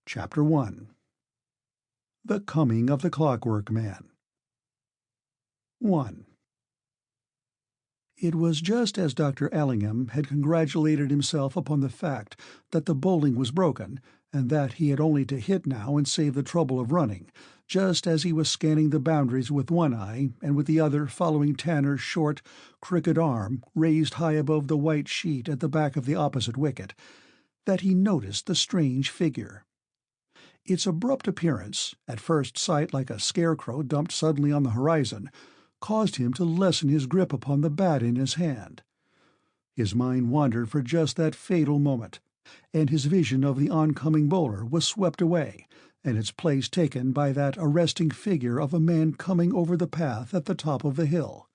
Chapter 1. The Coming of the Clockwork Man. 1. It was just as Dr. Allingham had congratulated himself upon the fact that the bowling was broken, and that he had only to hit now and save the trouble of running, just as he was scanning the boundaries with one eye and with the other following Tanner's short, crooked arm raised high above the white sheet at the back of the opposite wicket, that he noticed the strange figure. Its abrupt appearance, at first sight like a scarecrow dumped suddenly on the horizon, caused him to lessen his grip upon the bat in his hand. His mind wandered for just that fatal moment, and his vision of the oncoming bowler was swept away, and its place taken by that arresting figure of a man coming over the path at the top of the hill,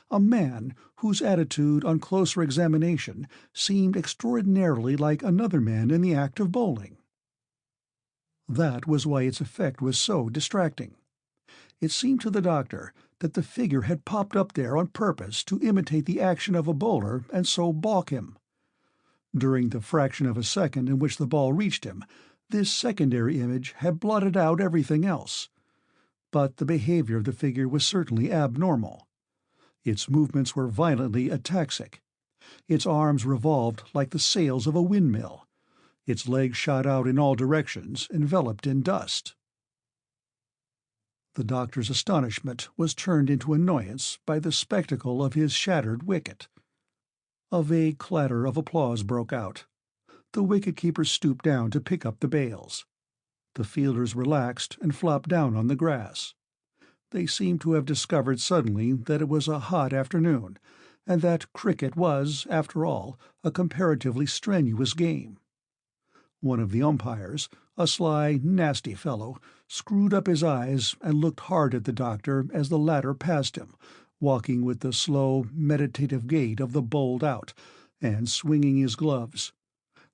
a man whose attitude on closer examination seemed extraordinarily like another man in the act of bowling. That was why its effect was so distracting. It seemed to the doctor that the figure had popped up there on purpose to imitate the action of a bowler and so balk him. During the fraction of a second in which the ball reached him, this secondary image had blotted out everything else. But the behavior of the figure was certainly abnormal. Its movements were violently ataxic. Its arms revolved like the sails of a windmill. Its legs shot out in all directions, enveloped in dust. The doctor's astonishment was turned into annoyance by the spectacle of his shattered wicket. A vague clatter of applause broke out. The wicket-keeper stooped down to pick up the bails. The fielders relaxed and flopped down on the grass. They seemed to have discovered suddenly that it was a hot afternoon, and that cricket was, after all, a comparatively strenuous game. One of the umpires, a sly, nasty fellow, screwed up his eyes and looked hard at the doctor as the latter passed him, walking with the slow, meditative gait of the bowled out, and swinging his gloves.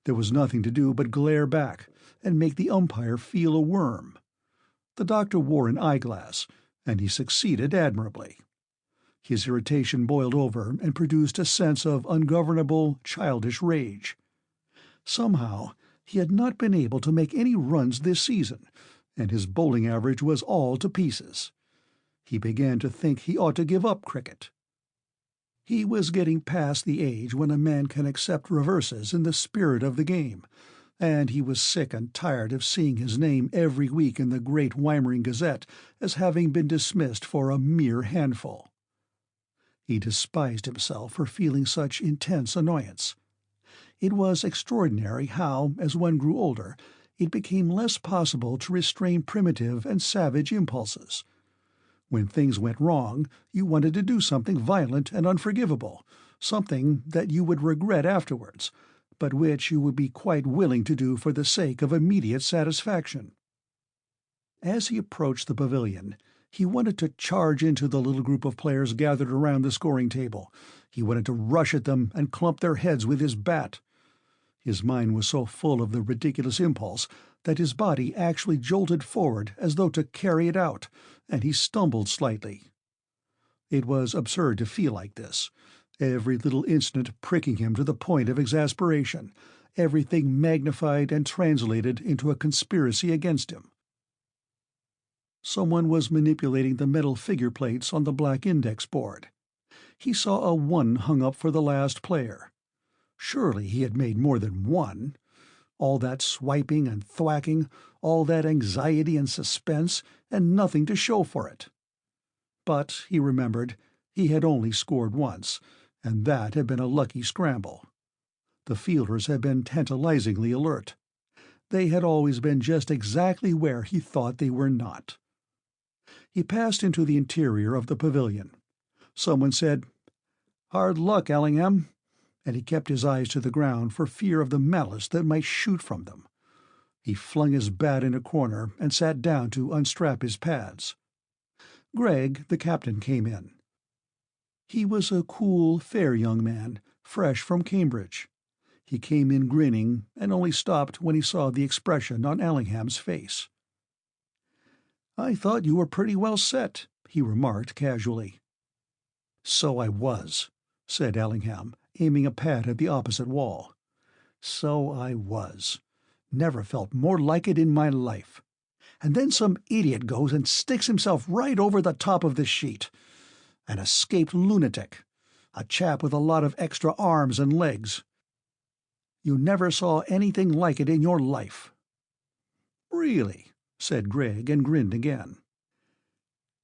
There was nothing to do but glare back and make the umpire feel a worm. The doctor wore an eyeglass, and he succeeded admirably. His irritation boiled over and produced a sense of ungovernable, childish rage. Somehow he had not been able to make any runs this season, and his bowling average was all to pieces. He began to think he ought to give up cricket. He was getting past the age when a man can accept reverses in the spirit of the game, and he was sick and tired of seeing his name every week in the great Weimering Gazette as having been dismissed for a mere handful. He despised himself for feeling such intense annoyance. It was extraordinary how, as one grew older, it became less possible to restrain primitive and savage impulses. When things went wrong, you wanted to do something violent and unforgivable, something that you would regret afterwards, but which you would be quite willing to do for the sake of immediate satisfaction. As he approached the pavilion, he wanted to charge into the little group of players gathered around the scoring table. He wanted to rush at them and clump their heads with his bat. His mind was so full of the ridiculous impulse that his body actually jolted forward as though to carry it out, and he stumbled slightly. It was absurd to feel like this, every little incident pricking him to the point of exasperation, everything magnified and translated into a conspiracy against him. Someone was manipulating the metal figure plates on the black index board. He saw a 1 hung up for the last player. Surely he had made more than one. All that swiping and thwacking, all that anxiety and suspense, and nothing to show for it. But, he remembered, he had only scored once, and that had been a lucky scramble. The fielders had been tantalizingly alert. They had always been just exactly where he thought they were not. He passed into the interior of the pavilion. Someone said, "Hard luck, Allingham," and he kept his eyes to the ground for fear of the malice that might shoot from them. He flung his bat in a corner and sat down to unstrap his pads. Gregg, the captain, came in. He was a cool, fair young man, fresh from Cambridge. He came in grinning, and only stopped when he saw the expression on Allingham's face. "I thought you were pretty well set," he remarked casually. "So I was," said Allingham, aiming a pad at the opposite wall. "So I was. Never felt more like it in my life. And then some idiot goes and sticks himself right over the top of the sheet. An escaped lunatic. A chap with a lot of extra arms and legs. You never saw anything like it in your life." "Really?" said Gregg, and grinned again.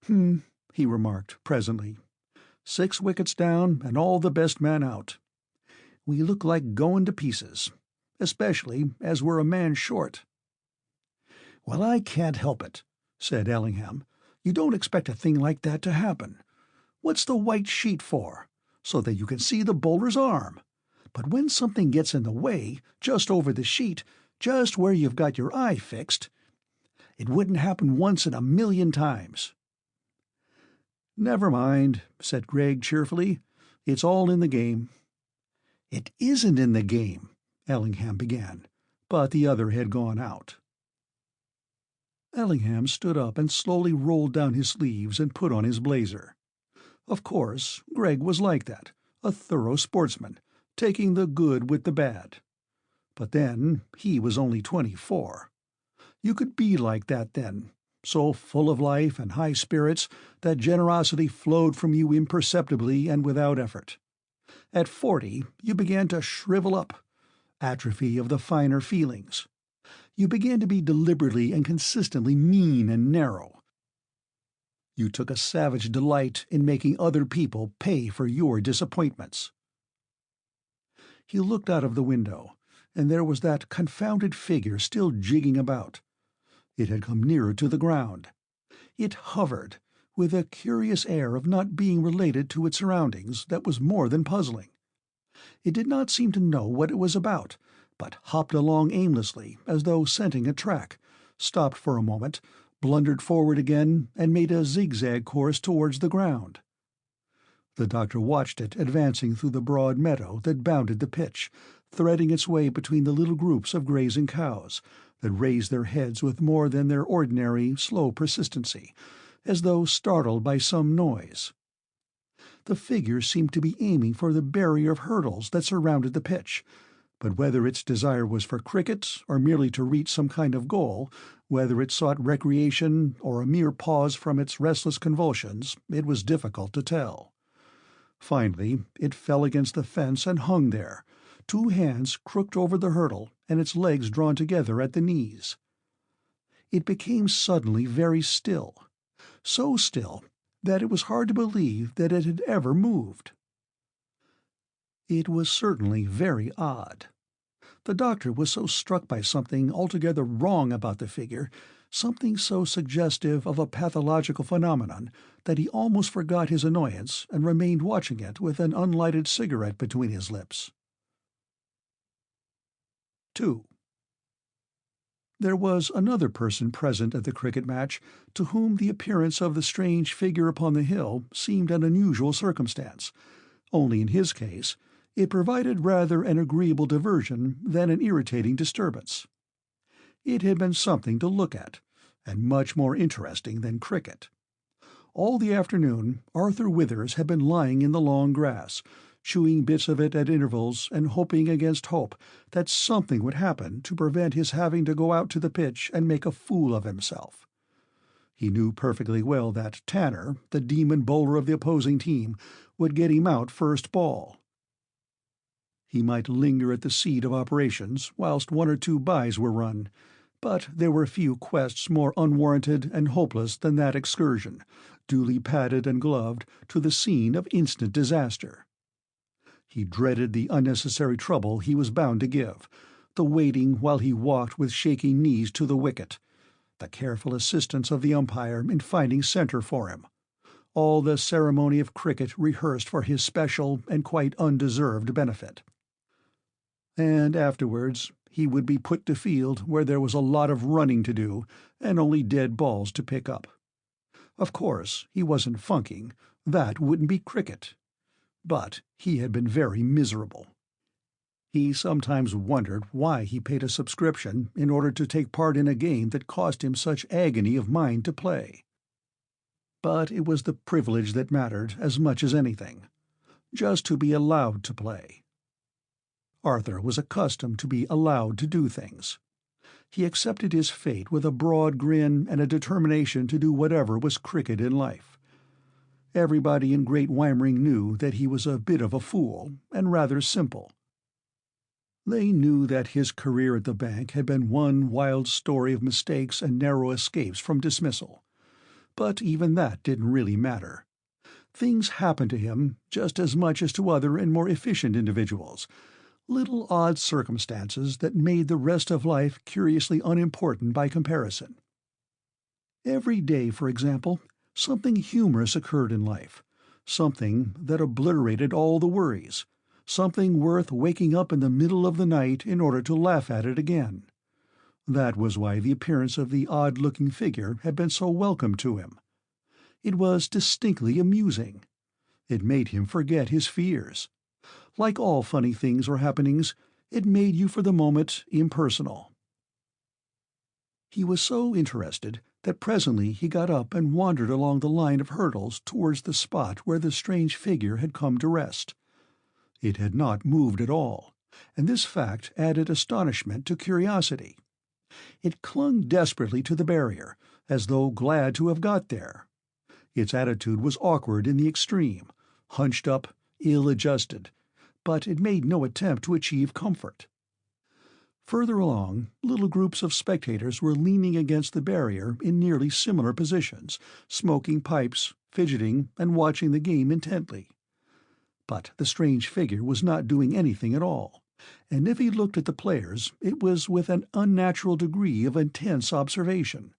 "Hmm," he remarked, presently. "6 wickets down, and all the best man out. We look like going to pieces, especially as we're a man short." "Well, I can't help it," said Ellingham. "You don't expect a thing like that to happen. What's the white sheet for? So that you can see the bowler's arm. But when something gets in the way, just over the sheet, just where you've got your eye fixed, it wouldn't happen once in a million times." "Never mind," said Gregg cheerfully. "It's all in the game." "It isn't in the game," Ellingham began, but the other had gone out. Ellingham stood up and slowly rolled down his sleeves and put on his blazer. Of course, Gregg was like that, a thorough sportsman, taking the good with the bad. But then, he was only 24. You could be like that then, so full of life and high spirits that generosity flowed from you imperceptibly and without effort. At 40, you began to shrivel up, atrophy of the finer feelings. You began to be deliberately and consistently mean and narrow. You took a savage delight in making other people pay for your disappointments. He looked out of the window, and there was that confounded figure still jigging about. It had come nearer to the ground. It hovered, with a curious air of not being related to its surroundings that was more than puzzling. It did not seem to know what it was about, but hopped along aimlessly as though scenting a track, stopped for a moment, blundered forward again, and made a zigzag course towards the ground. The doctor watched it advancing through the broad meadow that bounded the pitch, threading its way between the little groups of grazing cows that raised their heads with more than their ordinary slow persistency, as though startled by some noise. The figure seemed to be aiming for the barrier of hurdles that surrounded the pitch, but whether its desire was for cricket or merely to reach some kind of goal, whether it sought recreation or a mere pause from its restless convulsions, it was difficult to tell. Finally, it fell against the fence and hung there, 2 hands crooked over the hurdle and its legs drawn together at the knees. It became suddenly very still, so still that it was hard to believe that it had ever moved. It was certainly very odd. The doctor was so struck by something altogether wrong about the figure, something so suggestive of a pathological phenomenon, that he almost forgot his annoyance and remained watching it with an unlighted cigarette between his lips. 2. There was another person present at the cricket match to whom the appearance of the strange figure upon the hill seemed an unusual circumstance, only in his case it provided rather an agreeable diversion than an irritating disturbance. It had been something to look at, and much more interesting than cricket. All the afternoon Arthur Withers had been lying in the long grass, chewing bits of it at intervals and hoping against hope that something would happen to prevent his having to go out to the pitch and make a fool of himself. He knew perfectly well that Tanner, the demon bowler of the opposing team, would get him out first ball. He might linger at the seat of operations whilst 1 or 2 byes were run, but there were few quests more unwarranted and hopeless than that excursion, duly padded and gloved, to the scene of instant disaster. He dreaded the unnecessary trouble he was bound to give, the waiting while he walked with shaking knees to the wicket, the careful assistance of the umpire in finding centre for him, all the ceremony of cricket rehearsed for his special and quite undeserved benefit. And afterwards he would be put to field where there was a lot of running to do and only dead balls to pick up. Of course, he wasn't funking. That wouldn't be cricket. But he had been very miserable. He sometimes wondered why he paid a subscription in order to take part in a game that cost him such agony of mind to play. But it was the privilege that mattered as much as anything, just to be allowed to play. Arthur was accustomed to be allowed to do things. He accepted his fate with a broad grin and a determination to do whatever was crooked in life. Everybody in Great Weimering knew that he was a bit of a fool, and rather simple. They knew that his career at the bank had been one wild story of mistakes and narrow escapes from dismissal. But even that didn't really matter. Things happened to him just as much as to other and more efficient individuals, little odd circumstances that made the rest of life curiously unimportant by comparison. Every day, for example, something humorous occurred in life, something that obliterated all the worries, something worth waking up in the middle of the night in order to laugh at it again. That was why the appearance of the odd-looking figure had been so welcome to him. It was distinctly amusing. It made him forget his fears. Like all funny things or happenings, it made you for the moment impersonal. He was so interested that presently he got up and wandered along the line of hurdles towards the spot where the strange figure had come to rest. It had not moved at all, and this fact added astonishment to curiosity. It clung desperately to the barrier, as though glad to have got there. Its attitude was awkward in the extreme, hunched up, ill-adjusted, but it made no attempt to achieve comfort. Further along, little groups of spectators were leaning against the barrier in nearly similar positions, smoking pipes, fidgeting, and watching the game intently. But the strange figure was not doing anything at all, and if he looked at the players, it was with an unnatural degree of intense observation.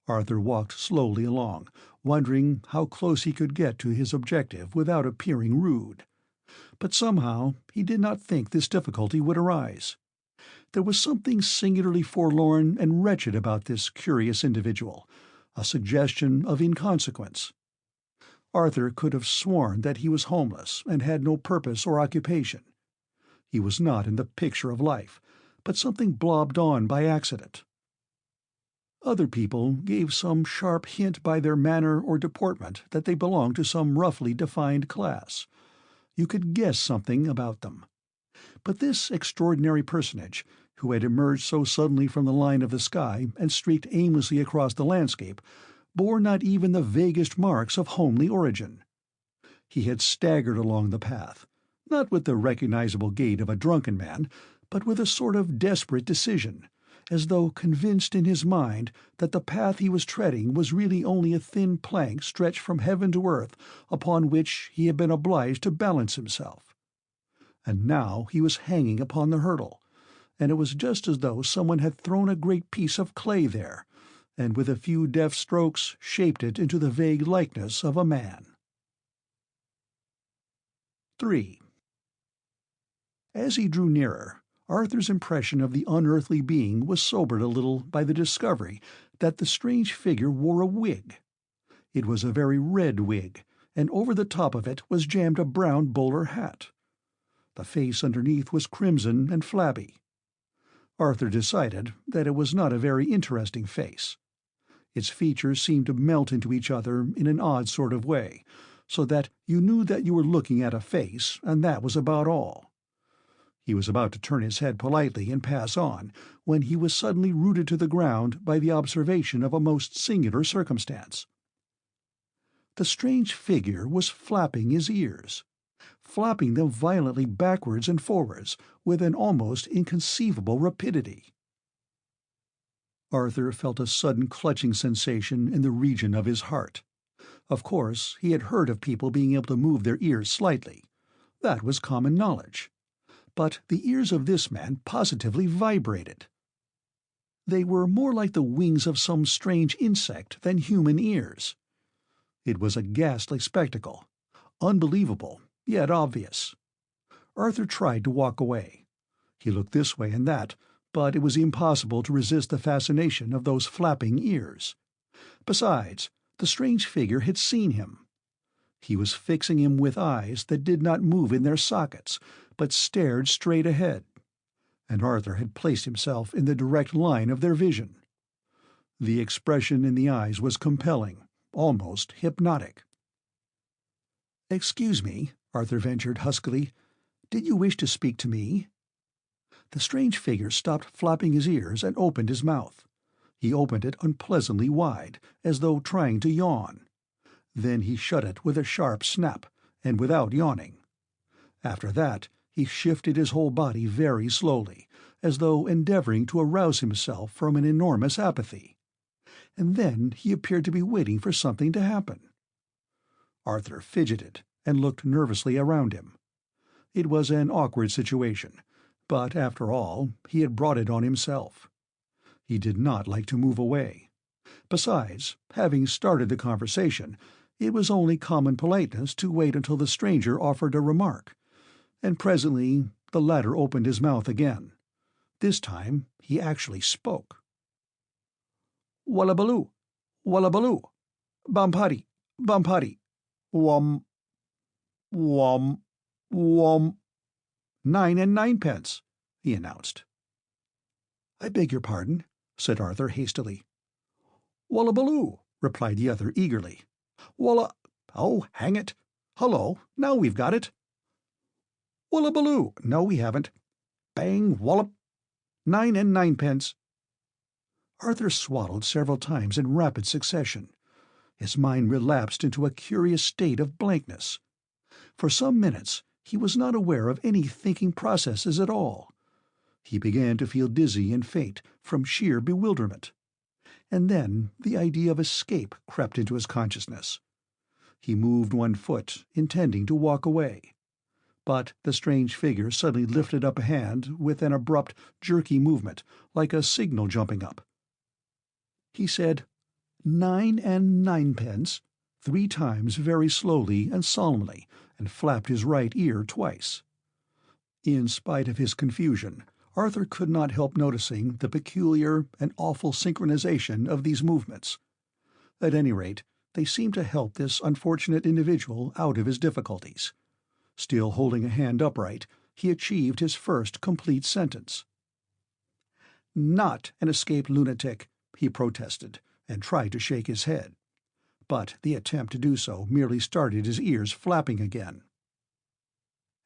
Arthur walked slowly along, wondering how close he could get to his objective without appearing rude. But somehow he did not think this difficulty would arise. There was something singularly forlorn and wretched about this curious individual, a suggestion of inconsequence. Arthur could have sworn that he was homeless and had no purpose or occupation. He was not in the picture of life, but something blobbed on by accident. Other people gave some sharp hint by their manner or deportment that they belonged to some roughly defined class. You could guess something about them. But this extraordinary personage, who had emerged so suddenly from the line of the sky and streaked aimlessly across the landscape, bore not even the vaguest marks of homely origin. He had staggered along the path, not with the recognizable gait of a drunken man, but with a sort of desperate decision, as though convinced in his mind that the path he was treading was really only a thin plank stretched from heaven to earth upon which he had been obliged to balance himself. And now he was hanging upon the hurdle, and it was just as though someone had thrown a great piece of clay there, and with a few deft strokes shaped it into the vague likeness of a man. 3. As he drew nearer, Arthur's impression of the unearthly being was sobered a little by the discovery that the strange figure wore a wig. It was a very red wig, and over the top of it was jammed a brown bowler hat. The face underneath was crimson and flabby. Arthur decided that it was not a very interesting face. Its features seemed to melt into each other in an odd sort of way, so that you knew that you were looking at a face, and that was about all. He was about to turn his head politely and pass on, when he was suddenly rooted to the ground by the observation of a most singular circumstance. The strange figure was flapping his ears, flapping them violently backwards and forwards with an almost inconceivable rapidity. Arthur felt a sudden clutching sensation in the region of his heart. Of course, he had heard of people being able to move their ears slightly. That was common knowledge. But the ears of this man positively vibrated. They were more like the wings of some strange insect than human ears. It was a ghastly spectacle, unbelievable, yet obvious. Arthur tried to walk away. He looked this way and that, but it was impossible to resist the fascination of those flapping ears. Besides, the strange figure had seen him. He was fixing him with eyes that did not move in their sockets, but stared straight ahead, and Arthur had placed himself in the direct line of their vision. The expression in the eyes was compelling, almost hypnotic. "Excuse me," Arthur ventured huskily. "Did you wish to speak to me?" The strange figure stopped flapping his ears and opened his mouth. He opened it unpleasantly wide, as though trying to yawn. Then he shut it with a sharp snap, and without yawning. After that, he shifted his whole body very slowly, as though endeavoring to arouse himself from an enormous apathy. And then he appeared to be waiting for something to happen. Arthur fidgeted and looked nervously around him. It was an awkward situation, but after all, he had brought it on himself. He did not like to move away. Besides, having started the conversation, it was only common politeness to wait until the stranger offered a remark, and presently the latter opened his mouth again. This time he actually spoke. "Wallabaloo, wallabaloo, bampati, bampati, wum, wum, wum." 9 and ninepence, he announced. "I beg your pardon," said Arthur hastily. "Wallabaloo," replied the other eagerly. "Oh, hang it! Hullo, now we've got it." "Wallabaloo, no, we haven't. Bang, wallop, 9 and ninepence." Arthur swallowed several times in rapid succession. His mind relapsed into a curious state of blankness. For some minutes he was not aware of any thinking processes at all. He began to feel dizzy and faint from sheer bewilderment. And then the idea of escape crept into his consciousness. He moved one foot, intending to walk away. But the strange figure suddenly lifted up a hand with an abrupt, jerky movement, like a signal jumping up. He said, 9 and ninepence, 3 times very slowly and solemnly, and flapped his right ear twice. In spite of his confusion, Arthur could not help noticing the peculiar and awful synchronization of these movements. At any rate, they seemed to help this unfortunate individual out of his difficulties. Still holding a hand upright, he achieved his first complete sentence. "Not an escaped lunatic," he protested, and tried to shake his head. But the attempt to do so merely started his ears flapping again.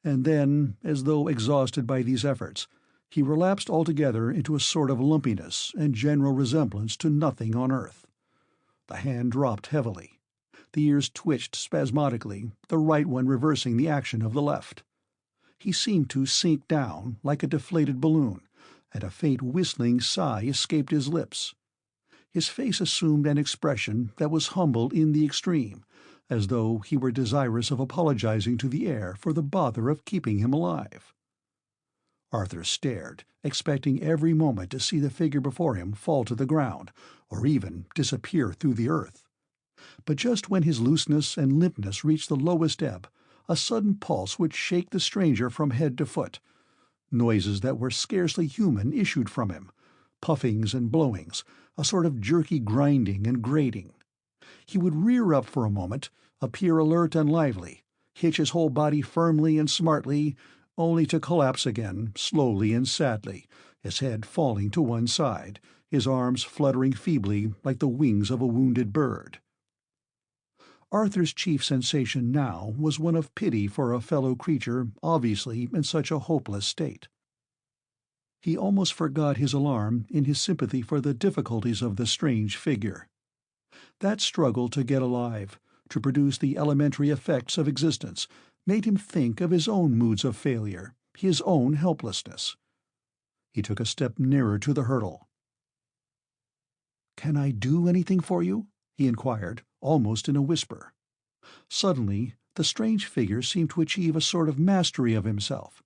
And then, as though exhausted by these efforts, he relapsed altogether into a sort of lumpiness and general resemblance to nothing on earth. The hand dropped heavily. The ears twitched spasmodically, the right one reversing the action of the left. He seemed to sink down like a deflated balloon, and a faint whistling sigh escaped his lips. His face assumed an expression that was humble in the extreme, as though he were desirous of apologizing to the air for the bother of keeping him alive. Arthur stared, expecting every moment to see the figure before him fall to the ground, or even disappear through the earth. But just when his looseness and limpness reached the lowest ebb, a sudden pulse would shake the stranger from head to foot. Noises that were scarcely human issued from him, puffings and blowings, a sort of jerky grinding and grating. He would rear up for a moment, appear alert and lively, hitch his whole body firmly and smartly, only to collapse again, slowly and sadly, his head falling to one side, his arms fluttering feebly like the wings of a wounded bird. Arthur's chief sensation now was one of pity for a fellow creature obviously in such a hopeless state. He almost forgot his alarm in his sympathy for the difficulties of the strange figure. That struggle to get alive, to produce the elementary effects of existence, made him think of his own moods of failure, his own helplessness. He took a step nearer to the hurdle. "Can I do anything for you?" he inquired, almost in a whisper. Suddenly the strange figure seemed to achieve a sort of mastery of himself.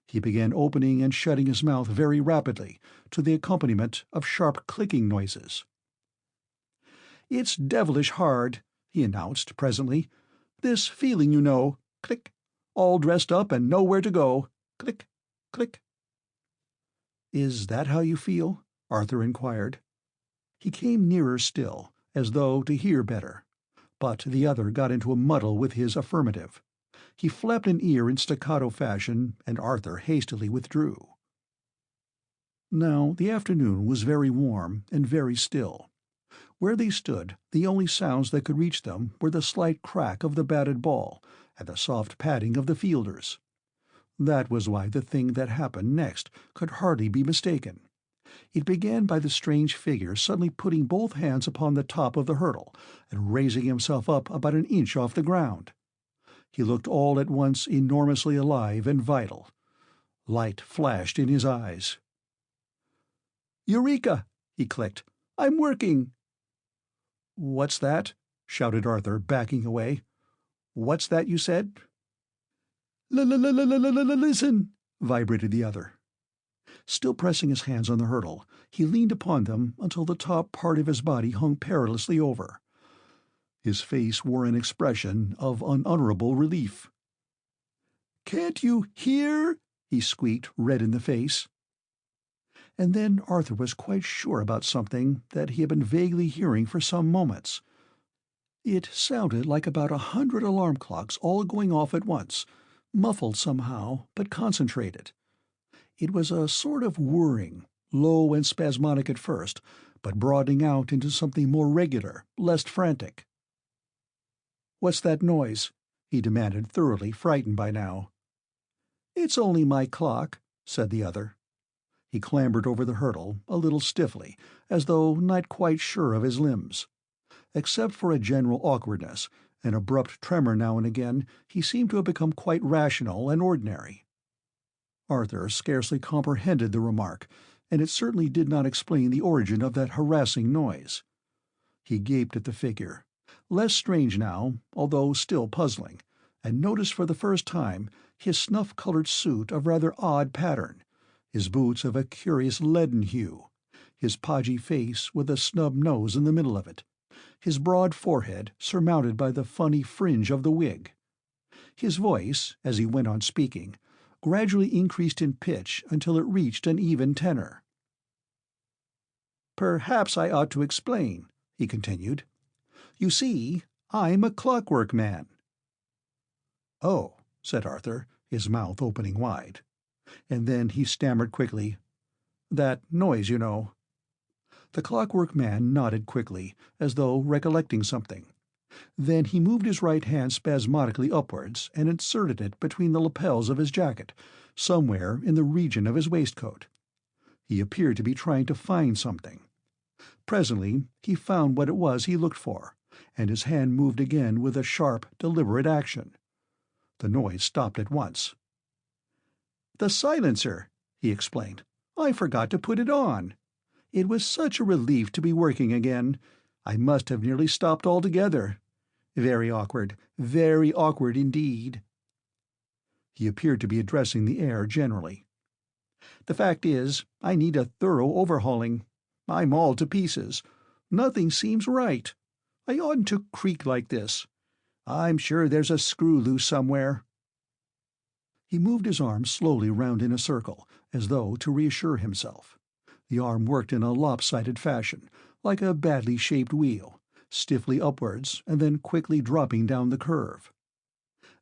He began opening and shutting his mouth very rapidly, to the accompaniment of sharp clicking noises. "It's devilish hard," he announced presently. "This feeling, you know. Click. All dressed up and nowhere to go. Click, click." "Is that how you feel?" Arthur inquired. He came nearer still, as though to hear better, but the other got into a muddle with his affirmative. He flapped an ear in staccato fashion, and Arthur hastily withdrew. Now the afternoon was very warm and very still. Where they stood, the only sounds that could reach them were the slight crack of the batted ball and the soft padding of the fielders. That was why the thing that happened next could hardly be mistaken. It began by the strange figure suddenly putting both hands upon the top of the hurdle and raising himself up about an inch off the ground. He looked all at once enormously alive and vital. Light flashed in his eyes. "Eureka!" he clicked. "I'm working!" "What's that?" shouted Arthur, backing away. "What's that you said?" "Listen!" vibrated the other. Still pressing his hands on the hurdle, he leaned upon them until the top part of his body hung perilously over. His face wore an expression of unutterable relief. "Can't you hear?" he squeaked, red in the face. And then Arthur was quite sure about something that he had been vaguely hearing for some moments. It sounded like about 100 alarm clocks all going off at once, muffled somehow, but concentrated. It was a sort of whirring, low and spasmodic at first, but broadening out into something more regular, less frantic. "What's that noise?" he demanded, thoroughly frightened by now. "It's only my clock," said the other. He clambered over the hurdle, a little stiffly, as though not quite sure of his limbs. Except for a general awkwardness, an abrupt tremor now and again, he seemed to have become quite rational and ordinary. Arthur scarcely comprehended the remark, and it certainly did not explain the origin of that harassing noise. He gaped at the figure, less strange now, although still puzzling, and noticed for the first time his snuff-colored suit of rather odd pattern, his boots of a curious leaden hue, his podgy face with a snub nose in the middle of it, his broad forehead surmounted by the funny fringe of the wig. His voice, as he went on speaking, gradually increased in pitch until it reached an even tenor. "Perhaps I ought to explain," he continued. "You see, I'm a Clockwork Man." "Oh," said Arthur, his mouth opening wide. And then he stammered quickly, "That noise, you know." The Clockwork Man nodded quickly, as though recollecting something. Then he moved his right hand spasmodically upwards and inserted it between the lapels of his jacket, somewhere in the region of his waistcoat. He appeared to be trying to find something. Presently he found what it was he looked for, and his hand moved again with a sharp, deliberate action. The noise stopped at once. "The silencer," he explained. "I forgot to put it on. It was such a relief to be working again. I must have nearly stopped altogether. Very awkward indeed." He appeared to be addressing the air generally. "The fact is, I need a thorough overhauling. I'm all to pieces. Nothing seems right. I oughtn't to creak like this. I'm sure there's a screw loose somewhere." He moved his arm slowly round in a circle, as though to reassure himself. The arm worked in a lopsided fashion, like a badly shaped wheel, stiffly upwards and then quickly dropping down the curve.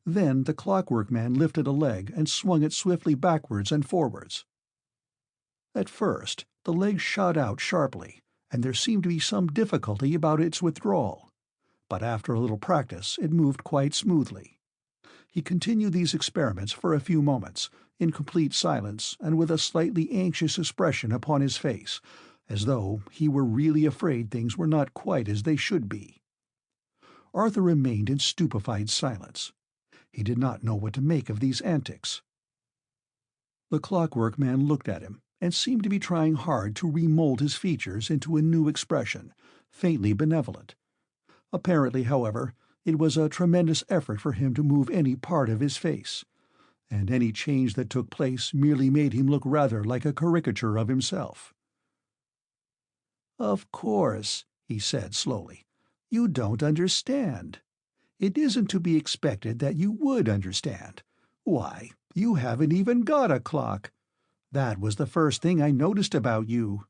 Then the Clockwork Man lifted a leg and swung it swiftly backwards and forwards. At first the leg shot out sharply, and there seemed to be some difficulty about its withdrawal, but after a little practice it moved quite smoothly. He continued these experiments for a few moments, in complete silence and with a slightly anxious expression upon his face, as though he were really afraid things were not quite as they should be. Arthur remained in stupefied silence. He did not know what to make of these antics. The Clockwork Man looked at him, and seemed to be trying hard to remold his features into a new expression, faintly benevolent. Apparently, however, it was a tremendous effort for him to move any part of his face, and any change that took place merely made him look rather like a caricature of himself. "Of course," he said slowly, "you don't understand. It isn't to be expected that you would understand. Why, you haven't even got a clock. That was the first thing I noticed about you."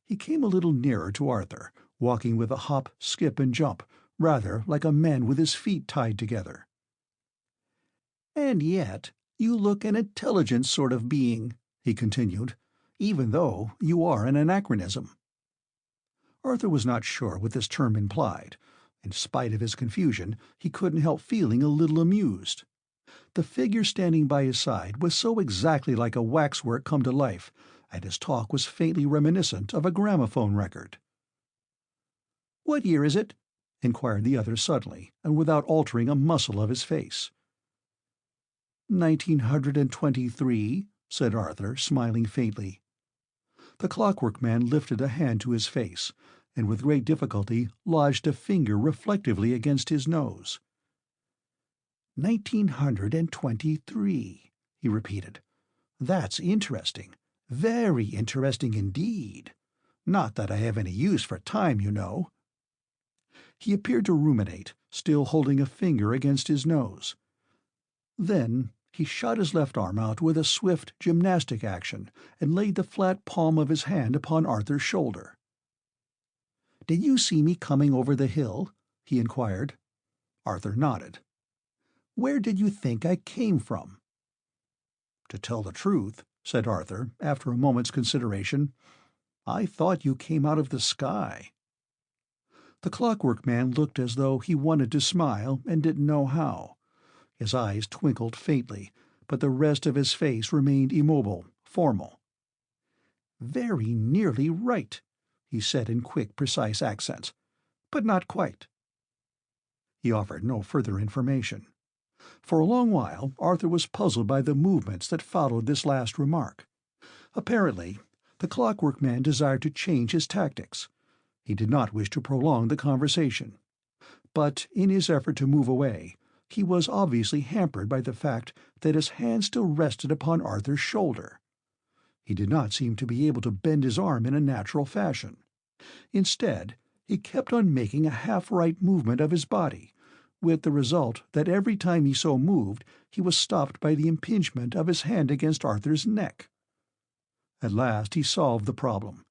He came a little nearer to Arthur, walking with a hop, skip, and jump, rather like a man with his feet tied together. "And yet you look an intelligent sort of being," he continued, "even though you are an anachronism." Arthur was not sure what this term implied. In spite of his confusion, he couldn't help feeling a little amused. The figure standing by his side was so exactly like a waxwork come to life, and his talk was faintly reminiscent of a gramophone record. "What year is it?" inquired the other suddenly, and without altering a muscle of his face. 1923, said Arthur, smiling faintly. The Clockwork Man lifted a hand to his face, and with great difficulty lodged a finger reflectively against his nose. 1923, he repeated. "That's interesting. Very interesting indeed. Not that I have any use for time, you know." He appeared to ruminate, still holding a finger against his nose. Then he shot his left arm out with a swift gymnastic action and laid the flat palm of his hand upon Arthur's shoulder. "Did you see me coming over the hill?" he inquired. Arthur nodded. "Where did you think I came from?" "To tell the truth," said Arthur, after a moment's consideration, "I thought you came out of the sky." The Clockwork Man looked as though he wanted to smile and didn't know how. His eyes twinkled faintly, but the rest of his face remained immobile, formal. "Very nearly right," he said in quick, precise accents, "but not quite." He offered no further information. For a long while Arthur was puzzled by the movements that followed this last remark. Apparently, the Clockwork Man desired to change his tactics. He did not wish to prolong the conversation. But in his effort to move away, he was obviously hampered by the fact that his hand still rested upon Arthur's shoulder. He did not seem to be able to bend his arm in a natural fashion. Instead, he kept on making a half-right movement of his body, with the result that every time he so moved he was stopped by the impingement of his hand against Arthur's neck. At last he solved the problem.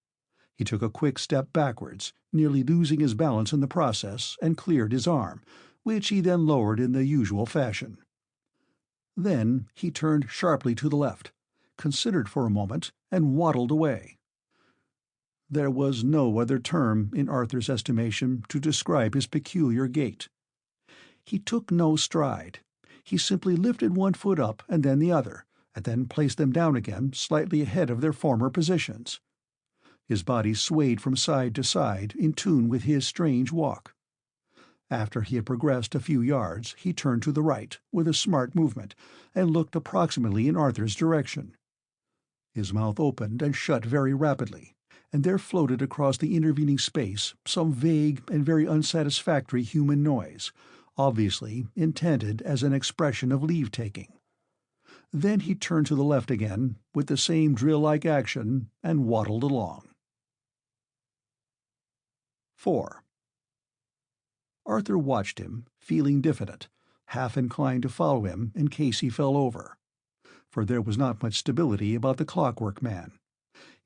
He took a quick step backwards, nearly losing his balance in the process, and cleared his arm, which he then lowered in the usual fashion. Then he turned sharply to the left, considered for a moment, and waddled away. There was no other term, in Arthur's estimation, to describe his peculiar gait. He took no stride. He simply lifted one foot up and then the other, and then placed them down again slightly ahead of their former positions. His body swayed from side to side in tune with his strange walk. After he had progressed a few yards, he turned to the right, with a smart movement, and looked approximately in Arthur's direction. His mouth opened and shut very rapidly, and there floated across the intervening space some vague and very unsatisfactory human noise, obviously intended as an expression of leave-taking. Then he turned to the left again, with the same drill-like action, and waddled along. 4. Arthur watched him, feeling diffident, half inclined to follow him in case he fell over. For there was not much stability about the Clockwork Man.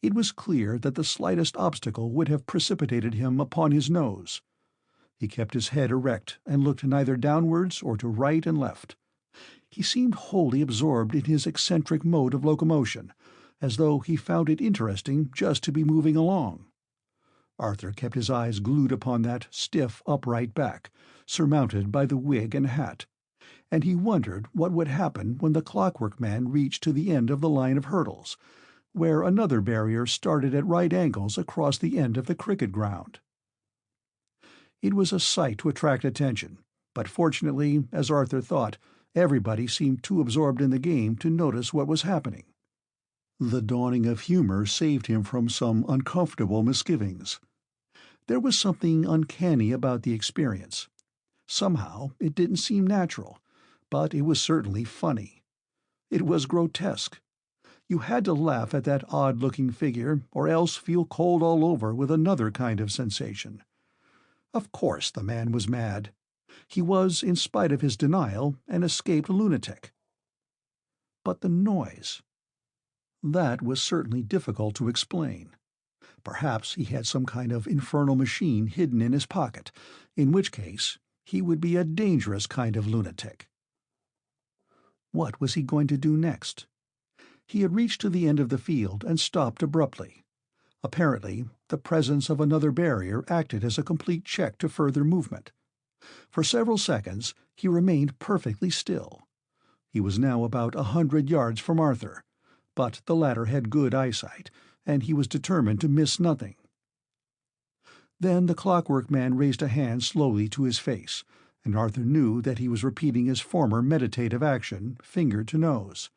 It was clear that the slightest obstacle would have precipitated him upon his nose. He kept his head erect and looked neither downwards or to right and left. He seemed wholly absorbed in his eccentric mode of locomotion, as though he found it interesting just to be moving along. Arthur kept his eyes glued upon that stiff, upright back, surmounted by the wig and hat, and he wondered what would happen when the Clockwork Man reached to the end of the line of hurdles, where another barrier started at right angles across the end of the cricket ground. It was a sight to attract attention, but fortunately, as Arthur thought, everybody seemed too absorbed in the game to notice what was happening. The dawning of humor saved him from some uncomfortable misgivings. There was something uncanny about the experience. Somehow it didn't seem natural, but it was certainly funny. It was grotesque. You had to laugh at that odd-looking figure, or else feel cold all over with another kind of sensation. Of course the man was mad. He was, in spite of his denial, an escaped lunatic. But the noise— that was certainly difficult to explain. Perhaps he had some kind of infernal machine hidden in his pocket, in which case he would be a dangerous kind of lunatic. What was he going to do next? He had reached to the end of the field and stopped abruptly. Apparently, the presence of another barrier acted as a complete check to further movement. For several seconds he remained perfectly still. He was now about 100 yards from Arthur, but the latter had good eyesight, and he was determined to miss nothing. Then the Clockwork Man raised a hand slowly to his face, and Arthur knew that he was repeating his former meditative action, finger to nose.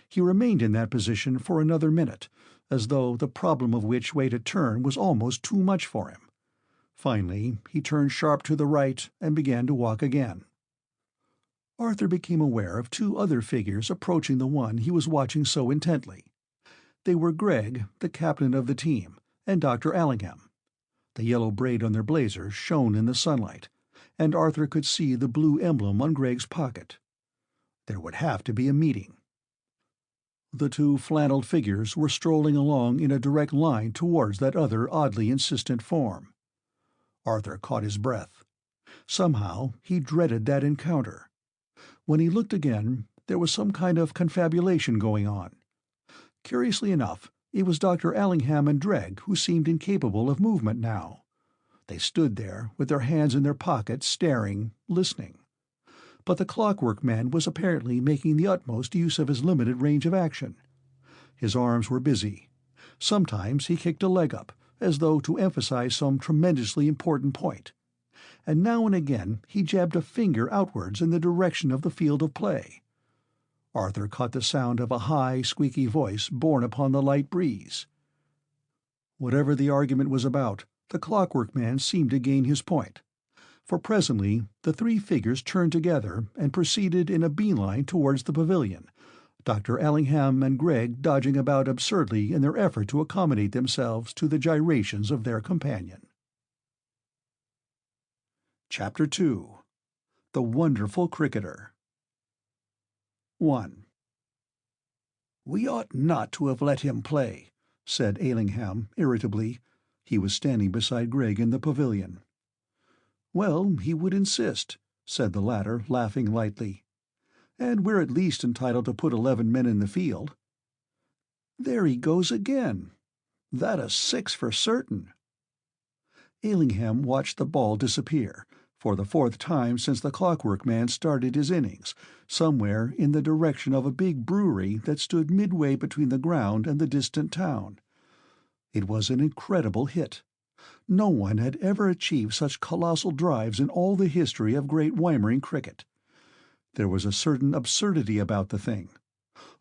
He remained in that position for another minute, as though the problem of which way to turn was almost too much for him. Finally he turned sharp to the right and began to walk again. Arthur became aware of two other figures approaching the one he was watching so intently. They were Gregg, the captain of the team, and Dr. Allingham. The yellow braid on their blazers shone in the sunlight, and Arthur could see the blue emblem on Gregg's pocket. There would have to be a meeting. The two flannelled figures were strolling along in a direct line towards that other oddly insistent form. Arthur caught his breath. Somehow he dreaded that encounter. When he looked again, there was some kind of confabulation going on. Curiously enough, it was Dr. Allingham and Gregg who seemed incapable of movement now. They stood there, with their hands in their pockets, staring, listening. But the Clockwork Man was apparently making the utmost use of his limited range of action. His arms were busy. Sometimes he kicked a leg up, as though to emphasize some tremendously important point, and now and again he jabbed a finger outwards in the direction of the field of play. Arthur caught the sound of a high, squeaky voice borne upon the light breeze. Whatever the argument was about, the Clockwork Man seemed to gain his point, for presently the three figures turned together and proceeded in a bee-line towards the pavilion, Dr. Allingham and Gregg dodging about absurdly in their effort to accommodate themselves to the gyrations of their companion. Chapter 2. The Wonderful Cricketer. 1. "We ought not to have let him play," said Allingham, irritably. He was standing beside Gregg in the pavilion. "Well, he would insist," said the latter, laughing lightly. "And we're at least entitled to put 11 men in the field." "There he goes again. That a six for certain." Allingham watched the ball disappear, for the fourth time since the Clockwork Man started his innings, somewhere in the direction of a big brewery that stood midway between the ground and the distant town. It was an incredible hit. No one had ever achieved such colossal drives in all the history of Great Weimering cricket. There was a certain absurdity about the thing.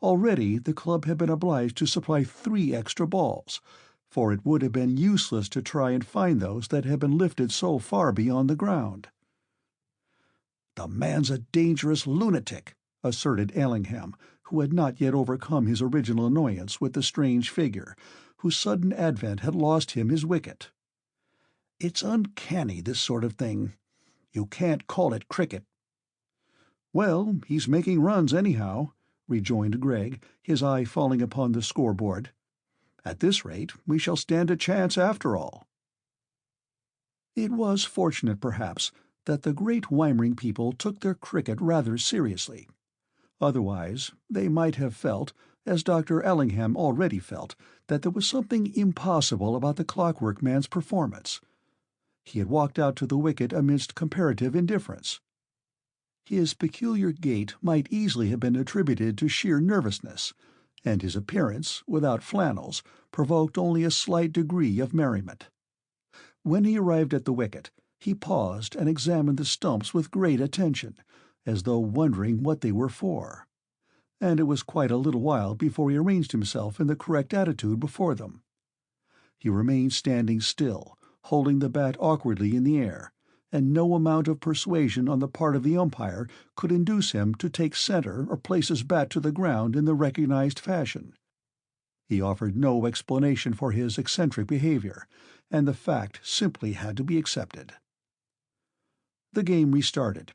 Already the club had been obliged to supply 3 extra balls, for it would have been useless to try and find those that had been lifted so far beyond the ground. "The man's a dangerous lunatic," asserted Allingham, who had not yet overcome his original annoyance with the strange figure, whose sudden advent had lost him his wicket. "It's uncanny, this sort of thing. You can't call it cricket." "Well, he's making runs, anyhow," rejoined Gregg, his eye falling upon the scoreboard. "At this rate we shall stand a chance after all." It was fortunate, perhaps, that the Great Weimering people took their cricket rather seriously. Otherwise they might have felt, as Dr. Allingham already felt, that there was something impossible about the Clockwork Man's performance. He had walked out to the wicket amidst comparative indifference. His peculiar gait might easily have been attributed to sheer nervousness, and his appearance, without flannels, provoked only a slight degree of merriment. When he arrived at the wicket, he paused and examined the stumps with great attention, as though wondering what they were for, and it was quite a little while before he arranged himself in the correct attitude before them. He remained standing still, holding the bat awkwardly in the air, and no amount of persuasion on the part of the umpire could induce him to take center or place his bat to the ground in the recognized fashion. He offered no explanation for his eccentric behavior, and the fact simply had to be accepted. The game restarted.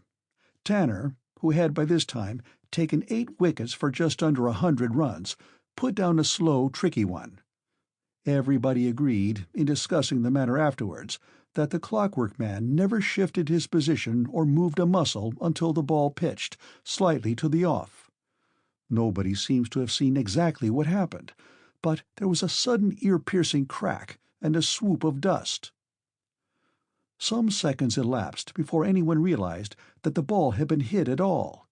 Tanner, who had by this time taken 8 wickets for just under 100 runs, put down a slow, tricky one. Everybody agreed, in discussing the matter afterwards, that the Clockwork Man never shifted his position or moved a muscle until the ball pitched, slightly to the off. Nobody seems to have seen exactly what happened, but there was a sudden ear-piercing crack and a swoop of dust. Some seconds elapsed before anyone realized that the ball had been hit at all.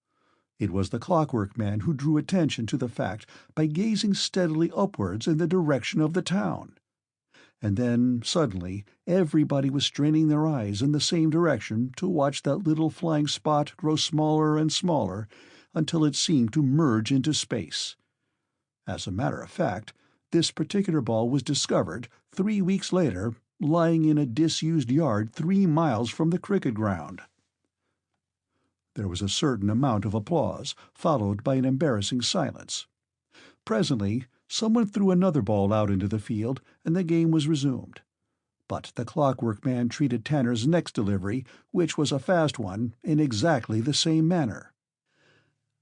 It was the Clockwork Man who drew attention to the fact by gazing steadily upwards in the direction of the town. And then, suddenly, everybody was straining their eyes in the same direction to watch that little flying spot grow smaller and smaller until it seemed to merge into space. As a matter of fact, this particular ball was discovered, 3 weeks later, lying in a disused yard 3 miles from the cricket ground. There was a certain amount of applause, followed by an embarrassing silence. Presently, someone threw another ball out into the field, and the game was resumed. But the Clockwork Man treated Tanner's next delivery, which was a fast one, in exactly the same manner.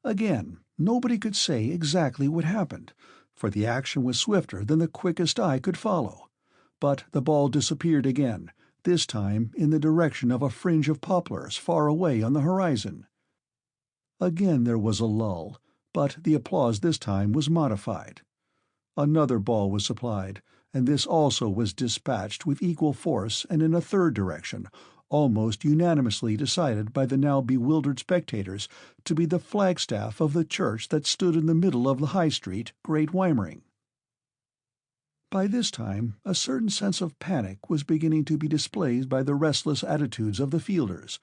Again, nobody could say exactly what happened, for the action was swifter than the quickest eye could follow. But the ball disappeared again, this time in the direction of a fringe of poplars far away on the horizon. Again there was a lull, but the applause this time was modified. Another ball was supplied, and this also was dispatched with equal force and in a third direction, almost unanimously decided by the now bewildered spectators to be the flagstaff of the church that stood in the middle of the High Street, Great Weimering. By this time a certain sense of panic was beginning to be displayed by the restless attitudes of the fielders,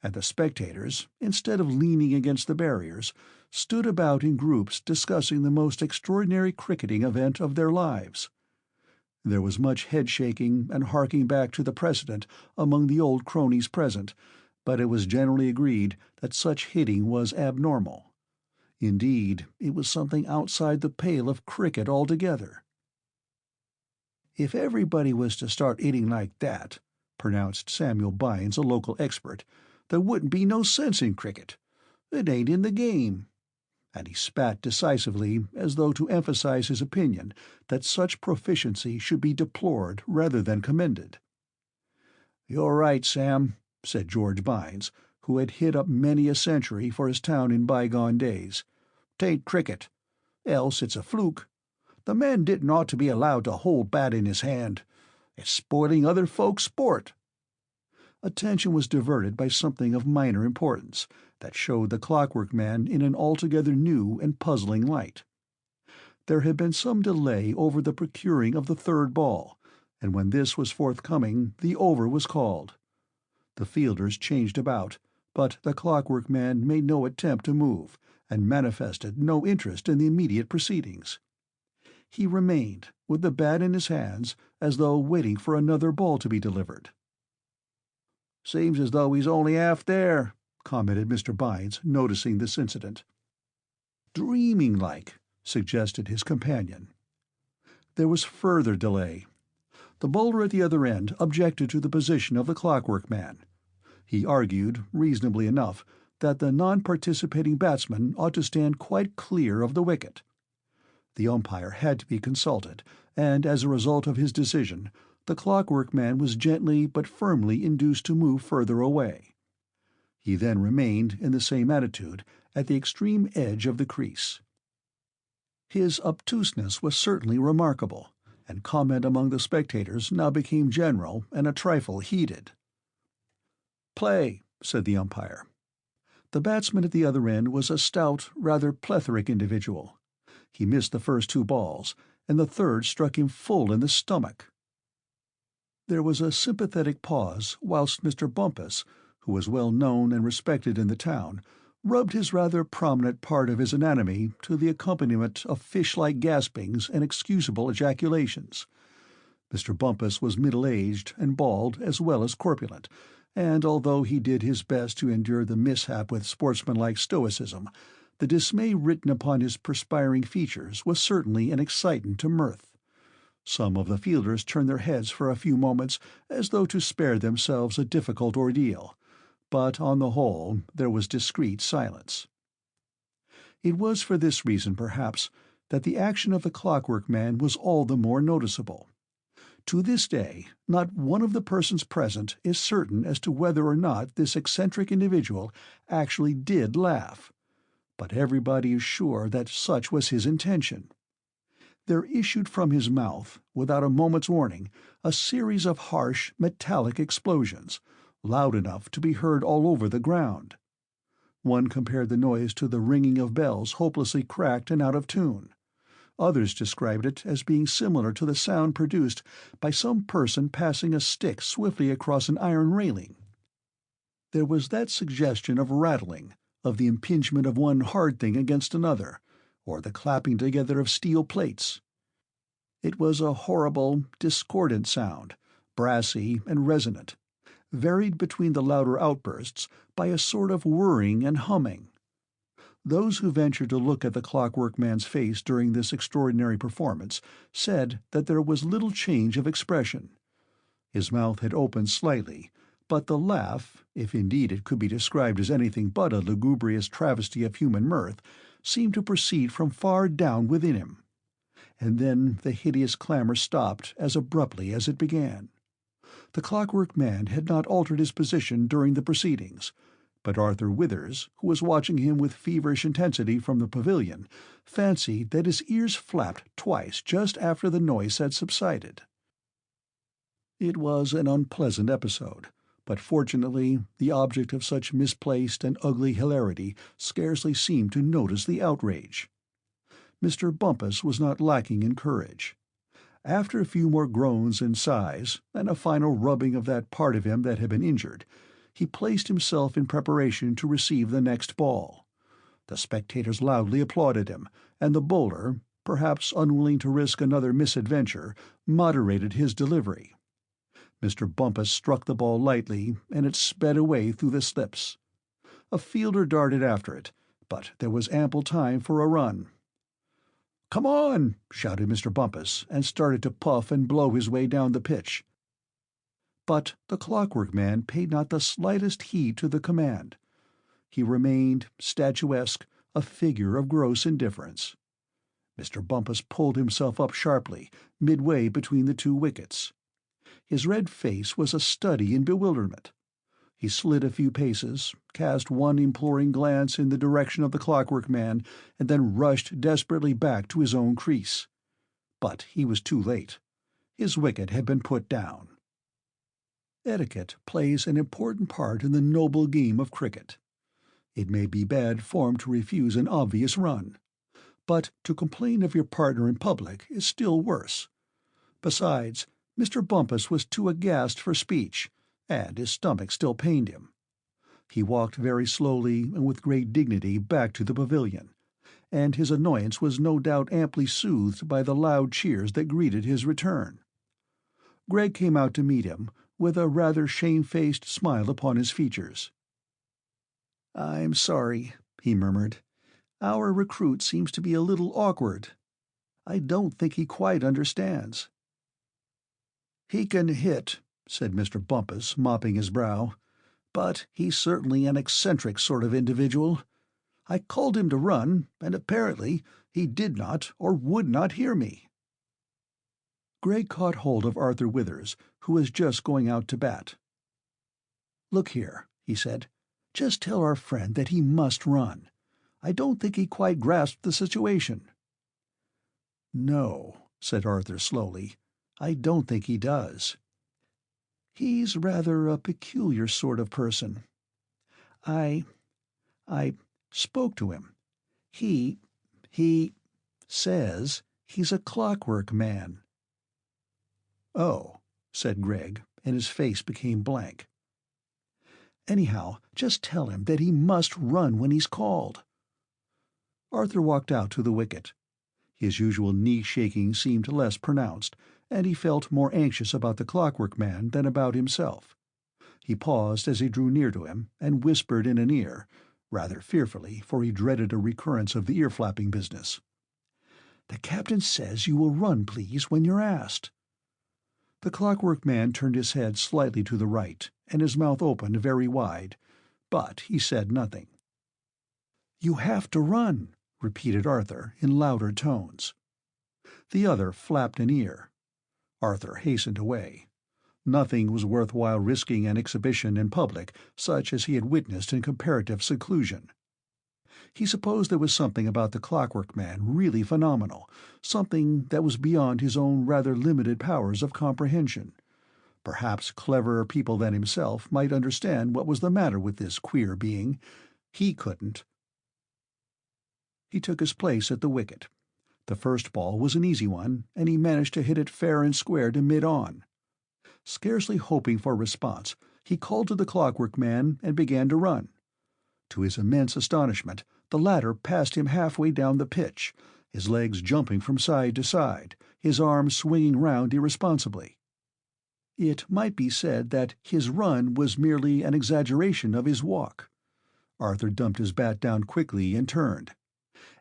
and the spectators, instead of leaning against the barriers, stood about in groups discussing the most extraordinary cricketing event of their lives. There was much head-shaking and harking back to the precedent among the old cronies present, but it was generally agreed that such hitting was abnormal. Indeed, it was something outside the pale of cricket altogether. "If everybody was to start hitting like that," pronounced Samuel Bynes, a local expert, "there wouldn't be no sense in cricket. It ain't in the game." And he spat decisively, as though to emphasize his opinion that such proficiency should be deplored rather than commended. "You're right, Sam," said George Bynes, who had hit up many a century for his town in bygone days. "'Tain't cricket. Else it's a fluke. The man didn't ought to be allowed to hold bat in his hand. It's spoiling other folks' sport." Attention was diverted by something of minor importance that showed the Clockwork Man in an altogether new and puzzling light. There had been some delay over the procuring of the third ball, and when this was forthcoming the over was called. The fielders changed about, but the Clockwork Man made no attempt to move, and manifested no interest in the immediate proceedings. He remained, with the bat in his hands, as though waiting for another ball to be delivered. "Seems as though he's only half there," commented Mr. Bynes, noticing this incident. "Dreaming like," suggested his companion. There was further delay. The bowler at the other end objected to the position of the Clockwork Man. He argued, reasonably enough, that the non-participating batsman ought to stand quite clear of the wicket. The umpire had to be consulted, and as a result of his decision, the Clockwork Man was gently but firmly induced to move further away. He then remained in the same attitude, at the extreme edge of the crease. His obtuseness was certainly remarkable, and comment among the spectators now became general and a trifle heated. "Play," said the umpire. The batsman at the other end was a stout, rather plethoric individual. He missed the first two balls, and the third struck him full in the stomach. There was a sympathetic pause whilst Mr. Bumpus, who was well known and respected in the town, rubbed his rather prominent part of his anatomy to the accompaniment of fish-like gaspings and excusable ejaculations. Mr. Bumpus was middle-aged and bald as well as corpulent, and although he did his best to endure the mishap with sportsmanlike stoicism, the dismay written upon his perspiring features was certainly an excitant to mirth. Some of the fielders turned their heads for a few moments as though to spare themselves a difficult ordeal, but on the whole there was discreet silence. It was for this reason, perhaps, that the action of the Clockwork Man was all the more noticeable. To this day, not one of the persons present is certain as to whether or not this eccentric individual actually did laugh, but everybody is sure that such was his intention. There issued from his mouth, without a moment's warning, a series of harsh, metallic explosions, loud enough to be heard all over the ground. One compared the noise to the ringing of bells hopelessly cracked and out of tune. Others described it as being similar to the sound produced by some person passing a stick swiftly across an iron railing. There was that suggestion of rattling, of the impingement of one hard thing against another, or the clapping together of steel plates. It was a horrible, discordant sound, brassy and resonant, varied between the louder outbursts by a sort of whirring and humming. Those who ventured to look at the Clockwork Man's face during this extraordinary performance said that there was little change of expression. His mouth had opened slightly, but the laugh, if indeed it could be described as anything but a lugubrious travesty of human mirth, seemed to proceed from far down within him. And then the hideous clamor stopped as abruptly as it began. The Clockwork Man had not altered his position during the proceedings, but Arthur Withers, who was watching him with feverish intensity from the pavilion, fancied that his ears flapped twice just after the noise had subsided. It was an unpleasant episode, but fortunately the object of such misplaced and ugly hilarity scarcely seemed to notice the outrage. Mr. Bumpus was not lacking in courage. After a few more groans and sighs, and a final rubbing of that part of him that had been injured, he placed himself in preparation to receive the next ball. The spectators loudly applauded him, and the bowler, perhaps unwilling to risk another misadventure, moderated his delivery. Mr. Bumpus struck the ball lightly, and it sped away through the slips. A fielder darted after it, but there was ample time for a run. "Come on!" shouted Mr. Bumpus, and started to puff and blow his way down the pitch. But the Clockwork Man paid not the slightest heed to the command. He remained, statuesque, a figure of gross indifference. Mr. Bumpus pulled himself up sharply, midway between the two wickets. His red face was a study in bewilderment. He slid a few paces, cast one imploring glance in the direction of the Clockwork Man, and then rushed desperately back to his own crease. But he was too late. His wicket had been put down. Etiquette plays an important part in the noble game of cricket. It may be bad form to refuse an obvious run, but to complain of your partner in public is still worse. Besides, Mr. Bumpus was too aghast for speech, and his stomach still pained him. He walked very slowly and with great dignity back to the pavilion, and his annoyance was no doubt amply soothed by the loud cheers that greeted his return. Gregg came out to meet him, with a rather shamefaced smile upon his features. "I'm sorry," he murmured. "Our recruit seems to be a little awkward. I don't think he quite understands." "He can hit," said Mr. Bumpus, mopping his brow, "but he's certainly an eccentric sort of individual. I called him to run, and apparently he did not or would not hear me." Gregg caught hold of Arthur Withers, who was just going out to bat. "Look here," he said, "just tell our friend that he must run. I don't think he quite grasped the situation." "No," said Arthur slowly, "I don't think he does. He's rather a peculiar sort of person. I spoke to him. He says he's a Clockwork Man." "Oh," said Gregg, and his face became blank. "Anyhow, just tell him that he must run when he's called." Arthur walked out to the wicket. His usual knee-shaking seemed less pronounced, and he felt more anxious about the Clockwork Man than about himself. He paused as he drew near to him, and whispered in an ear, rather fearfully, for he dreaded a recurrence of the ear-flapping business. "The captain says you will run, please, when you're asked." The Clockwork Man turned his head slightly to the right, and his mouth opened very wide, but he said nothing. "You have to run," repeated Arthur, in louder tones. The other flapped an ear. Arthur hastened away. Nothing was worth while risking an exhibition in public such as he had witnessed in comparative seclusion. He supposed there was something about the Clockwork Man really phenomenal, something that was beyond his own rather limited powers of comprehension. Perhaps cleverer people than himself might understand what was the matter with this queer being, He couldn't. He took his place at the wicket. The first ball was an easy one, and he managed to hit it fair and square to mid-on. Scarcely hoping for a response, he called to the Clockwork Man and began to run. To his immense astonishment, the latter passed him halfway down the pitch, his legs jumping from side to side, his arms swinging round irresponsibly. It might be said that his run was merely an exaggeration of his walk. Arthur dumped his bat down quickly and turned.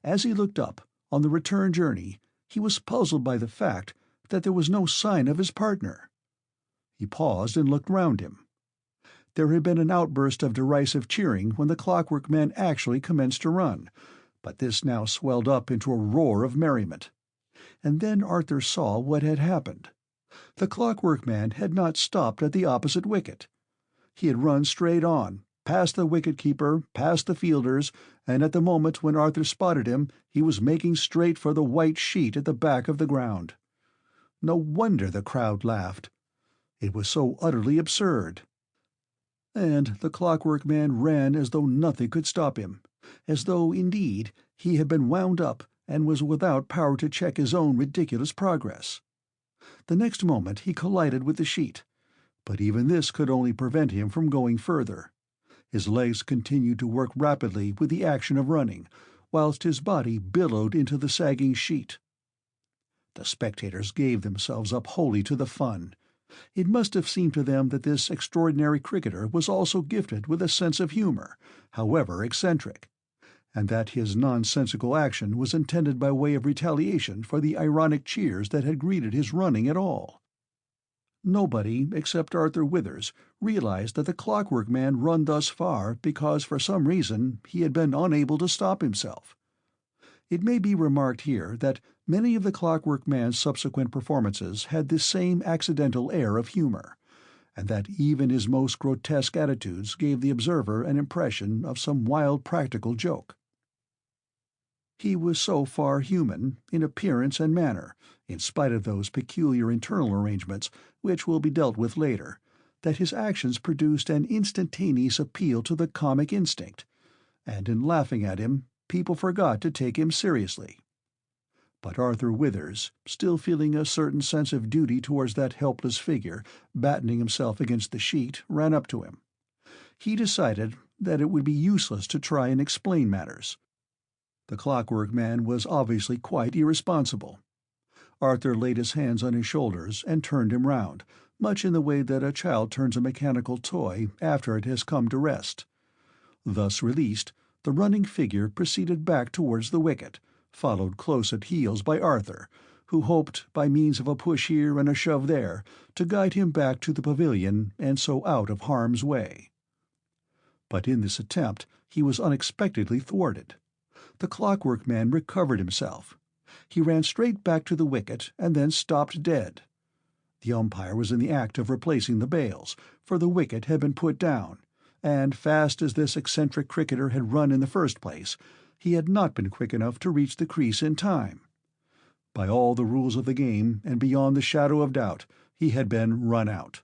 As he looked up, on the return journey, he was puzzled by the fact that there was no sign of his partner. He paused and looked round him. There had been an outburst of derisive cheering when the Clockwork Man actually commenced to run, but this now swelled up into a roar of merriment. And then Arthur saw what had happened. The Clockwork Man had not stopped at the opposite wicket. He had run straight on, past the wicket-keeper, past the fielders, and at the moment when Arthur spotted him, he was making straight for the white sheet at the back of the ground. No wonder the crowd laughed. It was so utterly absurd. And the Clockwork Man ran as though nothing could stop him, as though, indeed, he had been wound up and was without power to check his own ridiculous progress. The next moment he collided with the sheet, but even this could only prevent him from going further. His legs continued to work rapidly with the action of running, whilst his body billowed into the sagging sheet. The spectators gave themselves up wholly to the fun. It must have seemed to them that this extraordinary cricketer was also gifted with a sense of humour, however eccentric, and that his nonsensical action was intended by way of retaliation for the ironic cheers that had greeted his running at all. Nobody, except Arthur Withers, realized that the Clockwork Man run thus far because for some reason he had been unable to stop himself. It may be remarked here that many of the Clockwork Man's subsequent performances had this same accidental air of humor, and that even his most grotesque attitudes gave the observer an impression of some wild practical joke. He was so far human, in appearance and manner, in spite of those peculiar internal arrangements which will be dealt with later, that his actions produced an instantaneous appeal to the comic instinct, and in laughing at him, people forgot to take him seriously. But Arthur Withers, still feeling a certain sense of duty towards that helpless figure battening himself against the sheet, ran up to him. He decided that it would be useless to try and explain matters. The Clockwork Man was obviously quite irresponsible. Arthur laid his hands on his shoulders and turned him round, much in the way that a child turns a mechanical toy after it has come to rest. Thus released, the running figure proceeded back towards the wicket, followed close at heels by Arthur, who hoped, by means of a push here and a shove there, to guide him back to the pavilion and so out of harm's way. But in this attempt he was unexpectedly thwarted. The Clockwork Man recovered himself. He ran straight back to the wicket and then stopped dead. The umpire was in the act of replacing the bails, for the wicket had been put down, and fast as this eccentric cricketer had run in the first place, he had not been quick enough to reach the crease in time. By all the rules of the game, and beyond the shadow of doubt, he had been run out.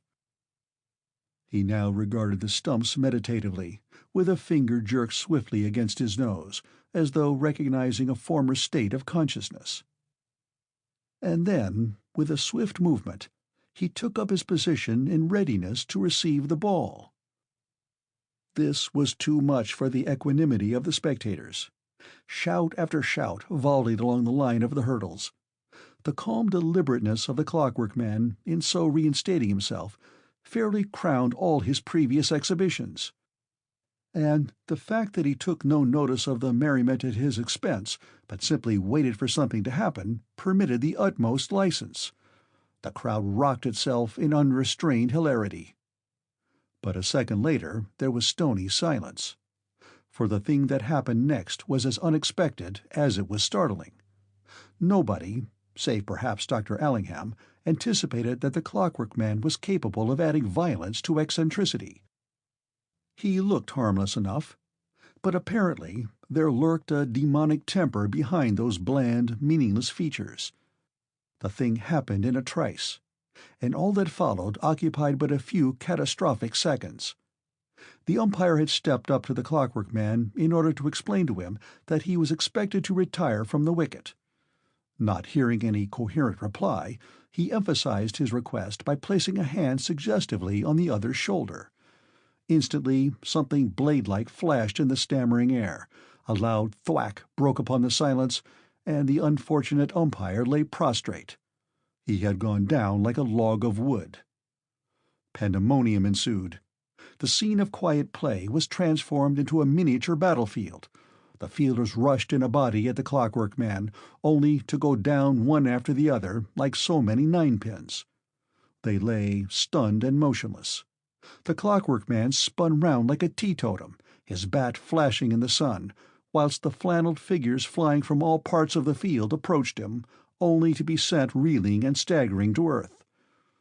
He now regarded the stumps meditatively, with a finger jerked swiftly against his nose, as though recognizing a former state of consciousness. And then, with a swift movement, he took up his position in readiness to receive the ball. This was too much for the equanimity of the spectators. Shout after shout volleyed along the line of the hurdles. The calm deliberateness of the Clockwork Man, in so reinstating himself, fairly crowned all his previous exhibitions. And the fact that he took no notice of the merriment at his expense, but simply waited for something to happen, permitted the utmost license. The crowd rocked itself in unrestrained hilarity. But a second later there was stony silence, for the thing that happened next was as unexpected as it was startling. Nobody, save perhaps Dr. Allingham, anticipated that the Clockwork Man was capable of adding violence to eccentricity. He looked harmless enough, but apparently there lurked a demonic temper behind those bland, meaningless features. The thing happened in a trice, and all that followed occupied but a few catastrophic seconds. The umpire had stepped up to the Clockwork Man in order to explain to him that he was expected to retire from the wicket. Not hearing any coherent reply, he emphasized his request by placing a hand suggestively on the other's shoulder. Instantly, something blade-like flashed in the stammering air, a loud thwack broke upon the silence, and the unfortunate umpire lay prostrate. He had gone down like a log of wood. Pandemonium ensued. The scene of quiet play was transformed into a miniature battlefield. The fielders rushed in a body at the Clockwork Man, only to go down one after the other like so many ninepins. They lay stunned and motionless. The Clockwork Man spun round like a teetotum, his bat flashing in the sun, whilst the flannelled figures flying from all parts of the field approached him, only to be sent reeling and staggering to earth.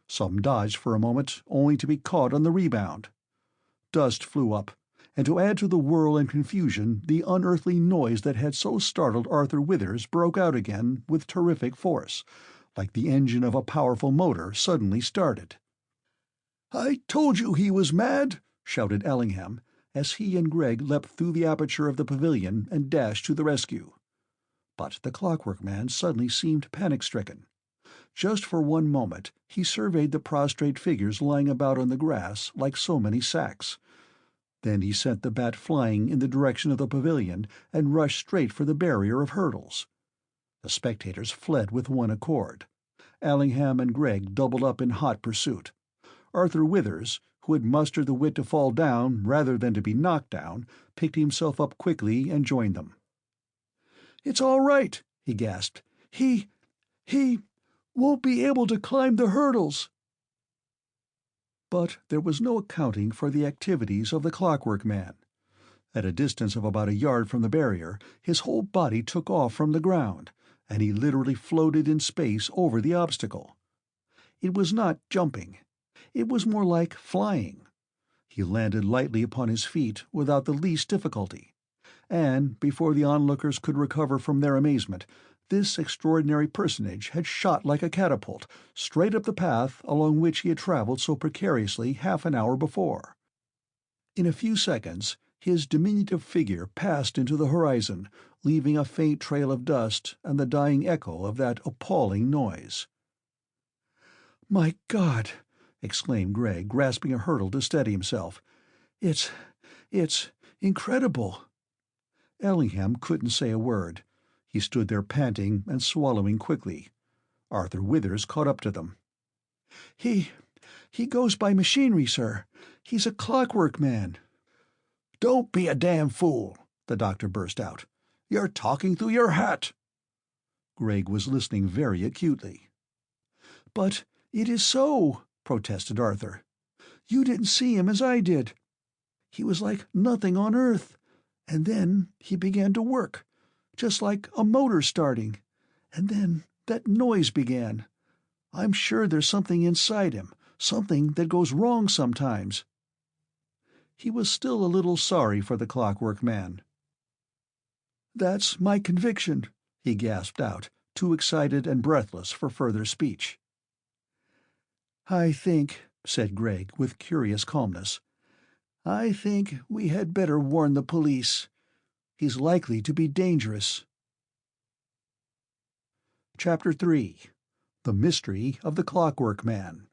Some dodged for a moment, only to be caught on the rebound. Dust flew up, and to add to the whirl and confusion, the unearthly noise that had so startled Arthur Withers broke out again with terrific force, like the engine of a powerful motor suddenly started. "I told you he was mad!" shouted Allingham, as he and Gregg leapt through the aperture of the pavilion and dashed to the rescue. But the Clockwork Man suddenly seemed panic-stricken. Just for one moment he surveyed the prostrate figures lying about on the grass like so many sacks. Then he sent the bat flying in the direction of the pavilion and rushed straight for the barrier of hurdles. The spectators fled with one accord. Allingham and Gregg doubled up in hot pursuit. Arthur Withers, who had mustered the wit to fall down rather than to be knocked down, picked himself up quickly and joined them. "It's all right," he gasped. He won't be able to climb the hurdles." But there was no accounting for the activities of the Clockwork Man. At a distance of about a yard from the barrier, his whole body took off from the ground, and he literally floated in space over the obstacle. It was not jumping. It was more like flying. He landed lightly upon his feet without the least difficulty, and before the onlookers could recover from their amazement, this extraordinary personage had shot like a catapult straight up the path along which he had traveled so precariously half an hour before. In a few seconds his diminutive figure passed into the horizon, leaving a faint trail of dust and the dying echo of that appalling noise. "My God!" exclaimed Gregg, grasping a hurdle to steady himself. It's incredible." Ellingham couldn't say a word. He stood there panting and swallowing quickly. Arthur Withers caught up to them. He goes by machinery, sir. He's a Clockwork Man." "Don't be a damn fool," the doctor burst out. "You're talking through your hat." Gregg was listening very acutely. "But it is so," protested Arthur. "You didn't see him as I did. He was like nothing on earth, and then he began to work, just like a motor starting, and then that noise began. I'm sure there's something inside him, something that goes wrong sometimes." He was still a little sorry for the Clockwork Man. "That's my conviction," he gasped out, too excited and breathless for further speech. "I think," said Gregg with curious calmness, "I think we had better warn the police. He's likely to be dangerous." Chapter 3. The Mystery of the Clockwork Man.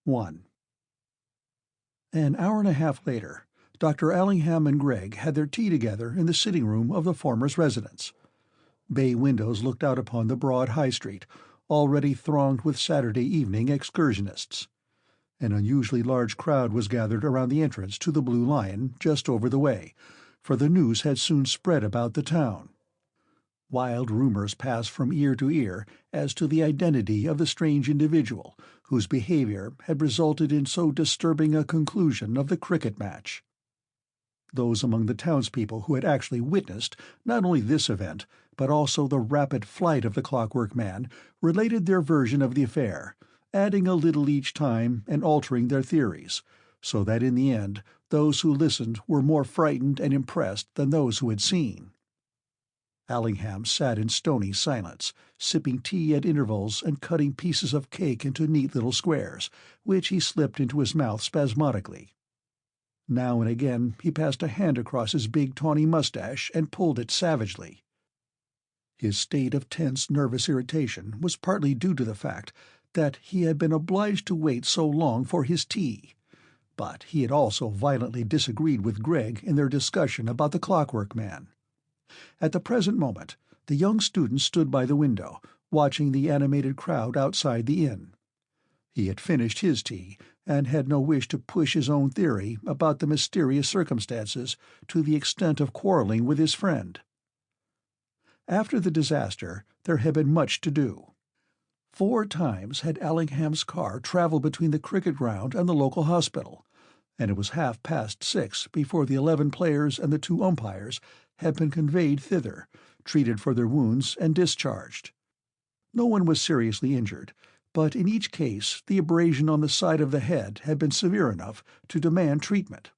1. An hour and a half later, Dr. Allingham and Gregg had their tea together in the sitting-room of the former's residence. Bay windows looked out upon the broad High Street, already thronged with Saturday evening excursionists. An unusually large crowd was gathered around the entrance to the Blue Lion, just over the way, for the news had soon spread about the town. Wild rumors passed from ear to ear as to the identity of the strange individual whose behavior had resulted in so disturbing a conclusion of the cricket match. Those among the townspeople who had actually witnessed not only this event, but also the rapid flight of the Clockwork Man, related their version of the affair, adding a little each time and altering their theories, so that in the end those who listened were more frightened and impressed than those who had seen. Allingham sat in stony silence, sipping tea at intervals and cutting pieces of cake into neat little squares, which he slipped into his mouth spasmodically. Now and again he passed a hand across his big tawny mustache and pulled it savagely. His state of tense nervous irritation was partly due to the fact that he had been obliged to wait so long for his tea, but he had also violently disagreed with Greg in their discussion about the Clockwork Man. At the present moment, the young student stood by the window, watching the animated crowd outside the inn. He had finished his tea, and had no wish to push his own theory about the mysterious circumstances to the extent of quarreling with his friend. After the disaster, there had been much to do. 4 times had Allingham's car traveled between the cricket ground and the local hospital, and it was 6:30 before the 11 players and the 2 umpires had been conveyed thither, treated for their wounds, and discharged. No one was seriously injured, but in each case the abrasion on the side of the head had been severe enough to demand treatment.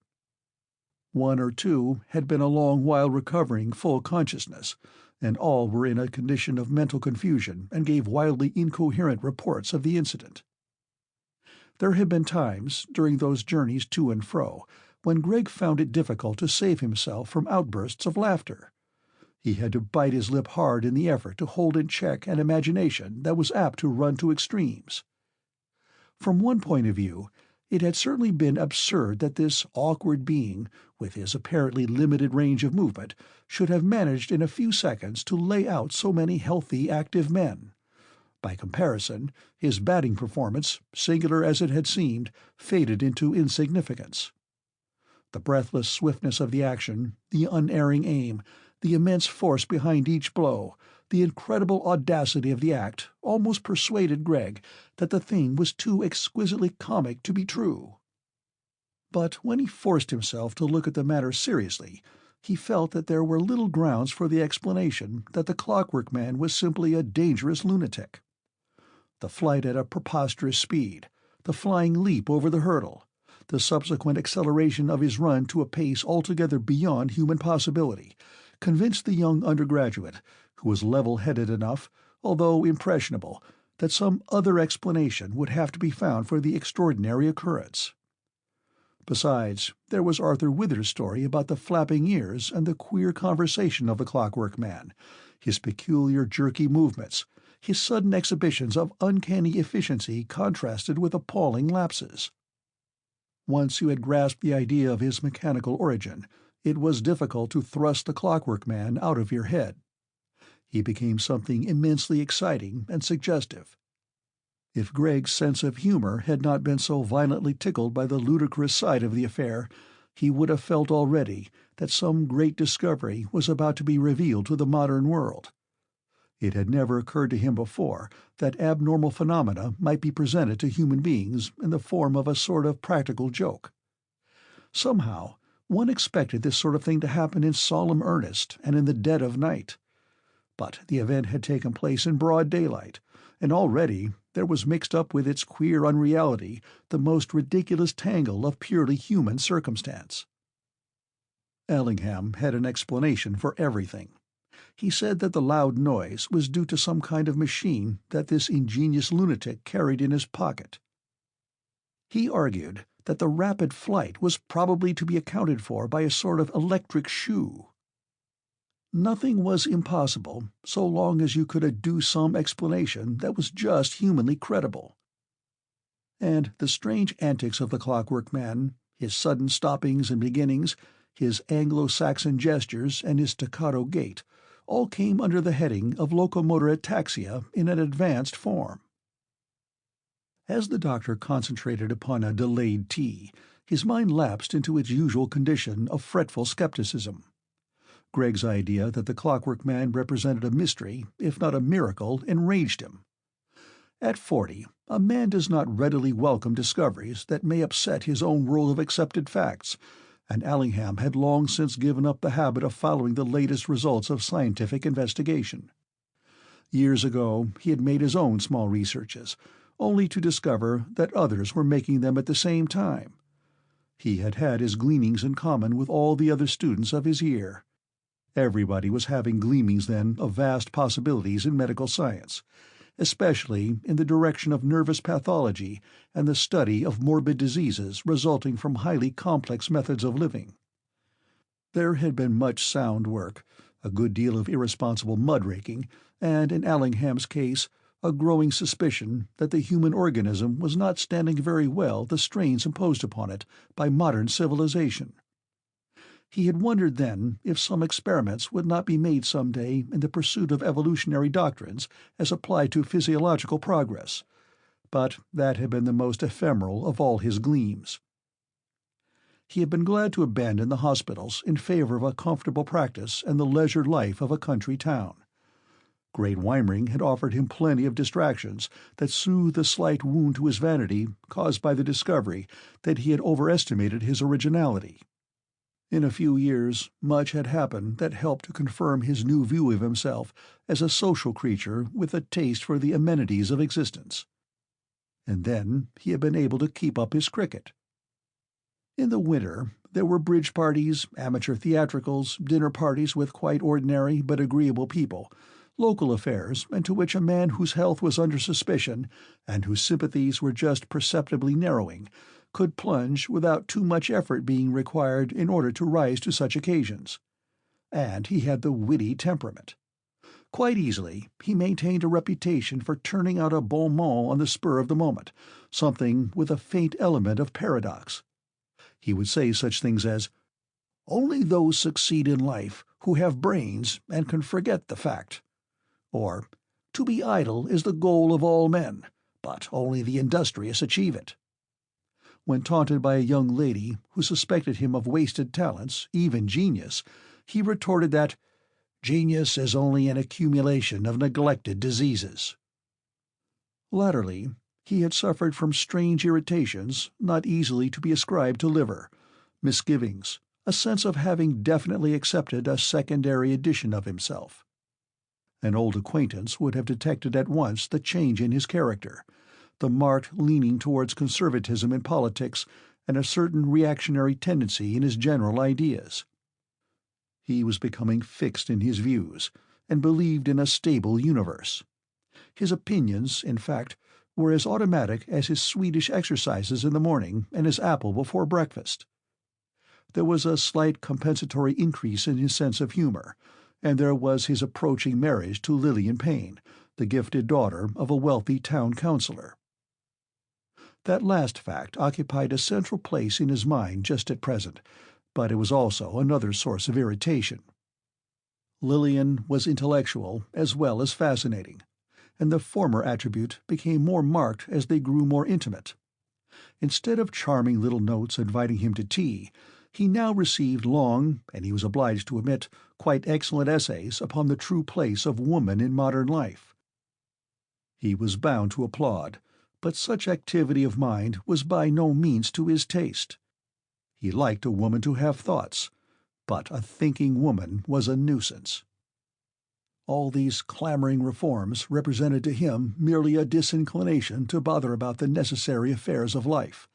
1 or 2 had been a long while recovering full consciousness, and all were in a condition of mental confusion and gave wildly incoherent reports of the incident. There had been times, during those journeys to and fro, when Greg found it difficult to save himself from outbursts of laughter. He had to bite his lip hard in the effort to hold in check an imagination that was apt to run to extremes. From one point of view, it had certainly been absurd that this awkward being, with his apparently limited range of movement, should have managed in a few seconds to lay out so many healthy, active men. By comparison, his batting performance, singular as it had seemed, faded into insignificance. The breathless swiftness of the action, the unerring aim, the immense force behind each blow, the incredible audacity of the act almost persuaded Greg that the thing was too exquisitely comic to be true. But when he forced himself to look at the matter seriously, he felt that there were little grounds for the explanation that the Clockwork Man was simply a dangerous lunatic. The flight at a preposterous speed, the flying leap over the hurdle, the subsequent acceleration of his run to a pace altogether beyond human possibility, convinced the young undergraduate, who was level-headed enough, although impressionable, that some other explanation would have to be found for the extraordinary occurrence. Besides, there was Arthur Wither's story about the flapping ears and the queer conversation of the Clockwork Man, his peculiar jerky movements, his sudden exhibitions of uncanny efficiency contrasted with appalling lapses. Once you had grasped the idea of his mechanical origin, it was difficult to thrust the Clockwork Man out of your head. He became something immensely exciting and suggestive. If Greg's sense of humor had not been so violently tickled by the ludicrous side of the affair, he would have felt already that some great discovery was about to be revealed to the modern world. It had never occurred to him before that abnormal phenomena might be presented to human beings in the form of a sort of practical joke. Somehow, one expected this sort of thing to happen in solemn earnest and in the dead of night. But the event had taken place in broad daylight, and already there was mixed up with its queer unreality the most ridiculous tangle of purely human circumstance. Allingham had an explanation for everything. He said that the loud noise was due to some kind of machine that this ingenious lunatic carried in his pocket. He argued that the rapid flight was probably to be accounted for by a sort of electric shoe. Nothing was impossible so long as you could adduce some explanation that was just humanly credible. And the strange antics of the Clockwork Man, his sudden stoppings and beginnings, his Anglo-Saxon gestures and his staccato gait, all came under the heading of locomotor ataxia in an advanced form. As the doctor concentrated upon a delayed tea, his mind lapsed into its usual condition of fretful skepticism. Greg's idea that the Clockwork Man represented a mystery, if not a miracle, enraged him. At 40, a man does not readily welcome discoveries that may upset his own world of accepted facts, and Allingham had long since given up the habit of following the latest results of scientific investigation. Years ago he had made his own small researches, only to discover that others were making them at the same time. He had had his gleanings in common with all the other students of his year. Everybody was having gleanings then of vast possibilities in medical science, especially in the direction of nervous pathology and the study of morbid diseases resulting from highly complex methods of living. There had been much sound work, a good deal of irresponsible mudraking, and, in Allingham's case, a growing suspicion that the human organism was not standing very well the strains imposed upon it by modern civilization. He had wondered then if some experiments would not be made some day in the pursuit of evolutionary doctrines as applied to physiological progress, but that had been the most ephemeral of all his gleams. He had been glad to abandon the hospitals in favor of a comfortable practice and the leisure life of a country town. Great Weimring had offered him plenty of distractions that soothed the slight wound to his vanity caused by the discovery that he had overestimated his originality. In a few years, much had happened that helped to confirm his new view of himself as a social creature with a taste for the amenities of existence. And then he had been able to keep up his cricket. In the winter, there were bridge parties, amateur theatricals, dinner parties with quite ordinary but agreeable people, local affairs into which a man whose health was under suspicion, and whose sympathies were just perceptibly narrowing, could plunge without too much effort being required in order to rise to such occasions. And he had the witty temperament. Quite easily he maintained a reputation for turning out a bon mot on the spur of the moment, something with a faint element of paradox. He would say such things as, "Only those succeed in life who have brains and can forget the fact," or "To be idle is the goal of all men, but only the industrious achieve it." When taunted by a young lady who suspected him of wasted talents, even genius, he retorted that genius is only an accumulation of neglected diseases. Latterly, he had suffered from strange irritations not easily to be ascribed to liver, misgivings, a sense of having definitely accepted a secondary edition of himself. An old acquaintance would have detected at once the change in his character, the marked leaning towards conservatism in politics and a certain reactionary tendency in his general ideas. He was becoming fixed in his views, and believed in a stable universe. His opinions, in fact, were as automatic as his Swedish exercises in the morning and his apple before breakfast. There was a slight compensatory increase in his sense of humor, and there was his approaching marriage to Lillian Payne, the gifted daughter of a wealthy town councillor. That last fact occupied a central place in his mind just at present, but it was also another source of irritation. Lillian was intellectual as well as fascinating, and the former attribute became more marked as they grew more intimate. Instead of charming little notes inviting him to tea, he now received long, and he was obliged to admit, quite excellent essays upon the true place of woman in modern life. He was bound to applaud, but such activity of mind was by no means to his taste. He liked a woman to have thoughts, but a thinking woman was a nuisance. All these clamoring reforms represented to him merely a disinclination to bother about the necessary affairs of life,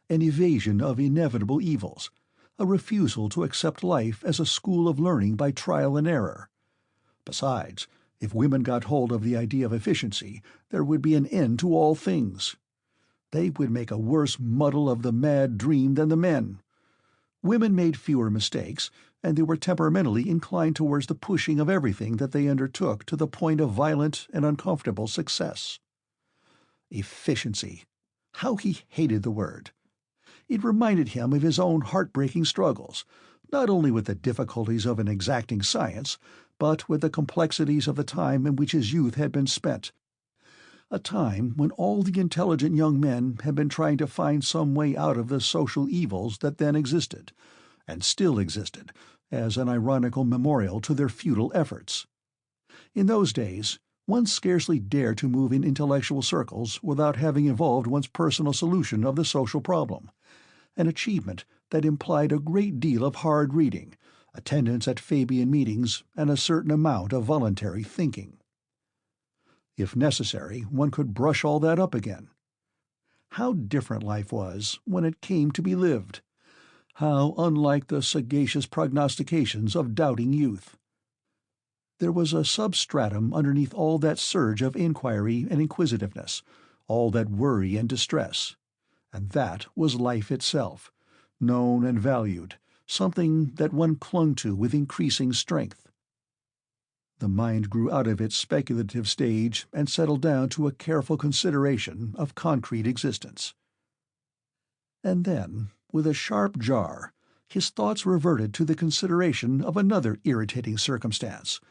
an evasion of inevitable evils, a refusal to accept life as a school of learning by trial and error. Besides, if women got hold of the idea of efficiency, there would be an end to all things. They would make a worse muddle of the mad dream than the men. Women made fewer mistakes, and they were temperamentally inclined towards the pushing of everything that they undertook to the point of violent and uncomfortable success. Efficiency. How he hated the word! It reminded him of his own heartbreaking struggles, not only with the difficulties of an exacting science, but with the complexities of the time in which his youth had been spent, a time when all the intelligent young men had been trying to find some way out of the social evils that then existed, and still existed, as an ironical memorial to their futile efforts. In those days, one scarcely dared to move in intellectual circles without having evolved one's personal solution of the social problem, an achievement that implied a great deal of hard reading, attendance at Fabian meetings, and a certain amount of voluntary thinking. If necessary, one could brush all that up again. How different life was when it came to be lived! How unlike the sagacious prognostications of doubting youth! There was a substratum underneath all that surge of inquiry and inquisitiveness, all that worry and distress, and that was life itself, known and valued, something that one clung to with increasing strength. The mind grew out of its speculative stage and settled down to a careful consideration of concrete existence. And then, with a sharp jar, his thoughts reverted to the consideration of another irritating circumstance,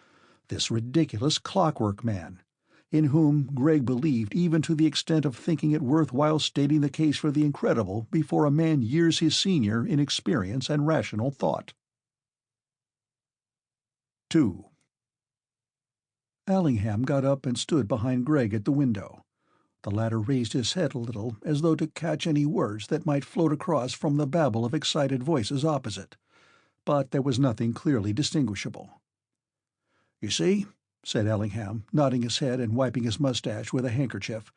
this ridiculous Clockwork Man, in whom Gregg believed even to the extent of thinking it worth while stating the case for the incredible before a man years his senior in experience and rational thought. 2. Allingham got up and stood behind Gregg at the window. The latter raised his head a little, as though to catch any words that might float across from the babel of excited voices opposite, but there was nothing clearly distinguishable. "You see," said Allingham, nodding his head and wiping his mustache with a handkerchief,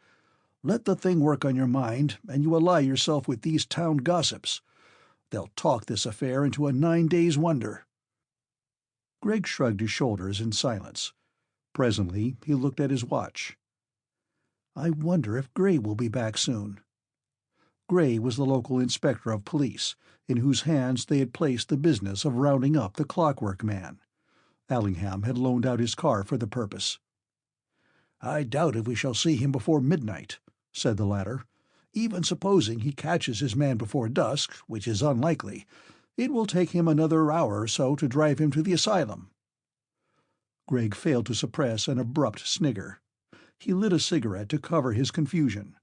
"let the thing work on your mind, and you ally yourself with these town gossips. They'll talk this affair into a 9 days' wonder." Gregg shrugged his shoulders in silence. Presently he looked at his watch. "I wonder if Gray will be back soon." Gray was the local inspector of police, in whose hands they had placed the business of rounding up the Clockwork Man. Allingham had loaned out his car for the purpose. "I doubt if we shall see him before midnight," said the latter. "Even supposing he catches his man before dusk, which is unlikely, it will take him another hour or so to drive him to the asylum." Gregg failed to suppress an abrupt snigger. He lit a cigarette to cover his confusion.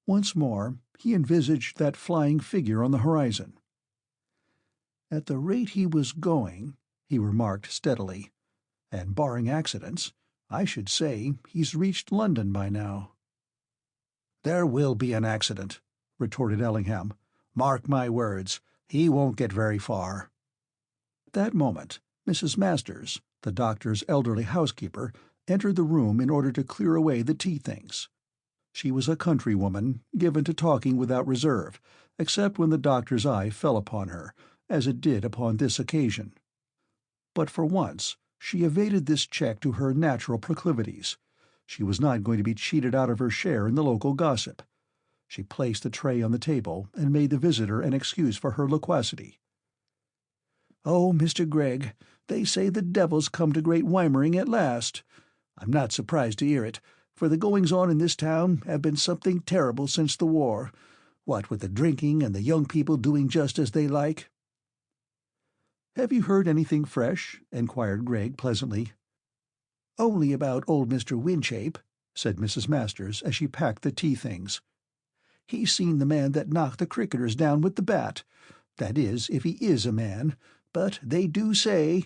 Once more he envisaged that flying figure on the horizon. "At the rate he was going," he remarked steadily, "and barring accidents, I should say he's reached London by now." "There will be an accident," retorted Allingham. "Mark my words, he won't get very far." At that moment Mrs. Masters, the doctor's elderly housekeeper, entered the room in order to clear away the tea-things. She was a country woman, given to talking without reserve, except when the doctor's eye fell upon her, as it did upon this occasion. But for once she evaded this check to her natural proclivities. She was not going to be cheated out of her share in the local gossip. She placed the tray on the table and made the visitor an excuse for her loquacity. "Oh, Mr. Gregg, they say the devil's come to Great Weimering at last. I'm not surprised to hear it, for the goings-on in this town have been something terrible since the war, what with the drinking and the young people doing just as they like." "Have you heard anything fresh?" enquired Gregg pleasantly. "Only about old Mr. Winchape," said Mrs. Masters as she packed the tea-things. "He's seen the man that knocked the cricketers down with the bat. That is, if he is a man, but they do say—"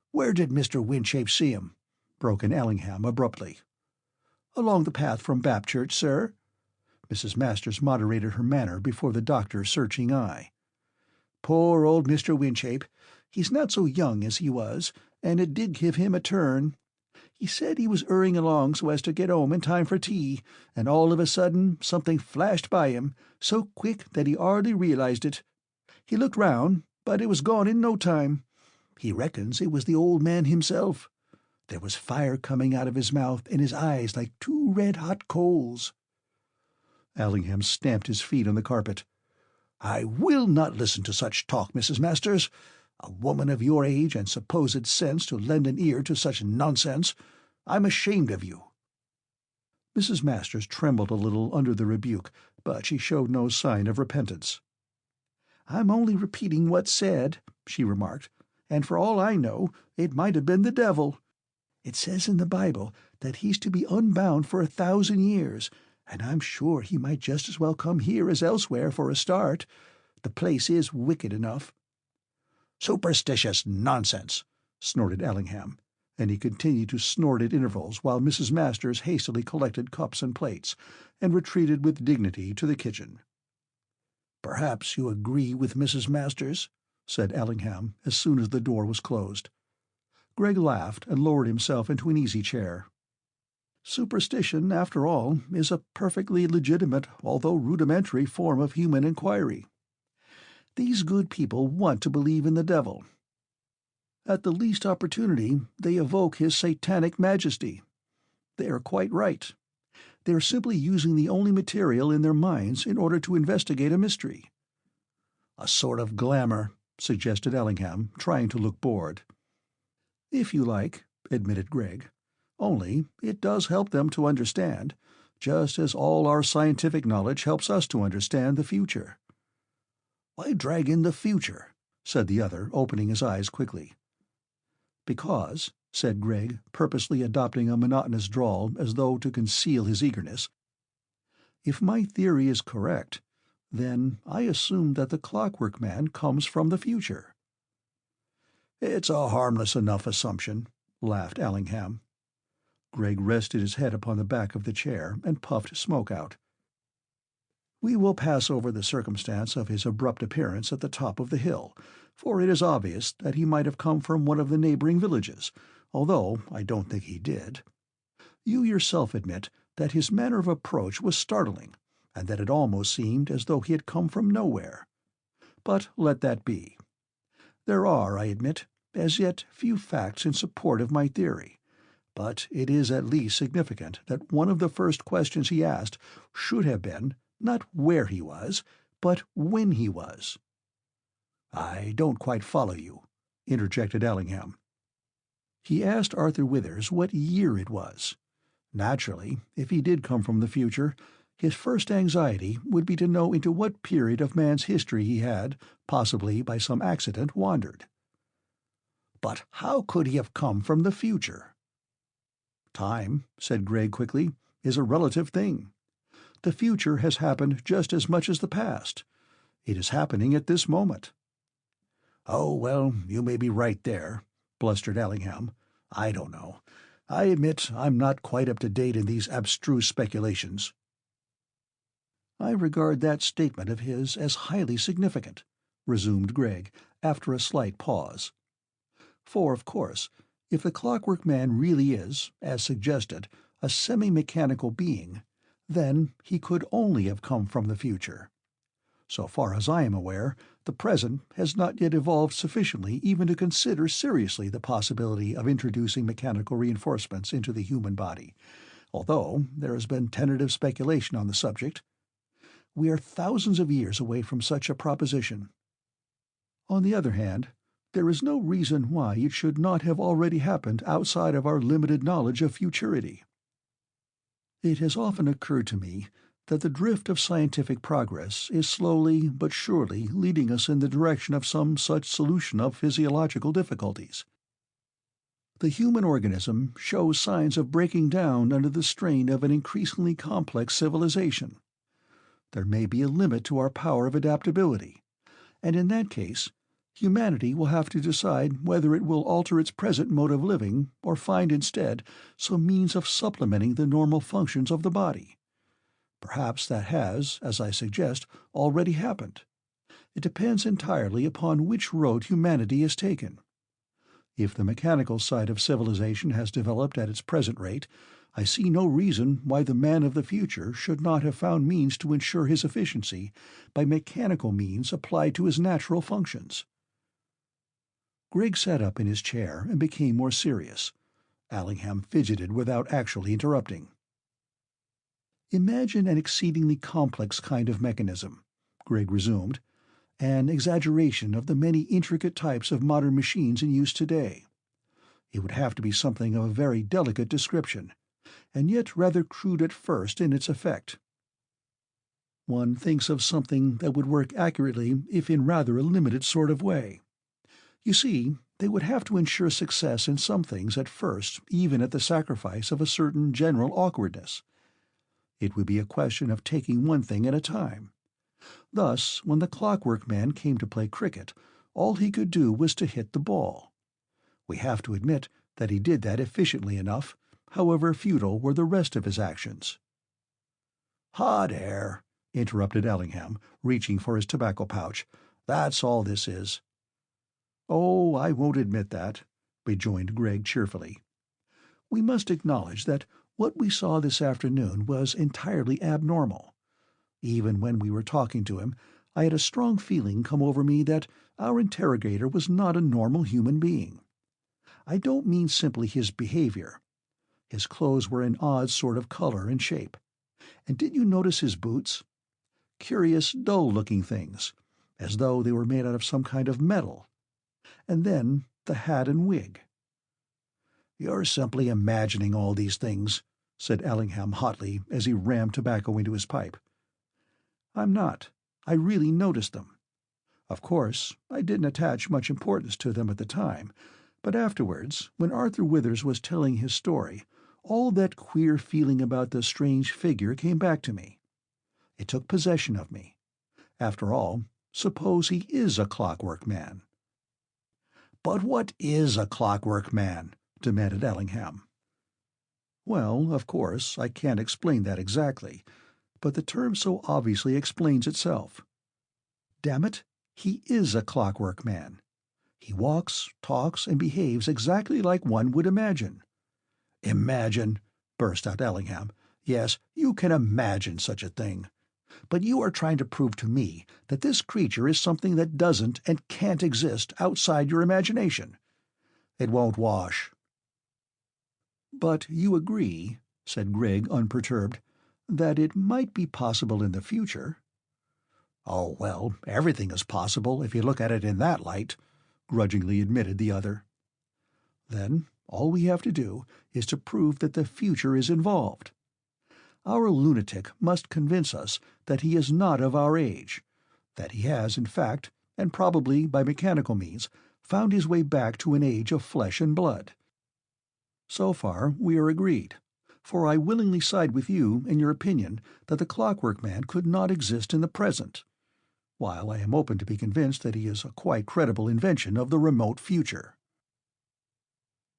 "Where did Mr. Winchape see him?" broke in Allingham abruptly. "Along the path from Bapchurch, sir." Mrs. Masters moderated her manner before the doctor's searching eye. "Poor old Mr. Winchape! He's not so young as he was, and it did give him a turn. He said he was 'urrying along so as to get home in time for tea, and all of a sudden something flashed by him, so quick that he hardly realized it. He looked round, but it was gone in no time. He reckons it was the old man himself. There was fire coming out of his mouth and his eyes like two red-hot coals." Allingham stamped his feet on the carpet. "I will not listen to such talk, Mrs. Masters. A woman of your age and supposed sense to lend an ear to such nonsense. I'm ashamed of you." Mrs. Masters trembled a little under the rebuke, but she showed no sign of repentance. "I'm only repeating what's said," she remarked, "and for all I know, it might have been the devil. It says in the Bible that he's to be unbound for 1,000 years, and I'm sure he might just as well come here as elsewhere for a start. The place is wicked enough." "Superstitious nonsense!" snorted Allingham, and he continued to snort at intervals while Mrs. Masters hastily collected cups and plates, and retreated with dignity to the kitchen. "Perhaps you agree with Mrs. Masters?" said Allingham, as soon as the door was closed. Gregg laughed and lowered himself into an easy-chair. "Superstition, after all, is a perfectly legitimate, although rudimentary, form of human inquiry. These good people want to believe in the devil. At the least opportunity, they evoke his satanic majesty. They are quite right. They are simply using the only material in their minds in order to investigate a mystery." "A sort of glamour," suggested Ellingham, trying to look bored. "If you like," admitted Gregg. "Only it does help them to understand, just as all our scientific knowledge helps us to understand the future." "Why drag in the future?" said the other, opening his eyes quickly. "Because," said Gregg, purposely adopting a monotonous drawl as though to conceal his eagerness, "if my theory is correct, then I assume that the Clockwork Man comes from the future." "It's a harmless enough assumption," laughed Allingham. Gregg rested his head upon the back of the chair and puffed smoke out. "We will pass over the circumstance of his abrupt appearance at the top of the hill, for it is obvious that he might have come from one of the neighboring villages, although I don't think he did. You yourself admit that his manner of approach was startling, and that it almost seemed as though he had come from nowhere. But let that be. There are, I admit, as yet few facts in support of my theory, but it is at least significant that one of the first questions he asked should have been, not where he was, but when he was." "I don't quite follow you," interjected Allingham. "He asked Arthur Withers what year it was. Naturally, if he did come from the future, his first anxiety would be to know into what period of man's history he had, possibly by some accident, wandered." "But how could he have come from the future?" "Time," said Gregg quickly, "is a relative thing. The future has happened just as much as the past. It is happening at this moment." "Oh, well, you may be right there," blustered Allingham. "I don't know. I admit I'm not quite up to date in these abstruse speculations." "I regard that statement of his as highly significant," resumed Gregg, after a slight pause. "For, of course, if the Clockwork Man really is, as suggested, a semi-mechanical being, then he could only have come from the future. So far as I am aware, the present has not yet evolved sufficiently even to consider seriously the possibility of introducing mechanical reinforcements into the human body, although there has been tentative speculation on the subject. We are thousands of years away from such a proposition. On the other hand, there is no reason why it should not have already happened outside of our limited knowledge of futurity. It has often occurred to me that the drift of scientific progress is slowly but surely leading us in the direction of some such solution of physiological difficulties. The human organism shows signs of breaking down under the strain of an increasingly complex civilization. There may be a limit to our power of adaptability, and in that case, humanity will have to decide whether it will alter its present mode of living or find instead some means of supplementing the normal functions of the body. Perhaps that has, as I suggest, already happened. It depends entirely upon which road humanity has taken. If the mechanical side of civilization has developed at its present rate, I see no reason why the man of the future should not have found means to ensure his efficiency by mechanical means applied to his natural functions." Gregg sat up in his chair and became more serious. Allingham fidgeted without actually interrupting. "Imagine an exceedingly complex kind of mechanism," Gregg resumed, "an exaggeration of the many intricate types of modern machines in use today. It would have to be something of a very delicate description, and yet rather crude at first in its effect. One thinks of something that would work accurately if in rather a limited sort of way. You see, they would have to ensure success in some things at first, even at the sacrifice of a certain general awkwardness. It would be a question of taking one thing at a time. Thus, when the Clockwork Man came to play cricket, all he could do was to hit the ball. We have to admit that he did that efficiently enough, however futile were the rest of his actions." "Hot air," interrupted Ellingham, reaching for his tobacco pouch. "That's all this is." "Oh, I won't admit that," rejoined Gregg cheerfully. "We must acknowledge that what we saw this afternoon was entirely abnormal. Even when we were talking to him, I had a strong feeling come over me that our interrogator was not a normal human being. I don't mean simply his behavior. His clothes were an odd sort of color and shape. And did you notice his boots? Curious, dull-looking things, as though they were made out of some kind of metal. And then the hat and wig. "You're simply imagining all these things," said Ellingham hotly as he rammed tobacco into his pipe. "I'm not. I really noticed them. Of course, I didn't attach much importance to them at the time, but afterwards, when Arthur Withers was telling his story, all that queer feeling about the strange figure came back to me. It took possession of me. After all, suppose he is a Clockwork Man." "But what is a Clockwork Man?" demanded Ellingham. "Well, of course, I can't explain that exactly, but the term so obviously explains itself. Damn it, he is a Clockwork Man. He walks, talks, and behaves exactly like one would imagine." "Imagine!" burst out Ellingham. "Yes, you can imagine such a thing. But you are trying to prove to me that this creature is something that doesn't and can't exist outside your imagination. It won't wash." "But you agree," said Gregg, unperturbed, "that it might be possible in the future." "Oh, well, everything is possible if you look at it in that light," grudgingly admitted the other. "Then all we have to do is to prove that the future is involved. Our lunatic must convince us that he is not of our age, that he has, in fact, and probably by mechanical means, found his way back to an age of flesh and blood. So far we are agreed, for I willingly side with you in your opinion that the Clockwork Man could not exist in the present, while I am open to be convinced that he is a quite credible invention of the remote future."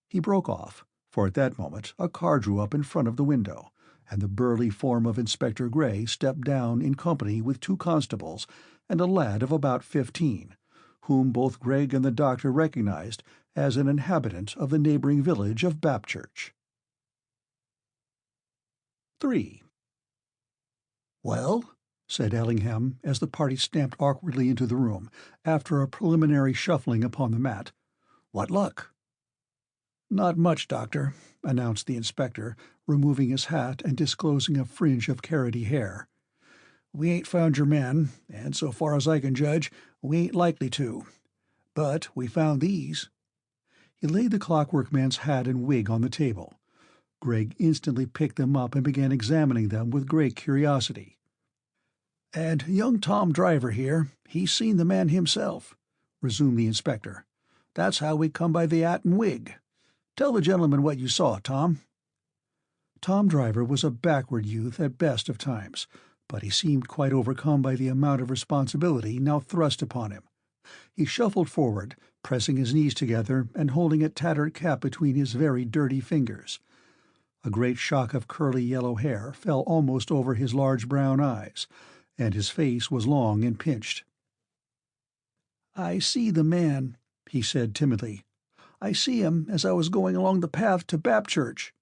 He broke off, for at that moment a car drew up in front of the window, and the burly form of Inspector Gray stepped down in company with 2 constables and a lad of about 15, whom both Gregg and the doctor recognized as an inhabitant of the neighboring village of Bapchurch. 3. "Well," said Ellingham, as the party stamped awkwardly into the room, after a preliminary shuffling upon the mat, "what luck?" "Not much, Doctor," announced the inspector, removing his hat and disclosing a fringe of carroty hair. "We ain't found your man, and so far as I can judge, we ain't likely to. But we found these." He laid the Clockwork Man's hat and wig on the table. Gregg instantly picked them up and began examining them with great curiosity. "And young Tom Driver here, he's seen the man himself," resumed the inspector. "That's how we come by the hat and wig. Tell the gentleman what you saw, Tom." Tom Driver was a backward youth at best of times, but he seemed quite overcome by the amount of responsibility now thrust upon him. He shuffled forward, pressing his knees together and holding a tattered cap between his very dirty fingers. A great shock of curly yellow hair fell almost over his large brown eyes, and his face was long and pinched. "I see the man," he said timidly. "I see him as I was going along the path to Bapchurch."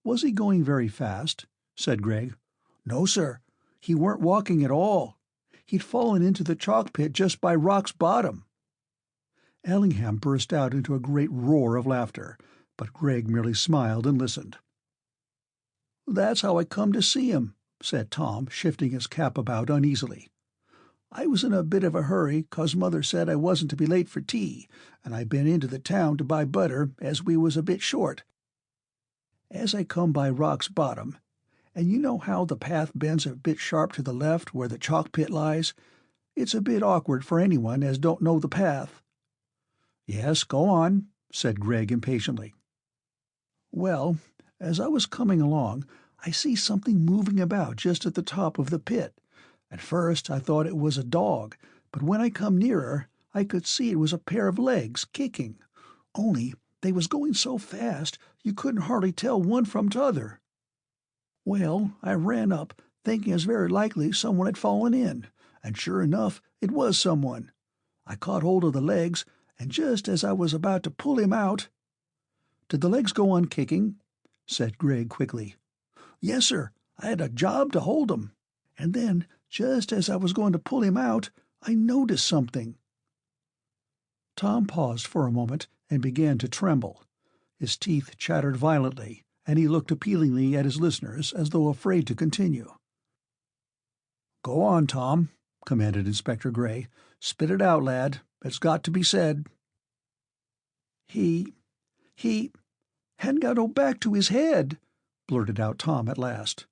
"Was he going very fast?" said Gregg. "No, sir. He weren't walking at all. He'd fallen into the chalk pit just by Rock's Bottom." Ellingham burst out into a great roar of laughter, but Gregg merely smiled and listened. "That's how I come to see him," said Tom, shifting his cap about uneasily. "I was in a bit of a hurry, 'cause Mother said I wasn't to be late for tea, and I been into the town to buy butter, as we was a bit short. As I come by Rock's Bottom, and you know how the path bends a bit sharp to the left where the chalk pit lies, it's a bit awkward for anyone as don't know the path." "Yes, go on," said Gregg impatiently. "Well, as I was coming along, I see something moving about just at the top of the pit. At first I thought it was a dog, but when I come nearer I could see it was a pair of legs kicking, only they was going so fast you couldn't hardly tell one from t'other. Well, I ran up, thinking as very likely someone had fallen in, and sure enough it was someone. I caught hold of the legs, and just as I was about to pull him out—" "Did the legs go on kicking?" said Gregg quickly. "Yes, sir. I had a job to hold 'em. And then, just as I was going to pull him out, I noticed something." Tom paused for a moment and began to tremble. His teeth chattered violently, and he looked appealingly at his listeners as though afraid to continue. "Go on, Tom," commanded Inspector Gray. "Spit it out, lad. It's got to be said." He hadn't got no back to his head," blurted out Tom at last.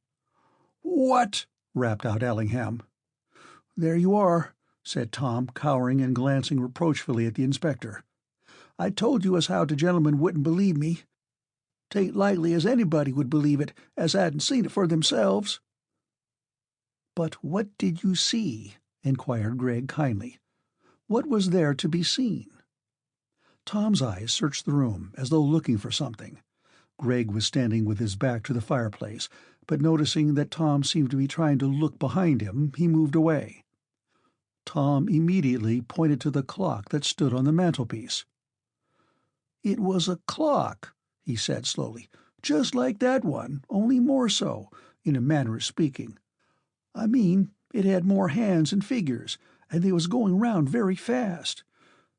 "What?" rapped out Allingham. "There you are," said Tom, cowering and glancing reproachfully at the inspector. "I told you as how the gentlemen wouldn't believe me. 'Tain't likely as anybody would believe it as hadn't seen it for themselves." "But what did you see?" inquired Gregg kindly. "What was there to be seen?" Tom's eyes searched the room as though looking for something. Gregg was standing with his back to the fireplace, but noticing that Tom seemed to be trying to look behind him, he moved away. Tom immediately pointed to the clock that stood on the mantelpiece. "It was a clock," he said slowly, "just like that one, only more so, in a manner of speaking. I mean, it had more hands and figures, and they was going round very fast.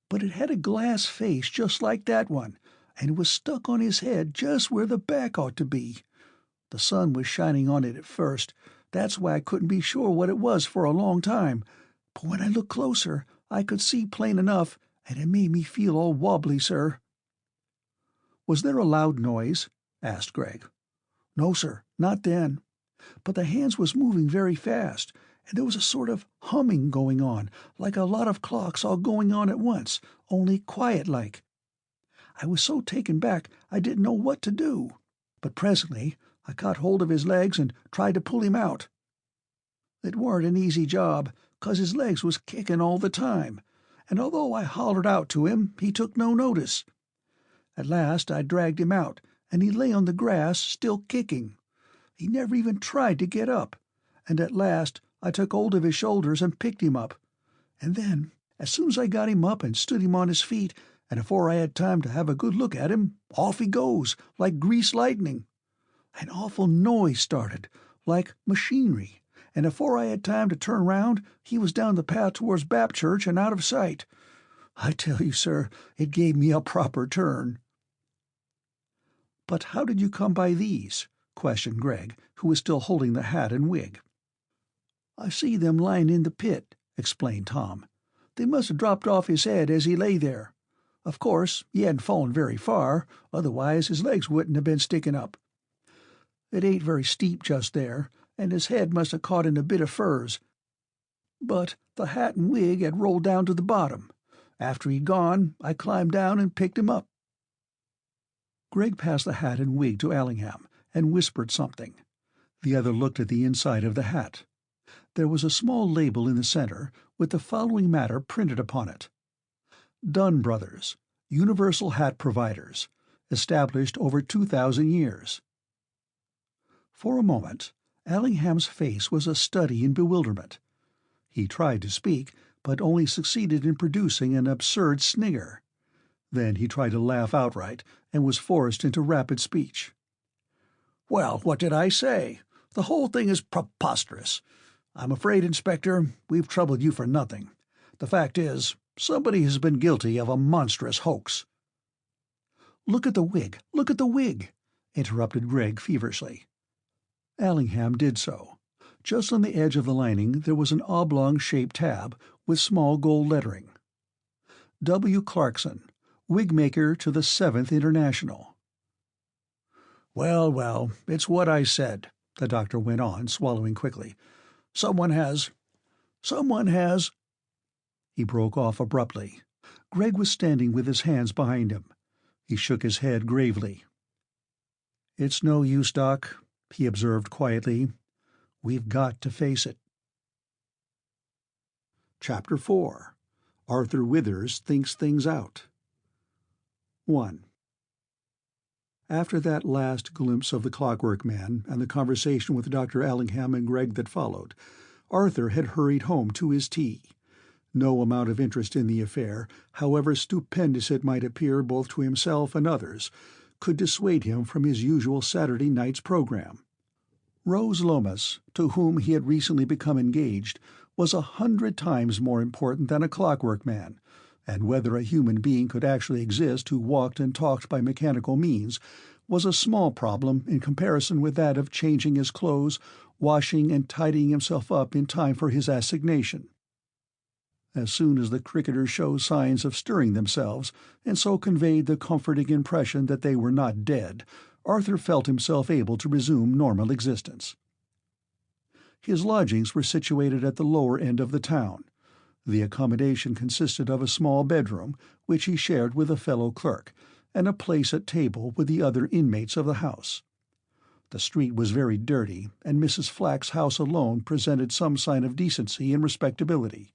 But it had a glass face just like that one, and it was stuck on his head just where the back ought to be. The sun was shining on it at first, that's why I couldn't be sure what it was for a long time, but when I looked closer I could see plain enough, and it made me feel all wobbly, sir." "Was there a loud noise?" asked Gregg. "No, sir, not then. But the hands was moving very fast, and there was a sort of humming going on, like a lot of clocks all going on at once, only quiet like. I was so taken back I didn't know what to do, but presently I caught hold of his legs and tried to pull him out. It warn't an easy job, 'cause his legs was kicking all the time, and although I hollered out to him, he took no notice. At last I dragged him out, and he lay on the grass, still kicking. He never even tried to get up, and at last I took hold of his shoulders and picked him up. And then, as soon as I got him up and stood him on his feet, and afore I had time to have a good look at him, off he goes, like greased lightning. An awful noise started, like machinery, and afore I had time to turn round, he was down the path towards Bapchurch and out of sight. I tell you, sir, it gave me a proper turn." "But how did you come by these?" questioned Gregg, who was still holding the hat and wig. "I see them lying in the pit," explained Tom. "They must have dropped off his head as he lay there. Of course, he hadn't fallen very far, otherwise his legs wouldn't have been sticking up. It ain't very steep just there, and his head must have caught in a bit of furze. But the hat and wig had rolled down to the bottom. After he'd gone, I climbed down and picked him up." Gregg passed the hat and wig to Allingham, and whispered something. The other looked at the inside of the hat. There was a small label in the center, with the following matter printed upon it: "Dunn Brothers, Universal Hat Providers, established over 2,000 years." For a moment, Allingham's face was a study in bewilderment. He tried to speak, but only succeeded in producing an absurd snigger. Then he tried to laugh outright, and was forced into rapid speech. "Well, what did I say? The whole thing is preposterous. I'm afraid, Inspector, we've troubled you for nothing. The fact is, somebody has been guilty of a monstrous hoax." "Look at the wig! Look at the wig!" interrupted Gregg feverishly. Allingham did so. Just on the edge of the lining there was an oblong-shaped tab with small gold lettering: "W. Clarkson, wig-maker to the 7th International." Well, it's what I said," the doctor went on, swallowing quickly. Someone has... He broke off abruptly. Gregg was standing with his hands behind him. He shook his head gravely. "It's no use, Doc," he observed quietly. "We've got to face it." Chapter 4. Arthur Withers Thinks Things Out. 1. After that last glimpse of the Clockwork Man and the conversation with Dr. Allingham and Gregg that followed, Arthur had hurried home to his tea. No amount of interest in the affair, however stupendous it might appear both to himself and others, could dissuade him from his usual Saturday night's program. Rose Lomas, to whom he had recently become engaged, was 100 times more important than a Clockwork Man, and whether a human being could actually exist who walked and talked by mechanical means was a small problem in comparison with that of changing his clothes, washing and tidying himself up in time for his assignation. As soon as the cricketers showed signs of stirring themselves, and so conveyed the comforting impression that they were not dead, Arthur felt himself able to resume normal existence. His lodgings were situated at the lower end of the town. The accommodation consisted of a small bedroom, which he shared with a fellow clerk, and a place at table with the other inmates of the house. The street was very dirty, and Mrs. Flack's house alone presented some sign of decency and respectability.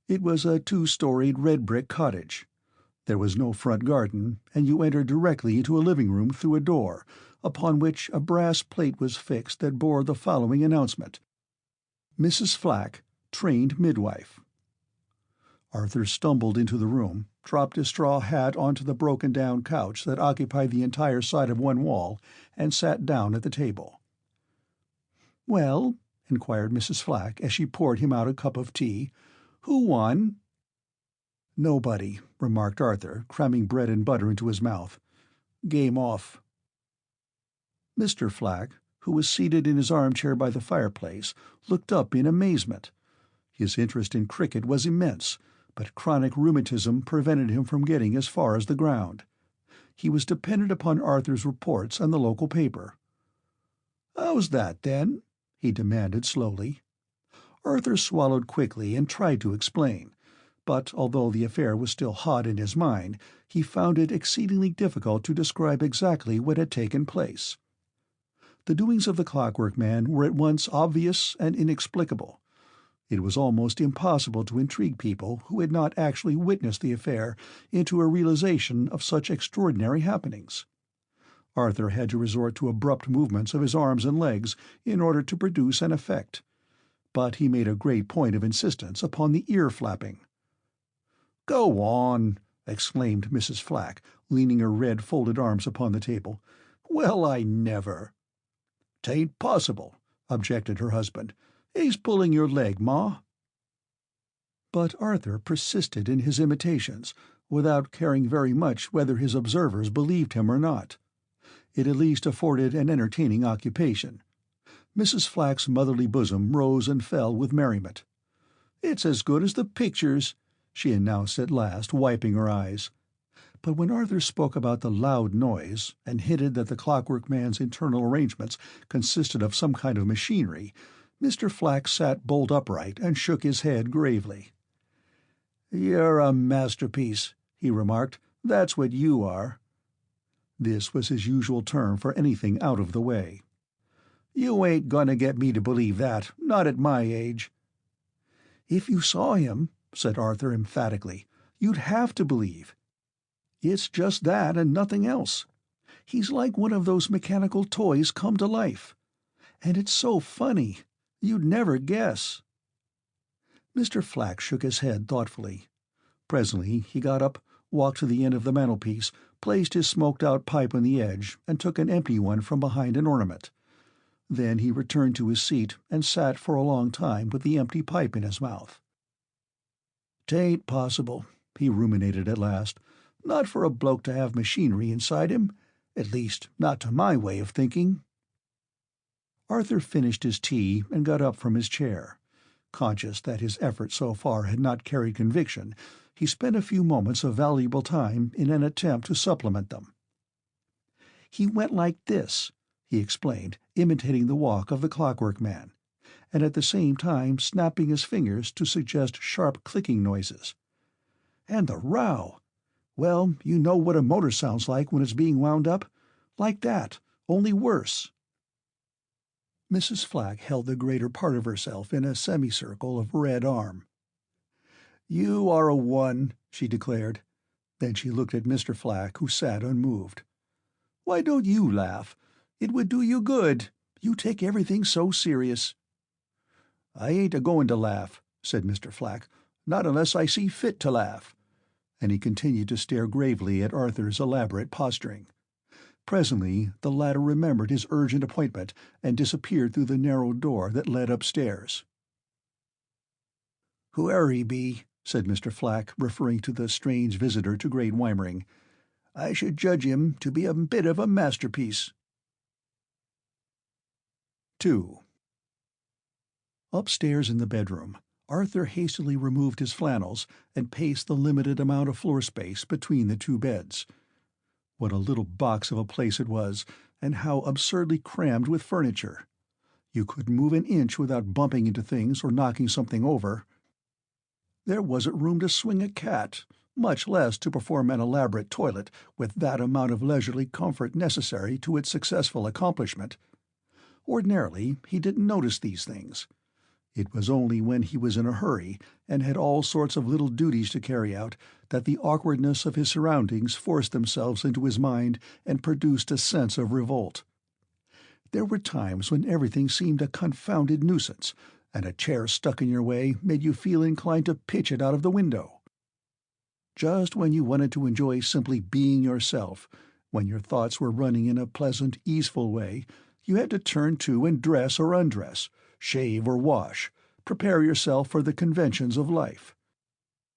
It was a 2-storied red-brick cottage. There was no front garden, and you entered directly into a living-room through a door, upon which a brass plate was fixed that bore the following announcement: Mrs. Flack, trained midwife. Arthur stumbled into the room, dropped his straw hat onto the broken-down couch that occupied the entire side of one wall, and sat down at the table. "Well," inquired Mrs. Flack as she poured him out a cup of tea, "who won?" "Nobody," remarked Arthur, cramming bread and butter into his mouth. "Game off." Mr. Flack, who was seated in his armchair by the fireplace, looked up in amazement. His interest in cricket was immense, but chronic rheumatism prevented him from getting as far as the ground. He was dependent upon Arthur's reports and the local paper. "How's that, then?" he demanded slowly. Arthur swallowed quickly and tried to explain, but although the affair was still hot in his mind, he found it exceedingly difficult to describe exactly what had taken place. The doings of the Clockwork Man were at once obvious and inexplicable. It was almost impossible to intrigue people who had not actually witnessed the affair into a realization of such extraordinary happenings. Arthur had to resort to abrupt movements of his arms and legs in order to produce an effect, but he made a great point of insistence upon the ear-flapping. "Go on!" exclaimed Mrs. Flack, leaning her red folded arms upon the table. "Well, I never!" "'Tain't possible," objected her husband. "He's pulling your leg, Ma." But Arthur persisted in his imitations, without caring very much whether his observers believed him or not. It at least afforded an entertaining occupation. Mrs. Flack's motherly bosom rose and fell with merriment. "It's as good as the pictures," she announced at last, wiping her eyes. But when Arthur spoke about the loud noise, and hinted that the Clockwork Man's internal arrangements consisted of some kind of machinery, Mr. Flack sat bolt upright and shook his head gravely. "You're a masterpiece," he remarked. "That's what you are." This was his usual term for anything out of the way. "You ain't gonna get me to believe that, not at my age." "If you saw him," said Arthur emphatically, "you'd have to believe. It's just that and nothing else. He's like one of those mechanical toys come to life. And it's so funny. You'd never guess." Mr. Flack shook his head thoughtfully. Presently he got up, walked to the end of the mantelpiece, placed his smoked-out pipe on the edge, and took an empty one from behind an ornament. Then he returned to his seat and sat for a long time with the empty pipe in his mouth. "'Tain't possible," he ruminated at last. "Not for a bloke to have machinery inside him. At least, not to my way of thinking." Arthur finished his tea and got up from his chair. Conscious that his efforts so far had not carried conviction, he spent a few moments of valuable time in an attempt to supplement them. "He went like this," he explained, imitating the walk of the Clockwork Man, and at the same time snapping his fingers to suggest sharp clicking noises. "And the row! Well, you know what a motor sounds like when it's being wound up? Like that, only worse." Mrs. Flack held the greater part of herself in a semicircle of red arm. "You are a one," she declared. Then she looked at Mr. Flack, who sat unmoved. "Why don't you laugh? It would do you good. You take everything so serious." "I ain't a-going to laugh," said Mr. Flack. "Not unless I see fit to laugh." And he continued to stare gravely at Arthur's elaborate posturing. Presently the latter remembered his urgent appointment and disappeared through the narrow door that led upstairs. "Whoe'er he be," said Mr. Flack, referring to the strange visitor to Great Weimering. "I should judge him to be a bit of a masterpiece." 2. Upstairs in the bedroom, Arthur hastily removed his flannels and paced the limited amount of floor space between the two beds. What a little box of a place it was, and how absurdly crammed with furniture. You couldn't move an inch without bumping into things or knocking something over. There wasn't room to swing a cat, much less to perform an elaborate toilet with that amount of leisurely comfort necessary to its successful accomplishment. Ordinarily, he didn't notice these things. It was only when he was in a hurry and had all sorts of little duties to carry out that the awkwardness of his surroundings forced themselves into his mind and produced a sense of revolt. There were times when everything seemed a confounded nuisance, and a chair stuck in your way made you feel inclined to pitch it out of the window. Just when you wanted to enjoy simply being yourself, when your thoughts were running in a pleasant, easeful way, you had to turn to and dress or undress, shave or wash, prepare yourself for the conventions of life.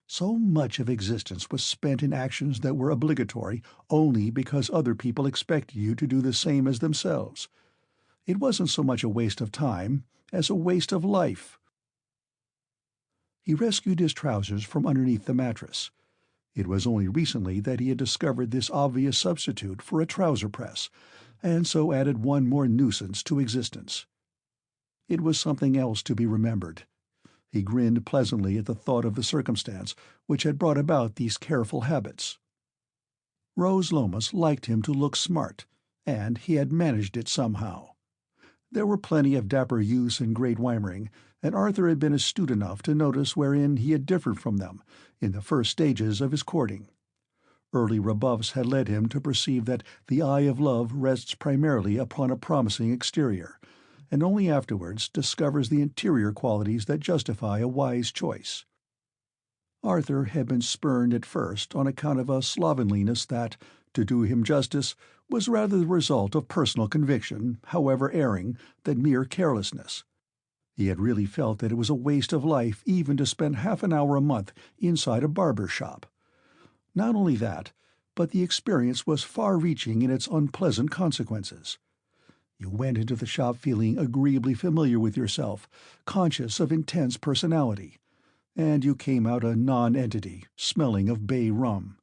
So much of existence was spent in actions that were obligatory only because other people expected you to do the same as themselves. It wasn't so much a waste of time as a waste of life. He rescued his trousers from underneath the mattress. It was only recently that he had discovered this obvious substitute for a trouser press, and so added one more nuisance to existence. It was something else to be remembered. He grinned pleasantly at the thought of the circumstance which had brought about these careful habits. Rose Lomas liked him to look smart, and he had managed it somehow. There were plenty of dapper youths in Great Weimering, and Arthur had been astute enough to notice wherein he had differed from them in the first stages of his courting. Early rebuffs had led him to perceive that the eye of love rests primarily upon a promising exterior, and only afterwards discovers the interior qualities that justify a wise choice. Arthur had been spurned at first on account of a slovenliness that, to do him justice, was rather the result of personal conviction, however erring, than mere carelessness. He had really felt that it was a waste of life even to spend half an hour a month inside a barber shop. Not only that, but the experience was far-reaching in its unpleasant consequences. You went into the shop feeling agreeably familiar with yourself, conscious of intense personality, and you came out a non-entity, smelling of bay rum.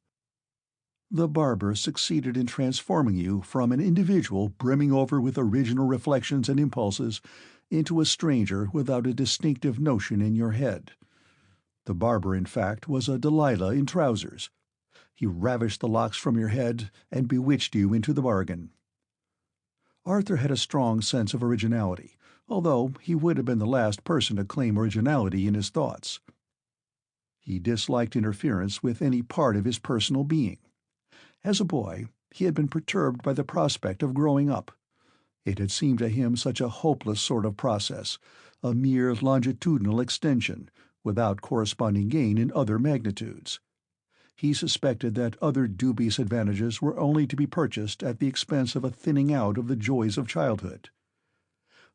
The barber succeeded in transforming you from an individual brimming over with original reflections and impulses into a stranger without a distinctive notion in your head. The barber, in fact, was a Delilah in trousers. He ravished the locks from your head and bewitched you into the bargain. Arthur had a strong sense of originality, although he would have been the last person to claim originality in his thoughts. He disliked interference with any part of his personal being. As a boy, he had been perturbed by the prospect of growing up. It had seemed to him such a hopeless sort of process, a mere longitudinal extension, without corresponding gain in other magnitudes. He suspected that other dubious advantages were only to be purchased at the expense of a thinning out of the joys of childhood.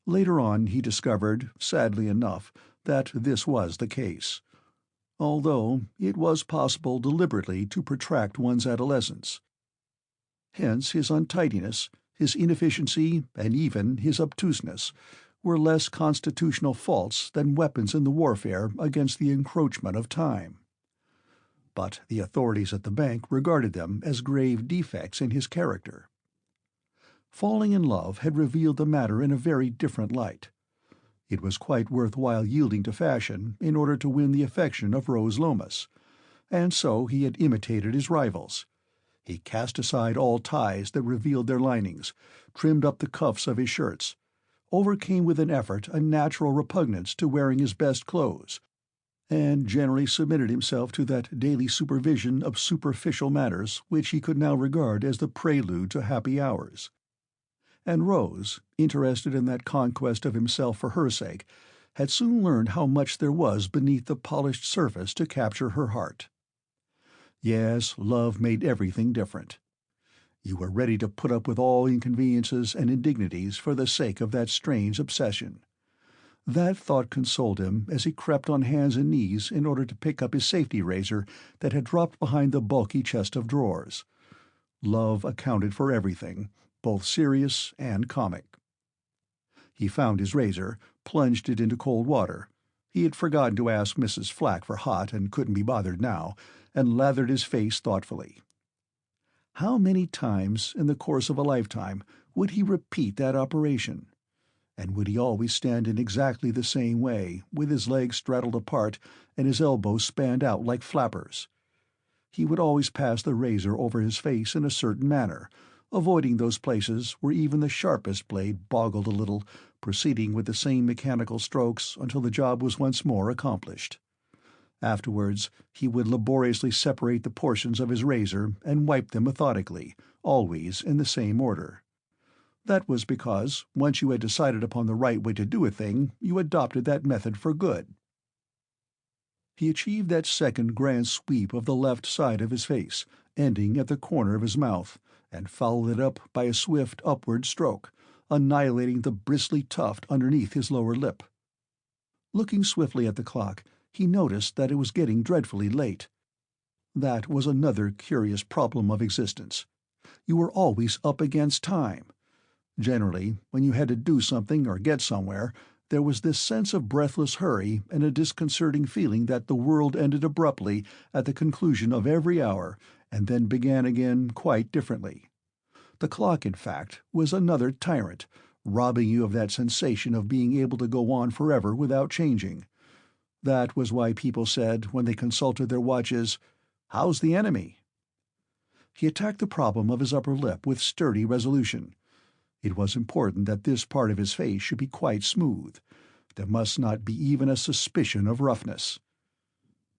Later on he discovered, sadly enough, that this was the case, although it was possible deliberately to protract one's adolescence. Hence his untidiness, his inefficiency, and even his obtuseness were less constitutional faults than weapons in the warfare against the encroachment of time. But the authorities at the bank regarded them as grave defects in his character. Falling in love had revealed the matter in a very different light. It was quite worth while yielding to fashion in order to win the affection of Rose Lomas, and so he had imitated his rivals. He cast aside all ties that revealed their linings, trimmed up the cuffs of his shirts, overcame with an effort a natural repugnance to wearing his best clothes, and generally submitted himself to that daily supervision of superficial matters which he could now regard as the prelude to happy hours. And Rose, interested in that conquest of himself for her sake, had soon learned how much there was beneath the polished surface to capture her heart. Yes, love made everything different. You were ready to put up with all inconveniences and indignities for the sake of that strange obsession. That thought consoled him as he crept on hands and knees in order to pick up his safety razor that had dropped behind the bulky chest of drawers. Love accounted for everything, both serious and comic. He found his razor, plunged it into cold water. He had forgotten to ask Mrs. Flack for hot and couldn't be bothered now, and lathered his face thoughtfully. How many times, in the course of a lifetime, would he repeat that operation? And would he always stand in exactly the same way, with his legs straddled apart and his elbows spanned out like flappers? He would always pass the razor over his face in a certain manner, avoiding those places where even the sharpest blade boggled a little, proceeding with the same mechanical strokes until the job was once more accomplished. Afterwards, he would laboriously separate the portions of his razor and wipe them methodically, always in the same order. That was because, once you had decided upon the right way to do a thing, you adopted that method for good. He achieved that second grand sweep of the left side of his face, ending at the corner of his mouth, and followed it up by a swift upward stroke, annihilating the bristly tuft underneath his lower lip. Looking swiftly at the clock, he noticed that it was getting dreadfully late. That was another curious problem of existence. You were always up against time. Generally, when you had to do something or get somewhere, there was this sense of breathless hurry and a disconcerting feeling that the world ended abruptly at the conclusion of every hour and then began again quite differently. The clock, in fact, was another tyrant, robbing you of that sensation of being able to go on forever without changing. That was why people said, when they consulted their watches, "How's the enemy?" He attacked the problem of his upper lip with sturdy resolution. It was important that this part of his face should be quite smooth. There must not be even a suspicion of roughness.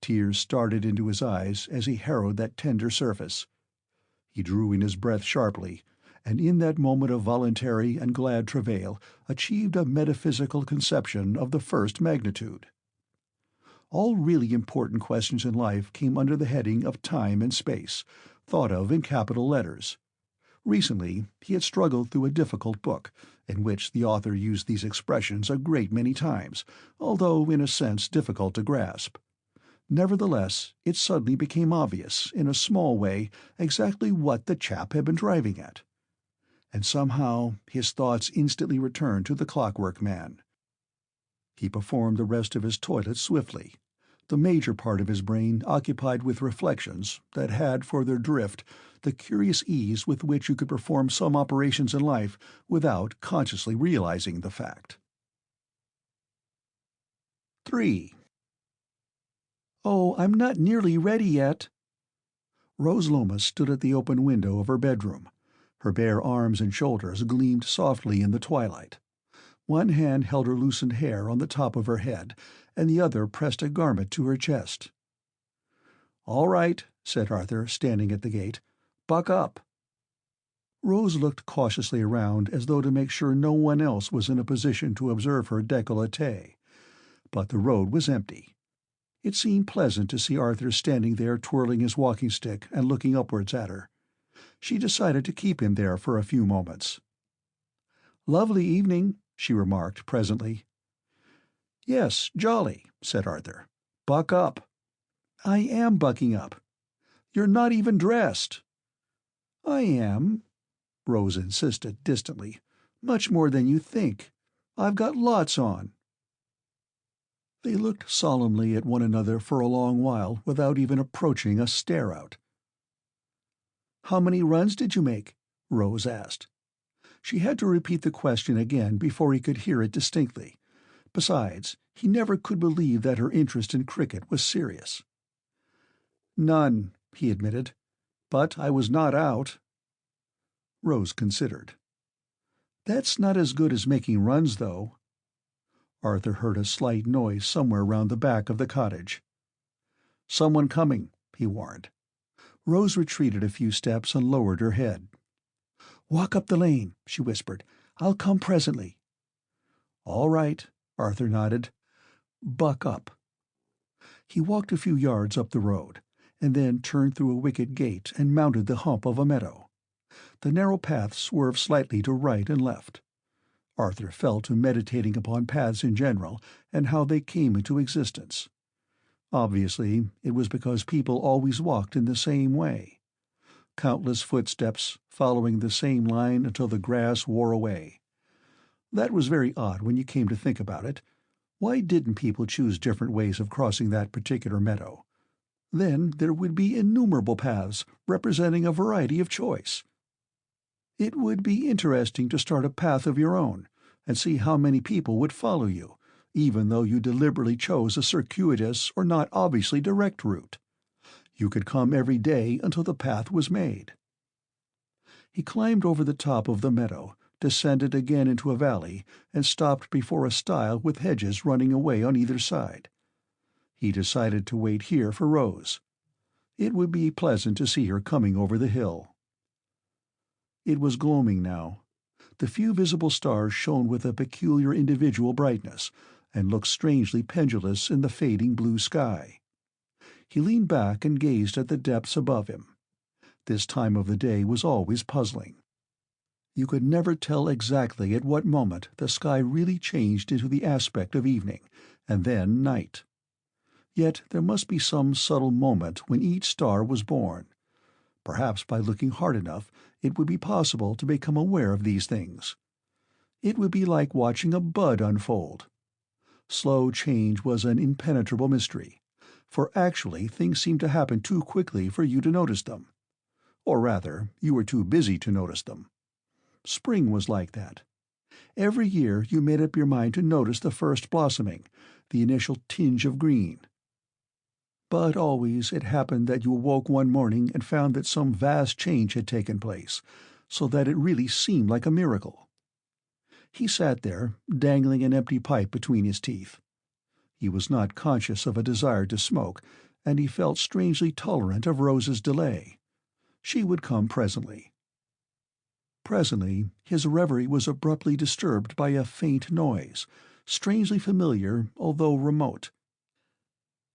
Tears started into his eyes as he harrowed that tender surface. He drew in his breath sharply, and in that moment of voluntary and glad travail achieved a metaphysical conception of the first magnitude. All really important questions in life came under the heading of time and space, thought of in capital letters. Recently, he had struggled through a difficult book, in which the author used these expressions a great many times, although in a sense difficult to grasp. Nevertheless, it suddenly became obvious, in a small way, exactly what the chap had been driving at. And somehow his thoughts instantly returned to the Clockwork Man. He performed the rest of his toilet swiftly, the major part of his brain occupied with reflections that had for their drift the curious ease with which you could perform some operations in life without consciously realizing the fact. 3. "Oh, I'm not nearly ready yet." Rose Loomis stood at the open window of her bedroom. Her bare arms and shoulders gleamed softly in the twilight. One hand held her loosened hair on the top of her head, and the other pressed a garment to her chest. "All right," said Arthur, standing at the gate. "Buck up." Rose looked cautiously around as though to make sure no one else was in a position to observe her décolleté. But the road was empty. It seemed pleasant to see Arthur standing there twirling his walking stick and looking upwards at her. She decided to keep him there for a few moments. "Lovely evening," she remarked presently. "Yes, jolly," said Arthur. "Buck up." "I am bucking up." "You're not even dressed." "I am," Rose insisted distantly. "Much more than you think. I've got lots on." They looked solemnly at one another for a long while without even approaching a stare-out. "How many runs did you make?" Rose asked. She had to repeat the question again before he could hear it distinctly. Besides, he never could believe that her interest in cricket was serious. "None," he admitted. "But I was not out." Rose considered. "That's not as good as making runs, though." Arthur heard a slight noise somewhere round the back of the cottage. "Someone coming," he warned. Rose retreated a few steps and lowered her head. "Walk up the lane," she whispered. "I'll come presently." "All right," Arthur nodded. "Buck up." He walked a few yards up the road, and then turned through a wicket gate and mounted the hump of a meadow. The narrow path swerved slightly to right and left. Arthur fell to meditating upon paths in general and how they came into existence. Obviously, it was because people always walked in the same way. Countless footsteps, following the same line until the grass wore away. That was very odd when you came to think about it. Why didn't people choose different ways of crossing that particular meadow? Then there would be innumerable paths representing a variety of choice. It would be interesting to start a path of your own and see how many people would follow you, even though you deliberately chose a circuitous or not obviously direct route. You could come every day until the path was made. He climbed over the top of the meadow, descended again into a valley, and stopped before a stile with hedges running away on either side. He decided to wait here for Rose. It would be pleasant to see her coming over the hill. It was gloaming now. The few visible stars shone with a peculiar individual brightness, and looked strangely pendulous in the fading blue sky. He leaned back and gazed at the depths above him. This time of the day was always puzzling. You could never tell exactly at what moment the sky really changed into the aspect of evening, and then night. Yet there must be some subtle moment when each star was born. Perhaps by looking hard enough it would be possible to become aware of these things. It would be like watching a bud unfold. Slow change was an impenetrable mystery, for actually things seemed to happen too quickly for you to notice them. Or rather, you were too busy to notice them. Spring was like that. Every year you made up your mind to notice the first blossoming, the initial tinge of green. But always it happened that you awoke one morning and found that some vast change had taken place, so that it really seemed like a miracle. He sat there, dangling an empty pipe between his teeth. He was not conscious of a desire to smoke, and he felt strangely tolerant of Rose's delay. She would come presently. Presently his reverie was abruptly disturbed by a faint noise, strangely familiar although remote.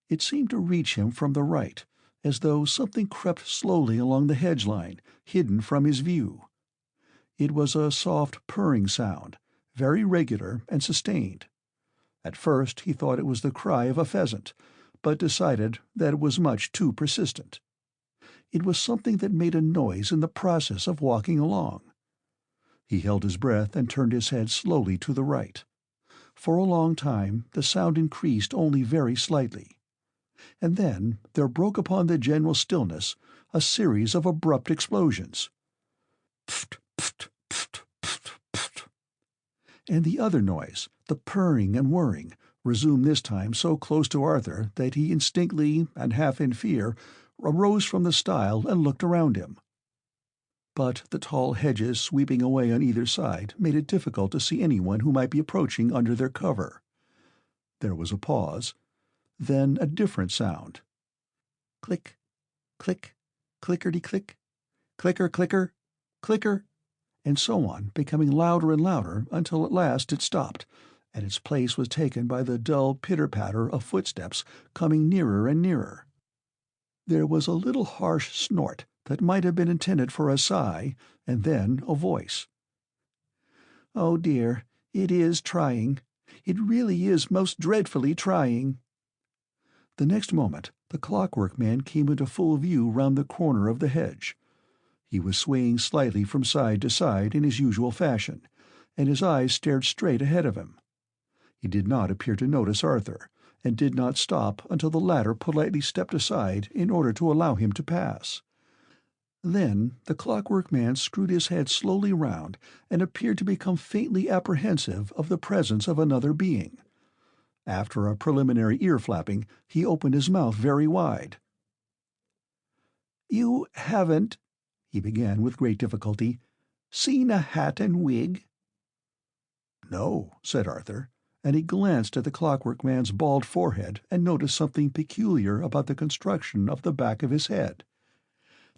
It seemed to reach him from the right, as though something crept slowly along the hedge line, hidden from his view. It was a soft purring sound, very regular and sustained. At first he thought it was the cry of a pheasant, but decided that it was much too persistent. It was something that made a noise in the process of walking along. He held his breath and turned his head slowly to the right. For a long time the sound increased only very slightly. And then there broke upon the general stillness a series of abrupt explosions. Pft, pft, pft, pft, pft. And the other noise, the purring and whirring, resumed this time so close to Arthur that he instinctively, and half in fear, arose from the stile and looked around him. But the tall hedges sweeping away on either side made it difficult to see anyone who might be approaching under their cover. There was a pause. Then a different sound. Click, click, clickety-click, clicker, clicker, clicker, and so on, becoming louder and louder until at last it stopped, and its place was taken by the dull pitter-patter of footsteps coming nearer and nearer. There was a little harsh snort that might have been intended for a sigh, and then a voice. "Oh dear, it is trying. It really is most dreadfully trying." The next moment the Clockwork Man came into full view round the corner of the hedge. He was swaying slightly from side to side in his usual fashion, and his eyes stared straight ahead of him. He did not appear to notice Arthur, and did not stop until the latter politely stepped aside in order to allow him to pass. Then the Clockwork Man screwed his head slowly round and appeared to become faintly apprehensive of the presence of another being. After a preliminary ear-flapping, he opened his mouth very wide. "You haven't," he began with great difficulty, "seen a hat and wig?" "No," said Arthur, and he glanced at the Clockwork Man's bald forehead and noticed something peculiar about the construction of the back of his head.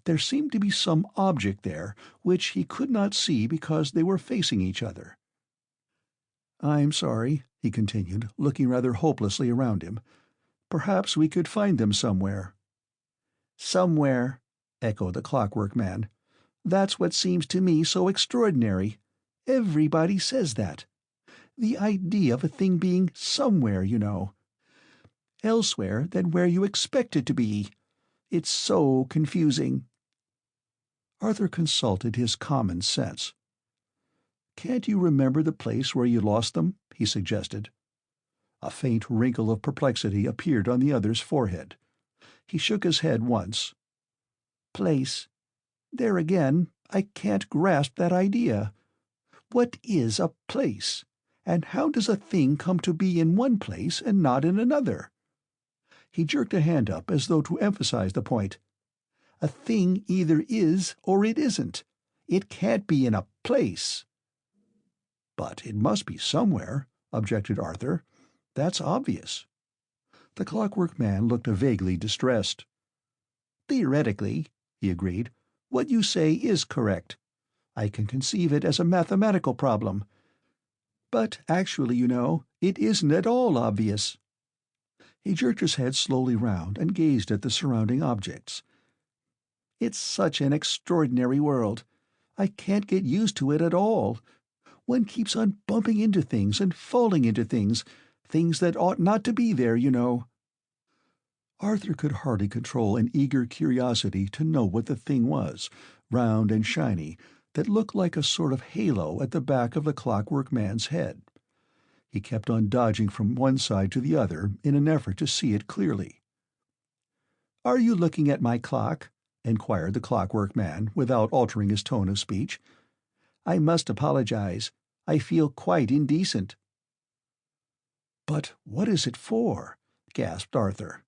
There seemed to be some object there which he could not see because they were facing each other. "I'm sorry," he continued, looking rather hopelessly around him. "Perhaps we could find them somewhere." "Somewhere," echoed the Clockwork Man. "That's what seems to me so extraordinary. Everybody says that. The idea of a thing being somewhere, elsewhere than where you expect it to be. It's so confusing." Arthur consulted his common sense. "Can't you remember the place where you lost them?" he suggested. A faint wrinkle of perplexity appeared on the other's forehead. He shook his head once. "Place? There again, I can't grasp that idea. What is a place? And how does a thing come to be in one place and not in another?" He jerked a hand up as though to emphasize the point. "A thing either is or it isn't. It can't be in a place." "But it must be somewhere," objected Arthur. "That's obvious." The Clockwork Man looked vaguely distressed. "Theoretically," he agreed, "what you say is correct. I can conceive it as a mathematical problem. But actually, it isn't at all obvious." He jerked his head slowly round and gazed at the surrounding objects. "It's such an extraordinary world. I can't get used to it at all. One keeps on bumping into things and falling into things that ought not to be there. Arthur could hardly control an eager curiosity to know what the thing was, round and shiny, that looked like a sort of halo at the back of the Clockwork Man's head. He kept on dodging from one side to the other in an effort to see it clearly. "Are you looking at my clock?" enquired the Clockwork Man, without altering his tone of speech. "I must apologize. I feel quite indecent." "But what is it for?" gasped Arthur.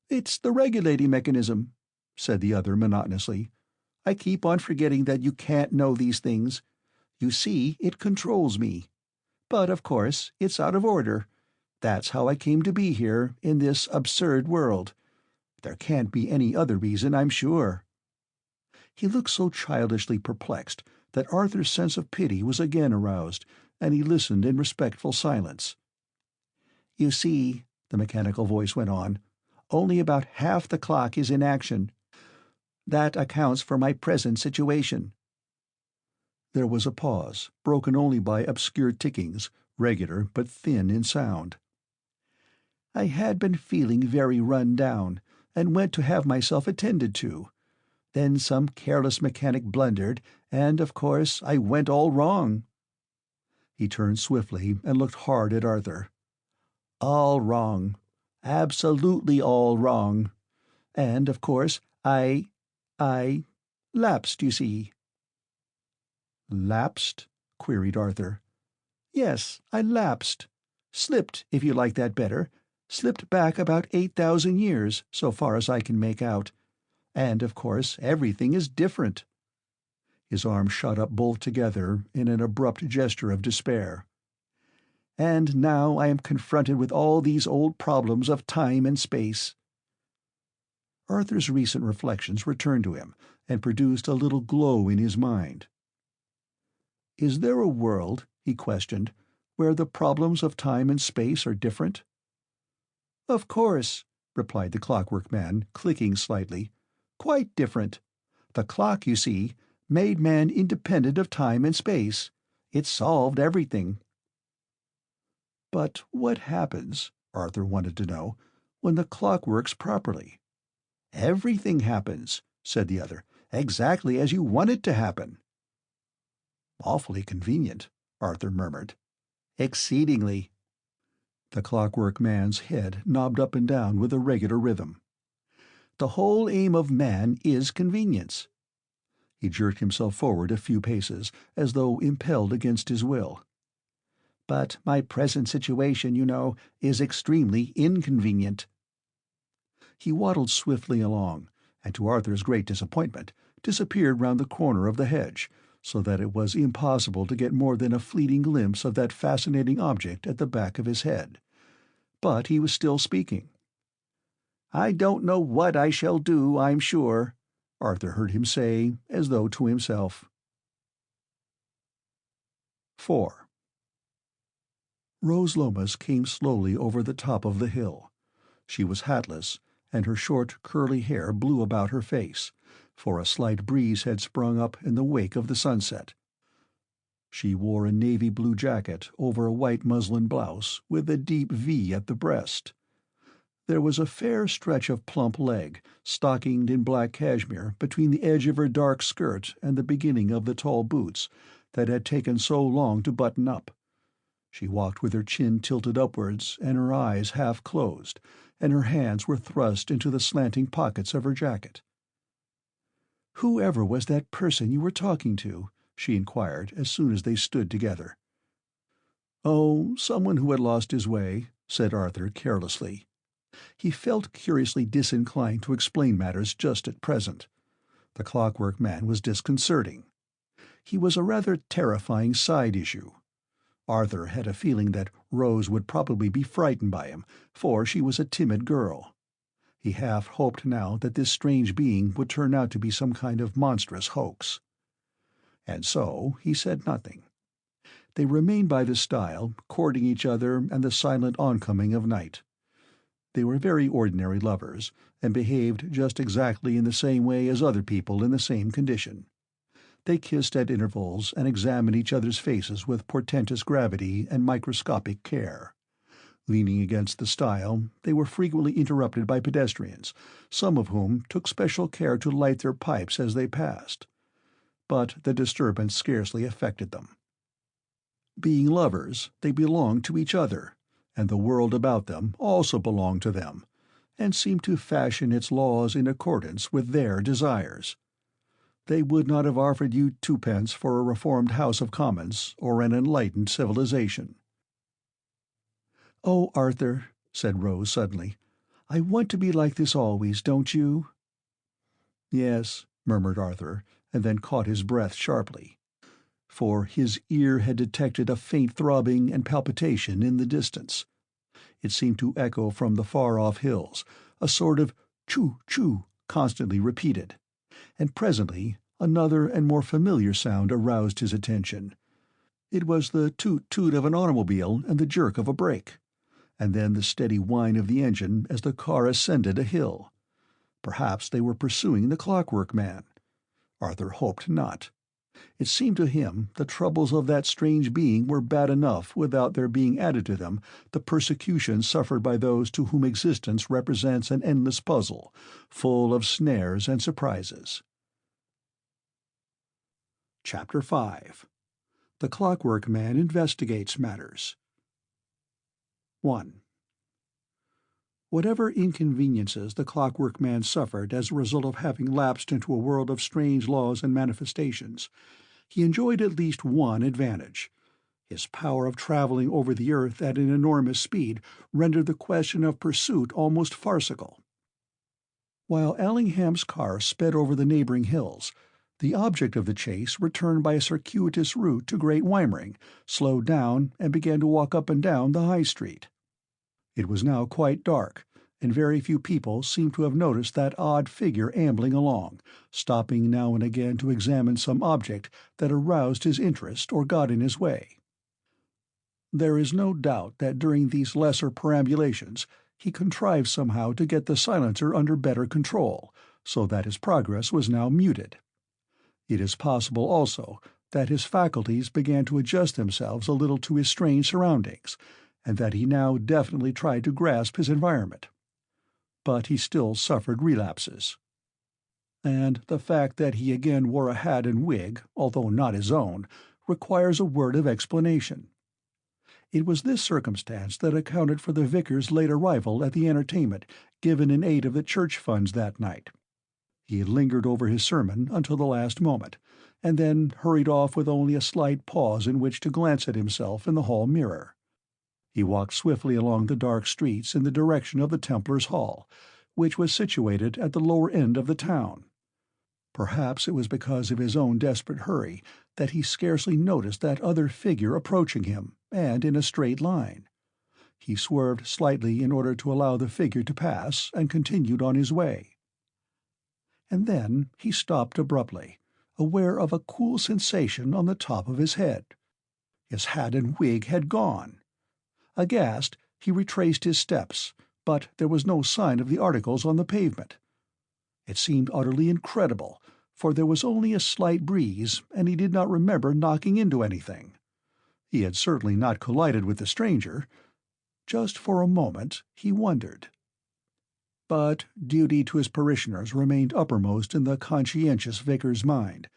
"It's the regulating mechanism," said the other monotonously. "I keep on forgetting that you can't know these things. You see, it controls me. But, of course, it's out of order. That's how I came to be here, in this absurd world. There can't be any other reason, I'm sure." He looked so childishly perplexed that Arthur's sense of pity was again aroused, and he listened in respectful silence. "You see," the mechanical voice went on, "only about half the clock is in action. That accounts for my present situation." There was a pause, broken only by obscure tickings, regular but thin in sound. "I had been feeling very run down, and went to have myself attended to. Then some careless mechanic blundered, and, of course, I went all wrong." He turned swiftly and looked hard at Arthur. "All wrong. Absolutely all wrong. And, of course, I lapsed, you see." "Lapsed?" queried Arthur. "Yes, I lapsed. Slipped, if you like that better. Slipped back about 8,000 years, so far as I can make out. And, of course, everything is different." His arms shot up both together in an abrupt gesture of despair. "And now I am confronted with all these old problems of time and space." Arthur's recent reflections returned to him, and produced a little glow in his mind. "Is there a world," he questioned, "where the problems of time and space are different?" "Of course," replied the Clockwork Man, clicking slightly. "Quite different. The clock, you see, made man independent of time and space. It solved everything." "But what happens," Arthur wanted to know, "when the clock works properly?" "Everything happens," said the other, "exactly as you want it to happen." "Awfully convenient," Arthur murmured. "Exceedingly." The Clockwork Man's head knobbed up and down with a regular rhythm. "The whole aim of man is convenience." He jerked himself forward a few paces, as though impelled against his will. "But my present situation, is extremely inconvenient." He waddled swiftly along, and to Arthur's great disappointment disappeared round the corner of the hedge, so that it was impossible to get more than a fleeting glimpse of that fascinating object at the back of his head. But he was still speaking. "I don't know what I shall do, I'm sure," Arthur heard him say, as though to himself. 4. Rose Lomas came slowly over the top of the hill. She was hatless, and her short, curly hair blew about her face, for a slight breeze had sprung up in the wake of the sunset. She wore a navy blue jacket over a white muslin blouse with a deep V at the breast. There was a fair stretch of plump leg, stockinged in black cashmere, between the edge of her dark skirt and the beginning of the tall boots that had taken so long to button up. She walked with her chin tilted upwards and her eyes half closed, and her hands were thrust into the slanting pockets of her jacket. "Whoever was that person you were talking to?" she inquired as soon as they stood together. "Oh, someone who had lost his way," said Arthur carelessly. He felt curiously disinclined to explain matters just at present. The Clockwork Man was disconcerting. He was a rather terrifying side issue. Arthur had a feeling that Rose would probably be frightened by him, for she was a timid girl. He half hoped now that this strange being would turn out to be some kind of monstrous hoax. And so he said nothing. They remained by the stile, courting each other and the silent oncoming of night. They were very ordinary lovers, and behaved just exactly in the same way as other people in the same condition. They kissed at intervals and examined each other's faces with portentous gravity and microscopic care. Leaning against the stile, they were frequently interrupted by pedestrians, some of whom took special care to light their pipes as they passed. But the disturbance scarcely affected them. Being lovers, they belonged to each other, and the world about them also belonged to them, and seemed to fashion its laws in accordance with their desires. They would not have offered you twopence for a reformed House of Commons or an enlightened civilization. "Oh, Arthur," said Rose suddenly, "I want to be like this always, don't you?" "Yes," murmured Arthur, and then caught his breath sharply, for his ear had detected a faint throbbing and palpitation in the distance. It seemed to echo from the far-off hills, a sort of choo-choo constantly repeated, and presently another and more familiar sound aroused his attention. It was the toot-toot of an automobile and the jerk of a brake, and then the steady whine of the engine as the car ascended a hill. Perhaps they were pursuing the Clockwork Man. Arthur hoped not. It seemed to him the troubles of that strange being were bad enough without there being added to them the persecution suffered by those to whom existence represents an endless puzzle, full of snares and surprises. Chapter 5. The Clockwork Man Investigates Matters. 1. Whatever inconveniences the Clockwork Man suffered as a result of having lapsed into a world of strange laws and manifestations, he enjoyed at least one advantage. His power of traveling over the earth at an enormous speed rendered the question of pursuit almost farcical. While Allingham's car sped over the neighboring hills, the object of the chase returned by a circuitous route to Great Weimering, slowed down, and began to walk up and down the High Street. It was now quite dark, and very few people seemed to have noticed that odd figure ambling along, stopping now and again to examine some object that aroused his interest or got in his way. There is no doubt that during these lesser perambulations he contrived somehow to get the silencer under better control, so that his progress was now muted. It is possible also that his faculties began to adjust themselves a little to his strange surroundings, and that he now definitely tried to grasp his environment. But he still suffered relapses. And the fact that he again wore a hat and wig, although not his own, requires a word of explanation. It was this circumstance that accounted for the vicar's late arrival at the entertainment given in aid of the church funds that night. He had lingered over his sermon until the last moment, and then hurried off with only a slight pause in which to glance at himself in the hall mirror. He walked swiftly along the dark streets in the direction of the Templars' Hall, which was situated at the lower end of the town. Perhaps it was because of his own desperate hurry that he scarcely noticed that other figure approaching him, and in a straight line. He swerved slightly in order to allow the figure to pass, and continued on his way. And then he stopped abruptly, aware of a cool sensation on the top of his head. His hat and wig had gone. Aghast, he retraced his steps, but there was no sign of the articles on the pavement. It seemed utterly incredible, for there was only a slight breeze, and he did not remember knocking into anything. He had certainly not collided with the stranger. Just for a moment he wondered. But duty to his parishioners remained uppermost in the conscientious vicar's mind,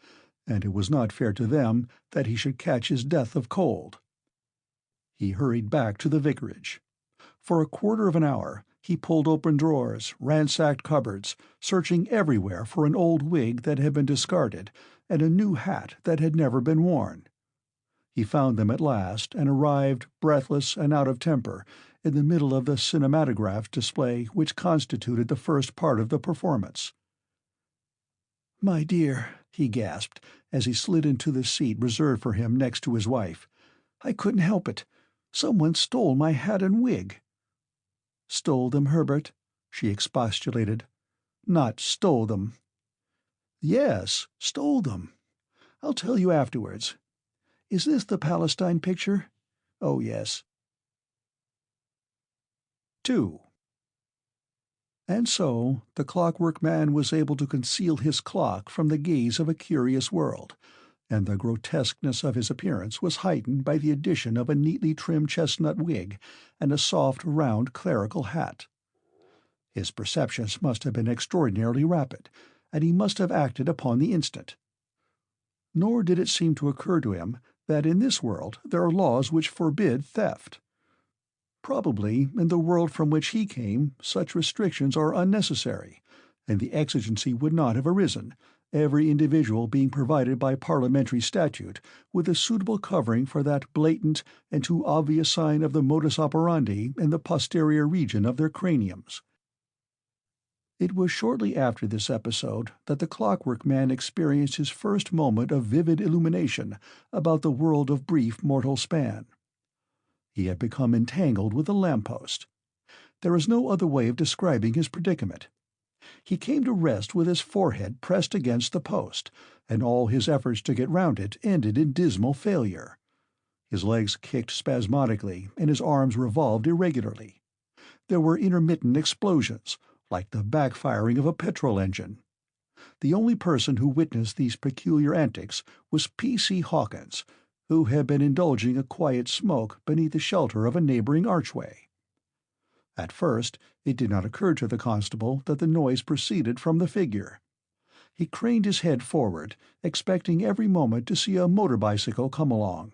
and it was not fair to them that he should catch his death of cold. He hurried back to the vicarage. For a quarter of an hour he pulled open drawers, ransacked cupboards, searching everywhere for an old wig that had been discarded and a new hat that had never been worn. He found them at last, and arrived, breathless and out of temper, in the middle of the cinematograph display which constituted the first part of the performance. "My dear," he gasped, as he slid into the seat reserved for him next to his wife, "I couldn't help it. Someone stole my hat and wig." "Stole them, Herbert?" she expostulated. "Not stole them." "Yes, stole them. I'll tell you afterwards. Is this the Palestine picture? Oh, yes." 2. And so the Clockwork Man was able to conceal his clock from the gaze of a curious world, and the grotesqueness of his appearance was heightened by the addition of a neatly trimmed chestnut wig and a soft, round clerical hat. His perceptions must have been extraordinarily rapid, and he must have acted upon the instant. Nor did it seem to occur to him that in this world there are laws which forbid theft. Probably in the world from which he came such restrictions are unnecessary, and the exigency would not have arisen, every individual being provided by parliamentary statute with a suitable covering for that blatant and too obvious sign of the modus operandi in the posterior region of their craniums. It was shortly after this episode that the Clockwork Man experienced his first moment of vivid illumination about the world of brief mortal span. He had become entangled with a lamp-post. There is no other way of describing his predicament. He came to rest with his forehead pressed against the post, and all his efforts to get round it ended in dismal failure. His legs kicked spasmodically, and his arms revolved irregularly. There were intermittent explosions, like the backfiring of a petrol engine. The only person who witnessed these peculiar antics was P.C. Hawkins, who had been indulging a quiet smoke beneath the shelter of a neighboring archway. At first it did not occur to the constable that the noise proceeded from the figure. He craned his head forward, expecting every moment to see a motor bicycle come along.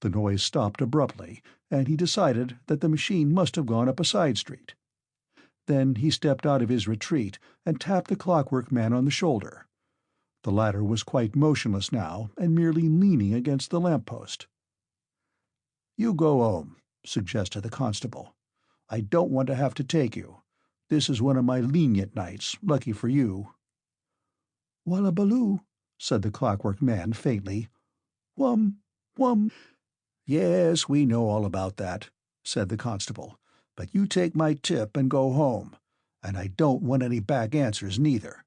The noise stopped abruptly, and he decided that the machine must have gone up a side street. Then he stepped out of his retreat and tapped the Clockwork Man on the shoulder. The latter was quite motionless now, and merely leaning against the lamp-post. "You go home," suggested the constable. "I don't want to have to take you. This is one of my lenient nights, lucky for you." "Wallabaloo," said the Clockwork Man faintly. "Whum, whum." "Yes, we know all about that," said the constable. "But you take my tip and go home. And I don't want any back answers neither."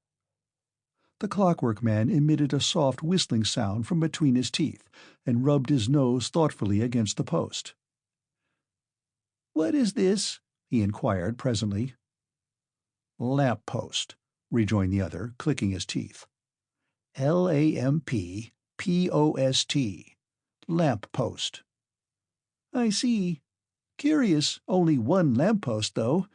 The Clockwork Man emitted a soft whistling sound from between his teeth, and rubbed his nose thoughtfully against the post. "What is this?" he inquired presently. "Lamp-post," rejoined the other, clicking his teeth. Lamppost. Lamp-post. "I see. Curious, only one lamp-post, though.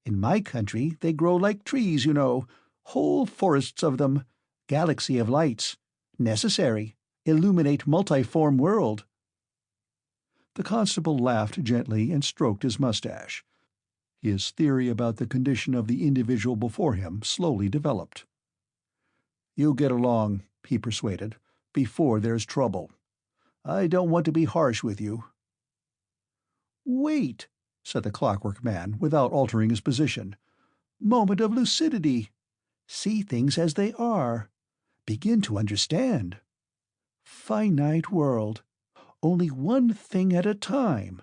In my country they grow like trees, you know, whole forests of them. Galaxy of lights. Necessary. Illuminate multiform world." The constable laughed gently and stroked his mustache. His theory about the condition of the individual before him slowly developed. "You get along," he persuaded, "before there's trouble. I don't want to be harsh with you." "Wait," said the Clockwork Man, without altering his position. "Moment of lucidity. See things as they are. Begin to understand. Finite world. Only one thing at a time.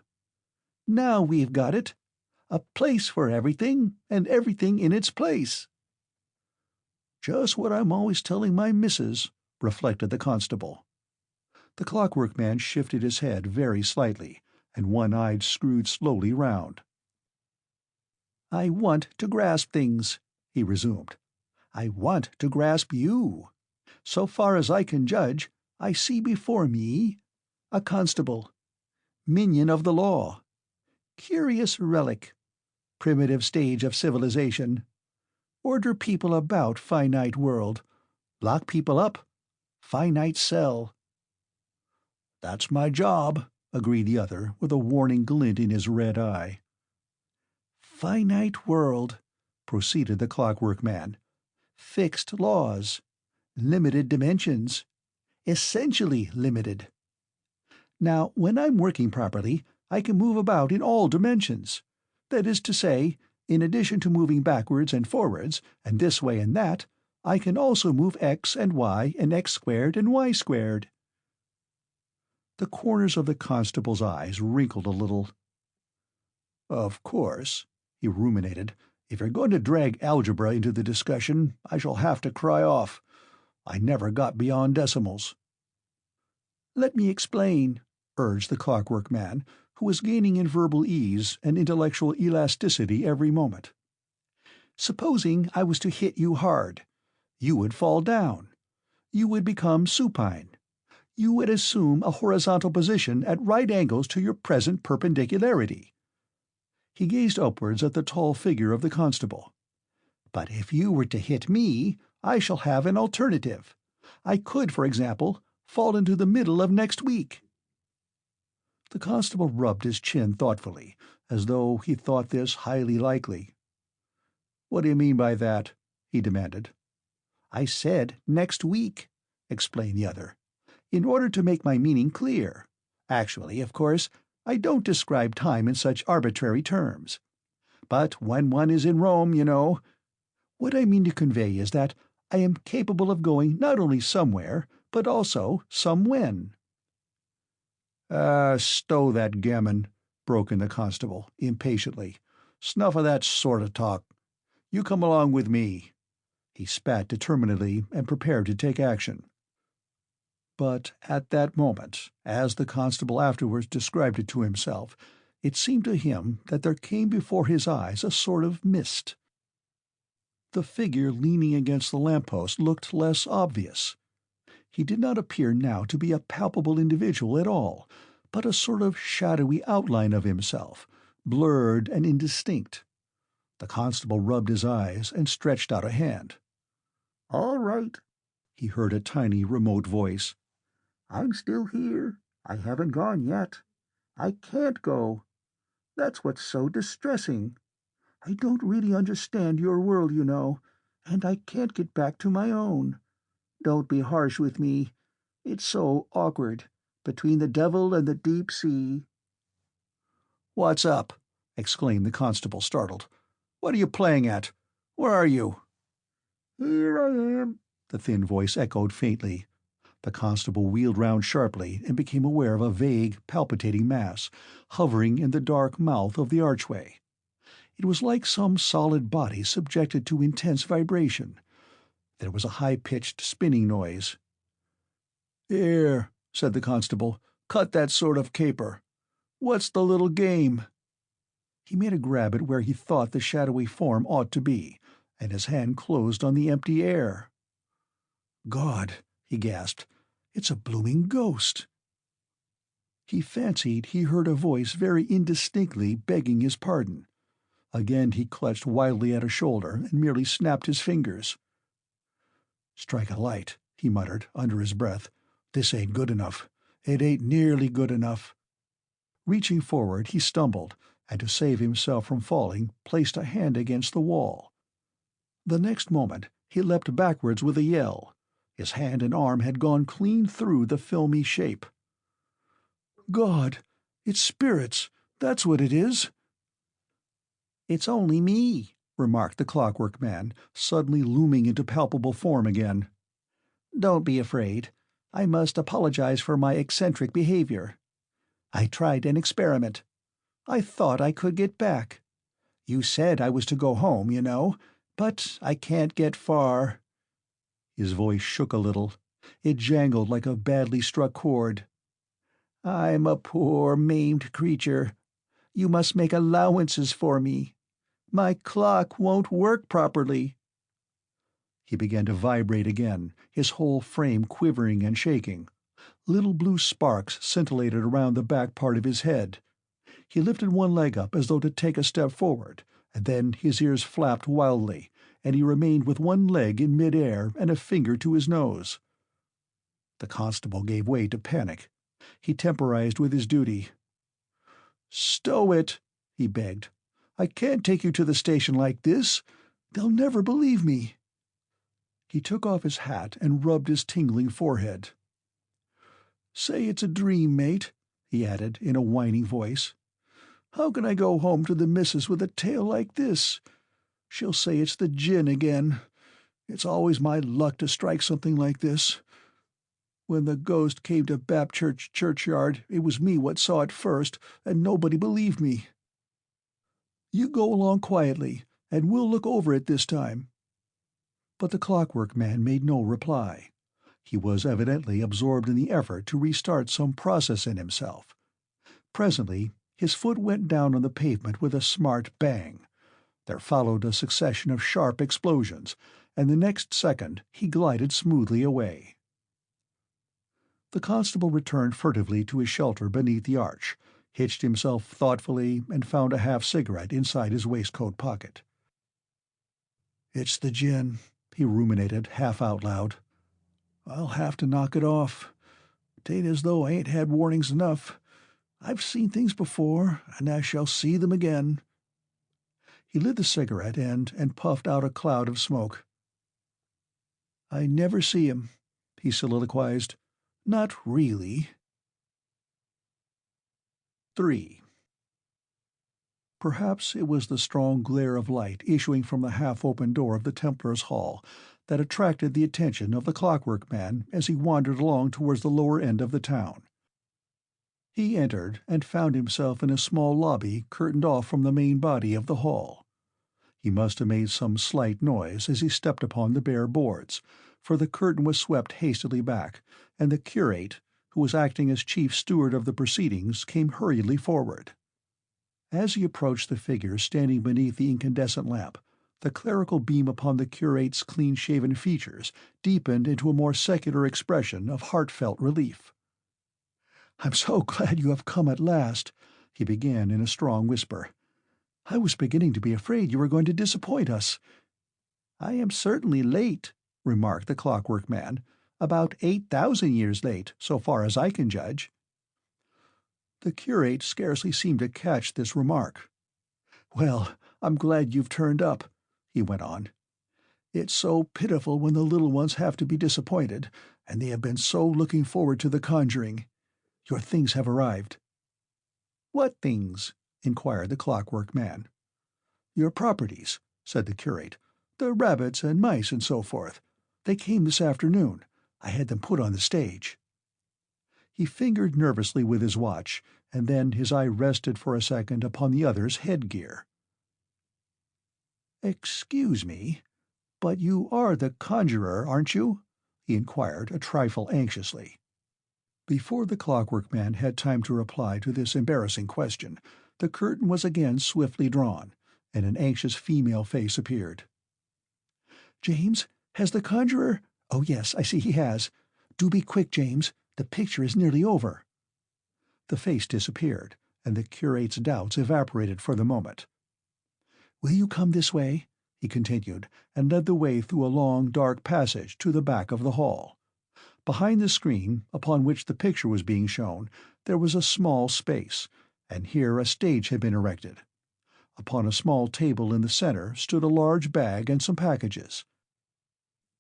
Now we've got it. A place for everything, and everything in its place." "Just what I'm always telling my missus," reflected the constable. The Clockwork Man shifted his head very slightly, and one eye screwed slowly round. "I want to grasp things," he resumed. "I want to grasp you. So far as I can judge, I see before me a constable, minion of the law, curious relic, primitive stage of civilization, order people about finite world, lock people up, finite cell." "That's my job," agreed the other, with a warning glint in his red eye. "Finite world," proceeded the Clockwork Man. "Fixed laws, limited dimensions, essentially limited. Now, when I'm working properly, I can move about in all dimensions. That is to say, in addition to moving backwards and forwards, and this way and that, I can also move x and y and x squared and y squared." The corners of the constable's eyes wrinkled a little. "Of course," he ruminated, "if you're going to drag algebra into the discussion, I shall have to cry off. I never got beyond decimals." "Let me explain," urged the Clockwork Man, who was gaining in verbal ease and intellectual elasticity every moment. "Supposing I was to hit you hard. You would fall down. You would become supine. You would assume a horizontal position at right angles to your present perpendicularity." He gazed upwards at the tall figure of the constable. "But if you were to hit me, I shall have an alternative. I could, for example, fall into the middle of next week." The constable rubbed his chin thoughtfully, as though he thought this highly likely. "What do you mean by that?" he demanded. "I said next week," explained the other, "in order to make my meaning clear. Actually, of course, I don't describe time in such arbitrary terms. But when one is in Rome, you know. What I mean to convey is that I am capable of going not only somewhere, but also somewhen." "Stow that gammon," broke in the constable, impatiently. "Snuff of that sort of talk. You come along with me." He spat determinedly and prepared to take action. But at that moment, as the constable afterwards described it to himself, it seemed to him that there came before his eyes a sort of mist. The figure leaning against the lamp-post looked less obvious. He did not appear now to be a palpable individual at all, but a sort of shadowy outline of himself, blurred and indistinct. The constable rubbed his eyes and stretched out a hand. "All right," he heard a tiny, remote voice. "I'm still here. I haven't gone yet. I can't go. That's what's so distressing. I don't really understand your world, you know, and I can't get back to my own. Don't be harsh with me. It's so awkward, between the devil and the deep sea." "What's up?" exclaimed the constable, startled. "What are you playing at? Where are you?" "Here I am," the thin voice echoed faintly. The constable wheeled round sharply and became aware of a vague, palpitating mass, hovering in the dark mouth of the archway. It was like some solid body subjected to intense vibration. There was a high-pitched spinning noise. "Here," said the constable, "cut that sort of caper. What's the little game?" He made a grab at where he thought the shadowy form ought to be, and his hand closed on the empty air. "God," he gasped, "it's a blooming ghost." He fancied he heard a voice very indistinctly begging his pardon. Again he clutched wildly at a shoulder and merely snapped his fingers. "Strike a light," he muttered, under his breath. "This ain't good enough. It ain't nearly good enough." Reaching forward, he stumbled, and to save himself from falling, placed a hand against the wall. The next moment he leapt backwards with a yell. His hand and arm had gone clean through the filmy shape. "God, it's spirits, that's what it is." "It's only me," remarked the Clockwork Man, suddenly looming into palpable form again. "Don't be afraid. I must apologize for my eccentric behavior. I tried an experiment. I thought I could get back. You said I was to go home, you know, but I can't get far." His voice shook a little. It jangled like a badly struck chord. "I'm a poor, maimed creature. You must make allowances for me. My clock won't work properly." He began to vibrate again, his whole frame quivering and shaking. Little blue sparks scintillated around the back part of his head. He lifted one leg up as though to take a step forward, and then his ears flapped wildly, and he remained with one leg in mid-air and a finger to his nose. The constable gave way to panic. He temporized with his duty. "Stow it," he begged. "I can't take you to the station like this. They'll never believe me." He took off his hat and rubbed his tingling forehead. "Say it's a dream, mate," he added in a whining voice. "How can I go home to the missus with a tale like this? She'll say it's the gin again. It's always my luck to strike something like this. When the ghost came to Bapchurch churchyard, it was me what saw it first, and nobody believed me. You go along quietly, and we'll look over it this time." But the Clockwork Man made no reply. He was evidently absorbed in the effort to restart some process in himself. Presently his foot went down on the pavement with a smart bang. There followed a succession of sharp explosions, and the next second he glided smoothly away. The constable returned furtively to his shelter beneath the arch, hitched himself thoughtfully, and found a half-cigarette inside his waistcoat pocket. "It's the gin," he ruminated, half out loud. "I'll have to knock it off. 'Tain't as though I ain't had warnings enough. I've seen things before, and I shall see them again." He lit the cigarette and puffed out a cloud of smoke. "I never see him," he soliloquized. "Not really." 3. Perhaps it was the strong glare of light issuing from the half-open door of the Templars' Hall that attracted the attention of the Clockwork Man as he wandered along towards the lower end of the town. He entered and found himself in a small lobby curtained off from the main body of the hall. He must have made some slight noise as he stepped upon the bare boards, for the curtain was swept hastily back, and the curate, who was acting as chief steward of the proceedings, came hurriedly forward. As he approached the figure standing beneath the incandescent lamp, the clerical beam upon the curate's clean-shaven features deepened into a more secular expression of heartfelt relief. "I'm so glad you have come at last," he began in a strong whisper. "I was beginning to be afraid you were going to disappoint us." "I am certainly late," remarked the Clockwork Man, "about 8,000 years late, so far as I can judge." The curate scarcely seemed to catch this remark. "Well, I'm glad you've turned up," he went on. "It's so pitiful when the little ones have to be disappointed, and they have been so looking forward to the conjuring. Your things have arrived." "What things?" inquired the Clockwork Man. "Your properties," said the curate. "The rabbits and mice and so forth. They came this afternoon. I had them put on the stage." He fingered nervously with his watch, and then his eye rested for a second upon the other's headgear. "Excuse me, but you are the conjurer, aren't you?" he inquired, a trifle anxiously. Before the Clockwork Man had time to reply to this embarrassing question, the curtain was again swiftly drawn, and an anxious female face appeared. "James, has the conjurer—" "Oh, yes, I see he has. Do be quick, James. The picture is nearly over." The face disappeared, and the curate's doubts evaporated for the moment. "Will you come this way?" he continued, and led the way through a long, dark passage to the back of the hall. Behind the screen, upon which the picture was being shown, there was a small space, and here a stage had been erected. Upon a small table in the center stood a large bag and some packages.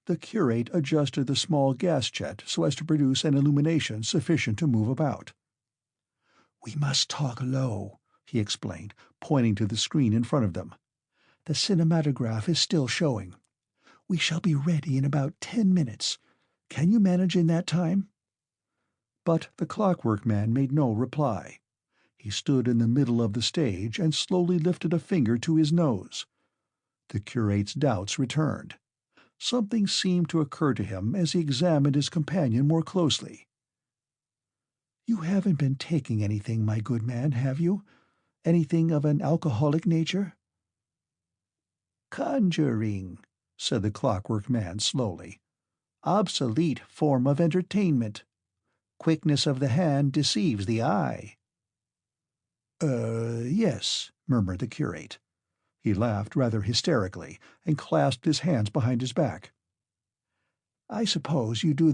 The curate adjusted the small gas jet so as to produce an illumination sufficient to move about. "We must talk low," he explained, pointing to the screen in front of them. "The cinematograph is still showing. We shall be ready in about 10 minutes. Can you manage in that time?" But the Clockwork Man made no reply. He stood in the middle of the stage and slowly lifted a finger to his nose. The curate's doubts returned. Something seemed to occur to him as he examined his companion more closely. "You haven't been taking anything, my good man, have you? Anything of an alcoholic nature?" "Conjuring," said the Clockwork Man slowly. "Obsolete form of entertainment. Quickness of the hand deceives the eye." Yes," murmured the curate. He laughed rather hysterically and clasped his hands behind his back. "I suppose you do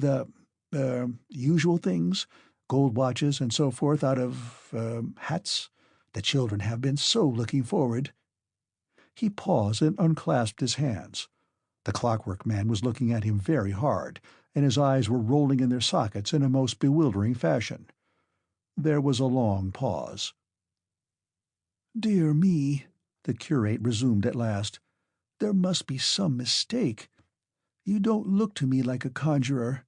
usual things, gold watches and so forth out of, hats? The children have been so looking forward—" He paused and unclasped his hands. The Clockwork Man was looking at him very hard, and his eyes were rolling in their sockets in a most bewildering fashion. There was a long pause. "Dear me," the curate resumed at last, "there must be some mistake. You don't look to me like a conjurer.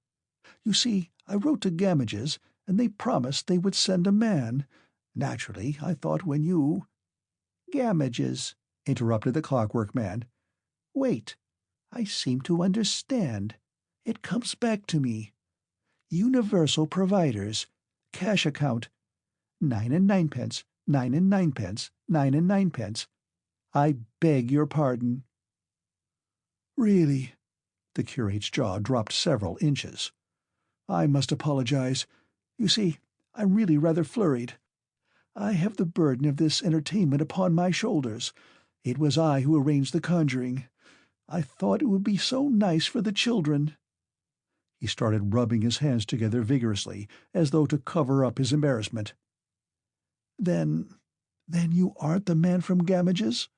You see, I wrote to Gamage's, and they promised they would send a man. Naturally, I thought when you—" "Gamage's," interrupted the Clockwork Man. "Wait, I seem to understand. It comes back to me. Universal Providers, cash account, 9 and ninepence, 9 and ninepence, 9 and ninepence. I beg your pardon." "Really?" The curate's jaw dropped several inches. "I must apologize. You see, I'm really rather flurried. I have the burden of this entertainment upon my shoulders. It was I who arranged the conjuring. I thought it would be so nice for the children." He started rubbing his hands together vigorously, as though to cover up his embarrassment. Then you aren't the man from Gamage's?"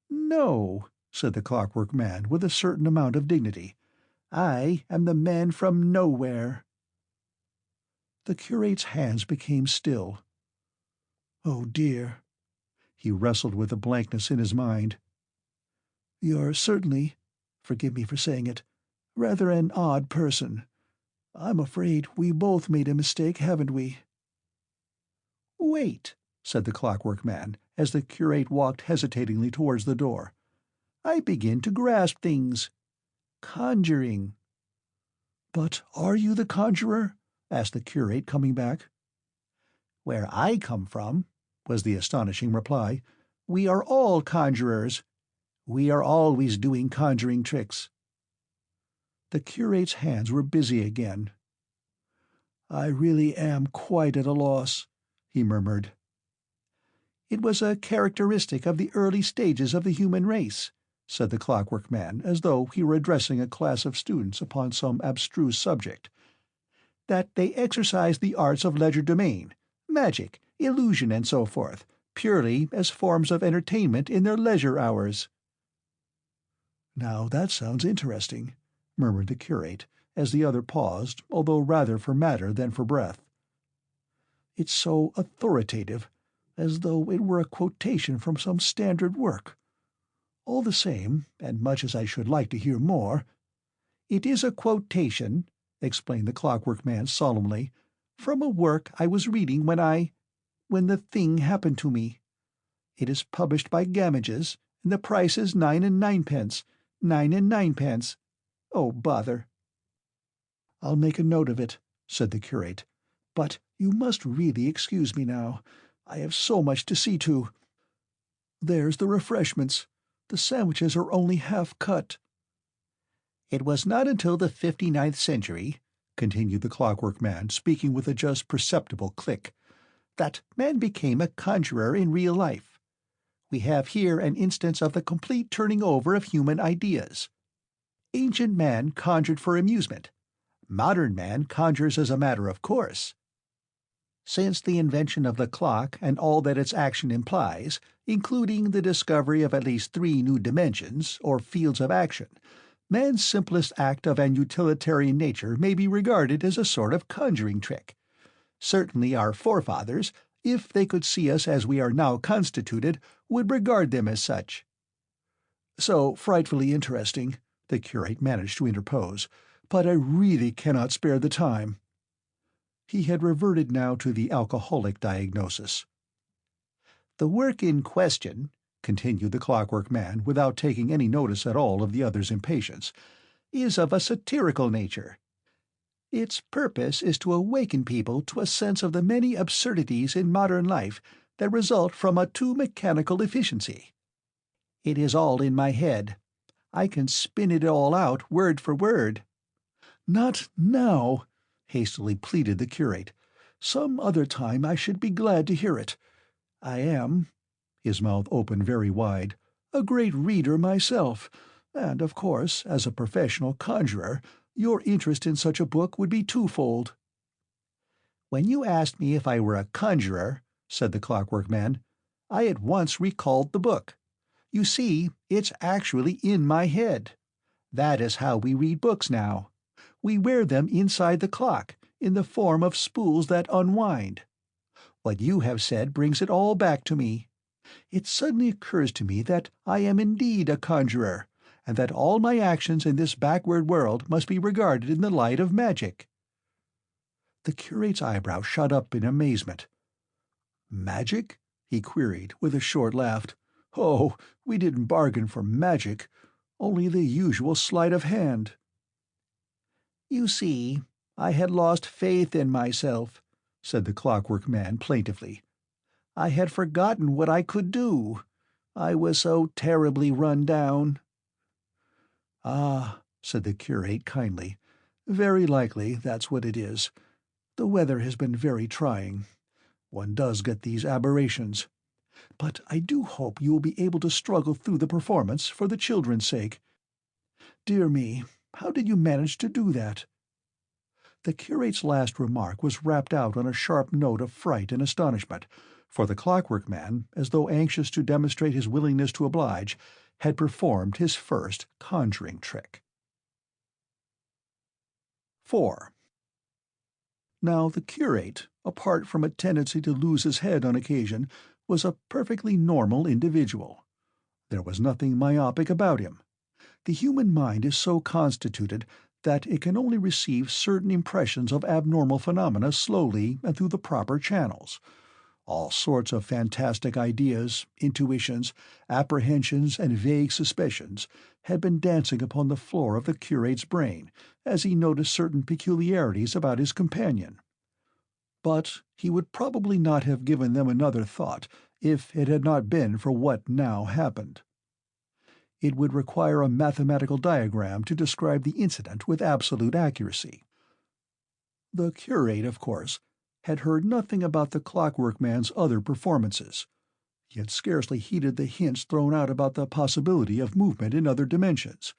"No," said the Clockwork Man with a certain amount of dignity. "I am the man from nowhere." The curate's hands became still. "Oh, dear." He wrestled with the blankness in his mind. "You're certainly, forgive me for saying it, rather an odd person. I'm afraid we both made a mistake, haven't we?" "Wait," said the Clockwork Man, as the curate walked hesitatingly towards the door. "I begin to grasp things. Conjuring." "But are you the conjurer?" asked the curate, coming back. "Where I come from," was the astonishing reply, "we are all conjurers. We are always doing conjuring tricks." The curate's hands were busy again. "I really am quite at a loss," he murmured. "It was a characteristic of the early stages of the human race," said the Clockwork Man, as though he were addressing a class of students upon some abstruse subject, "that they exercised the arts of legerdemain, magic, illusion, and so forth, purely as forms of entertainment in their leisure hours." "Now that sounds interesting," murmured the curate, as the other paused, although rather for matter than for breath. "It's so authoritative, as though it were a quotation from some standard work. All the same, and much as I should like to hear more—" "It is a quotation," explained the Clockwork Man solemnly, "from a work I was reading when the thing happened to me. It is published by Gamage's, and the price is 9 and ninepence, 9 and ninepence. Oh, bother!" "I'll make a note of it," said the curate. "But you must really excuse me now. I have so much to see to. There's the refreshments. The sandwiches are only half cut." "It was not until the 59th century," continued the Clockwork Man, speaking with a just perceptible click, "that man became a conjurer in real life. We have here an instance of the complete turning over of human ideas. Ancient man conjured for amusement. Modern man conjures as a matter of course. Since the invention of the clock and all that its action implies, including the discovery of at least 3 new dimensions, or fields of action, man's simplest act of an utilitarian nature may be regarded as a sort of conjuring trick. Certainly our forefathers, if they could see us as we are now constituted, would regard them as such." "So frightfully interesting," the curate managed to interpose, "but I really cannot spare the time." He had reverted now to the alcoholic diagnosis. "The work in question," continued the Clockwork Man, without taking any notice at all of the other's impatience, "is of a satirical nature. Its purpose is to awaken people to a sense of the many absurdities in modern life that result from a too mechanical efficiency. It is all in my head. I can spin it all out word for word." "Not now," hastily pleaded the curate. "Some other time I should be glad to hear it. I am," his mouth opened very wide, "a great reader myself, and, of course, as a professional conjurer, your interest in such a book would be twofold." "When you asked me if I were a conjurer," said the Clockwork Man, "I at once recalled the book. You see, it's actually in my head. That is how we read books now. We wear them inside the clock, in the form of spools that unwind. What you have said brings it all back to me. It suddenly occurs to me that I am indeed a conjurer, and that all my actions in this backward world must be regarded in the light of magic." The curate's eyebrow shot up in amazement. "Magic?" he queried, with a short laugh. "Oh, we didn't bargain for magic, only the usual sleight of hand." "You see, I had lost faith in myself," said the Clockwork Man plaintively. "I had forgotten what I could do. I was so terribly run down." "Ah," said the curate kindly, "very likely that's what it is. The weather has been very trying. One does get these aberrations. But I do hope you will be able to struggle through the performance for the children's sake. Dear me, how did you manage to do that?" The curate's last remark was rapped out on a sharp note of fright and astonishment, for the Clockwork Man, as though anxious to demonstrate his willingness to oblige, had performed his first conjuring trick. 4. Now the curate, apart from a tendency to lose his head on occasion, was a perfectly normal individual. There was nothing myopic about him. The human mind is so constituted that it can only receive certain impressions of abnormal phenomena slowly and through the proper channels. All sorts of fantastic ideas, intuitions, apprehensions, and vague suspicions had been dancing upon the floor of the curate's brain as he noticed certain peculiarities about his companion. But he would probably not have given them another thought if it had not been for what now happened. It would require a mathematical diagram to describe the incident with absolute accuracy. The curate, of course, had heard nothing about the Clockwork Man's other performances. He had scarcely heeded the hints thrown out about the possibility of movement in other dimensions.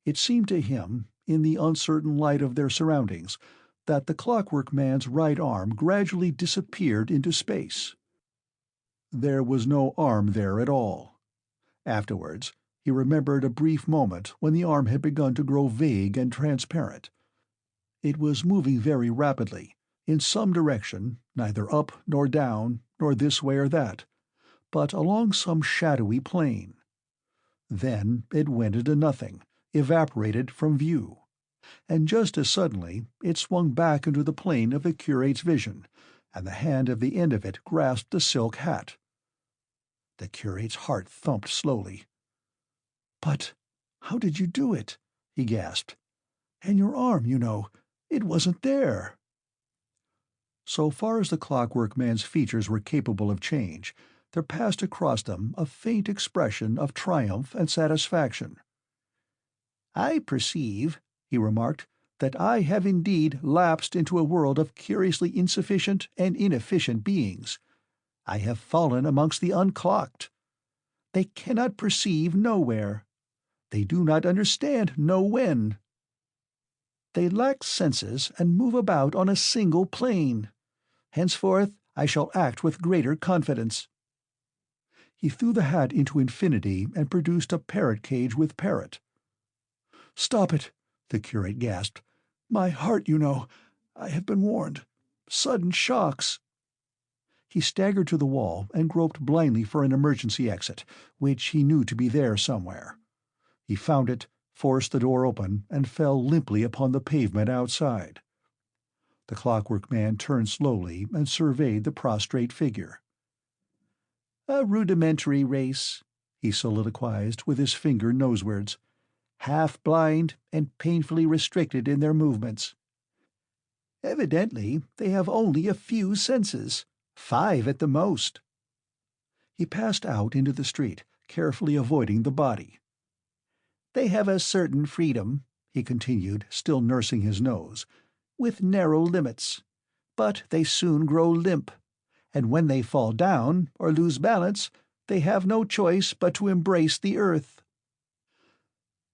It seemed to him, in the uncertain light of their surroundings, that the Clockwork Man's right arm gradually disappeared into space. There was no arm there at all. Afterwards, he remembered a brief moment when the arm had begun to grow vague and transparent. It was moving very rapidly, in some direction, neither up nor down, nor this way or that, but along some shadowy plane. Then it went into nothing, evaporated from view, and just as suddenly it swung back into the plane of the curate's vision, and the hand at the end of it grasped a silk hat. The curate's heart thumped slowly. "But how did you do it?" he gasped. "And your arm, you know, it wasn't there." So far as the Clockwork Man's features were capable of change, there passed across them a faint expression of triumph and satisfaction. "I perceive," he remarked, "that I have indeed lapsed into a world of curiously insufficient and inefficient beings. I have fallen amongst the unclocked. They cannot perceive nowhere. They do not understand no-when. They lack senses and move about on a single plane. Henceforth I shall act with greater confidence." He threw the hat into infinity and produced a parrot-cage with parrot. "Stop it!" the curate gasped. "My heart, you know. I have been warned. Sudden shocks." He staggered to the wall and groped blindly for an emergency exit, which he knew to be there somewhere. He found it, forced the door open, and fell limply upon the pavement outside. The Clockwork Man turned slowly and surveyed the prostrate figure. "A rudimentary race," he soliloquized, with his finger nosewards. "Half-blind and painfully restricted in their movements. Evidently they have only a few senses, 5 at the most." He passed out into the street, carefully avoiding the body. They have a certain freedom," he continued, still nursing his nose, "with narrow limits. But they soon grow limp, and when they fall down or lose balance, they have no choice but to embrace the earth."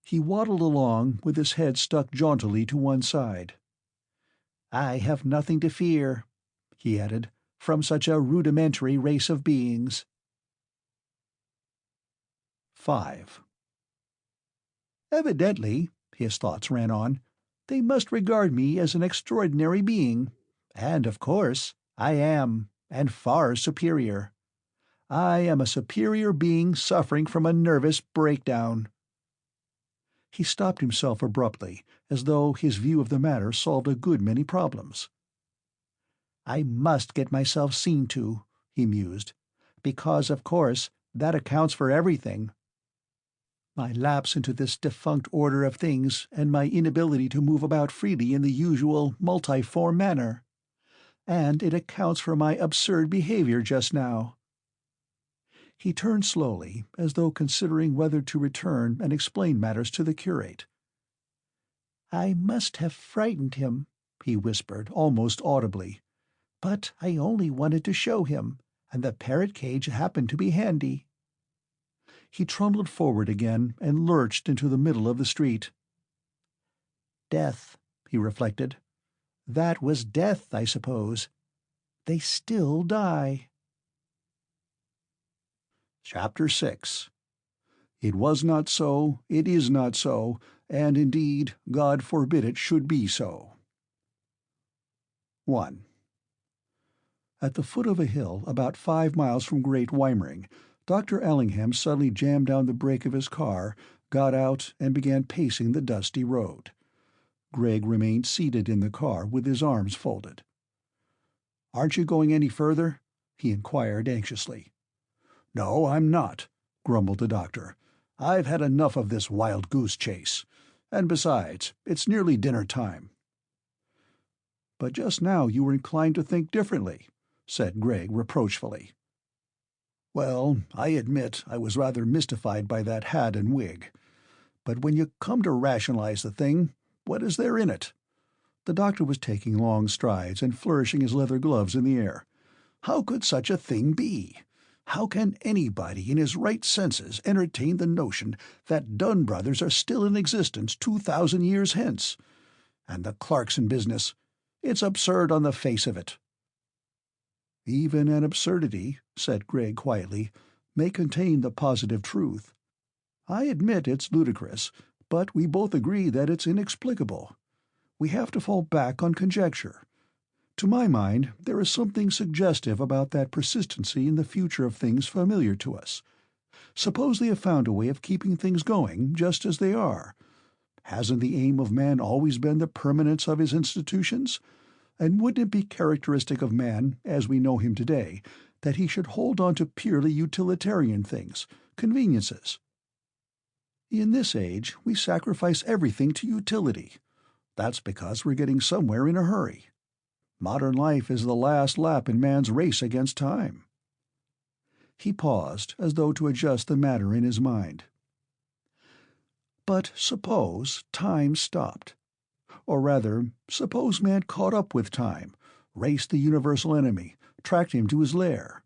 He waddled along with his head stuck jauntily to one side. "I have nothing to fear," he added, "from such a rudimentary race of beings." 5. "Evidently," his thoughts ran on, "they must regard me as an extraordinary being. And, of course, I am, and far superior. I am a superior being suffering from a nervous breakdown." He stopped himself abruptly, as though his view of the matter solved a good many problems. "I must get myself seen to," he mused, "because, of course, that accounts for everything. My lapse into this defunct order of things and my inability to move about freely in the usual multiform manner. And it accounts for my absurd behavior just now." He turned slowly, as though considering whether to return and explain matters to the curate. "I must have frightened him," he whispered, almost audibly. "But I only wanted to show him, and the parrot cage happened to be handy." He trundled forward again and lurched into the middle of the street. "Death," he reflected. "That was death, I suppose. They still die." Chapter 6. It was not so, it is not so, and indeed God forbid it should be so. 1. At the foot of a hill about 5 miles from Great Weimering, Dr. Allingham suddenly jammed down the brake of his car, got out, and began pacing the dusty road. Gregg remained seated in the car with his arms folded. "Aren't you going any further?" he inquired anxiously. "No, I'm not," grumbled the doctor. "I've had enough of this wild-goose chase. And besides, it's nearly dinner time." "But just now you were inclined to think differently," said Gregg reproachfully. "Well, I admit I was rather mystified by that hat and wig. But when you come to rationalize the thing, what is there in it?" The doctor was taking long strides and flourishing his leather gloves in the air. "How could such a thing be? How can anybody in his right senses entertain the notion that Dunn brothers are still in existence 2,000 years hence? And the Clarkson business, it's absurd on the face of it." "Even an absurdity," said Gregg quietly, "may contain the positive truth. I admit it's ludicrous, but we both agree that it's inexplicable. We have to fall back on conjecture. To my mind, there is something suggestive about that persistency in the future of things familiar to us. Suppose they have found a way of keeping things going just as they are. Hasn't the aim of man always been the permanence of his institutions? And wouldn't it be characteristic of man, as we know him today, that he should hold on to purely utilitarian things, conveniences? In this age, we sacrifice everything to utility. That's because we're getting somewhere in a hurry. Modern life is the last lap in man's race against time." He paused, as though to adjust the matter in his mind. "But suppose time stopped. Or rather, suppose man caught up with time, raced the universal enemy, tracked him to his lair.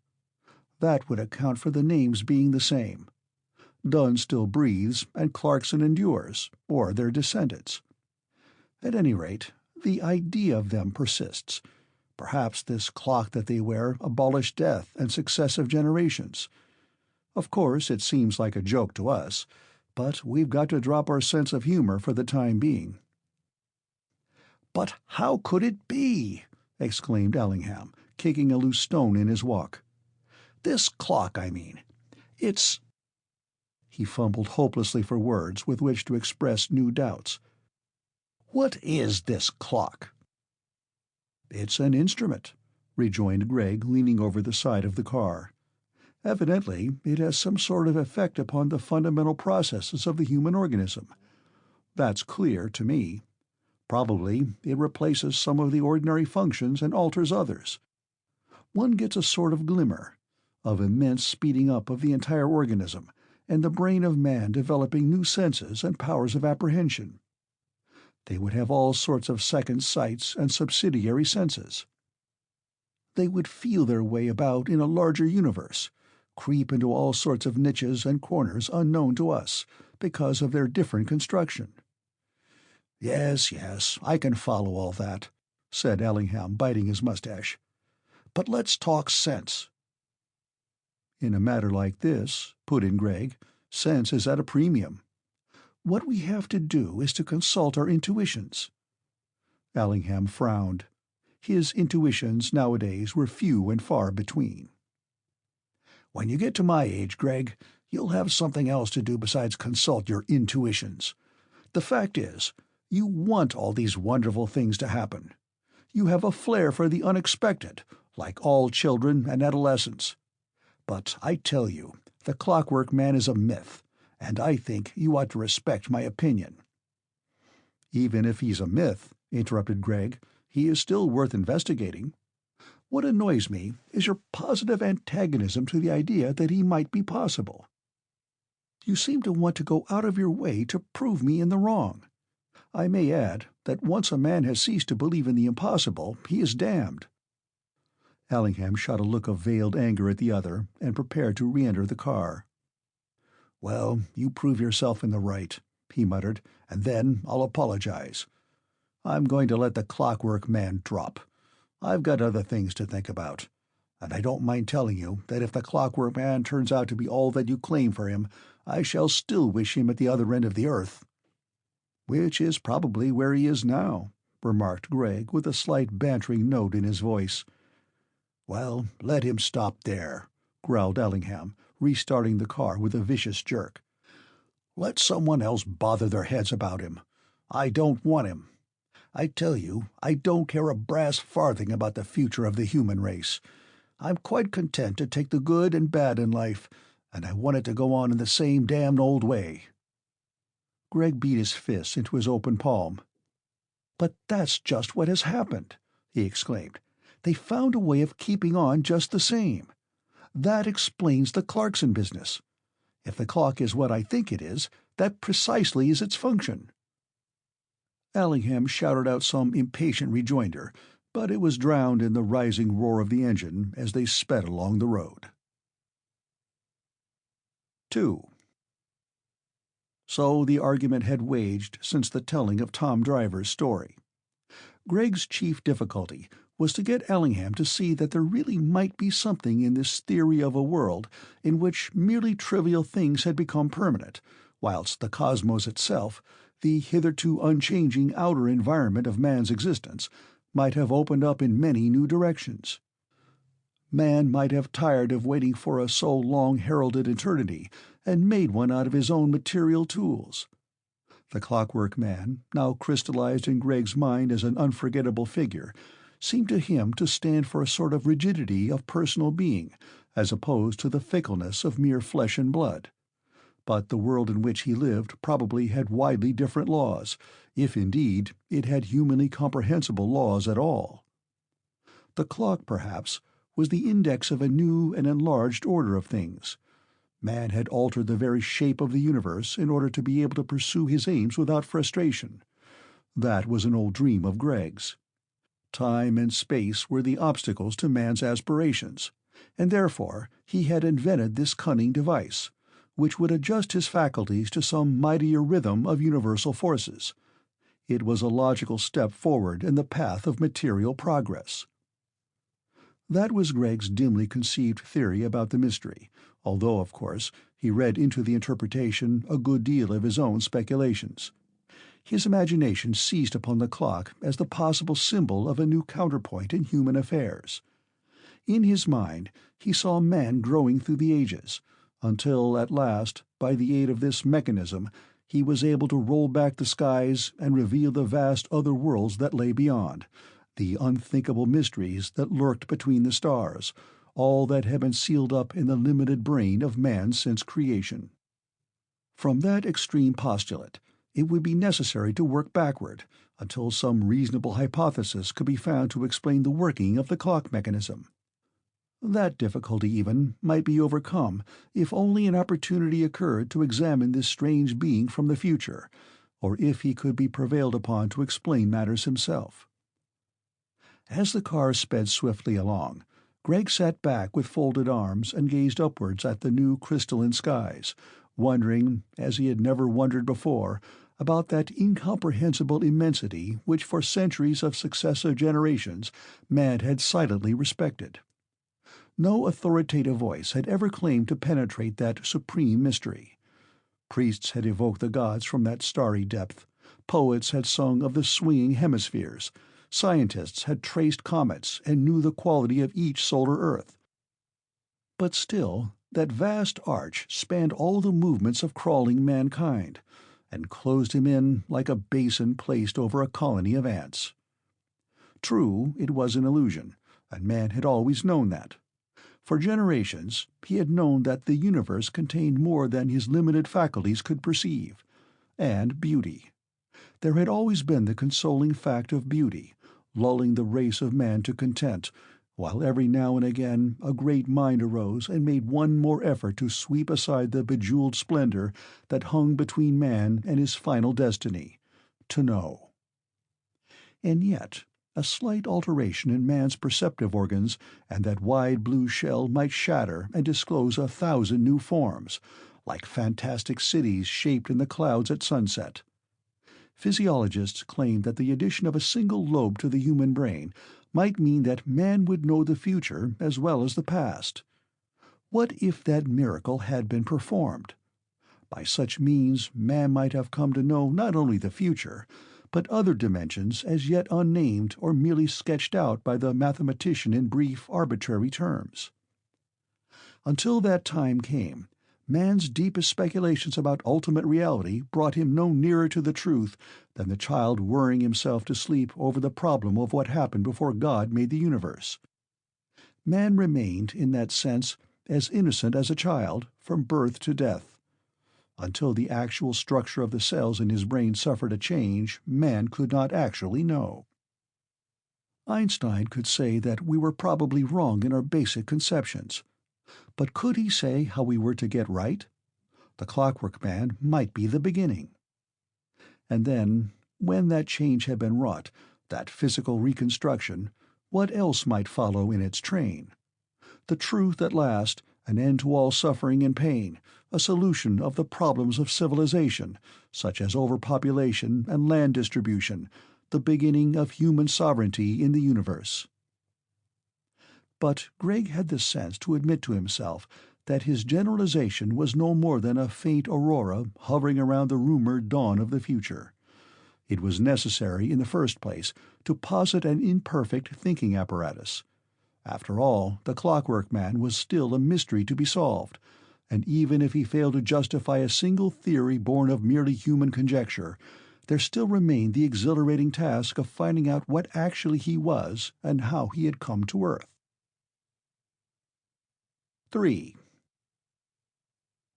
That would account for the names being the same. Dunn still breathes, and Clarkson endures, or their descendants. At any rate, the idea of them persists. Perhaps this clock that they wear abolished death and successive generations. Of course, it seems like a joke to us, but we've got to drop our sense of humor for the time being." "But how could it be?" exclaimed Allingham, kicking a loose stone in his walk. "This clock, I mean. It's—" He fumbled hopelessly for words with which to express new doubts. "What is this clock?" "It's an instrument," rejoined Gregg, leaning over the side of the car. "Evidently it has some sort of effect upon the fundamental processes of the human organism. That's clear to me. Probably it replaces some of the ordinary functions and alters others. One gets a sort of glimmer, of immense speeding up of the entire organism, and the brain of man developing new senses and powers of apprehension. They would have all sorts of second sights and subsidiary senses. They would feel their way about in a larger universe, creep into all sorts of niches and corners unknown to us because of their different construction. "Yes, yes, I can follow all that," said Ellingham, biting his mustache. "But let's talk sense." "In a matter like this," put in Gregg, "sense is at a premium. What we have to do is to consult our intuitions." Ellingham frowned. His intuitions nowadays were few and far between. "When you get to my age, Gregg, you'll have something else to do besides consult your intuitions. The fact is, you want all these wonderful things to happen. You have a flair for the unexpected, like all children and adolescents. But I tell you, the Clockwork Man is a myth, and I think you ought to respect my opinion." "Even if he's a myth," interrupted Gregg, "he is still worth investigating. What annoys me is your positive antagonism to the idea that he might be possible. You seem to want to go out of your way to prove me in the wrong. I may add that once a man has ceased to believe in the impossible, he is damned." Ellingham shot a look of veiled anger at the other and prepared to re-enter the car. "Well, you prove yourself in the right," he muttered, "and then I'll apologize. I'm going to let the Clockwork Man drop. I've got other things to think about. And I don't mind telling you that if the Clockwork Man turns out to be all that you claim for him, I shall still wish him at the other end of the earth." "Which is probably where he is now," remarked Gregg, with a slight bantering note in his voice. "Well, let him stop there," growled Ellingham, restarting the car with a vicious jerk. "Let someone else bother their heads about him. I don't want him. I tell you, I don't care a brass farthing about the future of the human race. I'm quite content to take the good and bad in life, and I want it to go on in the same damned old way." Gregg beat his fist into his open palm. "But that's just what has happened," he exclaimed. "They found a way of keeping on just the same. That explains the Clarkson business. If the clock is what I think it is, that precisely is its function." Ellingham shouted out some impatient rejoinder, but it was drowned in the rising roar of the engine as they sped along the road. 2. So the argument had waged since the telling of Tom Driver's story. Gregg's chief difficulty was to get Ellingham to see that there really might be something in this theory of a world in which merely trivial things had become permanent, whilst the cosmos itself, the hitherto unchanging outer environment of man's existence, might have opened up in many new directions. Man might have tired of waiting for a so long heralded eternity and made one out of his own material tools. The Clockwork Man, now crystallized in Gregg's mind as an unforgettable figure, seemed to him to stand for a sort of rigidity of personal being, as opposed to the fickleness of mere flesh and blood. But the world in which he lived probably had widely different laws, if indeed it had humanly comprehensible laws at all. The clock, perhaps, was the index of a new and enlarged order of things. Man had altered the very shape of the universe in order to be able to pursue his aims without frustration. That was an old dream of Gregg's. Time and space were the obstacles to man's aspirations, and therefore he had invented this cunning device, which would adjust his faculties to some mightier rhythm of universal forces. It was a logical step forward in the path of material progress. That was Gregg's dimly conceived theory about the mystery, although, of course, he read into the interpretation a good deal of his own speculations. His imagination seized upon the clock as the possible symbol of a new counterpoint in human affairs. In his mind he saw man growing through the ages, until at last, by the aid of this mechanism, he was able to roll back the skies and reveal the vast other worlds that lay beyond, the unthinkable mysteries that lurked between the stars, all that had been sealed up in the limited brain of man since creation. From that extreme postulate, it would be necessary to work backward, until some reasonable hypothesis could be found to explain the working of the clock mechanism. That difficulty, even, might be overcome if only an opportunity occurred to examine this strange being from the future, or if he could be prevailed upon to explain matters himself. As the car sped swiftly along, Gregg sat back with folded arms and gazed upwards at the new crystalline skies, wondering, as he had never wondered before, about that incomprehensible immensity which for centuries of successive generations man had silently respected. No authoritative voice had ever claimed to penetrate that supreme mystery. Priests had evoked the gods from that starry depth, poets had sung of the swinging hemispheres, scientists had traced comets and knew the quality of each solar earth. But still, that vast arch spanned all the movements of crawling mankind, and closed him in like a basin placed over a colony of ants. True, it was an illusion, and man had always known that. For generations he had known that the universe contained more than his limited faculties could perceive, and beauty. There had always been the consoling fact of beauty, lulling the race of man to content, while every now and again a great mind arose and made one more effort to sweep aside the bejeweled splendor that hung between man and his final destiny, to know. And yet a slight alteration in man's perceptive organs, and that wide blue shell might shatter and disclose 1,000 new forms, like fantastic cities shaped in the clouds at sunset. Physiologists claimed that the addition of a single lobe to the human brain might mean that man would know the future as well as the past. What if that miracle had been performed? By such means man might have come to know not only the future, but other dimensions as yet unnamed or merely sketched out by the mathematician in brief, arbitrary terms. Until that time came, man's deepest speculations about ultimate reality brought him no nearer to the truth than the child worrying himself to sleep over the problem of what happened before God made the universe. Man remained, in that sense, as innocent as a child, from birth to death. Until the actual structure of the cells in his brain suffered a change, man could not actually know. Einstein could say that we were probably wrong in our basic conceptions. But could he say how we were to get right? The Clockwork Man might be the beginning. And then, when that change had been wrought, that physical reconstruction, what else might follow in its train? The truth at last, an end to all suffering and pain, a solution of the problems of civilization, such as overpopulation and land distribution, the beginning of human sovereignty in the universe. But Gregg had the sense to admit to himself that his generalization was no more than a faint aurora hovering around the rumored dawn of the future. It was necessary, in the first place, to posit an imperfect thinking apparatus. After all, the Clockwork Man was still a mystery to be solved, and even if he failed to justify a single theory born of merely human conjecture, there still remained the exhilarating task of finding out what actually he was and how he had come to Earth. 3.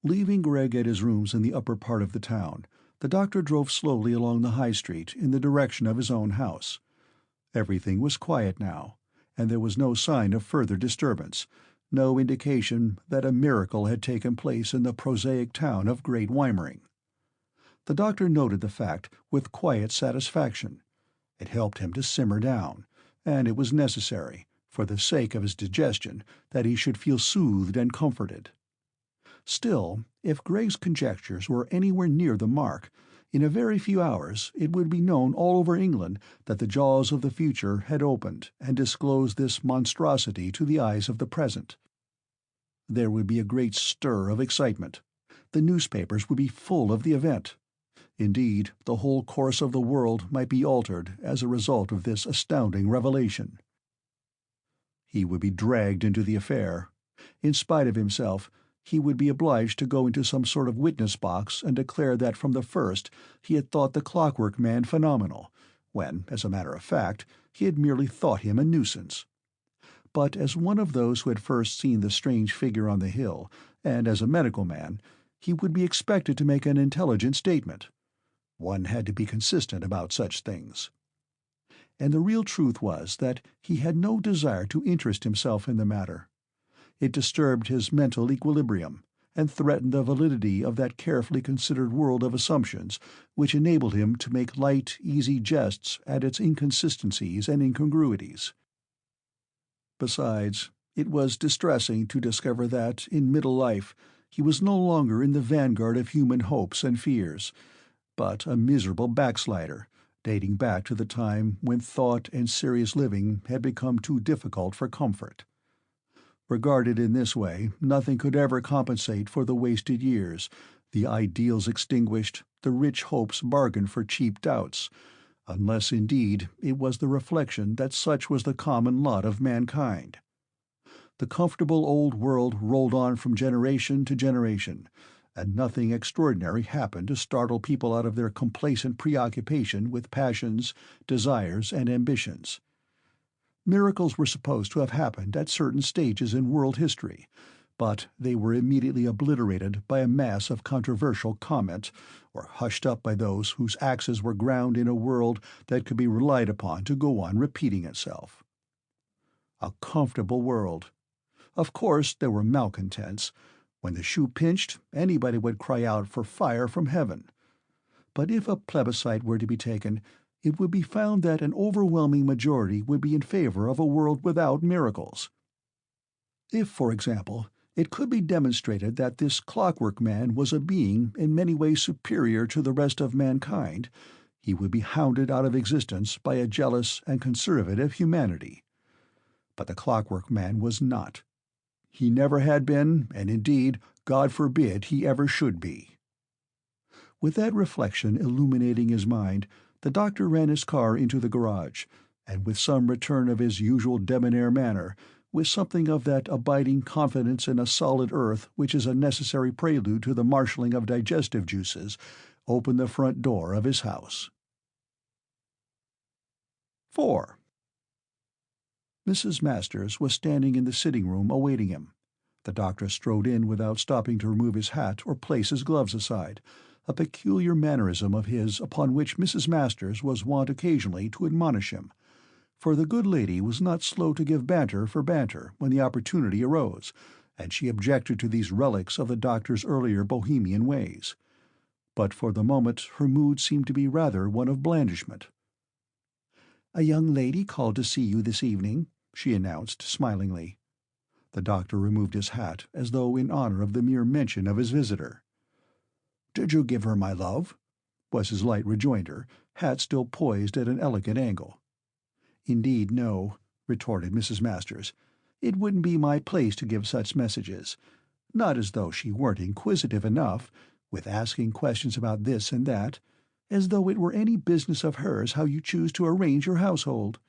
Leaving Gregg at his rooms in the upper part of the town, the doctor drove slowly along the high street in the direction of his own house. Everything was quiet now, and there was no sign of further disturbance, no indication that a miracle had taken place in the prosaic town of Great Weimering. The doctor noted the fact with quiet satisfaction. It helped him to simmer down, and it was necessary, for the sake of his digestion, that he should feel soothed and comforted. Still, if Gregg's conjectures were anywhere near the mark, in a very few hours it would be known all over England that the jaws of the future had opened and disclosed this monstrosity to the eyes of the present. There would be a great stir of excitement. The newspapers would be full of the event. Indeed, the whole course of the world might be altered as a result of this astounding revelation. He would be dragged into the affair. In spite of himself, he would be obliged to go into some sort of witness box and declare that from the first he had thought the Clockwork Man phenomenal, when, as a matter of fact, he had merely thought him a nuisance. But as one of those who had first seen the strange figure on the hill, and as a medical man, he would be expected to make an intelligent statement. One had to be consistent about such things. And the real truth was that he had no desire to interest himself in the matter. It disturbed his mental equilibrium, and threatened the validity of that carefully considered world of assumptions which enabled him to make light, easy jests at its inconsistencies and incongruities. Besides, it was distressing to discover that, in middle life, he was no longer in the vanguard of human hopes and fears, but a miserable backslider, dating back to the time when thought and serious living had become too difficult for comfort. Regarded in this way, nothing could ever compensate for the wasted years, the ideals extinguished, the rich hopes bargained for cheap doubts, unless indeed it was the reflection that such was the common lot of mankind. The comfortable old world rolled on from generation to generation, and nothing extraordinary happened to startle people out of their complacent preoccupation with passions, desires, and ambitions. Miracles were supposed to have happened at certain stages in world history, but they were immediately obliterated by a mass of controversial comment, or hushed up by those whose axes were ground in a world that could be relied upon to go on repeating itself. A comfortable world. Of course there were malcontents. When the shoe pinched, anybody would cry out for fire from heaven. But if a plebiscite were to be taken, it would be found that an overwhelming majority would be in favor of a world without miracles. If, for example, it could be demonstrated that this Clockwork Man was a being in many ways superior to the rest of mankind, he would be hounded out of existence by a jealous and conservative humanity. But the Clockwork Man was not. He never had been, and indeed, God forbid he ever should be. With that reflection illuminating his mind, the doctor ran his car into the garage, and with some return of his usual debonair manner, with something of that abiding confidence in a solid earth which is a necessary prelude to the marshalling of digestive juices, opened the front door of his house. 4. Mrs. Masters was standing in the sitting-room awaiting him. The doctor strode in without stopping to remove his hat or place his gloves aside, a peculiar mannerism of his upon which Mrs. Masters was wont occasionally to admonish him, for the good lady was not slow to give banter for banter when the opportunity arose, and she objected to these relics of the doctor's earlier bohemian ways. But for the moment her mood seemed to be rather one of blandishment. "A young lady called to see you this evening," she announced smilingly. The doctor removed his hat, as though in honor of the mere mention of his visitor. "Did you give her my love?" was his light rejoinder, hat still poised at an elegant angle. "Indeed, no," retorted Mrs. Masters. "It wouldn't be my place to give such messages. Not as though she weren't inquisitive enough, with asking questions about this and that, as though it were any business of hers how you choose to arrange your household."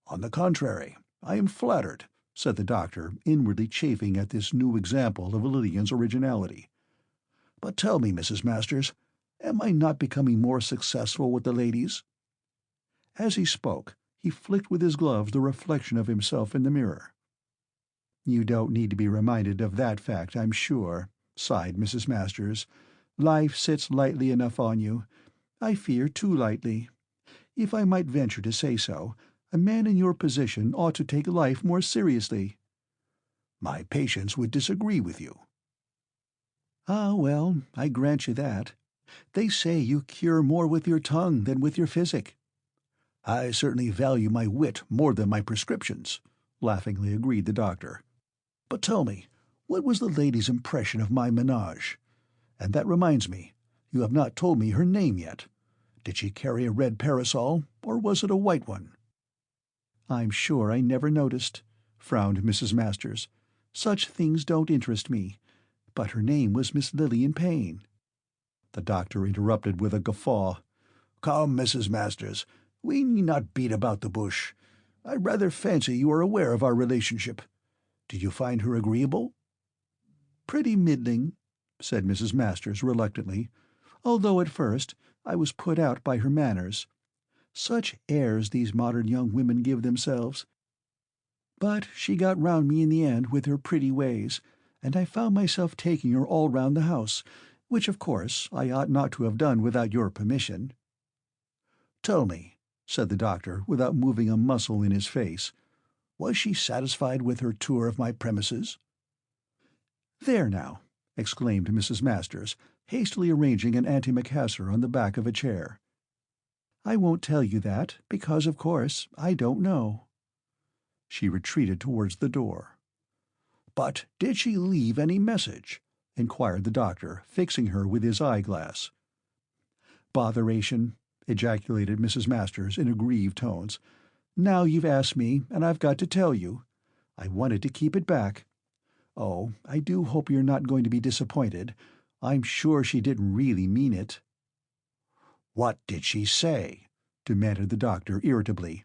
"On the contrary, I am flattered," said the doctor, inwardly chafing at this new example of Lillian's originality. "But tell me, Mrs. Masters, am I not becoming more successful with the ladies?" As he spoke, he flicked with his gloves the reflection of himself in the mirror. "You don't need to be reminded of that fact, I'm sure," sighed Mrs. Masters. "Life sits lightly enough on you. I fear too lightly. If I might venture to say so, a man in your position ought to take life more seriously." "My patients would disagree with you." "Ah, well, I grant you that. They say you cure more with your tongue than with your physic." "I certainly value my wit more than my prescriptions," laughingly agreed the doctor. "But tell me, what was the lady's impression of my menage? And that reminds me, you have not told me her name yet. Did she carry a red parasol, or was it a white one?" "I'm sure I never noticed," frowned Mrs. Masters. "Such things don't interest me. But her name was Miss Lillian Payne." The doctor interrupted with a guffaw. "Come, Mrs. Masters, we need not beat about the bush. I rather fancy you are aware of our relationship. Did you find her agreeable?" "Pretty middling," said Mrs. Masters reluctantly, "although at first I was put out by her manners. Such airs these modern young women give themselves. But she got round me in the end with her pretty ways, and I found myself taking her all round the house, which of course I ought not to have done without your permission." "Tell me," said the doctor, without moving a muscle in his face, Was she satisfied with her tour of my premises?" "There now!" exclaimed Mrs. Masters, hastily arranging an antimacassar on the back of a chair. "I won't tell you that, because, of course, I don't know." She retreated towards the door. "But did she leave any message?" inquired the doctor, fixing her with his eyeglass. "Botheration!" ejaculated Mrs. Masters in aggrieved tones. "Now you've asked me, and I've got to tell you. I wanted to keep it back. Oh, I do hope you're not going to be disappointed. I'm sure she didn't really mean it." "What did she say?" demanded the doctor irritably.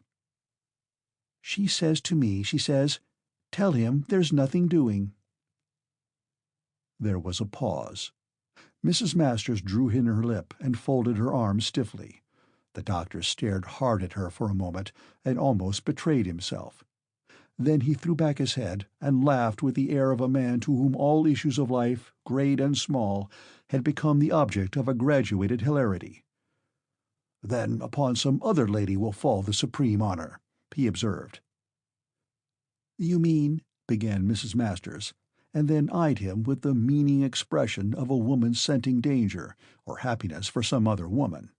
"She says to me, she says, 'Tell him there's nothing doing.'" There was a pause. Mrs. Masters drew in her lip and folded her arms stiffly. The doctor stared hard at her for a moment and almost betrayed himself. Then he threw back his head and laughed with the air of a man to whom all issues of life, great and small, had become the object of a graduated hilarity. "Then upon some other lady will fall the supreme honor," he observed. "You mean—" began Mrs. Masters, and then eyed him with the meaning expression of a woman scenting danger or happiness for some other woman.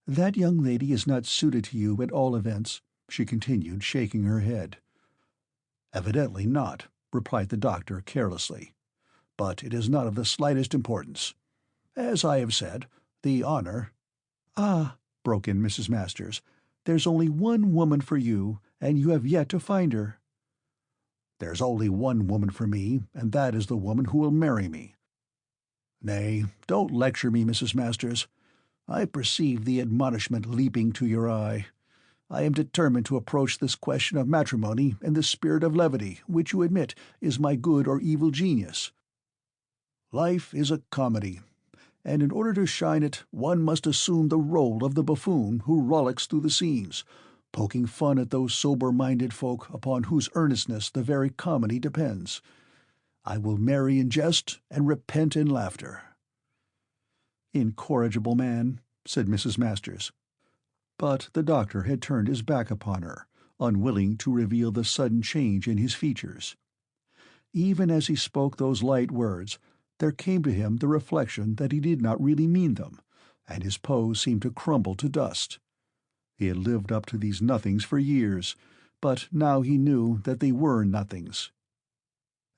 "That young lady is not suited to you, at all events," she continued, shaking her head. "Evidently not," replied the doctor carelessly. "But it is not of the slightest importance. As I have said, the honor—" "Ah," broke in Mrs. Masters, "there's only one woman for you, and you have yet to find her." "There's only one woman for me, and that is the woman who will marry me. Nay, don't lecture me, Mrs. Masters. I perceive the admonishment leaping to your eye. I am determined to approach this question of matrimony in the spirit of levity which you admit is my good or evil genius. Life is a comedy, and in order to shine it one must assume the role of the buffoon who rollicks through the scenes, poking fun at those sober-minded folk upon whose earnestness the very comedy depends. I will marry in jest and repent in laughter." "Incorrigible man," said Mrs. Masters. But the doctor had turned his back upon her, unwilling to reveal the sudden change in his features. Even as he spoke those light words, there came to him the reflection that he did not really mean them, and his pose seemed to crumble to dust. He had lived up to these nothings for years, but now he knew that they were nothings.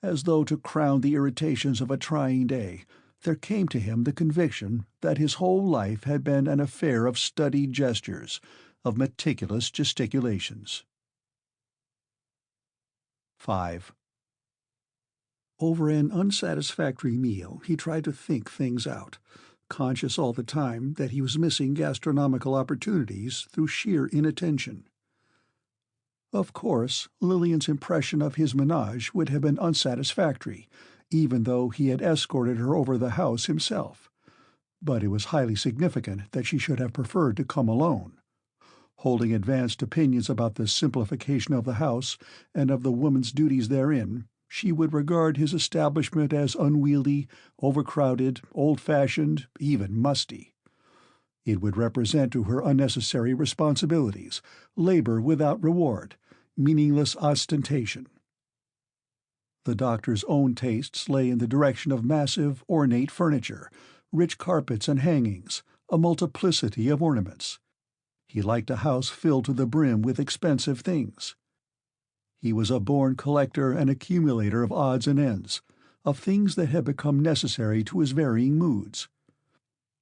As though to crown the irritations of a trying day, there came to him the conviction that his whole life had been an affair of studied gestures, of meticulous gesticulations. 5. Over an unsatisfactory meal he tried to think things out, conscious all the time that he was missing gastronomical opportunities through sheer inattention. Of course, Lillian's impression of his menage would have been unsatisfactory, even though he had escorted her over the house himself. But it was highly significant that she should have preferred to come alone. Holding advanced opinions about the simplification of the house and of the woman's duties therein, she would regard his establishment as unwieldy, overcrowded, old-fashioned, even musty. It would represent to her unnecessary responsibilities, labor without reward, meaningless ostentation. The doctor's own tastes lay in the direction of massive, ornate furniture, rich carpets and hangings, a multiplicity of ornaments. He liked a house filled to the brim with expensive things. He was a born collector and accumulator of odds and ends, of things that had become necessary to his varying moods.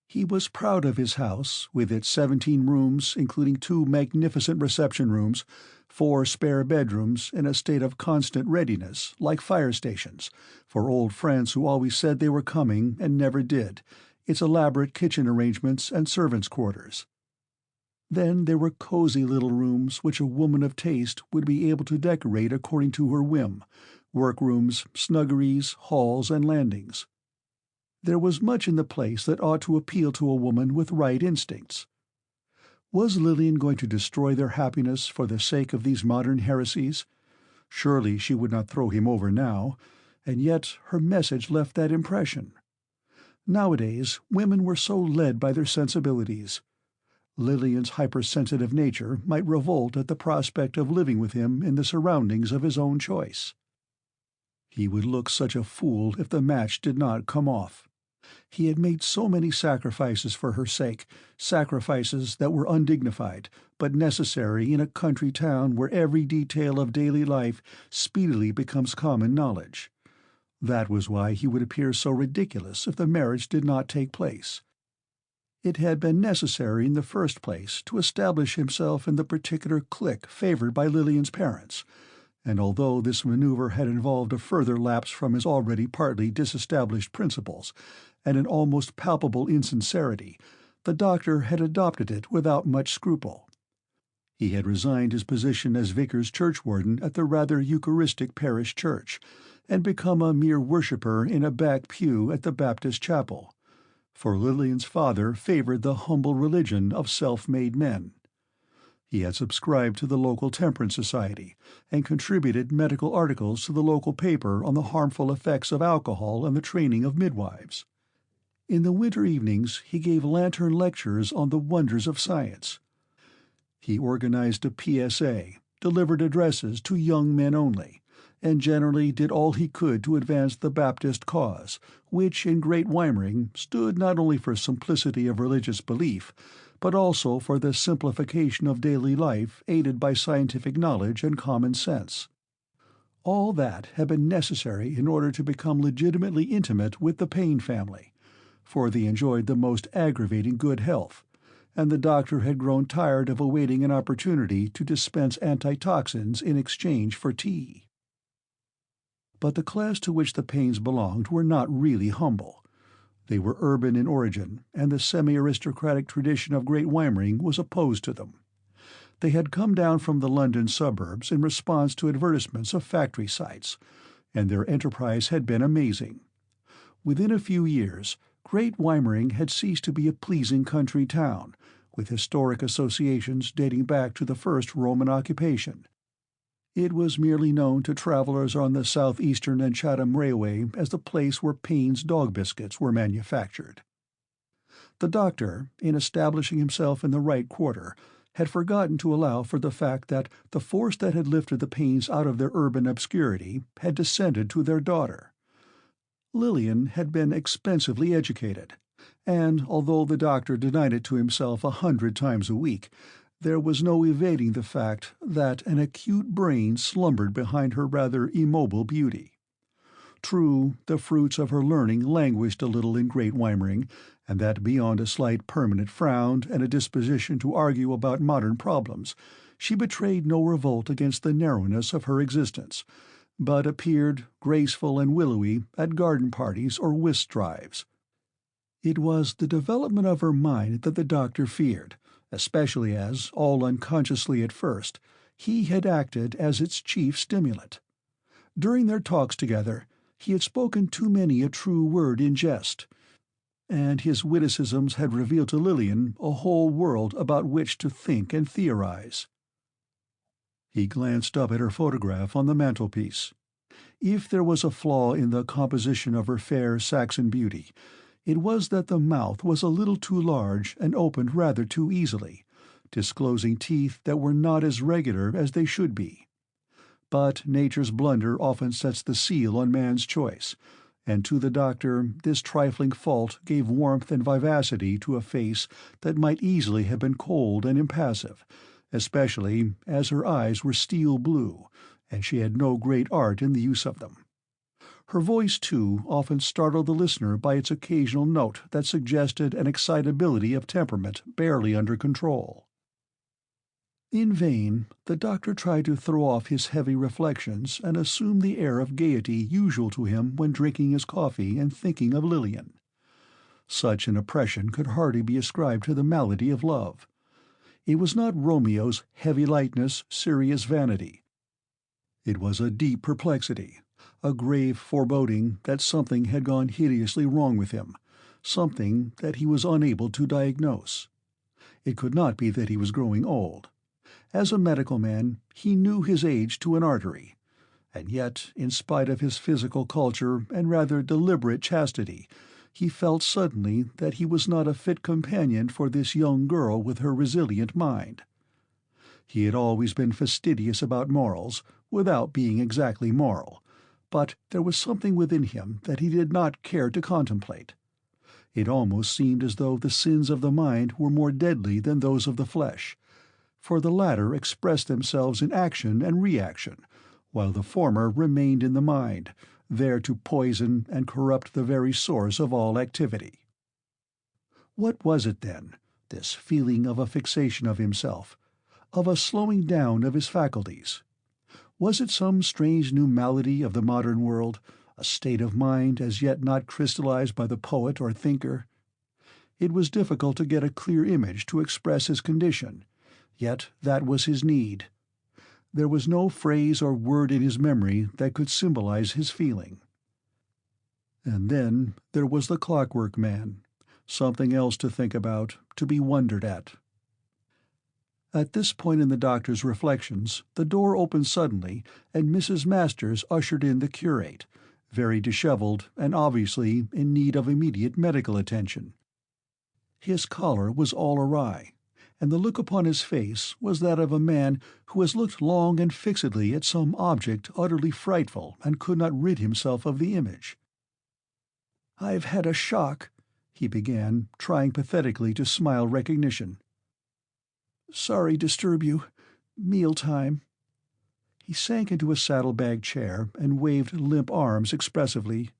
He was proud of his house, with its 17 rooms, including 2 magnificent reception rooms, 4 spare bedrooms in a state of constant readiness, like fire stations, for old friends who always said they were coming and never did, its elaborate kitchen arrangements and servants' quarters. Then there were cozy little rooms which a woman of taste would be able to decorate according to her whim, workrooms, snuggeries, halls, and landings. There was much in the place that ought to appeal to a woman with right instincts. Was Lillian going to destroy their happiness for the sake of these modern heresies? Surely she would not throw him over now, and yet her message left that impression. Nowadays women were so led by their sensibilities. Lillian's hypersensitive nature might revolt at the prospect of living with him in the surroundings of his own choice. He would look such a fool if the match did not come off. He had made so many sacrifices for her sake, sacrifices that were undignified, but necessary in a country town where every detail of daily life speedily becomes common knowledge. That was why he would appear so ridiculous if the marriage did not take place. It had been necessary in the first place to establish himself in the particular clique favored by Lillian's parents, and although this maneuver had involved a further lapse from his already partly disestablished principles, and an almost palpable insincerity, the doctor had adopted it without much scruple. He had resigned his position as vicar's churchwarden at the rather Eucharistic parish church, and become a mere worshipper in a back pew at the Baptist chapel, for Lillian's father favored the humble religion of self-made men. He had subscribed to the local temperance society, and contributed medical articles to the local paper on the harmful effects of alcohol and the training of midwives. In the winter evenings he gave lantern lectures on the wonders of science. He organized a PSA, delivered addresses to young men only, and generally did all he could to advance the Baptist cause, which in Great Weimering stood not only for simplicity of religious belief, but also for the simplification of daily life aided by scientific knowledge and common sense. All that had been necessary in order to become legitimately intimate with the Payne family, for they enjoyed the most aggravating good health, and the doctor had grown tired of awaiting an opportunity to dispense antitoxins in exchange for tea. But the class to which the Paynes belonged were not really humble. They were urban in origin, and the semi-aristocratic tradition of Great Weimering was opposed to them. They had come down from the London suburbs in response to advertisements of factory sites, and their enterprise had been amazing. Within a few years, Great Weimering had ceased to be a pleasing country town, with historic associations dating back to the first Roman occupation. It was merely known to travelers on the Southeastern and Chatham Railway as the place where Payne's dog biscuits were manufactured. The doctor, in establishing himself in the right quarter, had forgotten to allow for the fact that the force that had lifted the Paynes out of their urban obscurity had descended to their daughter. Lillian had been expensively educated, and, although the doctor denied it to himself 100 times a week, there was no evading the fact that an acute brain slumbered behind her rather immobile beauty. True, the fruits of her learning languished a little in Great Weimering, and that beyond a slight permanent frown and a disposition to argue about modern problems, she betrayed no revolt against the narrowness of her existence, but appeared, graceful and willowy, at garden parties or whist drives. It was the development of her mind that the doctor feared, especially as, all unconsciously at first, he had acted as its chief stimulant. During their talks together, he had spoken too many a true word in jest, and his witticisms had revealed to Lillian a whole world about which to think and theorize. He glanced up at her photograph on the mantelpiece. If there was a flaw in the composition of her fair Saxon beauty, it was that the mouth was a little too large and opened rather too easily, disclosing teeth that were not as regular as they should be. But nature's blunder often sets the seal on man's choice, and to the doctor this trifling fault gave warmth and vivacity to a face that might easily have been cold and impassive, especially as her eyes were steel blue, and she had no great art in the use of them. Her voice, too, often startled the listener by its occasional note that suggested an excitability of temperament barely under control. In vain, the doctor tried to throw off his heavy reflections and assume the air of gaiety usual to him when drinking his coffee and thinking of Lillian. Such an oppression could hardly be ascribed to the malady of love. It was not Romeo's heavy lightness, serious vanity. It was a deep perplexity, a grave foreboding that something had gone hideously wrong with him, something that he was unable to diagnose. It could not be that he was growing old. As a medical man, he knew his age to an artery, and yet, in spite of his physical culture and rather deliberate chastity, he felt suddenly that he was not a fit companion for this young girl with her resilient mind. He had always been fastidious about morals, without being exactly moral, but there was something within him that he did not care to contemplate. It almost seemed as though the sins of the mind were more deadly than those of the flesh, for the latter expressed themselves in action and reaction, while the former remained in the mind, there to poison and corrupt the very source of all activity. What was it, then, this feeling of a fixation of himself, of a slowing down of his faculties? Was it some strange new malady of the modern world, a state of mind as yet not crystallized by the poet or thinker? It was difficult to get a clear image to express his condition, yet that was his need. There was no phrase or word in his memory that could symbolize his feeling. And then there was the Clockwork Man, something else to think about, to be wondered at. At this point in the doctor's reflections, the door opened suddenly, and Mrs. Masters ushered in the curate, very disheveled and obviously in need of immediate medical attention. His collar was all awry, and the look upon his face was that of a man who has looked long and fixedly at some object utterly frightful and could not rid himself of the image. "I've had a shock," he began, trying pathetically to smile recognition. "Sorry disturb you. Mealtime." He sank into a saddlebag chair and waved limp arms expressively.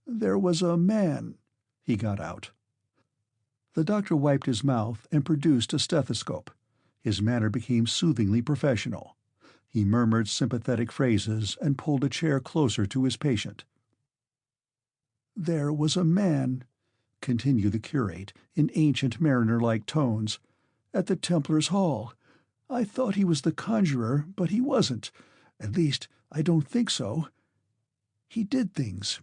"There was a man," he got out. The doctor wiped his mouth and produced a stethoscope. His manner became soothingly professional. He murmured sympathetic phrases and pulled a chair closer to his patient. "There was a man," continued the curate in ancient mariner-like tones, "at the Templars' Hall. I thought he was the conjurer, but he wasn't. At least, I don't think so. He did things.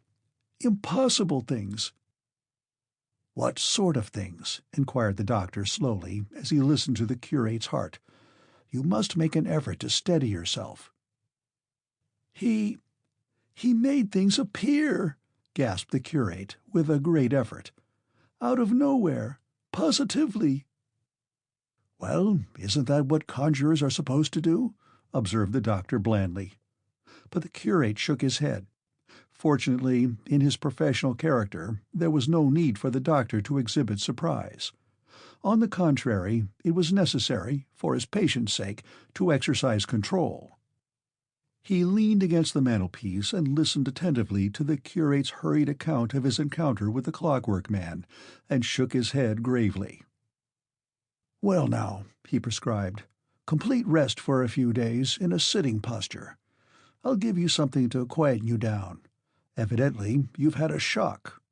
Impossible things." "What sort of things?" inquired the doctor slowly, as he listened to the curate's heart. "You must make an effort to steady yourself." He made things appear," gasped the curate, with a great effort. "Out of nowhere. Positively." "Well, isn't that what conjurers are supposed to do?" observed the doctor blandly. But the curate shook his head. Fortunately, in his professional character, there was no need for the doctor to exhibit surprise. On the contrary, it was necessary, for his patient's sake, to exercise control. He leaned against the mantelpiece and listened attentively to the curate's hurried account of his encounter with the Clockwork Man, and shook his head gravely. "Well now," he prescribed, "complete rest for a few days, in a sitting posture. I'll give you something to quieten you down. Evidently you've had a shock."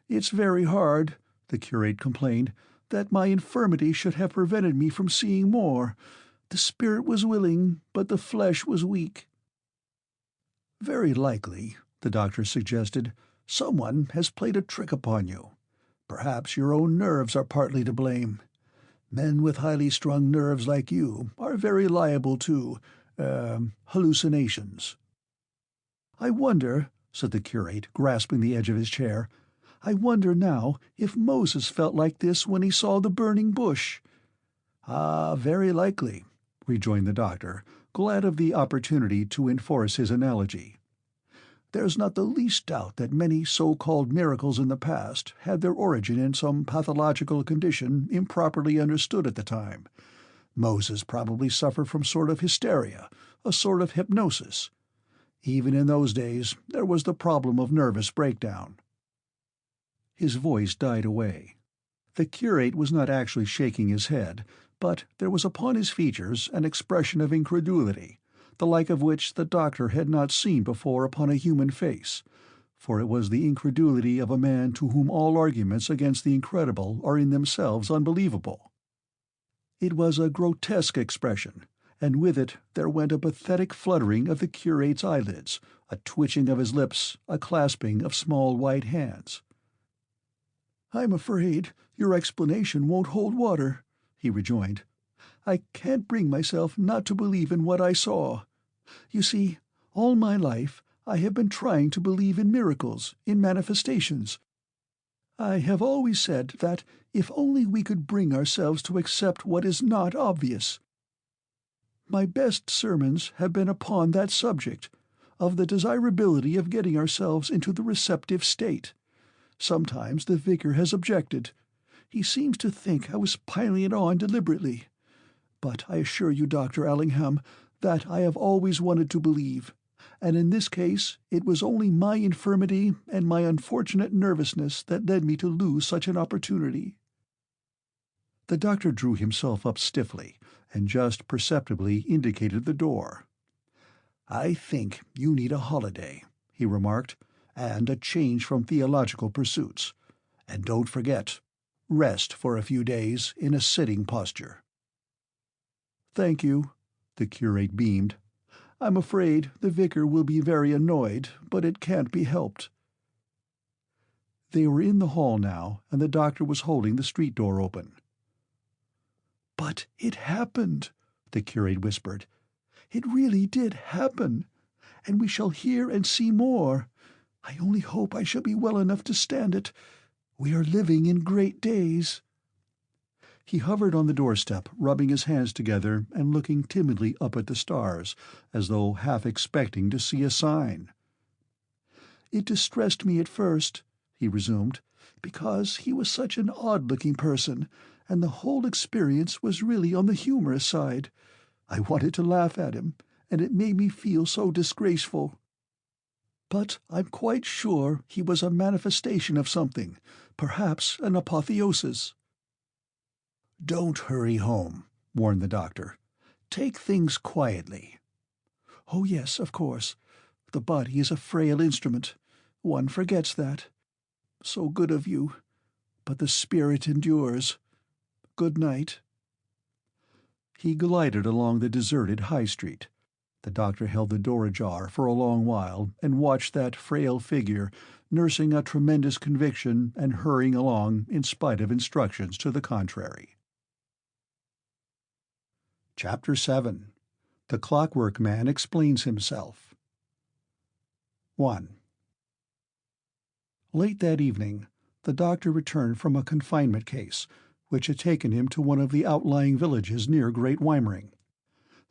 "It's very hard," the curate complained, "that my infirmity should have prevented me from seeing more. The spirit was willing, but the flesh was weak." "Very likely," the doctor suggested, "someone has played a trick upon you. Perhaps your own nerves are partly to blame. Men with highly strung nerves like you are very liable to, hallucinations." "I wonder," said the curate, grasping the edge of his chair, "I wonder now if Moses felt like this when he saw the burning bush." "Ah, very likely," rejoined the doctor, glad of the opportunity to enforce his analogy. "There's not the least doubt that many so-called miracles in the past had their origin in some pathological condition improperly understood at the time. Moses probably suffered from sort of hysteria, a sort of hypnosis. Even in those days there was the problem of nervous breakdown." His voice died away. The curate was not actually shaking his head, but there was upon his features an expression of incredulity, the like of which the doctor had not seen before upon a human face, for it was the incredulity of a man to whom all arguments against the incredible are in themselves unbelievable. It was a grotesque expression, and with it there went a pathetic fluttering of the curate's eyelids, a twitching of his lips, a clasping of small white hands. "I'm afraid your explanation won't hold water," he rejoined. "I can't bring myself not to believe in what I saw. You see, all my life I have been trying to believe in miracles, in manifestations. I have always said that if only we could bring ourselves to accept what is not obvious. My best sermons have been upon that subject, of the desirability of getting ourselves into the receptive state. Sometimes the vicar has objected. He seems to think I was piling it on deliberately. But I assure you, Dr. Allingham, that I have always wanted to believe, and in this case it was only my infirmity and my unfortunate nervousness that led me to lose such an opportunity." The doctor drew himself up stiffly, and just perceptibly indicated the door. "I think you need a holiday," he remarked, "and a change from theological pursuits. And don't forget, rest for a few days in a sitting posture." "Thank you," the curate beamed. "I'm afraid the vicar will be very annoyed, but it can't be helped." They were in the hall now, and the doctor was holding the street door open. "But it happened," the curate whispered. "It really did happen, and we shall hear and see more. I only hope I shall be well enough to stand it. We are living in great days." He hovered on the doorstep, rubbing his hands together and looking timidly up at the stars, as though half expecting to see a sign. "It distressed me at first," he resumed, "because he was such an odd-looking person, and the whole experience was really on the humorous side. I wanted to laugh at him, and it made me feel so disgraceful. But I'm quite sure he was a manifestation of something, perhaps an apotheosis." "Don't hurry home," warned the doctor. "Take things quietly." "Oh yes, of course. The body is a frail instrument. One forgets that. So good of you. But the spirit endures. Good night." He glided along the deserted High Street. The doctor held the door ajar for a long while and watched that frail figure nursing a tremendous conviction and hurrying along in spite of instructions to the contrary. Chapter 7. The Clockwork Man Explains Himself. 1. Late that evening, the doctor returned from a confinement case, which had taken him to one of the outlying villages near Great Weimering.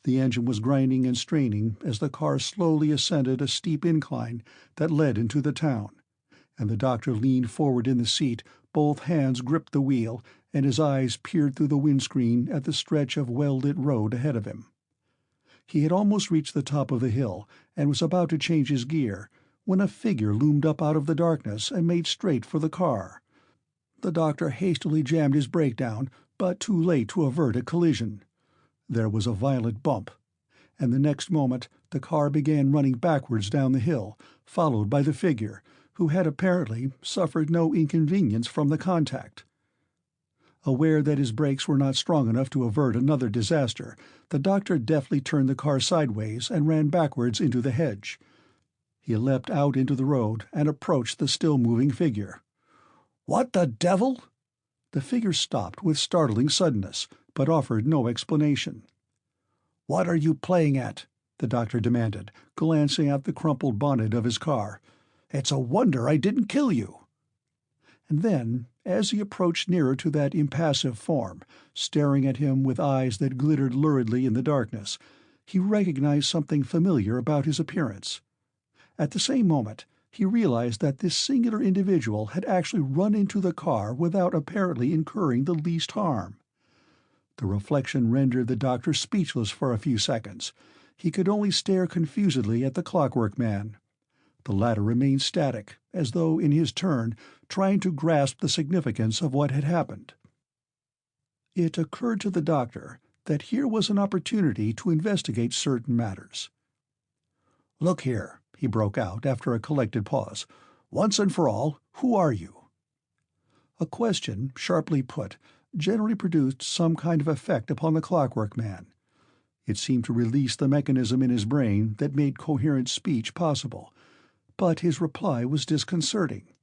The engine was grinding and straining as the car slowly ascended a steep incline that led into the town, and the doctor leaned forward in the seat, both hands gripped the wheel, and his eyes peered through the windscreen at the stretch of well-lit road ahead of him. He had almost reached the top of the hill and was about to change his gear when a figure loomed up out of the darkness and made straight for the car. The doctor hastily jammed his brake down, but too late to avert a collision. There was a violent bump, and the next moment the car began running backwards down the hill, followed by the figure, who had apparently suffered no inconvenience from the contact. Aware that his brakes were not strong enough to avert another disaster, the doctor deftly turned the car sideways and ran backwards into the hedge. He leapt out into the road and approached the still-moving figure. "What the devil?" The figure stopped with startling suddenness, but offered no explanation. "What are you playing at?" the doctor demanded, glancing at the crumpled bonnet of his car. "It's a wonder I didn't kill you." And then, as he approached nearer to that impassive form, staring at him with eyes that glittered luridly in the darkness, he recognized something familiar about his appearance. At the same moment, he realized that this singular individual had actually run into the car without apparently incurring the least harm. The reflection rendered the doctor speechless for a few seconds. He could only stare confusedly at the Clockwork Man. The latter remained static, as though in his turn trying to grasp the significance of what had happened. It occurred to the doctor that here was an opportunity to investigate certain matters. "Look here," he broke out after a collected pause. "Once and for all, who are you?" A question, sharply put, generally produced some kind of effect upon the Clockwork Man. It seemed to release the mechanism in his brain that made coherent speech possible, but his reply was disconcerting.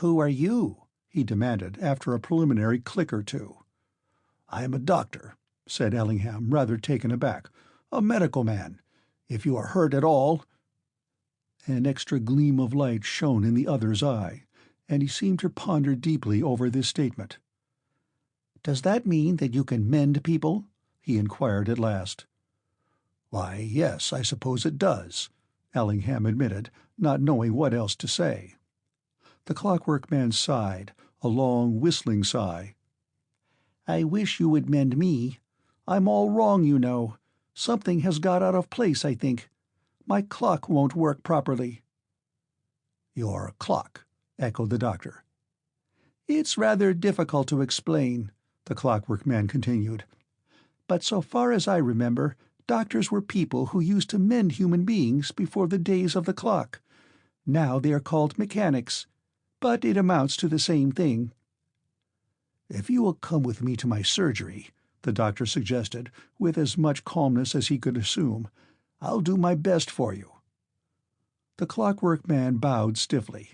"Who are you?" he demanded after a preliminary click or two. "I am a doctor," said Ellingham, rather taken aback. "A medical man. If you are hurt at all—" An extra gleam of light shone in the other's eye, and he seemed to ponder deeply over this statement. "Does that mean that you can mend people?" he inquired at last. "Why, yes, I suppose it does," Ellingham admitted, not knowing what else to say. The Clockwork Man sighed, a long, whistling sigh. "I wish you would mend me. I'm all wrong, you know. Something has got out of place, I think. My clock won't work properly." "Your clock?" echoed the doctor. "It's rather difficult to explain," the Clockwork Man continued. "But so far as I remember, doctors were people who used to mend human beings before the days of the clock. Now they are called mechanics, but it amounts to the same thing." "If you will come with me to my surgery," the doctor suggested, with as much calmness as he could assume, "I'll do my best for you." The Clockwork Man bowed stiffly.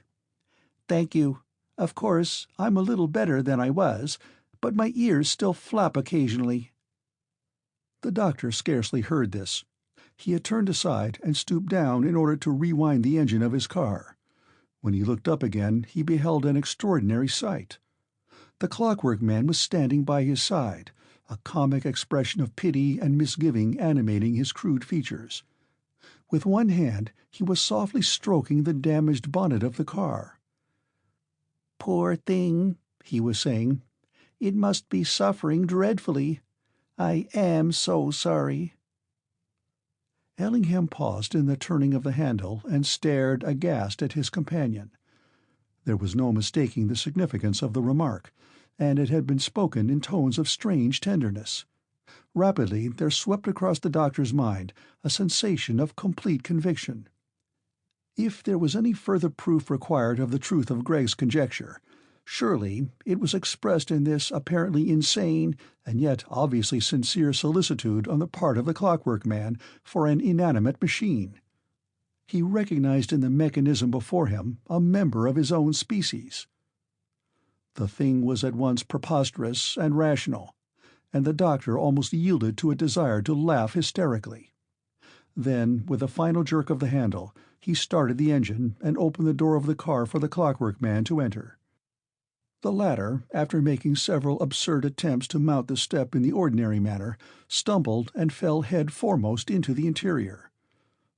"Thank you. Of course, I'm a little better than I was, but my ears still flap occasionally." The doctor scarcely heard this. He had turned aside and stooped down in order to rewind the engine of his car. When he looked up again, he beheld an extraordinary sight. The Clockwork Man was standing by his side, a comic expression of pity and misgiving animating his crude features. With one hand he was softly stroking the damaged bonnet of the car. "Poor thing," he was saying. "It must be suffering dreadfully. I am so sorry." Ellingham paused in the turning of the handle and stared aghast at his companion. There was no mistaking the significance of the remark, and it had been spoken in tones of strange tenderness. Rapidly there swept across the doctor's mind a sensation of complete conviction. If there was any further proof required of the truth of Greg's conjecture, surely it was expressed in this apparently insane and yet obviously sincere solicitude on the part of the Clockwork Man for an inanimate machine. He recognized in the mechanism before him a member of his own species. The thing was at once preposterous and rational, and the doctor almost yielded to a desire to laugh hysterically. Then, with a final jerk of the handle, he started the engine and opened the door of the car for the Clockwork Man to enter. The latter, after making several absurd attempts to mount the step in the ordinary manner, stumbled and fell head foremost into the interior.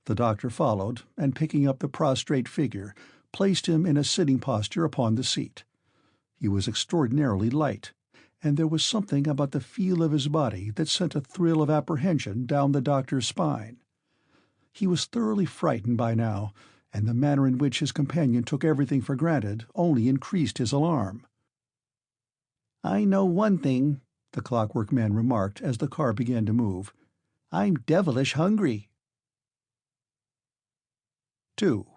The doctor followed, and picking up the prostrate figure, placed him in a sitting posture upon the seat. He was extraordinarily light, and there was something about the feel of his body that sent a thrill of apprehension down the doctor's spine. He was thoroughly frightened by now, and the manner in which his companion took everything for granted only increased his alarm. "I know one thing," the Clockwork Man remarked as the car began to move. "I'm devilish hungry." 2.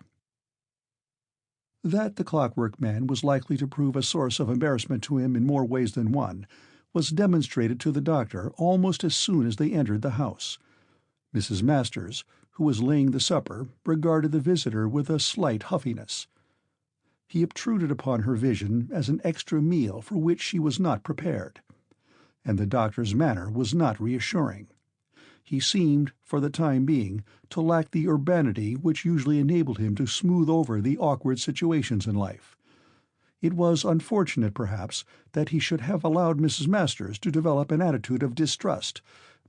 That the Clockwork Man was likely to prove a source of embarrassment to him in more ways than one was demonstrated to the doctor almost as soon as they entered the house. Mrs. Masters, who was laying the supper, regarded the visitor with a slight huffiness. He obtruded upon her vision as an extra meal for which she was not prepared, and the doctor's manner was not reassuring. He seemed, for the time being, to lack the urbanity which usually enabled him to smooth over the awkward situations in life. It was unfortunate, perhaps, that he should have allowed Mrs. Masters to develop an attitude of distrust,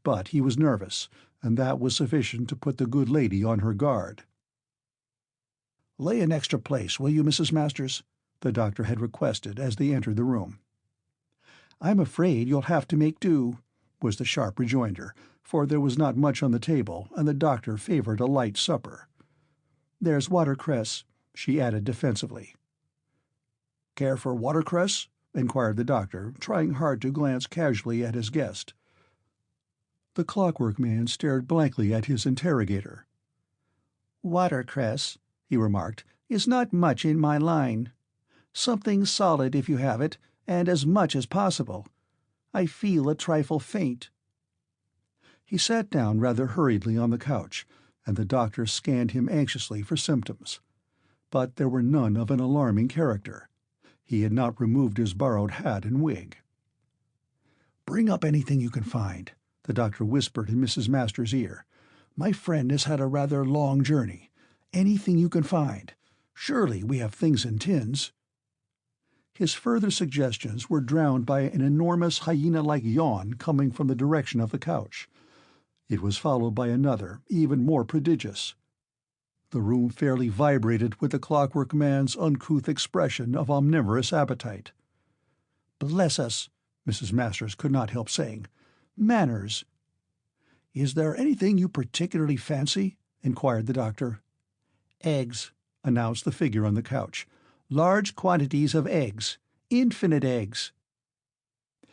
but he was nervous, and that was sufficient to put the good lady on her guard. "Lay an extra place, will you, Mrs. Masters?" the doctor had requested as they entered the room. "I'm afraid you'll have to make do," was the sharp rejoinder, for there was not much on the table, and the doctor favored a light supper. "There's watercress," she added defensively. "Care for watercress?" inquired the doctor, trying hard to glance casually at his guest. The Clockwork Man stared blankly at his interrogator. "Watercress," he remarked, "is not much in my line. Something solid if you have it, and as much as possible. I feel a trifle faint." He sat down rather hurriedly on the couch, and the doctor scanned him anxiously for symptoms. But there were none of an alarming character. He had not removed his borrowed hat and wig. "Bring up anything you can find," the doctor whispered in Mrs. Masters' ear. "My friend has had a rather long journey. Anything you can find. Surely we have things in tins." His further suggestions were drowned by an enormous hyena-like yawn coming from the direction of the couch. It was followed by another, even more prodigious. The room fairly vibrated with the Clockwork Man's uncouth expression of omnivorous appetite. "Bless us," Mrs. Masters could not help saying. "Manners." "Is there anything you particularly fancy?" inquired the doctor. "Eggs," announced the figure on the couch. "Large quantities of eggs. Infinite eggs."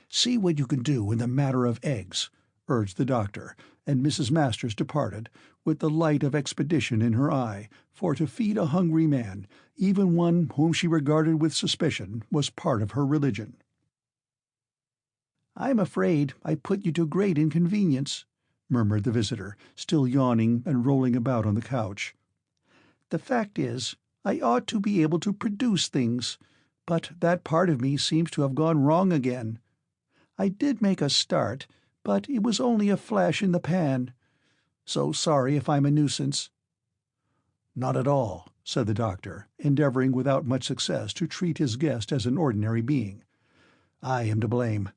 "See what you can do in the matter of eggs," urged the doctor, and Mrs. Masters departed, with the light of expedition in her eye, for to feed a hungry man, even one whom she regarded with suspicion, was part of her religion. "I'm afraid I put you to great inconvenience," murmured the visitor, still yawning and rolling about on the couch. "The fact is, I ought to be able to produce things, but that part of me seems to have gone wrong again. I did make a start, but it was only a flash in the pan. So sorry if I'm a nuisance." "Not at all," said the doctor, endeavoring without much success to treat his guest as an ordinary being. "I am to blame.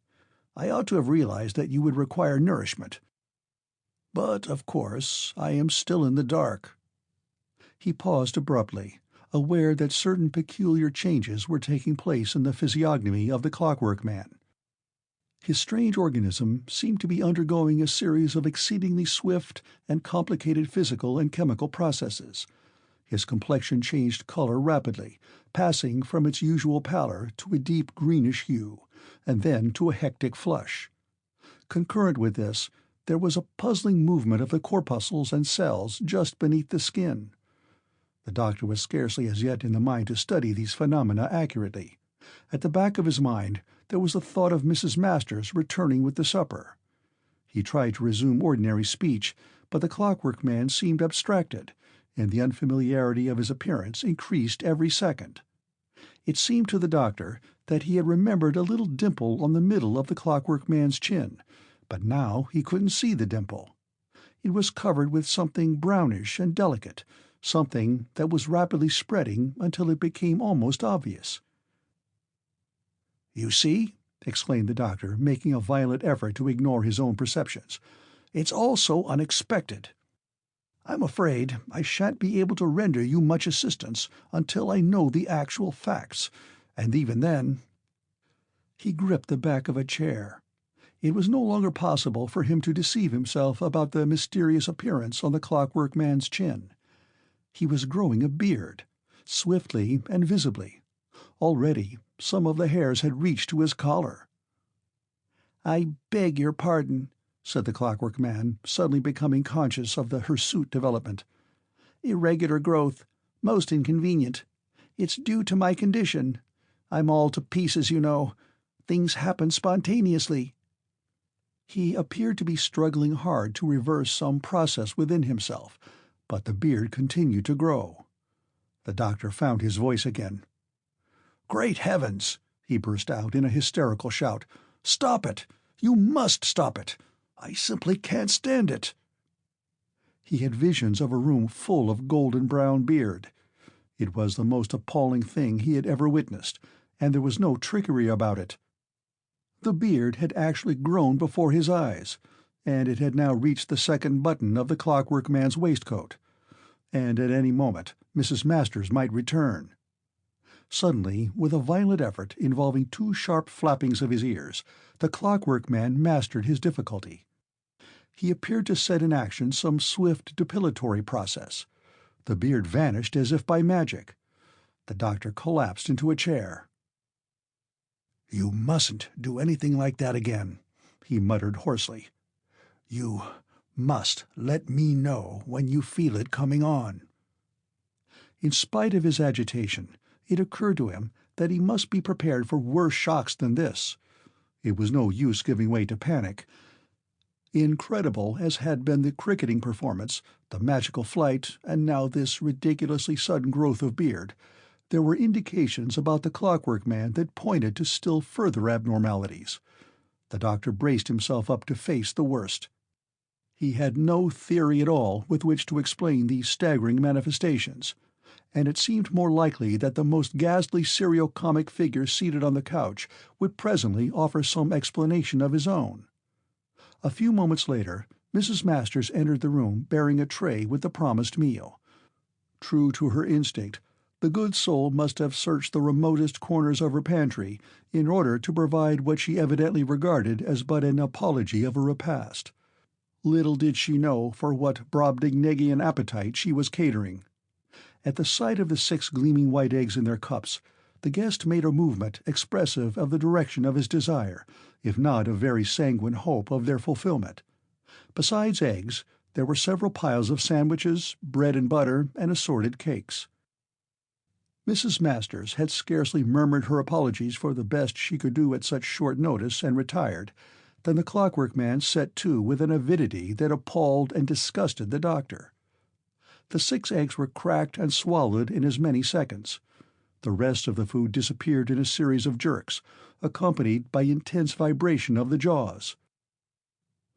I ought to have realized that you would require nourishment. But, of course, I am still in the dark." He paused abruptly, aware that certain peculiar changes were taking place in the physiognomy of the Clockwork Man. His strange organism seemed to be undergoing a series of exceedingly swift and complicated physical and chemical processes. His complexion changed color rapidly, passing from its usual pallor to a deep greenish hue, and then to a hectic flush. Concurrent with this, there was a puzzling movement of the corpuscles and cells just beneath the skin. The doctor was scarcely as yet in the mind to study these phenomena accurately. At the back of his mind there was the thought of Mrs. Masters returning with the supper. He tried to resume ordinary speech, but the Clockwork Man seemed abstracted, and the unfamiliarity of his appearance increased every second. It seemed to the doctor that he had remembered a little dimple on the middle of the Clockwork Man's chin, but now he couldn't see the dimple. It was covered with something brownish and delicate, something that was rapidly spreading until it became almost obvious. "You see," exclaimed the doctor, making a violent effort to ignore his own perceptions, "it's all so unexpected. I'm afraid I shan't be able to render you much assistance until I know the actual facts, and even then—" He gripped the back of a chair. It was no longer possible for him to deceive himself about the mysterious appearance on the Clockwork Man's chin. He was growing a beard, swiftly and visibly. Already some of the hairs had reached to his collar. "I beg your pardon," said the Clockwork Man, suddenly becoming conscious of the hirsute development. "Irregular growth. Most inconvenient. It's due to my condition. I'm all to pieces, you know. Things happen spontaneously." He appeared to be struggling hard to reverse some process within himself, but the beard continued to grow. The doctor found his voice again. "Great heavens!" he burst out in a hysterical shout. "Stop it! You must stop it! I simply can't stand it!" He had visions of a room full of golden-brown beard. It was the most appalling thing he had ever witnessed, and there was no trickery about it. The beard had actually grown before his eyes, and it had now reached the second button of the Clockwork Man's waistcoat. And at any moment Mrs. Masters might return. Suddenly, with a violent effort involving two sharp flappings of his ears, the Clockwork Man mastered his difficulty. He appeared to set in action some swift depilatory process. The beard vanished as if by magic. The doctor collapsed into a chair. "You mustn't do anything like that again," he muttered hoarsely. "You must let me know when you feel it coming on." In spite of his agitation, it occurred to him that he must be prepared for worse shocks than this. It was no use giving way to panic. Incredible as had been the cricketing performance, the magical flight, and now this ridiculously sudden growth of beard, there were indications about the Clockwork Man that pointed to still further abnormalities. The doctor braced himself up to face the worst. He had no theory at all with which to explain these staggering manifestations, and it seemed more likely that the most ghastly serio-comic figure seated on the couch would presently offer some explanation of his own. A few moments later, Mrs. Masters entered the room bearing a tray with the promised meal. True to her instinct, the good soul must have searched the remotest corners of her pantry in order to provide what she evidently regarded as but an apology of a repast. Little did she know for what Brobdingnagian appetite she was catering. At the sight of the 6 gleaming white eggs in their cups, the guest made a movement expressive of the direction of his desire, if not of very sanguine hope of their fulfillment. Besides eggs, there were several piles of sandwiches, bread and butter, and assorted cakes. Mrs. Masters had scarcely murmured her apologies for the best she could do at such short notice and retired, than the Clockwork Man set to with an avidity that appalled and disgusted the doctor. The 6 eggs were cracked and swallowed in as many seconds. The rest of the food disappeared in a series of jerks, accompanied by intense vibration of the jaws,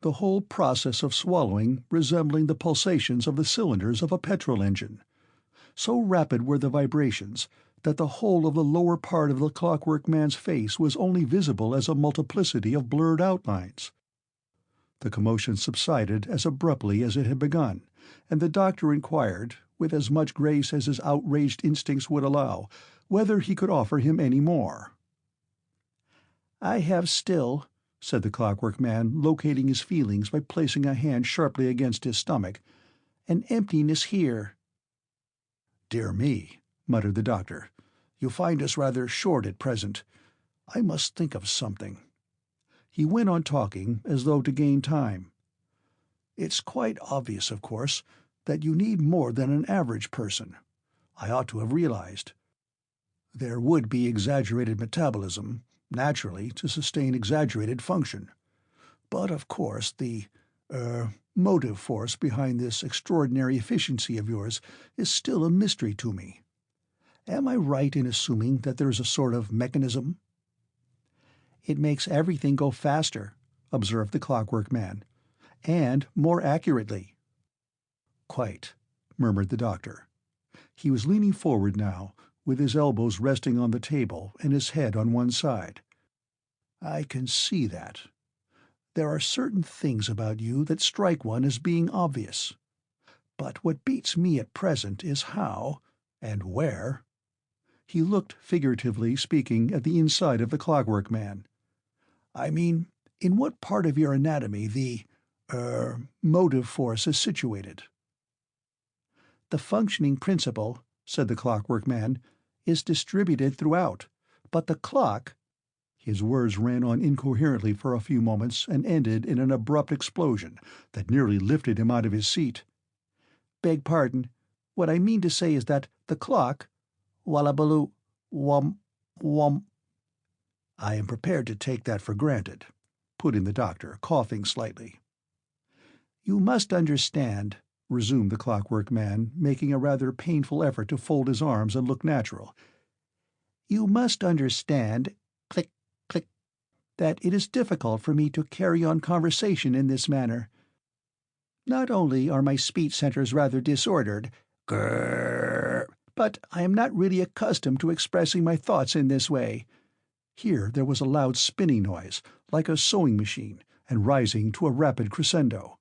the whole process of swallowing resembling the pulsations of the cylinders of a petrol engine. So rapid were the vibrations that the whole of the lower part of the Clockwork Man's face was only visible as a multiplicity of blurred outlines. The commotion subsided as abruptly as it had begun, and the doctor inquired, with as much grace as his outraged instincts would allow, whether he could offer him any more. "I have still," said the Clockwork Man, locating his feelings by placing a hand sharply against his stomach, "an emptiness here." "Dear me," muttered the doctor, "you find us rather short at present. I must think of something." He went on talking, as though to gain time. "It's quite obvious, of course, that you need more than an average person. I ought to have realized. There would be exaggerated metabolism, naturally, to sustain exaggerated function. But, of course, the motive force behind this extraordinary efficiency of yours is still a mystery to me. Am I right in assuming that there is a sort of mechanism?" "It makes everything go faster," observed the Clockwork Man, "and more accurately." "Quite," murmured the doctor. He was leaning forward now, with his elbows resting on the table and his head on one side. "I can see that. There are certain things about you that strike one as being obvious. But what beats me at present is how, and where—" He looked, figuratively speaking, at the inside of the Clockwork Man. "I mean, in what part of your anatomy the motive force is situated." "The functioning principle," said the Clockwork Man, "is distributed throughout, but the clock—" His words ran on incoherently for a few moments and ended in an abrupt explosion that nearly lifted him out of his seat. "Beg pardon. What I mean to say is that the clock— Wallabaloo, wum, wum—" "I am prepared to take that for granted," put in the doctor, coughing slightly. "You must understand," resumed the Clockwork Man, making a rather painful effort to fold his arms and look natural, "you must understand, click, click, that it is difficult for me to carry on conversation in this manner. Not only are my speech centers rather disordered, grrr, but I am not really accustomed to expressing my thoughts in this way." Here there was a loud spinning noise, like a sewing machine, and rising to a rapid crescendo.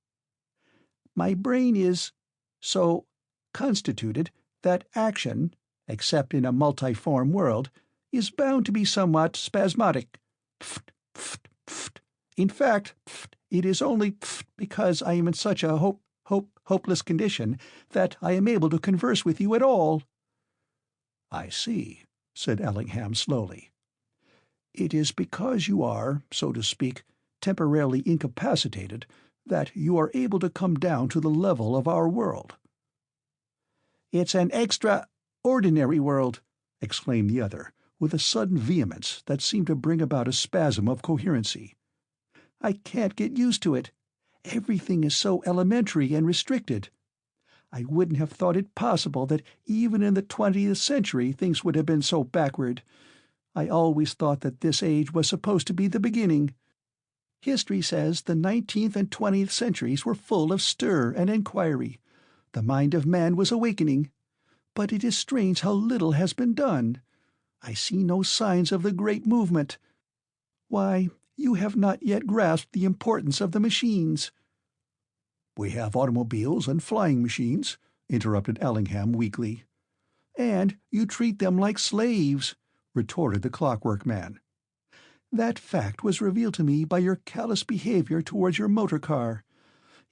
"My brain is so constituted that action, except in a multiform world, is bound to be somewhat spasmodic. Pft, pft, pft. In fact, pft, it is only pft because I am in such a hopeless condition that I am able to converse with you at all." "I see," said Ellingham slowly. "It is because you are, so to speak, temporarily incapacitated that you are able to come down to the level of our world." "It's an extraordinary world!" exclaimed the other, with a sudden vehemence that seemed to bring about a spasm of coherency. "I can't get used to it. Everything is so elementary and restricted. I wouldn't have thought it possible that even in the 20th century things would have been so backward. I always thought that this age was supposed to be the beginning." History says the 19th and 20th centuries were full of stir and inquiry. The mind of man was awakening. But it is strange how little has been done. I see no signs of the great movement. Why, you have not yet grasped the importance of the machines." "We have automobiles and flying machines," interrupted Allingham weakly. "And you treat them like slaves," retorted the Clockwork Man. "That fact was revealed to me by your callous behavior towards your motor car.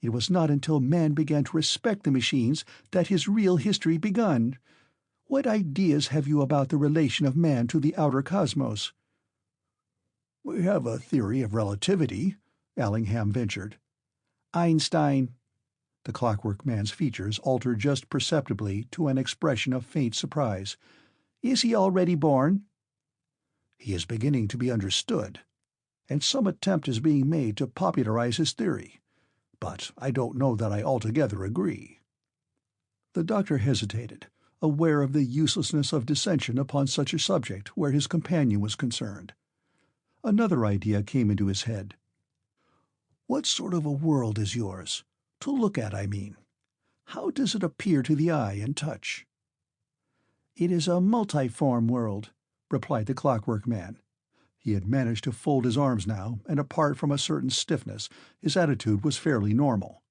It was not until man began to respect the machines that his real history begun. What ideas have you about the relation of man to the outer cosmos?" "We have a theory of relativity," Allingham ventured. "Einstein." The Clockwork Man's features altered just perceptibly to an expression of faint surprise. "Is he already born?" "He is beginning to be understood, and some attempt is being made to popularize his theory. But I don't know that I altogether agree." The doctor hesitated, aware of the uselessness of dissension upon such a subject where his companion was concerned. Another idea came into his head. "What sort of a world is yours? To look at, I mean. How does it appear to the eye and touch?" "It is a multiform world," replied the Clockwork Man. He had managed to fold his arms now, and apart from a certain stiffness, his attitude was fairly normal.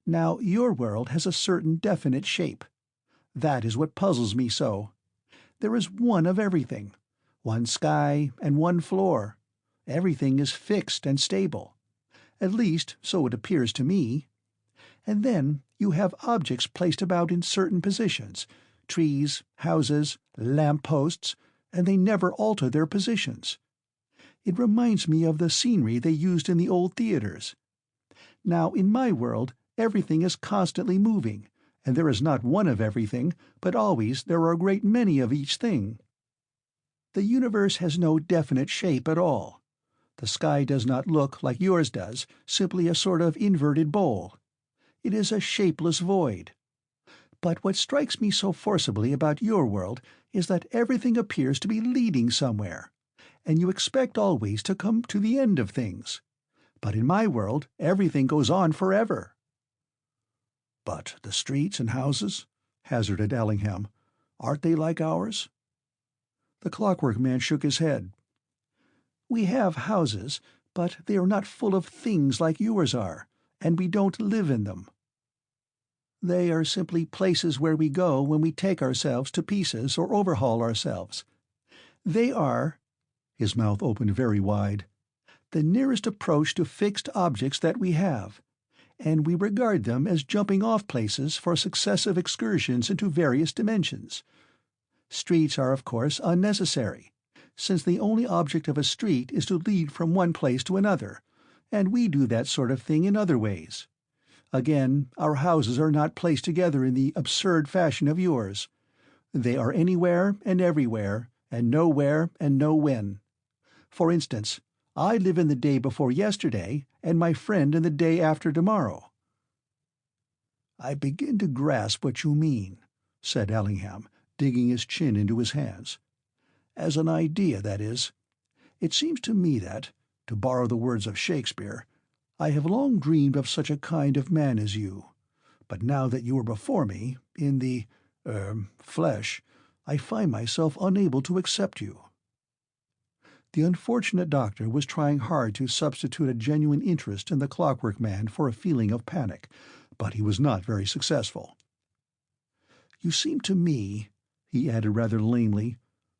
"Now your world has a certain definite shape. That is what puzzles me so. There is one of everything, one sky and one floor. Everything is fixed and stable. At least, so it appears to me. And then you have objects placed about in certain positions, trees, houses, lamp-posts, and they never alter their positions. It reminds me of the scenery they used in the old theaters. Now, in my world, everything is constantly moving, and there is not one of everything, but always there are a great many of each thing. The universe has no definite shape at all. The sky does not look, like yours does, simply a sort of inverted bowl. It is a shapeless void. But what strikes me so forcibly about your world is that everything appears to be leading somewhere, and you expect always to come to the end of things. But in my world everything goes on forever." "But the streets and houses," hazarded Allingham, "aren't they like ours?" The Clockwork Man shook his head. "We have houses, but they are not full of things like yours are, and we don't live in them. They are simply places where we go when we take ourselves to pieces or overhaul ourselves. They are," his mouth opened very wide, "the nearest approach to fixed objects that we have, and we regard them as jumping-off places for successive excursions into various dimensions. Streets are of course unnecessary, since the only object of a street is to lead from one place to another, and we do that sort of thing in other ways. Again, our houses are not placed together in the absurd fashion of yours. They are anywhere and everywhere, and nowhere and nowhen. For instance, I live in the day before yesterday, and my friend in the day after tomorrow." "I begin to grasp what you mean," said Allingham, digging his chin into his hands. "As an idea, that is. It seems to me that, to borrow the words of Shakespeare, I have long dreamed of such a kind of man as you, but now that you are before me, in the flesh, I find myself unable to accept you." The unfortunate doctor was trying hard to substitute a genuine interest in the Clockwork Man for a feeling of panic, but he was not very successful. "You seem to me," he added rather lamely,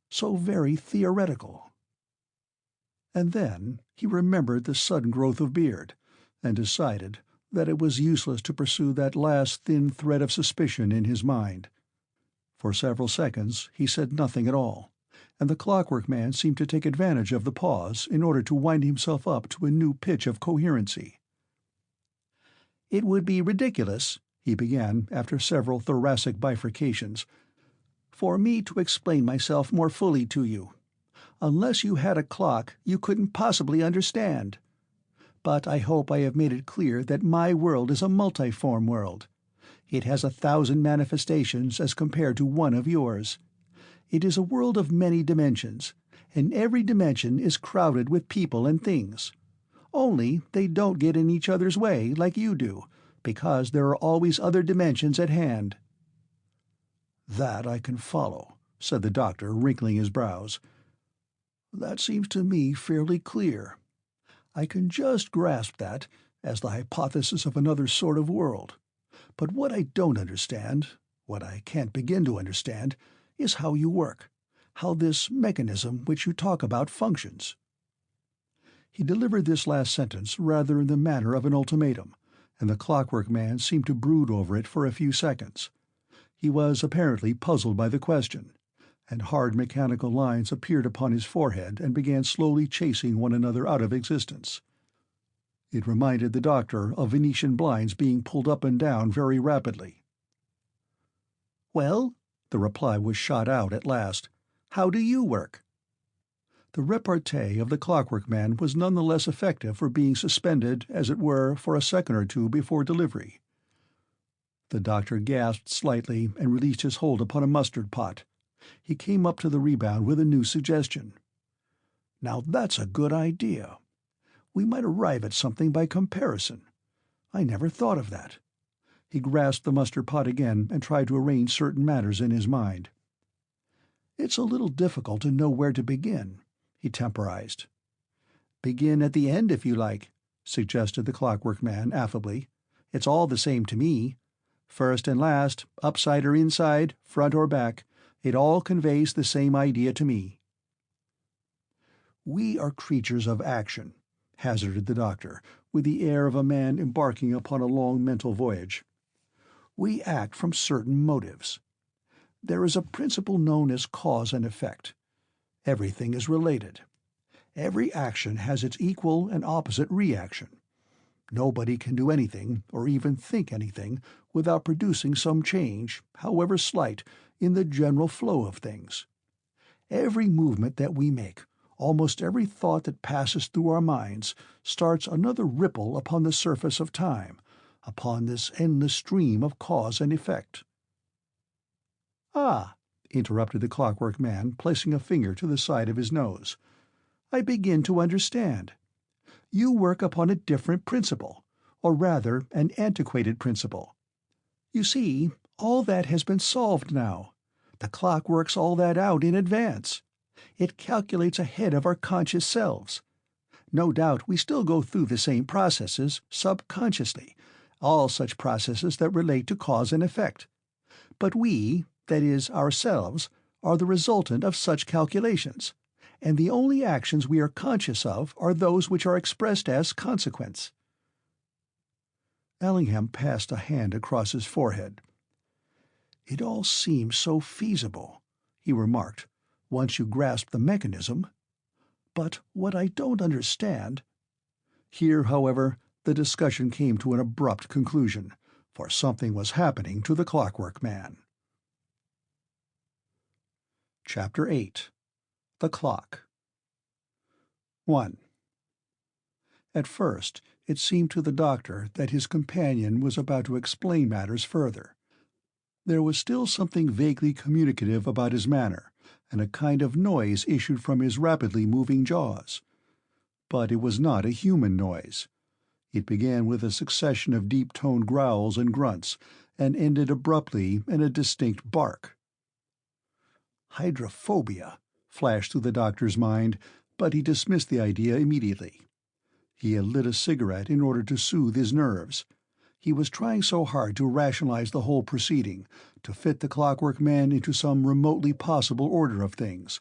"so very theoretical." And then he remembered the sudden growth of beard, and decided that it was useless to pursue that last thin thread of suspicion in his mind. For several seconds he said nothing at all, and the Clockwork Man seemed to take advantage of the pause in order to wind himself up to a new pitch of coherency. "It would be ridiculous," he began after several thoracic bifurcations, "for me to explain myself more fully to you. Unless you had a clock, you couldn't possibly understand. But I hope I have made it clear that my world is a multiform world. It has 1,000 manifestations as compared to one of yours. It is a world of many dimensions, and every dimension is crowded with people and things. Only they don't get in each other's way like you do, because there are always other dimensions at hand." "That I can follow," said the doctor, wrinkling his brows. "That seems to me fairly clear. I can just grasp that as the hypothesis of another sort of world. But what I don't understand, what I can't begin to understand, is how you work, how this mechanism which you talk about functions." He delivered this last sentence rather in the manner of an ultimatum, and the Clockwork Man seemed to brood over it for a few seconds. He was apparently puzzled by the question, and hard mechanical lines appeared upon his forehead and began slowly chasing one another out of existence. It reminded the doctor of Venetian blinds being pulled up and down very rapidly. "Well," the reply was shot out at last, "how do you work?" The repartee of the Clockwork Man was none the less effective for being suspended, as it were, for a second or two before delivery. The doctor gasped slightly and released his hold upon a mustard pot. He came up to the rebound with a new suggestion. "Now that's a good idea. We might arrive at something by comparison. I never thought of that." He grasped the mustard pot again and tried to arrange certain matters in his mind. "It's a little difficult to know where to begin," he temporized. "Begin at the end, if you like," suggested the Clockwork Man affably. "It's all the same to me. First and last, upside or inside, front or back, it all conveys the same idea to me." "We are creatures of action," hazarded the doctor, with the air of a man embarking upon a long mental voyage. "We act from certain motives. There is a principle known as cause and effect. Everything is related. Every action has its equal and opposite reaction. Nobody can do anything, or even think anything, without producing some change, however slight, in the general flow of things. Every movement that we make, almost every thought that passes through our minds, starts another ripple upon the surface of time, upon this endless stream of cause and effect." "Ah," interrupted the Clockwork Man, placing a finger to the side of his nose, "I begin to understand. You work upon a different principle, or rather an antiquated principle. You see, all that has been solved now. The clock works all that out in advance. It calculates ahead of our conscious selves. No doubt we still go through the same processes, subconsciously, all such processes that relate to cause and effect. But we, that is, ourselves, are the resultant of such calculations, and the only actions we are conscious of are those which are expressed as consequence." Allingham passed a hand across his forehead. "It all seems so feasible," he remarked, "once you grasp the mechanism. But what I don't understand—" Here, however, the discussion came to an abrupt conclusion, for something was happening to the Clockwork Man. Chapter 8. The Clock. 1. At first it seemed to the doctor that his companion was about to explain matters further. There was still something vaguely communicative about his manner, and a kind of noise issued from his rapidly moving jaws. But it was not a human noise. It began with a succession of deep-toned growls and grunts, and ended abruptly in a distinct bark. Hydrophobia flashed through the doctor's mind, but he dismissed the idea immediately. He had lit a cigarette in order to soothe his nerves. He was trying so hard to rationalize the whole proceeding, to fit the Clockwork Man into some remotely possible order of things.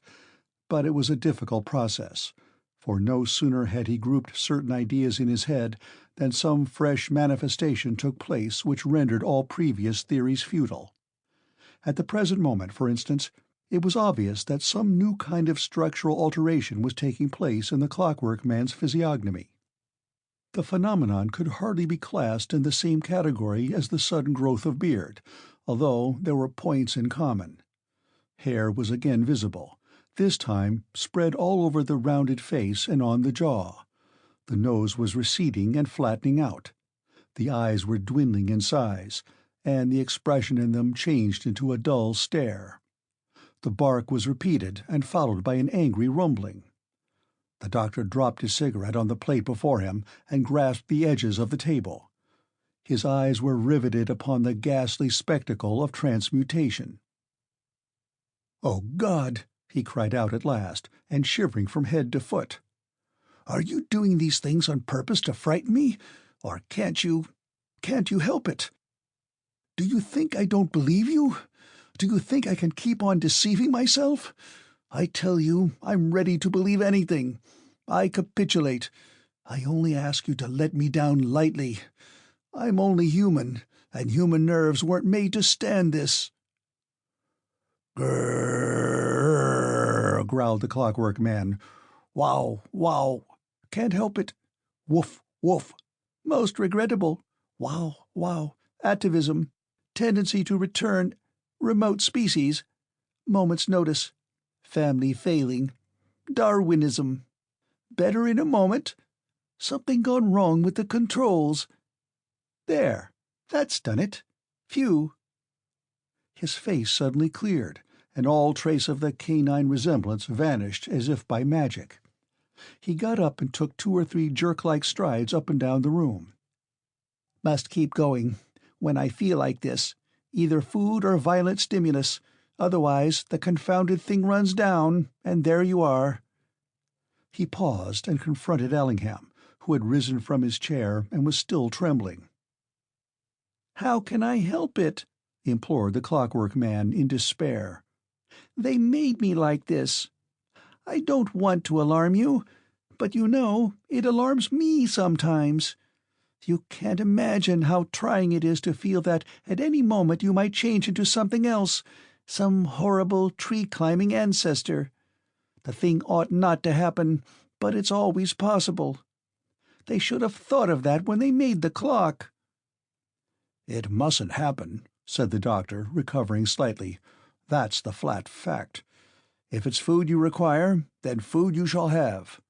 But it was a difficult process, for no sooner had he grouped certain ideas in his head than some fresh manifestation took place which rendered all previous theories futile. At the present moment, for instance, it was obvious that some new kind of structural alteration was taking place in the Clockwork Man's physiognomy. The phenomenon could hardly be classed in the same category as the sudden growth of beard, although there were points in common. Hair was again visible, this time spread all over the rounded face and on the jaw. The nose was receding and flattening out. The eyes were dwindling in size, and the expression in them changed into a dull stare. The bark was repeated and followed by an angry rumbling. The doctor dropped his cigarette on the plate before him and grasped the edges of the table. His eyes were riveted upon the ghastly spectacle of transmutation. "Oh, God!" he cried out at last, and shivering from head to foot. "Are you doing these things on purpose to frighten me? Or can't you help it? Do you think I don't believe you? Do you think I can keep on deceiving myself? I tell you, I'm ready to believe anything. I capitulate. I only ask you to let me down lightly. I'm only human, and human nerves weren't made to stand this." "Grrrr," growled the Clockwork Man. "Wow, wow. Can't help it. Woof, woof. Most regrettable. Wow, wow. Atavism. Tendency to return. Remote species. Moment's notice. Family failing. Darwinism. Better in a moment. Something gone wrong with the controls. There. That's done it. Phew." His face suddenly cleared, and all trace of the canine resemblance vanished as if by magic. He got up and took 2 or 3 jerk-like strides up and down the room. "Must keep going. When I feel like this, either food or violent stimulus, otherwise the confounded thing runs down, and there you are." He paused and confronted Ellingham, who had risen from his chair and was still trembling. "How can I help it?" implored the Clockwork Man in despair. "They made me like this. I don't want to alarm you, but you know, it alarms me sometimes. You can't imagine how trying it is to feel that at any moment you might change into something else, some horrible tree-climbing ancestor. The thing ought not to happen, but it's always possible. They should have thought of that when they made the clock." "It mustn't happen," said the doctor, recovering slightly. "That's the flat fact. If it's food you require, then food you shall have."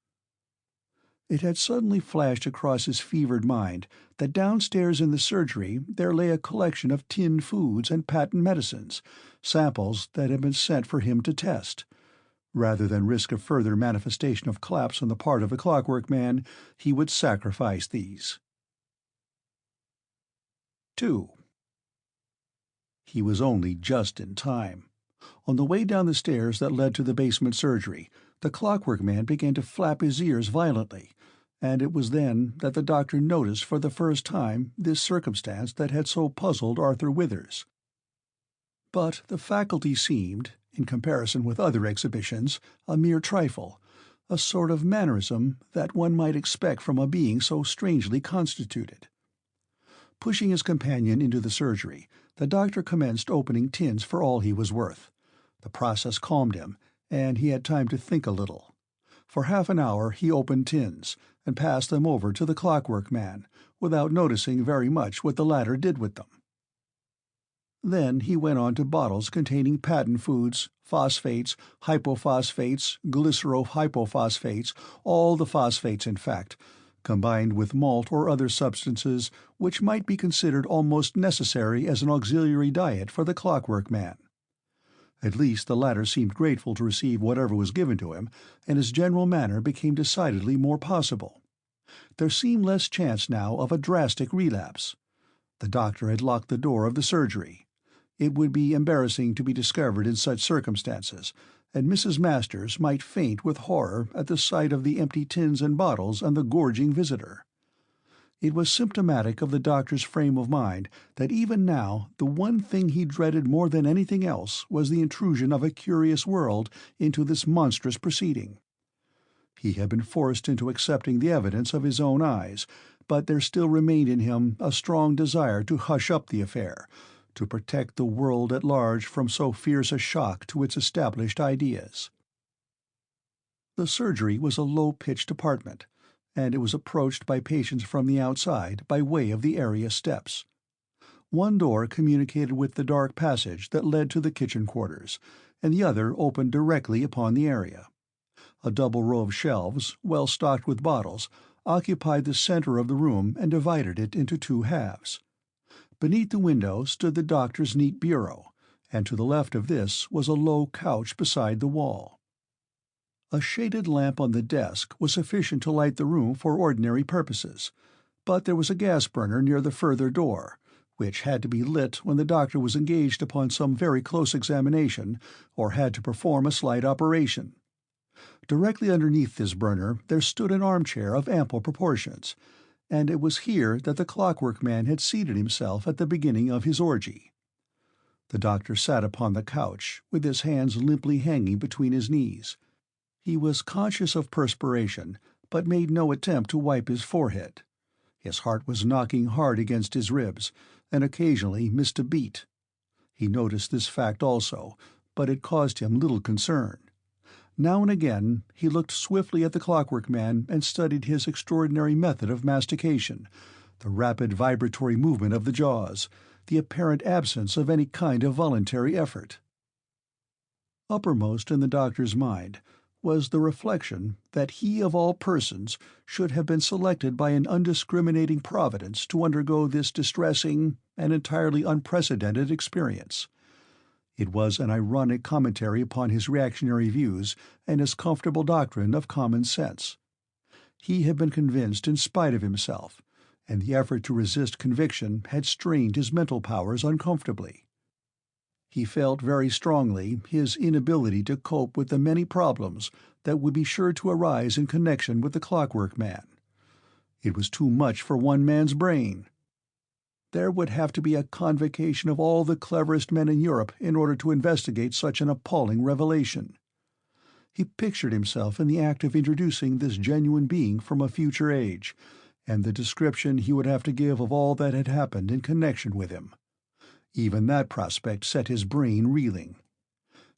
It had suddenly flashed across his fevered mind that downstairs in the surgery there lay a collection of tinned foods and patent medicines, samples that had been sent for him to test. Rather than risk a further manifestation of collapse on the part of the Clockwork Man, he would sacrifice these. 2. He was only just in time. On the way down the stairs that led to the basement surgery, the Clockwork Man began to flap his ears violently, and it was then that the doctor noticed for the first time this circumstance that had so puzzled Arthur Withers. But the faculty seemed, in comparison with other exhibitions, a mere trifle, a sort of mannerism that one might expect from a being so strangely constituted. Pushing his companion into the surgery, the doctor commenced opening tins for all he was worth. The process calmed him, and he had time to think a little. For half an hour he opened tins, and passed them over to the Clockwork Man, without noticing very much what the latter did with them. Then he went on to bottles containing patent foods, phosphates, hypophosphates, glycerohypophosphates, all the phosphates in fact, combined with malt or other substances which might be considered almost necessary as an auxiliary diet for the Clockwork Man. At least the latter seemed grateful to receive whatever was given to him, and his general manner became decidedly more possible. There seemed less chance now of a drastic relapse. The doctor had locked the door of the surgery. It would be embarrassing to be discovered in such circumstances, and Mrs. Masters might faint with horror at the sight of the empty tins and bottles and the gorging visitor. It was symptomatic of the doctor's frame of mind that even now the one thing he dreaded more than anything else was the intrusion of a curious world into this monstrous proceeding. He had been forced into accepting the evidence of his own eyes, but there still remained in him a strong desire to hush up the affair, to protect the world at large from so fierce a shock to its established ideas. The surgery was a low-pitched apartment, and it was approached by patients from the outside by way of the area steps. One door communicated with the dark passage that led to the kitchen quarters, and the other opened directly upon the area. A double row of shelves, well stocked with bottles, occupied the center of the room and divided it into 2 halves. Beneath the window stood the doctor's neat bureau, and to the left of this was a low couch beside the wall. A shaded lamp on the desk was sufficient to light the room for ordinary purposes, but there was a gas burner near the further door, which had to be lit when the doctor was engaged upon some very close examination or had to perform a slight operation. Directly underneath this burner there stood an armchair of ample proportions, and it was here that the Clockwork Man had seated himself at the beginning of his orgy. The doctor sat upon the couch, with his hands limply hanging between his knees. He was conscious of perspiration, but made no attempt to wipe his forehead. His heart was knocking hard against his ribs, and occasionally missed a beat. He noticed this fact also, but it caused him little concern. Now and again he looked swiftly at the Clockwork Man and studied his extraordinary method of mastication, the rapid vibratory movement of the jaws, the apparent absence of any kind of voluntary effort. Uppermost in the doctor's mind was the reflection that he of all persons should have been selected by an undiscriminating Providence to undergo this distressing and entirely unprecedented experience. It was an ironic commentary upon his reactionary views and his comfortable doctrine of common sense. He had been convinced in spite of himself, and the effort to resist conviction had strained his mental powers uncomfortably. He felt very strongly his inability to cope with the many problems that would be sure to arise in connection with the Clockwork Man. It was too much for one man's brain. There would have to be a convocation of all the cleverest men in Europe in order to investigate such an appalling revelation. He pictured himself in the act of introducing this genuine being from a future age, and the description he would have to give of all that had happened in connection with him. Even that prospect set his brain reeling.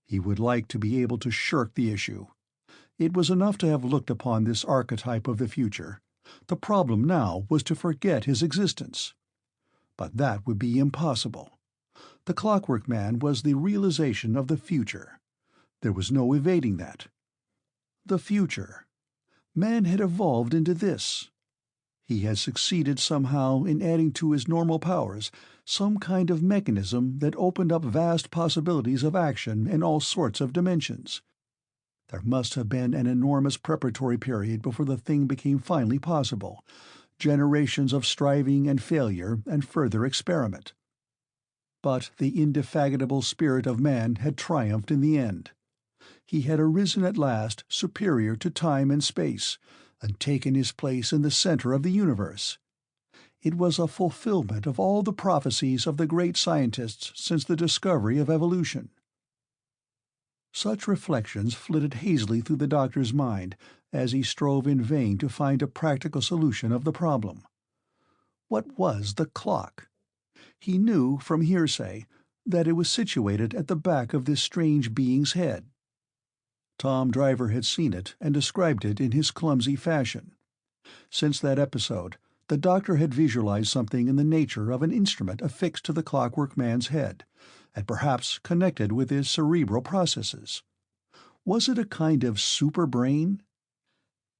He would like to be able to shirk the issue. It was enough to have looked upon this archetype of the future. The problem now was to forget his existence. But that would be impossible. The Clockwork Man was the realization of the future. There was no evading that. The future. Man had evolved into this. He had succeeded somehow in adding to his normal powers some kind of mechanism that opened up vast possibilities of action in all sorts of dimensions. There must have been an enormous preparatory period before the thing became finally possible, generations of striving and failure and further experiment. But the indefatigable spirit of man had triumphed in the end. He had arisen at last superior to time and space, and taken his place in the center of the universe. It was a fulfillment of all the prophecies of the great scientists since the discovery of evolution. Such reflections flitted hazily through the doctor's mind as he strove in vain to find a practical solution of the problem. What was the clock? He knew, from hearsay, that it was situated at the back of this strange being's head. Tom Driver had seen it and described it in his clumsy fashion. Since that episode, the doctor had visualized something in the nature of an instrument affixed to the Clockwork Man's head, and perhaps connected with his cerebral processes. Was it a kind of super-brain?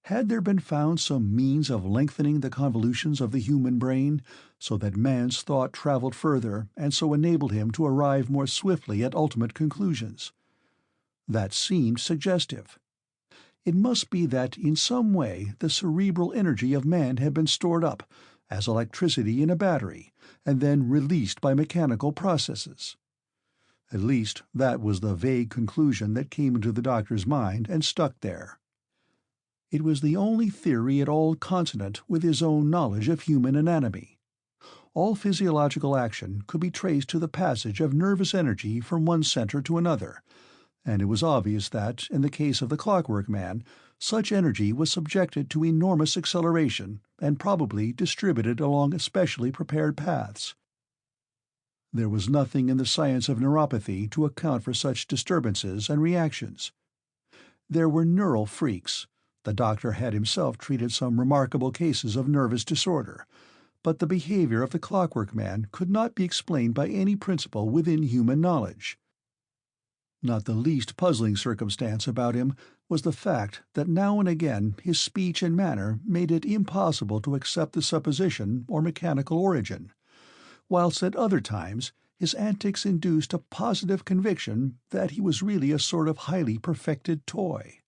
Had there been found some means of lengthening the convolutions of the human brain, so that man's thought traveled further and so enabled him to arrive more swiftly at ultimate conclusions? That seemed suggestive. It must be that in some way the cerebral energy of man had been stored up, as electricity in a battery, and then released by mechanical processes. At least that was the vague conclusion that came into the doctor's mind and stuck there. It was the only theory at all consonant with his own knowledge of human anatomy. All physiological action could be traced to the passage of nervous energy from one center to another, and it was obvious that, in the case of the Clockwork Man, such energy was subjected to enormous acceleration and probably distributed along especially prepared paths. There was nothing in the science of neuropathy to account for such disturbances and reactions. There were neural freaks. The doctor had himself treated some remarkable cases of nervous disorder, but the behavior of the Clockwork Man could not be explained by any principle within human knowledge. Not the least puzzling circumstance about him was the fact that now and again his speech and manner made it impossible to accept the supposition or mechanical origin, whilst at other times his antics induced a positive conviction that he was really a sort of highly perfected toy.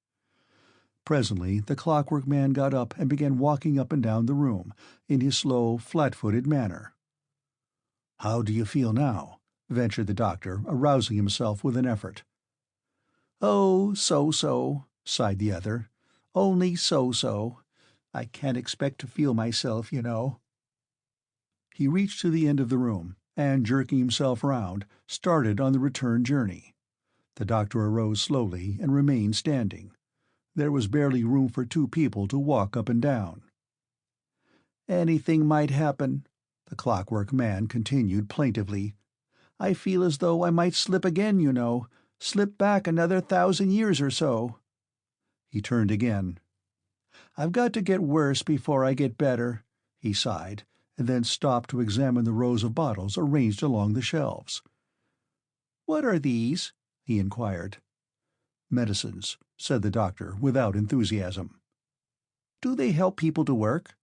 Presently the Clockwork Man got up and began walking up and down the room, in his slow, flat-footed manner. "How do you feel now?" ventured the doctor, arousing himself with an effort. "Oh, so-so," sighed the other. "Only so-so. I can't expect to feel myself, you know." He reached to the end of the room, and jerking himself round, started on the return journey. The doctor arose slowly and remained standing. There was barely room for two people to walk up and down. "Anything might happen," the Clockwork Man continued plaintively. "I feel as though I might slip again, you know, slip back another 1,000 years or so." He turned again. "I've got to get worse before I get better," he sighed, and then stopped to examine the rows of bottles arranged along the shelves. "What are these?" he inquired. "Medicines," said the doctor, without enthusiasm. "Do they help people to work?"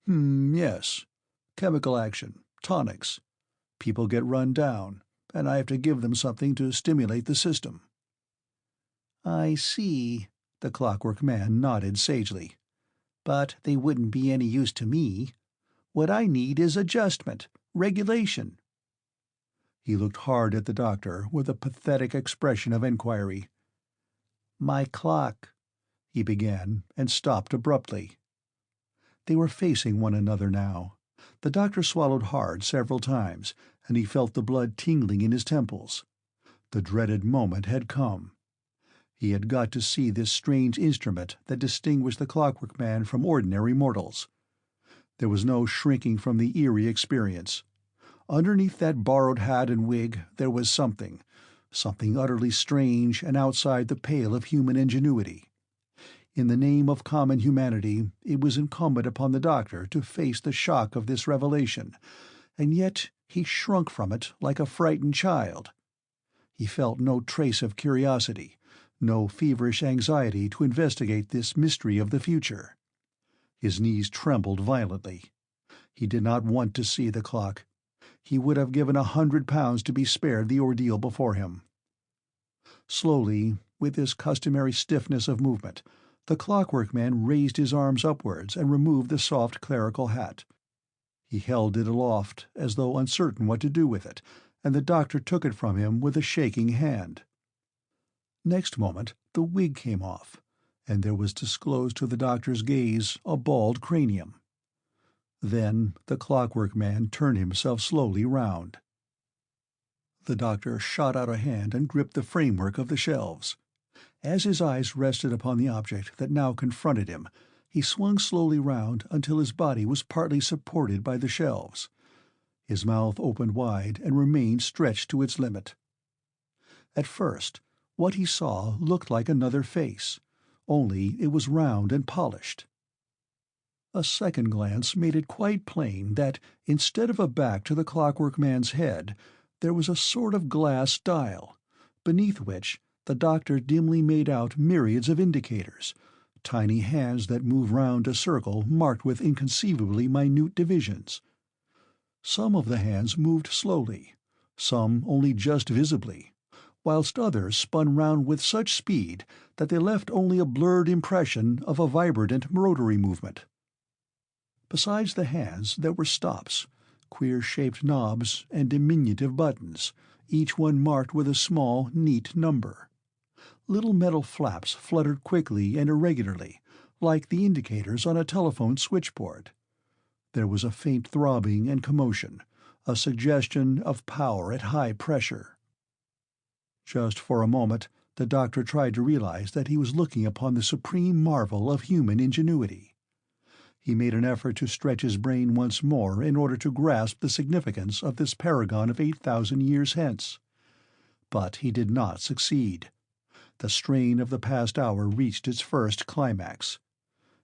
Yes. Chemical action, tonics. People get run down, and I have to give them something to stimulate the system." "I see," the Clockwork Man nodded sagely. "But they wouldn't be any use to me. What I need is adjustment, regulation." He looked hard at the doctor with a pathetic expression of enquiry. "My clock," he began, and stopped abruptly. They were facing one another now. The doctor swallowed hard several times, and he felt the blood tingling in his temples. The dreaded moment had come. He had got to see this strange instrument that distinguished the Clockwork Man from ordinary mortals. There was no shrinking from the eerie experience. Underneath that borrowed hat and wig there was something utterly strange and outside the pale of human ingenuity. In the name of common humanity, it was incumbent upon the doctor to face the shock of this revelation, and yet he shrunk from it like a frightened child. He felt no trace of curiosity, no feverish anxiety to investigate this mystery of the future. His knees trembled violently. He did not want to see the clock. He would have given £100 to be spared the ordeal before him. Slowly, with his customary stiffness of movement, the Clockwork Man raised his arms upwards and removed the soft clerical hat. He held it aloft, as though uncertain what to do with it, and the doctor took it from him with a shaking hand. Next moment the wig came off, and there was disclosed to the doctor's gaze a bald cranium. Then the Clockwork Man turned himself slowly round. The doctor shot out a hand and gripped the framework of the shelves. As his eyes rested upon the object that now confronted him, he swung slowly round until his body was partly supported by the shelves. His mouth opened wide and remained stretched to its limit. At first, what he saw looked like another face, only it was round and polished. A second glance made it quite plain that, instead of a back to the Clockwork Man's head, there was a sort of glass dial, beneath which the doctor dimly made out myriads of indicators, tiny hands that moved round a circle marked with inconceivably minute divisions. Some of the hands moved slowly, some only just visibly, whilst others spun round with such speed that they left only a blurred impression of a vibrant rotary movement. Besides the hands there were stops, queer-shaped knobs and diminutive buttons, each one marked with a small, neat number. Little metal flaps fluttered quickly and irregularly, like the indicators on a telephone switchboard. There was a faint throbbing and commotion, a suggestion of power at high pressure. Just for a moment the doctor tried to realize that he was looking upon the supreme marvel of human ingenuity. He made an effort to stretch his brain once more in order to grasp the significance of this paragon of 8,000 years hence. But he did not succeed. The strain of the past hour reached its first climax.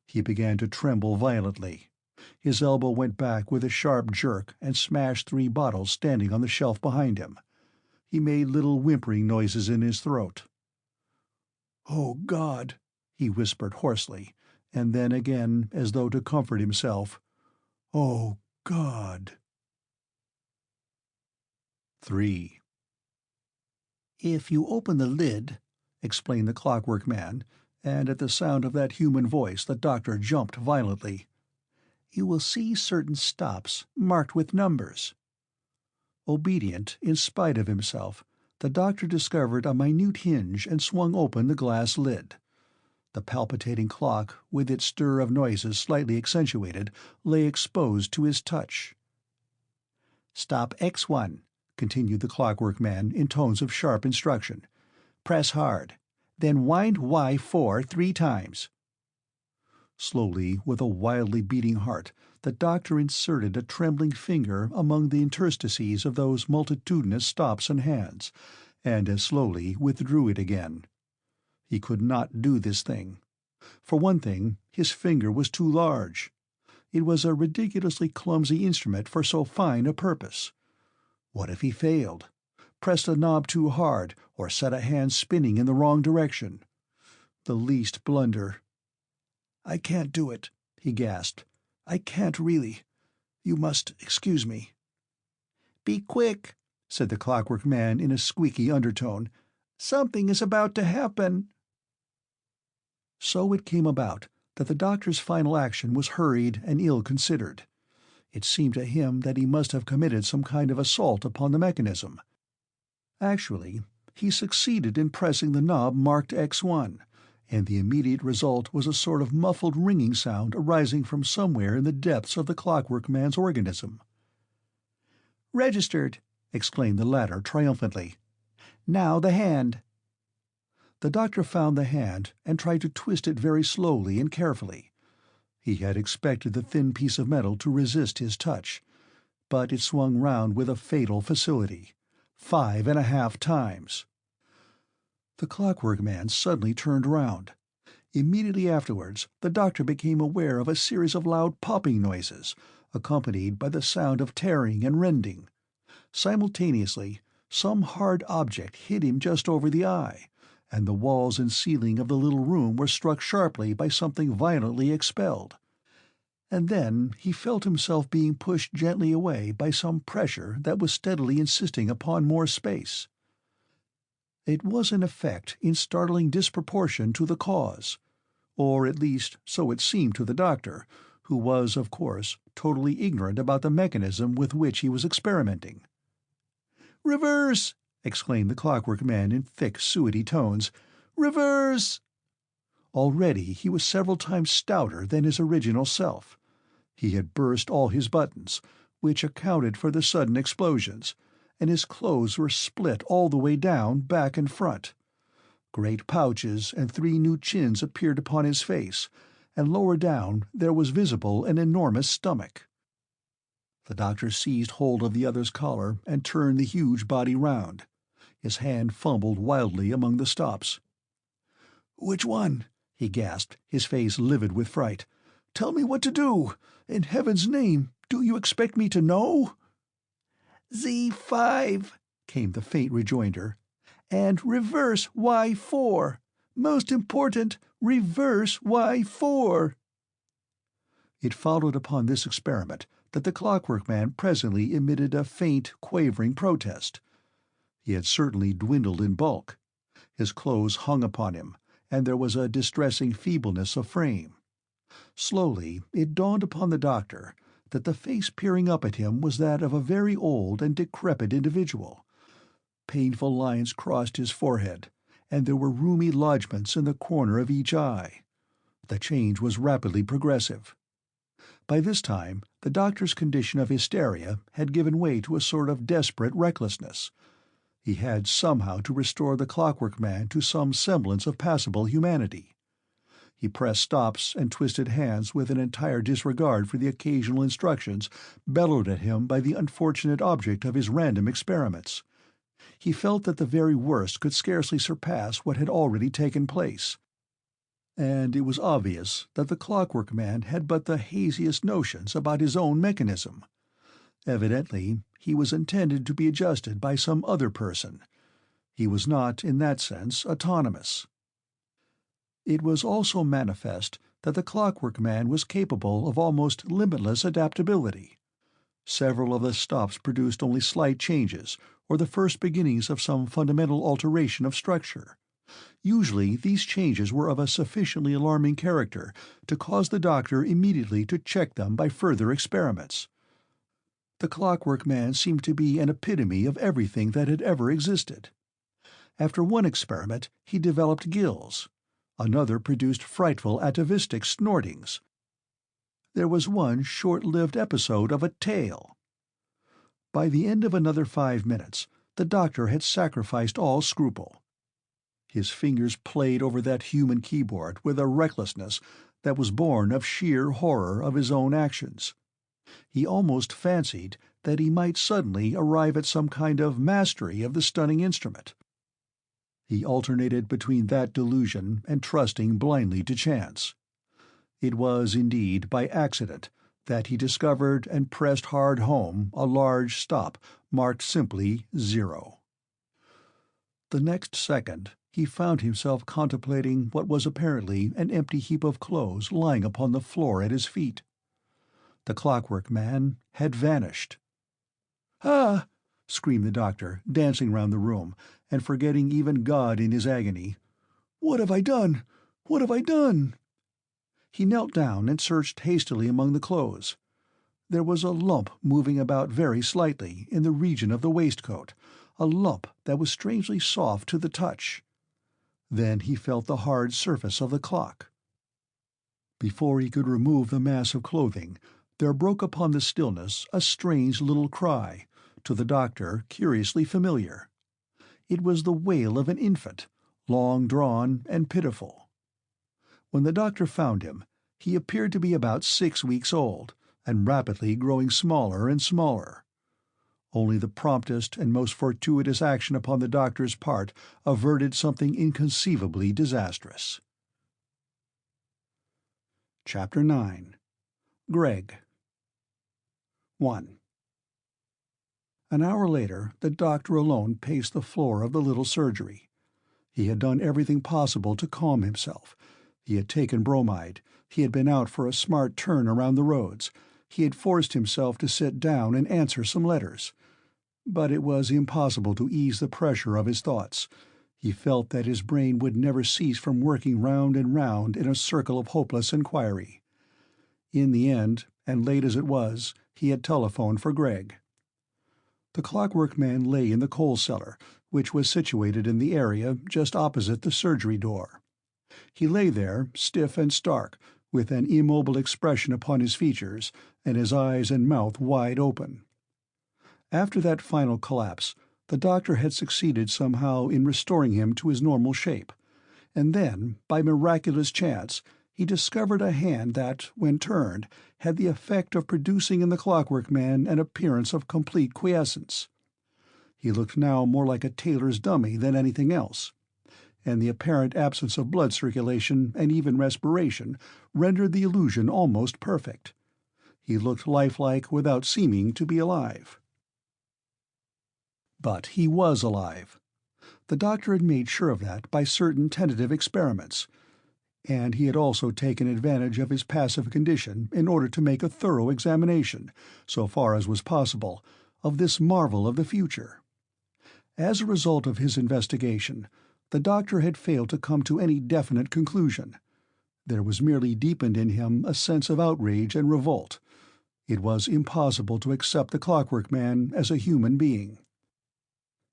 He began to tremble violently. His elbow went back with a sharp jerk and smashed 3 bottles standing on the shelf behind him. He made little whimpering noises in his throat. "Oh, God!" he whispered hoarsely, and then again, as though to comfort himself, "Oh, God!" 3. "If you open the lid," explained the Clockwork Man, and at the sound of that human voice the doctor jumped violently. "You will see certain stops marked with numbers." Obedient, in spite of himself, the doctor discovered a minute hinge and swung open the glass lid. The palpitating clock, with its stir of noises slightly accentuated, lay exposed to his touch. "Stop X1," continued the Clockwork Man in tones of sharp instruction. "Press hard. Then wind Y4 3 times." Slowly, with a wildly beating heart, the doctor inserted a trembling finger among the interstices of those multitudinous stops and hands, and as slowly withdrew it again. He could not do this thing. For one thing, his finger was too large. It was a ridiculously clumsy instrument for so fine a purpose. What if he failed? Pressed a knob too hard, or set a hand spinning in the wrong direction? The least blunder. "I can't do it," he gasped. "I can't really. You must excuse me." "Be quick," said the Clockwork Man in a squeaky undertone. "Something is about to happen." So it came about that the doctor's final action was hurried and ill-considered. It seemed to him that he must have committed some kind of assault upon the mechanism. Actually, he succeeded in pressing the knob marked X1, and the immediate result was a sort of muffled ringing sound arising from somewhere in the depths of the Clockwork Man's organism. "Registered!" exclaimed the latter triumphantly. "Now the hand." The doctor found the hand and tried to twist it very slowly and carefully. He had expected the thin piece of metal to resist his touch, but it swung round with a fatal facility. 5.5 times. The Clockwork Man suddenly turned round. Immediately afterwards the doctor became aware of a series of loud popping noises, accompanied by the sound of tearing and rending. Simultaneously, some hard object hit him just over the eye, and the walls and ceiling of the little room were struck sharply by something violently expelled. And then he felt himself being pushed gently away by some pressure that was steadily insisting upon more space. It was an effect in startling disproportion to the cause, or at least so it seemed to the doctor, who was, of course, totally ignorant about the mechanism with which he was experimenting. "Reverse!" exclaimed the Clockwork Man in thick, suety tones. "Reverse!" Already he was several times stouter than his original self. He had burst all his buttons, which accounted for the sudden explosions, and his clothes were split all the way down, back and front. Great pouches and 3 new chins appeared upon his face, and lower down there was visible an enormous stomach. The doctor seized hold of the other's collar and turned the huge body round. His hand fumbled wildly among the stops. "Which one?" he gasped, his face livid with fright. "Tell me what to do. In heaven's name, do you expect me to know?" "Z5," came the faint rejoinder. "And reverse Y4. Most important, reverse Y4." It followed upon this experiment that the Clockwork Man presently emitted a faint, quavering protest. He had certainly dwindled in bulk. His clothes hung upon him, and there was a distressing feebleness of frame. Slowly it dawned upon the doctor that the face peering up at him was that of a very old and decrepit individual. Painful lines crossed his forehead, and there were rheumy lodgements in the corner of each eye. The change was rapidly progressive. By this time the doctor's condition of hysteria had given way to a sort of desperate recklessness. He had somehow to restore the Clockwork Man to some semblance of passable humanity. He pressed stops and twisted hands with an entire disregard for the occasional instructions bellowed at him by the unfortunate object of his random experiments. He felt that the very worst could scarcely surpass what had already taken place. And it was obvious that the Clockwork Man had but the haziest notions about his own mechanism. Evidently he was intended to be adjusted by some other person. He was not, in that sense, autonomous. It was also manifest that the Clockwork Man was capable of almost limitless adaptability. Several of the stops produced only slight changes, or the first beginnings of some fundamental alteration of structure, Usually these changes were of a sufficiently alarming character to cause the doctor immediately to check them by further experiments. The Clockwork Man seemed to be an epitome of everything that had ever existed. After one experiment he developed gills. Another produced frightful atavistic snortings. There was one short-lived episode of a tail. By the end of another 5 minutes, the doctor had sacrificed all scruple. His fingers played over that human keyboard with a recklessness that was born of sheer horror of his own actions. He almost fancied that he might suddenly arrive at some kind of mastery of the stunning instrument. He alternated between that delusion and trusting blindly to chance. It was, indeed, by accident that he discovered and pressed hard home a large stop marked simply 0. The next second he found himself contemplating what was apparently an empty heap of clothes lying upon the floor at his feet. The Clockwork Man had vanished. "Ah!" screamed the doctor, dancing round the room, and forgetting even God in his agony. "What have I done? What have I done?" He knelt down and searched hastily among the clothes. There was a lump moving about very slightly in the region of the waistcoat, a lump that was strangely soft to the touch. Then he felt the hard surface of the clock. Before he could remove the mass of clothing, there broke upon the stillness a strange little cry, to the doctor curiously familiar. It was the wail of an infant, long-drawn and pitiful. When the doctor found him, he appeared to be about 6 weeks old, and rapidly growing smaller and smaller. Only the promptest and most fortuitous action upon the doctor's part averted something inconceivably disastrous. Chapter 9. Greg. 1. An hour later, the doctor alone paced the floor of the little surgery. He had done everything possible to calm himself. He had taken bromide. He had been out for a smart turn around the roads. He had forced himself to sit down and answer some letters. But it was impossible to ease the pressure of his thoughts. He felt that his brain would never cease from working round and round in a circle of hopeless inquiry. In the end, and late as it was, he had telephoned for Greg. The Clockwork Man lay in the coal cellar, which was situated in the area just opposite the surgery door. He lay there, stiff and stark, with an immobile expression upon his features, and his eyes and mouth wide open. After that final collapse, the doctor had succeeded somehow in restoring him to his normal shape, and then, by miraculous chance, he discovered a hand that, when turned, had the effect of producing in the Clockwork Man an appearance of complete quiescence. He looked now more like a tailor's dummy than anything else, and the apparent absence of blood circulation and even respiration rendered the illusion almost perfect. He looked lifelike without seeming to be alive. But he was alive. The doctor had made sure of that by certain tentative experiments, and he had also taken advantage of his passive condition in order to make a thorough examination, so far as was possible, of this marvel of the future. As a result of his investigation, the doctor had failed to come to any definite conclusion. There was merely deepened in him a sense of outrage and revolt. It was impossible to accept the Clockwork Man as a human being.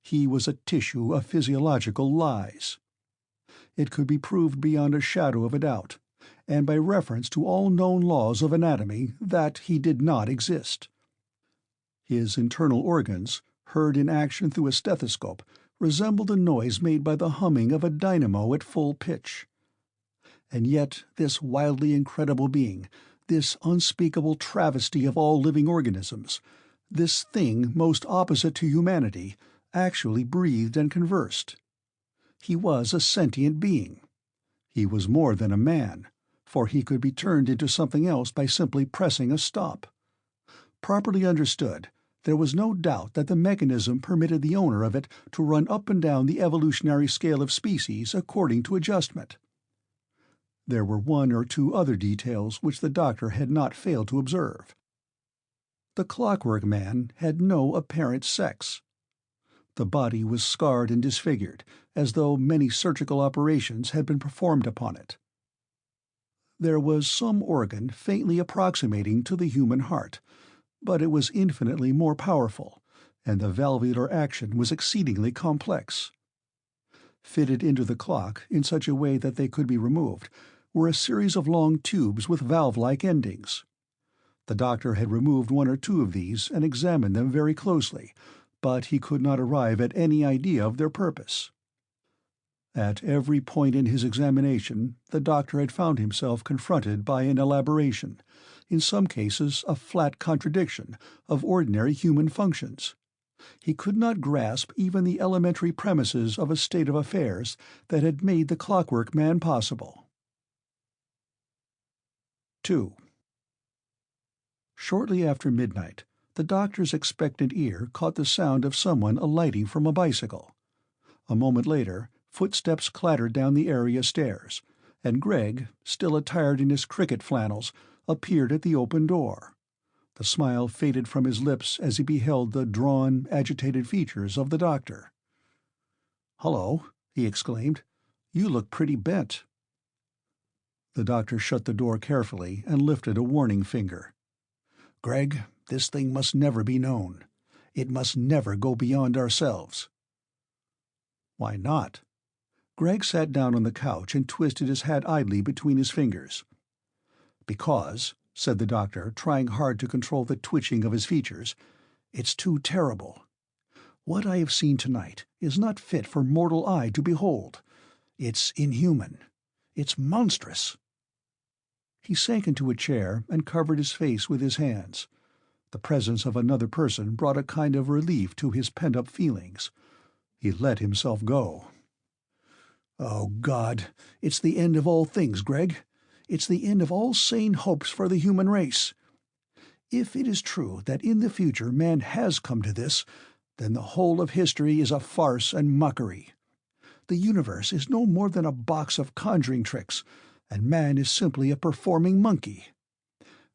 He was a tissue of physiological lies. It could be proved beyond a shadow of a doubt, and by reference to all known laws of anatomy, that he did not exist. His internal organs, heard in action through a stethoscope, resembled the noise made by the humming of a dynamo at full pitch. And yet this wildly incredible being, this unspeakable travesty of all living organisms, this thing most opposite to humanity, actually breathed and conversed. He was a sentient being. He was more than a man, for he could be turned into something else by simply pressing a stop. Properly understood, there was no doubt that the mechanism permitted the owner of it to run up and down the evolutionary scale of species according to adjustment. There were one or two other details which the doctor had not failed to observe. The Clockwork Man had no apparent sex. The body was scarred and disfigured, as though many surgical operations had been performed upon it. There was some organ faintly approximating to the human heart, but it was infinitely more powerful, and the valvular action was exceedingly complex. Fitted into the clock in such a way that they could be removed were a series of long tubes with valve-like endings. The doctor had removed one or two of these and examined them very closely, but he could not arrive at any idea of their purpose. At every point in his examination, the doctor had found himself confronted by an elaboration, in some cases a flat contradiction, of ordinary human functions. He could not grasp even the elementary premises of a state of affairs that had made the Clockwork Man possible. 2. Shortly after midnight, the doctor's expectant ear caught the sound of someone alighting from a bicycle. A moment later, footsteps clattered down the area stairs, and Greg, still attired in his cricket flannels, appeared at the open door. The smile faded from his lips as he beheld the drawn, agitated features of the doctor. "Hello," he exclaimed. "You look pretty bent." The doctor shut the door carefully and lifted a warning finger. "Greg, this thing must never be known. It must never go beyond ourselves." "Why not?" Greg sat down on the couch and twisted his hat idly between his fingers. "Because," said the doctor, trying hard to control the twitching of his features, "it's too terrible. What I have seen tonight is not fit for mortal eye to behold. It's inhuman. It's monstrous." He sank into a chair and covered his face with his hands. The presence of another person brought a kind of relief to his pent-up feelings. He let himself go. "Oh, God, it's the end of all things, Greg. It's the end of all sane hopes for the human race. If it is true that in the future man has come to this, then the whole of history is a farce and mockery. The universe is no more than a box of conjuring tricks, and man is simply a performing monkey.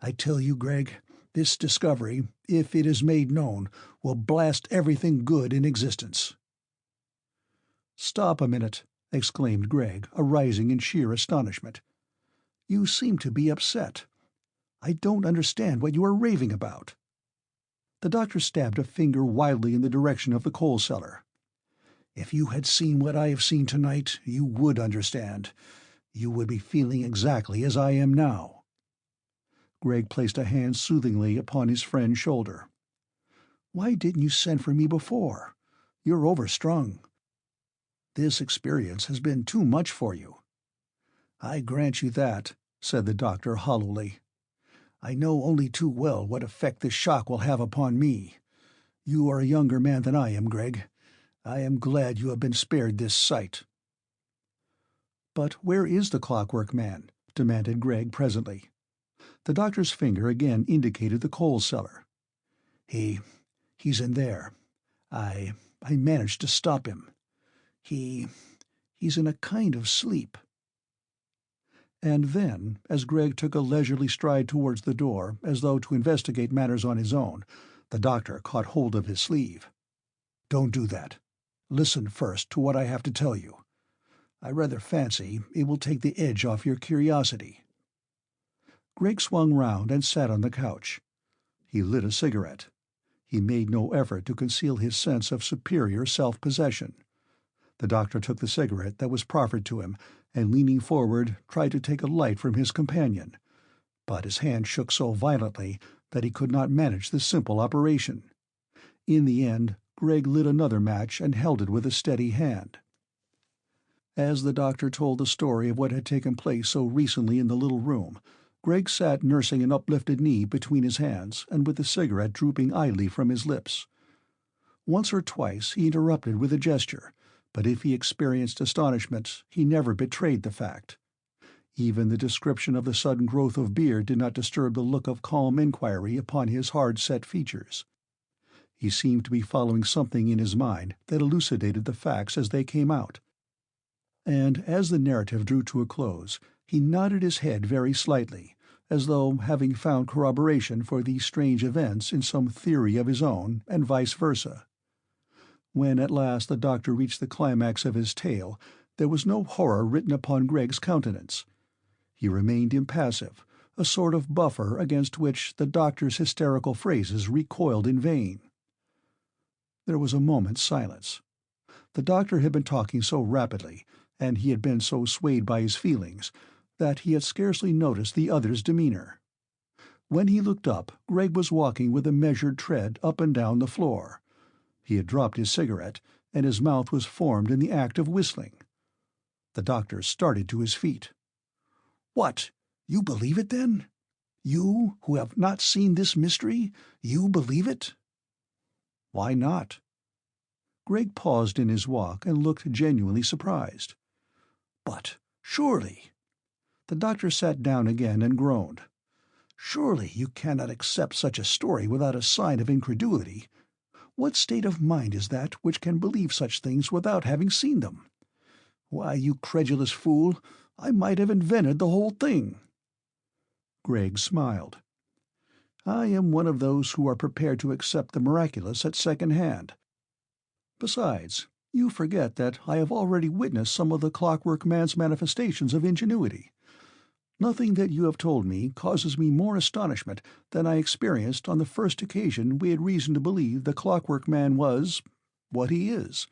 I tell you, Greg, this discovery, if it is made known, will blast everything good in existence." "Stop a minute," exclaimed Greg, arising in sheer astonishment. "You seem to be upset. I don't understand what you are raving about." The doctor stabbed a finger wildly in the direction of the coal cellar. "If you had seen what I have seen tonight, you would understand. You would be feeling exactly as I am now." Greg placed a hand soothingly upon his friend's shoulder. "Why didn't you send for me before? You're overstrung. This experience has been too much for you." "I grant you that," said the doctor hollowly. "I know only too well what effect this shock will have upon me. You are a younger man than I am, Greg. I am glad you have been spared this sight." "But where is the Clockwork Man?" demanded Greg presently. The doctor's finger again indicated the coal cellar. He's in there. I managed to stop him. He's in a kind of sleep." And then, as Greg took a leisurely stride towards the door, as though to investigate matters on his own, the doctor caught hold of his sleeve. "Don't do that. Listen first to what I have to tell you. I rather fancy it will take the edge off your curiosity." Greg swung round and sat on the couch. He lit a cigarette. He made no effort to conceal his sense of superior self-possession. The doctor took the cigarette that was proffered to him, and leaning forward tried to take a light from his companion, but his hand shook so violently that he could not manage the simple operation. In the end, Greg lit another match and held it with a steady hand. As the doctor told the story of what had taken place so recently in the little room, Greg sat nursing an uplifted knee between his hands and with the cigarette drooping idly from his lips. Once or twice he interrupted with a gesture, but if he experienced astonishment, he never betrayed the fact. Even the description of the sudden growth of beard did not disturb the look of calm inquiry upon his hard-set features. He seemed to be following something in his mind that elucidated the facts as they came out. And as the narrative drew to a close, he nodded his head very slightly, as though having found corroboration for these strange events in some theory of his own, and vice versa. When at last the doctor reached the climax of his tale, there was no horror written upon Greg's countenance. He remained impassive, a sort of buffer against which the doctor's hysterical phrases recoiled in vain. There was a moment's silence. The doctor had been talking so rapidly, and he had been so swayed by his feelings, that he had scarcely noticed the other's demeanor. When he looked up, Greg was walking with a measured tread up and down the floor. He had dropped his cigarette, and his mouth was formed in the act of whistling. The doctor started to his feet. "What? You believe it, then? You, who have not seen this mystery, you believe it?" "Why not?" Greg paused in his walk and looked genuinely surprised. "But surely—" The doctor sat down again and groaned. "Surely you cannot accept such a story without a sign of incredulity. What state of mind is that which can believe such things without having seen them? Why, you credulous fool, I might have invented the whole thing." Gregg smiled. "I am one of those who are prepared to accept the miraculous at second hand. Besides, you forget that I have already witnessed some of the Clockwork Man's manifestations of ingenuity. Nothing that you have told me causes me more astonishment than I experienced on the first occasion we had reason to believe the Clockwork Man was what he is.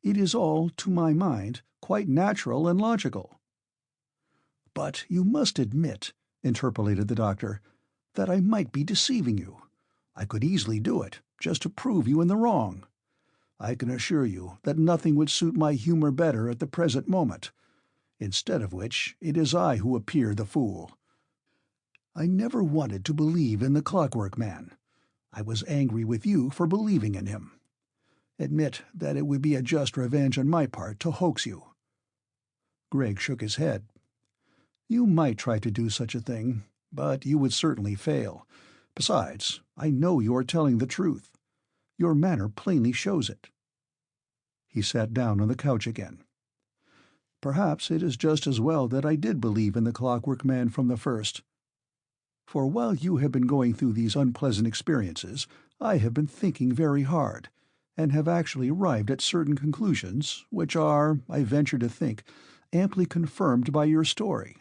It is all, to my mind, quite natural and logical." "But you must admit," interpolated the doctor, "that I might be deceiving you. I could easily do it, just to prove you in the wrong. I can assure you that nothing would suit my humor better at the present moment. Instead of which, it is I who appear the fool. I never wanted to believe in the Clockwork Man. I was angry with you for believing in him. Admit that it would be a just revenge on my part to hoax you." Greg shook his head. "You might try to do such a thing, but you would certainly fail. Besides, I know you are telling the truth. Your manner plainly shows it." He sat down on the couch again. "Perhaps it is just as well that I did believe in the Clockwork Man from the first. For while you have been going through these unpleasant experiences, I have been thinking very hard, and have actually arrived at certain conclusions which are, I venture to think, amply confirmed by your story.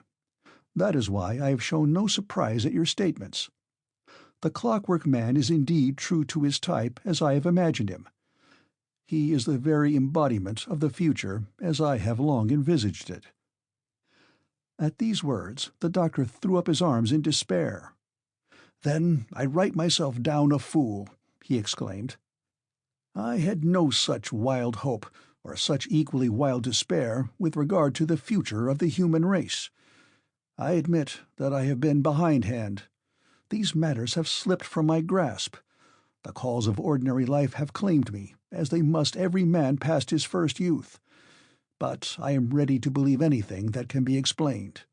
That is why I have shown no surprise at your statements. The Clockwork Man is indeed true to his type as I have imagined him. He is the very embodiment of the future as I have long envisaged it." At these words the doctor threw up his arms in despair. "Then I write myself down a fool," he exclaimed. "I had no such wild hope, or such equally wild despair, with regard to the future of the human race. I admit that I have been behindhand. These matters have slipped from my grasp. The calls of ordinary life have claimed me, as they must every man past his first youth. But I am ready to believe anything that can be explained."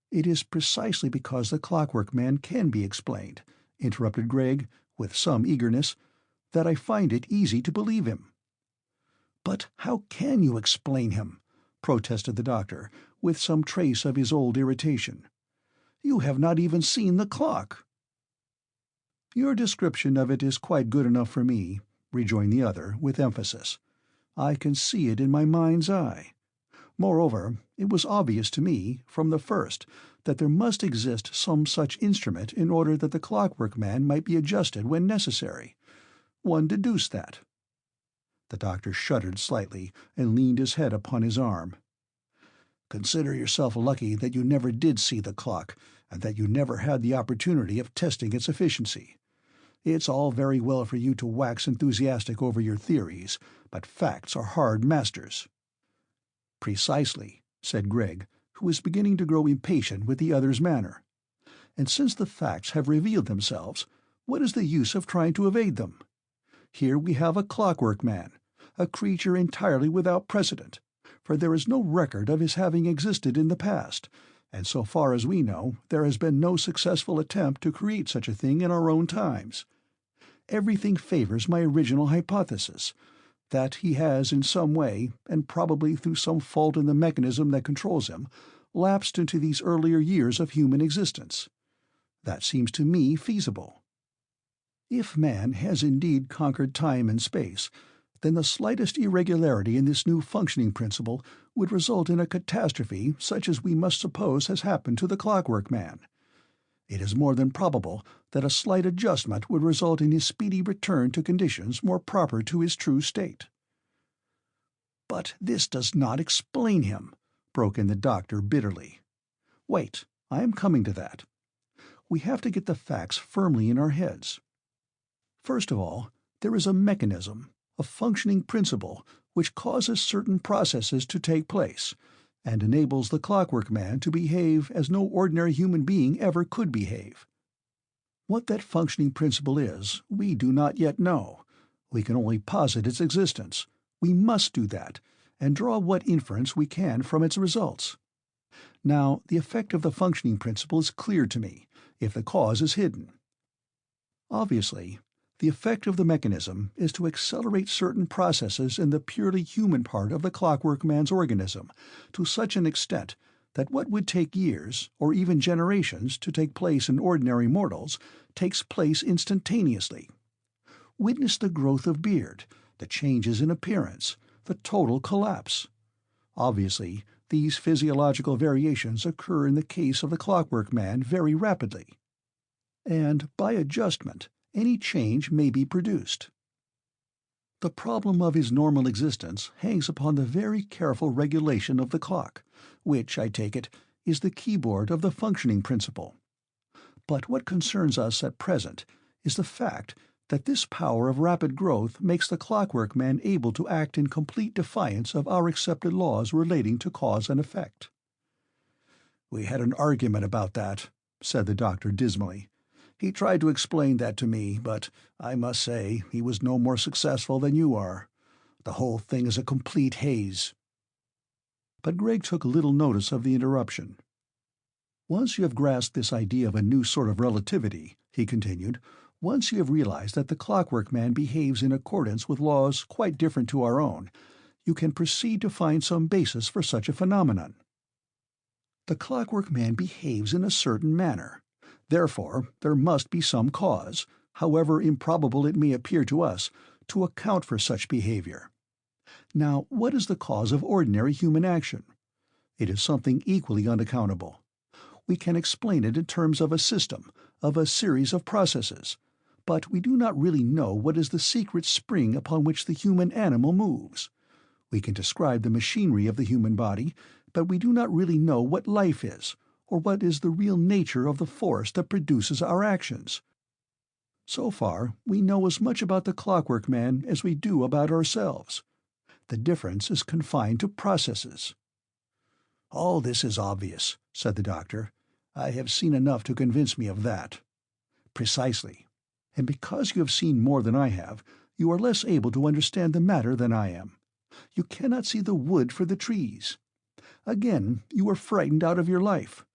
"It is precisely because the Clockwork Man can be explained," interrupted Greg, with some eagerness, "that I find it easy to believe him." "But how can you explain him?" protested the doctor, with some trace of his old irritation. "You have not even seen the clock." "Your description of it is quite good enough for me," rejoined the other, with emphasis. "I can see it in my mind's eye. Moreover, it was obvious to me, from the first, that there must exist some such instrument in order that the Clockwork Man might be adjusted when necessary. One deduced that." The doctor shuddered slightly and leaned his head upon his arm. "Consider yourself lucky that you never did see the clock, and that you never had the opportunity of testing its efficiency. It's all very well for you to wax enthusiastic over your theories, but facts are hard masters." "Precisely," said Greg, who was beginning to grow impatient with the other's manner. "And since the facts have revealed themselves, what is the use of trying to evade them? Here we have a Clockwork Man, a creature entirely without precedent, for there is no record of his having existed in the past, and so far as we know there has been no successful attempt to create such a thing in our own times. Everything favors my original hypothesis, that he has in some way, and probably through some fault in the mechanism that controls him, lapsed into these earlier years of human existence. That seems to me feasible." If man has indeed conquered time and space, then the slightest irregularity in this new functioning principle would result in a catastrophe such as we must suppose has happened to the Clockwork Man. It is more than probable that a slight adjustment would result in his speedy return to conditions more proper to his true state. "But this does not explain him," broke in the doctor bitterly. "Wait, I am coming to that. We have to get the facts firmly in our heads. First of all, there is a mechanism, a functioning principle, which causes certain processes to take place, and enables the Clockwork Man to behave as no ordinary human being ever could behave. What that functioning principle is, we do not yet know. We can only posit its existence. We must do that, and draw what inference we can from its results. Now, the effect of the functioning principle is clear to me, if the cause is hidden. Obviously, the effect of the mechanism is to accelerate certain processes in the purely human part of the Clockwork Man's organism to such an extent that what would take years, or even generations, to take place in ordinary mortals takes place instantaneously. Witness the growth of beard, the changes in appearance, the total collapse. Obviously, these physiological variations occur in the case of the Clockwork Man very rapidly. And, by adjustment, any change may be produced. The problem of his normal existence hangs upon the very careful regulation of the clock, which, I take it, is the keyboard of the functioning principle. But what concerns us at present is the fact that this power of rapid growth makes the Clockwork Man able to act in complete defiance of our accepted laws relating to cause and effect. "We had an argument about that," said the doctor dismally. "He tried to explain that to me, but I must say he was no more successful than you are. The whole thing is a complete haze." But Gregg took little notice of the interruption. "Once you have grasped this idea of a new sort of relativity," he continued, "once you have realized that the Clockwork Man behaves in accordance with laws quite different to our own, you can proceed to find some basis for such a phenomenon. The Clockwork Man behaves in a certain manner. Therefore, there must be some cause, however improbable it may appear to us, to account for such behavior. Now, what is the cause of ordinary human action? It is something equally unaccountable. We can explain it in terms of a system, of a series of processes, but we do not really know what is the secret spring upon which the human animal moves. We can describe the machinery of the human body, but we do not really know what life is, or what is the real nature of the force that produces our actions. So far, we know as much about the Clockwork Man as we do about ourselves. The difference is confined to processes." "All this is obvious," said the doctor. "I have seen enough to convince me of that." "Precisely. And because you have seen more than I have, you are less able to understand the matter than I am. You cannot see the wood for the trees. Again, you were frightened out of your life.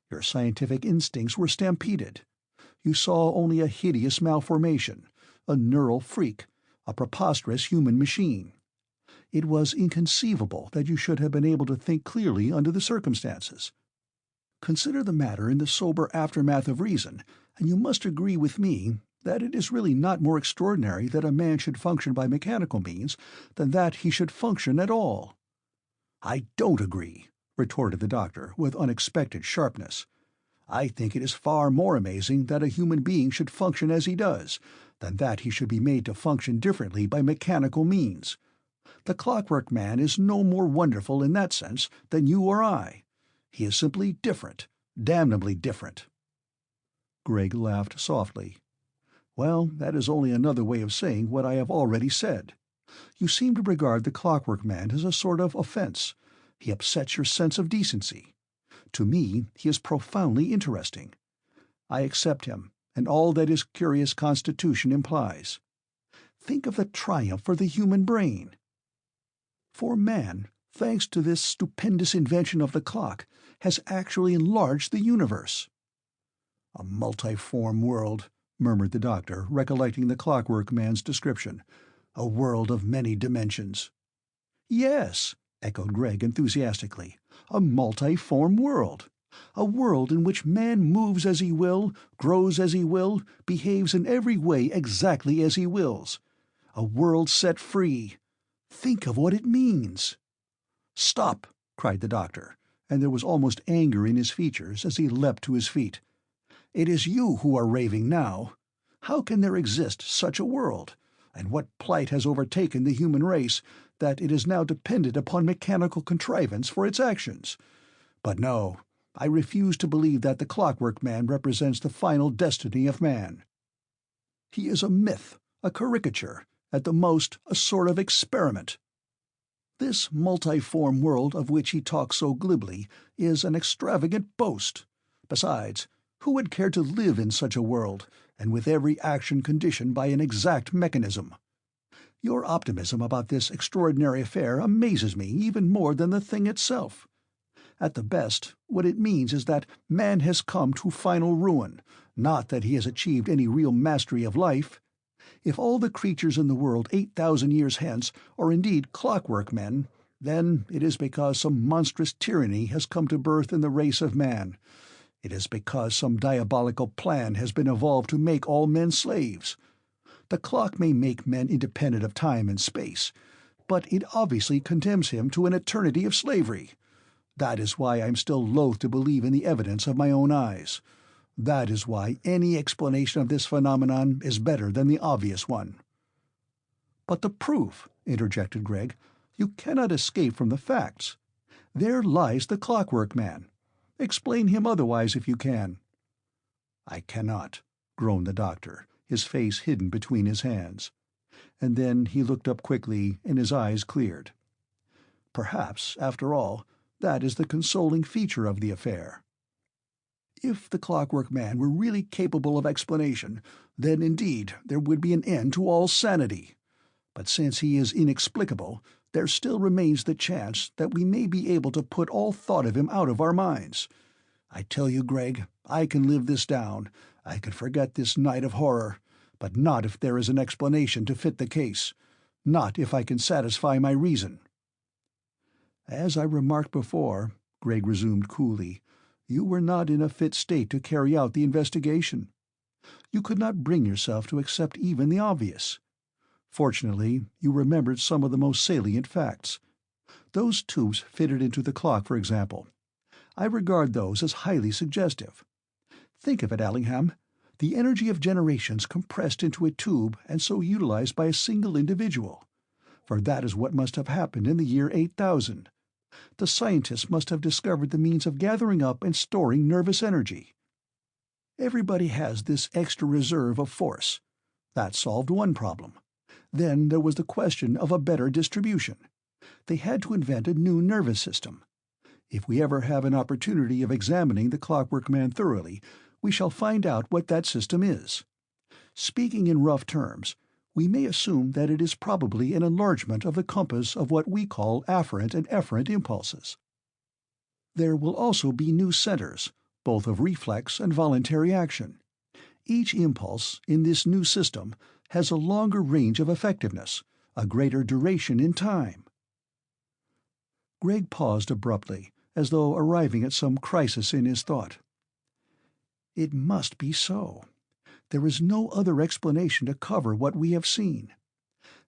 Your scientific instincts were stampeded. You saw only a hideous malformation, a neural freak, a preposterous human machine. It was inconceivable that you should have been able to think clearly under the circumstances. Consider the matter in the sober aftermath of reason, and you must agree with me that it is really not more extraordinary that a man should function by mechanical means than that he should function at all." "I don't agree," retorted the doctor, with unexpected sharpness. "I think it is far more amazing that a human being should function as he does, than that he should be made to function differently by mechanical means. The Clockwork Man is no more wonderful in that sense than you or I. He is simply different, damnably different." Gregg laughed softly. "Well, that is only another way of saying what I have already said. You seem to regard the Clockwork Man as a sort of offense. He upsets your sense of decency. To me, he is profoundly interesting. I accept him, and all that his curious constitution implies. Think of the triumph for the human brain! For man, thanks to this stupendous invention of the clock, has actually enlarged the universe." "A multiform world," murmured the doctor, recollecting the Clockwork Man's description. "A world of many dimensions." "Yes," echoed Gregg enthusiastically, "a multiform world. A world in which man moves as he will, grows as he will, behaves in every way exactly as he wills. A world set free. Think of what it means." "Stop!" cried the doctor, and there was almost anger in his features as he leapt to his feet. "It is you who are raving now. How can there exist such a world? And what plight has overtaken the human race, that it is now dependent upon mechanical contrivance for its actions? But no, I refuse to believe that the Clockwork Man represents the final destiny of man. He is a myth, a caricature, at the most a sort of experiment. This multiform world of which he talks so glibly is an extravagant boast. Besides, who would care to live in such a world, and with every action conditioned by an exact mechanism? Your optimism about this extraordinary affair amazes me even more than the thing itself. At the best, what it means is that man has come to final ruin, not that he has achieved any real mastery of life. If all the creatures in the world 8,000 years hence are indeed clockwork men, then it is because some monstrous tyranny has come to birth in the race of man. It is because some diabolical plan has been evolved to make all men slaves. The clock may make men independent of time and space, but it obviously condemns him to an eternity of slavery. That is why I am still loath to believe in the evidence of my own eyes. That is why any explanation of this phenomenon is better than the obvious one." "But the proof," interjected Gregg. "You cannot escape from the facts. There lies the Clockwork Man. Explain him otherwise if you can." "I cannot," groaned the doctor, his face hidden between his hands. And then he looked up quickly, and his eyes cleared. "Perhaps, after all, that is the consoling feature of the affair. If the Clockwork Man were really capable of explanation, then indeed there would be an end to all sanity. But since he is inexplicable, there still remains the chance that we may be able to put all thought of him out of our minds. I tell you, Gregg, I can live this down, I can forget this night of horror, but not if there is an explanation to fit the case, not if I can satisfy my reason." "As I remarked before," Gregg resumed coolly, "you were not in a fit state to carry out the investigation. You could not bring yourself to accept even the obvious. Fortunately, you remembered some of the most salient facts. Those tubes fitted into the clock, for example. I regard those as highly suggestive. Think of it, Allingham. The energy of generations compressed into a tube and so utilized by a single individual. For that is what must have happened in the year 8000. The scientists must have discovered the means of gathering up and storing nervous energy. Everybody has this extra reserve of force. That solved one problem. Then there was the question of a better distribution. They had to invent a new nervous system. If we ever have an opportunity of examining the Clockwork Man thoroughly, we shall find out what that system is. Speaking in rough terms, we may assume that it is probably an enlargement of the compass of what we call afferent and efferent impulses. There will also be new centers, both of reflex and voluntary action. Each impulse, in this new system, has a longer range of effectiveness, a greater duration in time." Gregg paused abruptly, as though arriving at some crisis in his thought. "It must be so. There is no other explanation to cover what we have seen.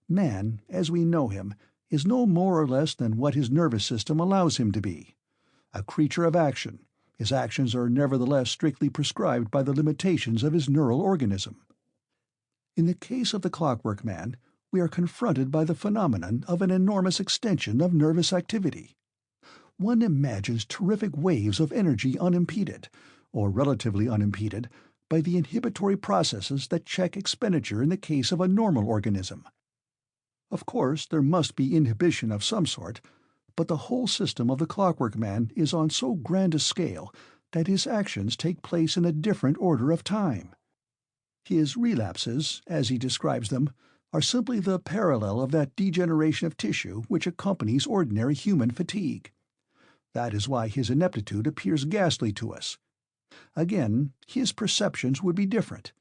Man, as we know him, is no more or less than what his nervous system allows him to be. A creature of action, his actions are nevertheless strictly prescribed by the limitations of his neural organism. In the case of the Clockwork Man, we are confronted by the phenomenon of an enormous extension of nervous activity. One imagines terrific waves of energy unimpeded, or relatively unimpeded, by the inhibitory processes that check expenditure in the case of a normal organism. Of course, there must be inhibition of some sort, but the whole system of the Clockwork Man is on so grand a scale that his actions take place in a different order of time. His relapses, as he describes them, are simply the parallel of that degeneration of tissue which accompanies ordinary human fatigue. That is why his ineptitude appears ghastly to us. Again, his perceptions would be different.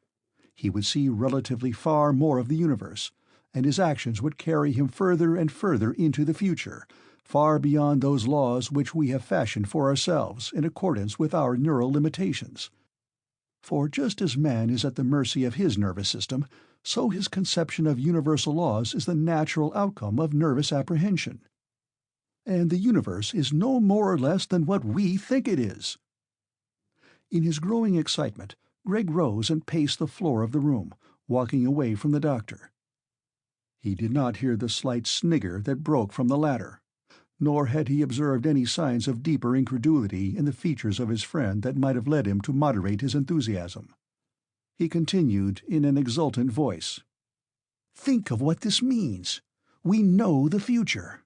He would see relatively far more of the universe, and his actions would carry him further and further into the future, far beyond those laws which we have fashioned for ourselves in accordance with our neural limitations. For just as man is at the mercy of his nervous system, so his conception of universal laws is the natural outcome of nervous apprehension. And the universe is no more or less than what we think it is." In his growing excitement, Gregg rose and paced the floor of the room, walking away from the doctor. He did not hear the slight snigger that broke from the latter, nor had he observed any signs of deeper incredulity in the features of his friend that might have led him to moderate his enthusiasm. He continued in an exultant voice, "Think of what this means. We know the future.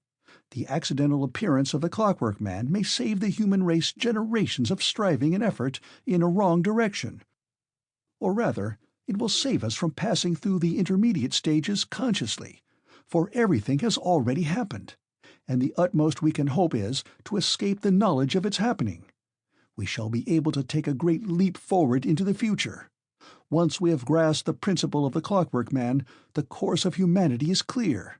The accidental appearance of the Clockwork Man may save the human race generations of striving and effort in a wrong direction. Or rather, it will save us from passing through the intermediate stages consciously, for everything has already happened, and the utmost we can hope is to escape the knowledge of its happening. We shall be able to take a great leap forward into the future. Once we have grasped the principle of the Clockwork Man, the course of humanity is clear.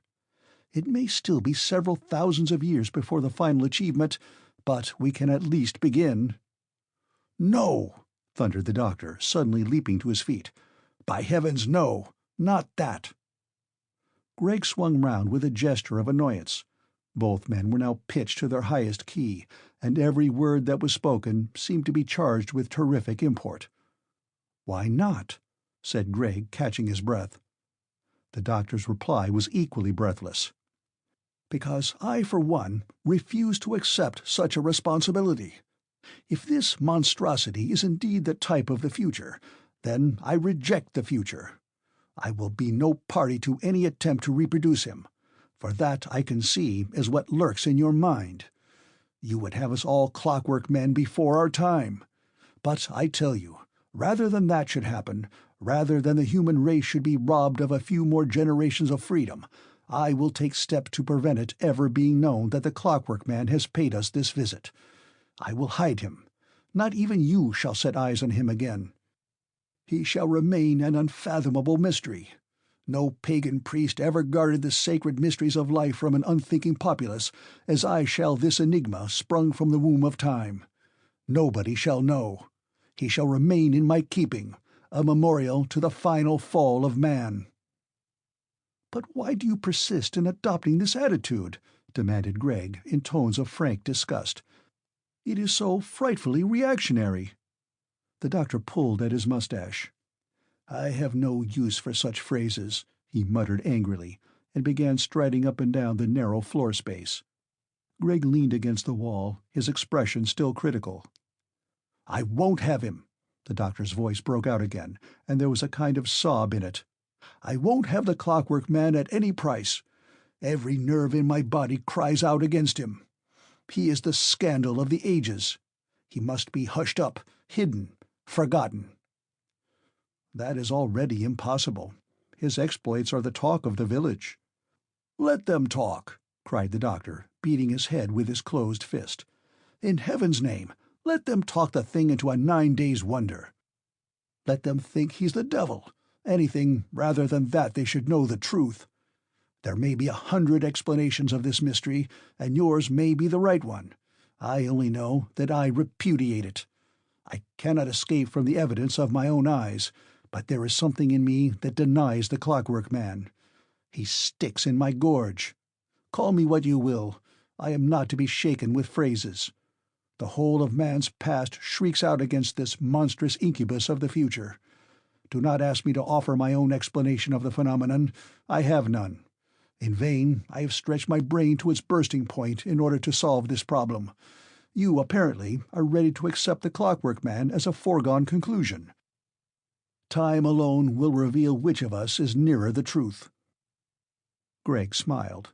It may still be several thousands of years before the final achievement, but we can at least begin." "No!" thundered the doctor, suddenly leaping to his feet. "By heavens, no! Not that!" Gregg swung round with a gesture of annoyance. Both men were now pitched to their highest key, and every word that was spoken seemed to be charged with terrific import. "Why not?" said Gregg, catching his breath. The doctor's reply was equally breathless. "Because I, for one, refuse to accept such a responsibility. If this monstrosity is indeed the type of the future, then I reject the future. I will be no party to any attempt to reproduce him, for that I can see is what lurks in your mind. You would have us all clockwork men before our time. But I tell you, rather than that should happen, rather than the human race should be robbed of a few more generations of freedom, I will take steps to prevent it ever being known that the Clockwork Man has paid us this visit. I will hide him. Not even you shall set eyes on him again. He shall remain an unfathomable mystery. No pagan priest ever guarded the sacred mysteries of life from an unthinking populace, as I shall this enigma sprung from the womb of time. Nobody shall know. He shall remain in my keeping, a memorial to the final fall of man." "But why do you persist in adopting this attitude?" demanded Gregg, in tones of frank disgust. "It is so frightfully reactionary." The doctor pulled at his mustache. "I have no use for such phrases," he muttered angrily, and began striding up and down the narrow floor space. Gregg leaned against the wall, his expression still critical. "I won't have him!" The doctor's voice broke out again, and there was a kind of sob in it. "I won't have the Clockwork Man at any price. Every nerve in my body cries out against him. He is the scandal of the ages. He must be hushed up, hidden, forgotten." "That is already impossible. His exploits are the talk of the village." "Let them talk!" cried the doctor, beating his head with his closed fist. "In heaven's name, let them talk the thing into a 9 days' wonder. Let them think he's the devil. Anything rather than that they should know the truth. There may be 100 explanations of this mystery, and yours may be the right one. I only know that I repudiate it. I cannot escape from the evidence of my own eyes, but there is something in me that denies the Clockwork Man. He sticks in my gorge. Call me what you will, I am not to be shaken with phrases. The whole of man's past shrieks out against this monstrous incubus of the future. Do not ask me to offer my own explanation of the phenomenon. I have none. In vain I have stretched my brain to its bursting point in order to solve this problem. You, apparently, are ready to accept the Clockwork Man as a foregone conclusion. Time alone will reveal which of us is nearer the truth." Gregg smiled.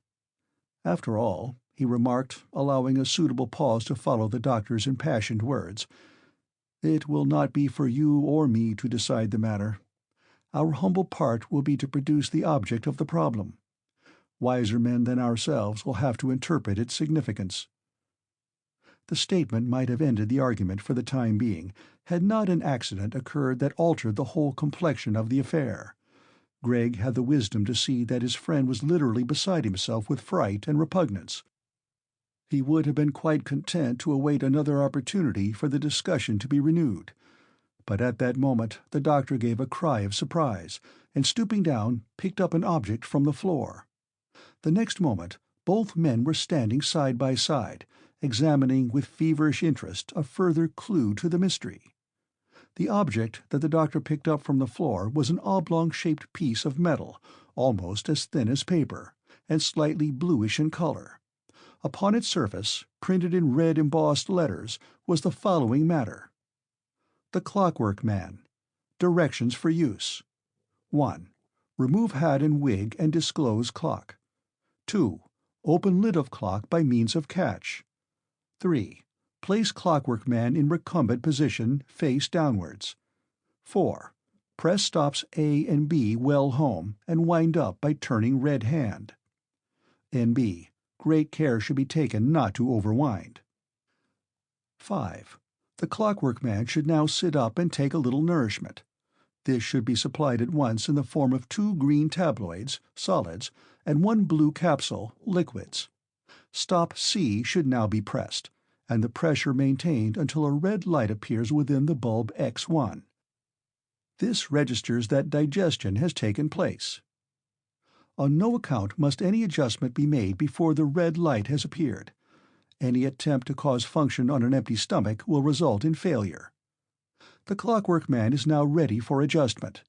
"After all," he remarked, allowing a suitable pause to follow the doctor's impassioned words, "it will not be for you or me to decide the matter. Our humble part will be to produce the object of the problem. Wiser men than ourselves will have to interpret its significance." The statement might have ended the argument for the time being, had not an accident occurred that altered the whole complexion of the affair. Gregg had the wisdom to see that his friend was literally beside himself with fright and repugnance. He would have been quite content to await another opportunity for the discussion to be renewed. But at that moment the doctor gave a cry of surprise, and stooping down, picked up an object from the floor. The next moment both men were standing side by side, examining with feverish interest a further clue to the mystery. The object that the doctor picked up from the floor was an oblong-shaped piece of metal, almost as thin as paper, and slightly bluish in color. Upon its surface, printed in red embossed letters, was the following matter: The Clockwork Man. Directions for use. 1. Remove hat and wig and disclose clock. 2. Open lid of clock by means of catch. 3. Place Clockwork Man in recumbent position, face downwards. 4. Press stops A and B well home and wind up by turning red hand. N.B. Great care should be taken not to overwind. 5. The Clockwork Man should now sit up and take a little nourishment. This should be supplied at once in the form of 2 green tabloids, solids, and 1 blue capsule, liquids. Stop C should now be pressed, and the pressure maintained until a red light appears within the bulb X1. This registers that digestion has taken place. On no account must any adjustment be made before the red light has appeared. Any attempt to cause function on an empty stomach will result in failure. The Clockwork Man is now ready for adjustment.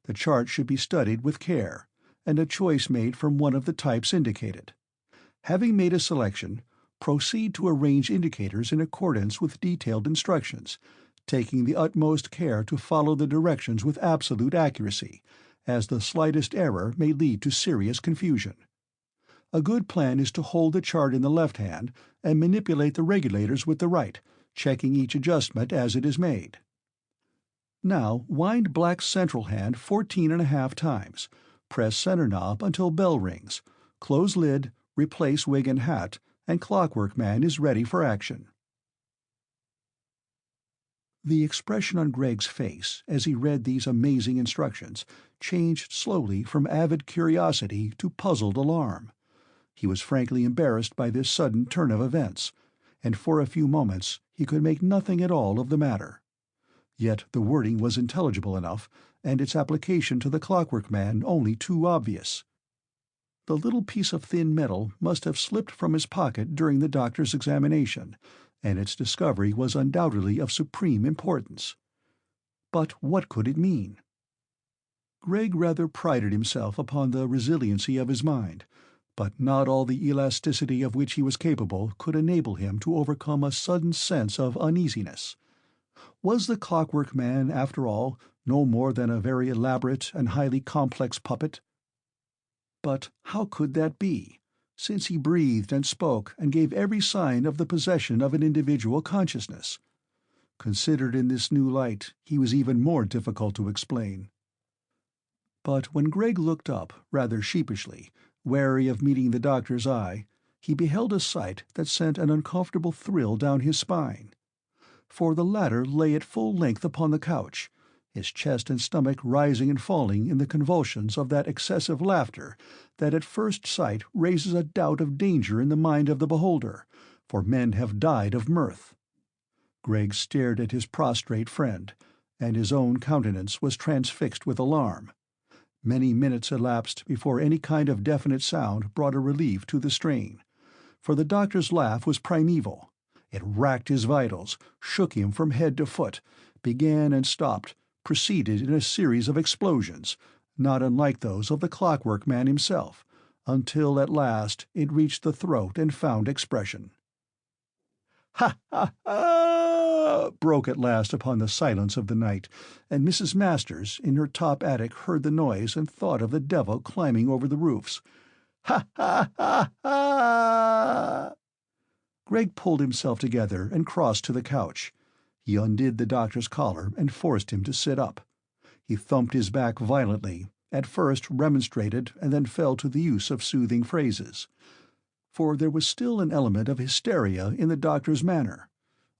The chart should be studied with care, and a choice made from one of the types indicated. Having made a selection, proceed to arrange indicators in accordance with detailed instructions, taking the utmost care to follow the directions with absolute accuracy, as the slightest error may lead to serious confusion. A good plan is to hold the chart in the left hand and manipulate the regulators with the right, checking each adjustment as it is made. Now wind black central hand 14½ times, press center knob until bell rings, close lid, replace wig and hat, and Clockwork Man is ready for action. The expression on Greg's face as he read these amazing instructions changed slowly from avid curiosity to puzzled alarm. He was frankly embarrassed by this sudden turn of events, and for a few moments he could make nothing at all of the matter. Yet the wording was intelligible enough, and its application to the Clockwork Man only too obvious. The little piece of thin metal must have slipped from his pocket during the doctor's examination, and its discovery was undoubtedly of supreme importance. But what could it mean? Greg rather prided himself upon the resiliency of his mind, but not all the elasticity of which he was capable could enable him to overcome a sudden sense of uneasiness. Was the Clockwork Man, after all, no more than a very elaborate and highly complex puppet? But how could that be, since he breathed and spoke and gave every sign of the possession of an individual consciousness? Considered in this new light, he was even more difficult to explain. But when Greg looked up, rather sheepishly, wary of meeting the doctor's eye, he beheld a sight that sent an uncomfortable thrill down his spine. For the latter lay at full length upon the couch, his chest and stomach rising and falling in the convulsions of that excessive laughter that at first sight raises a doubt of danger in the mind of the beholder, for men have died of mirth. Gregg stared at his prostrate friend, and his own countenance was transfixed with alarm. Many minutes elapsed before any kind of definite sound brought a relief to the strain, for the doctor's laugh was primeval. It racked his vitals, shook him from head to foot, began and stopped, proceeded in a series of explosions, not unlike those of the Clockwork Man himself, until at last it reached the throat and found expression. "Ha, ha, ha!" broke at last upon the silence of the night, and Mrs. Masters in her top attic heard the noise and thought of the devil climbing over the roofs. "Ha, ha, ha, ha!" Greg pulled himself together and crossed to the couch. He undid the doctor's collar and forced him to sit up. He thumped his back violently, at first remonstrated, and then fell to the use of soothing phrases. For there was still an element of hysteria in the doctor's manner,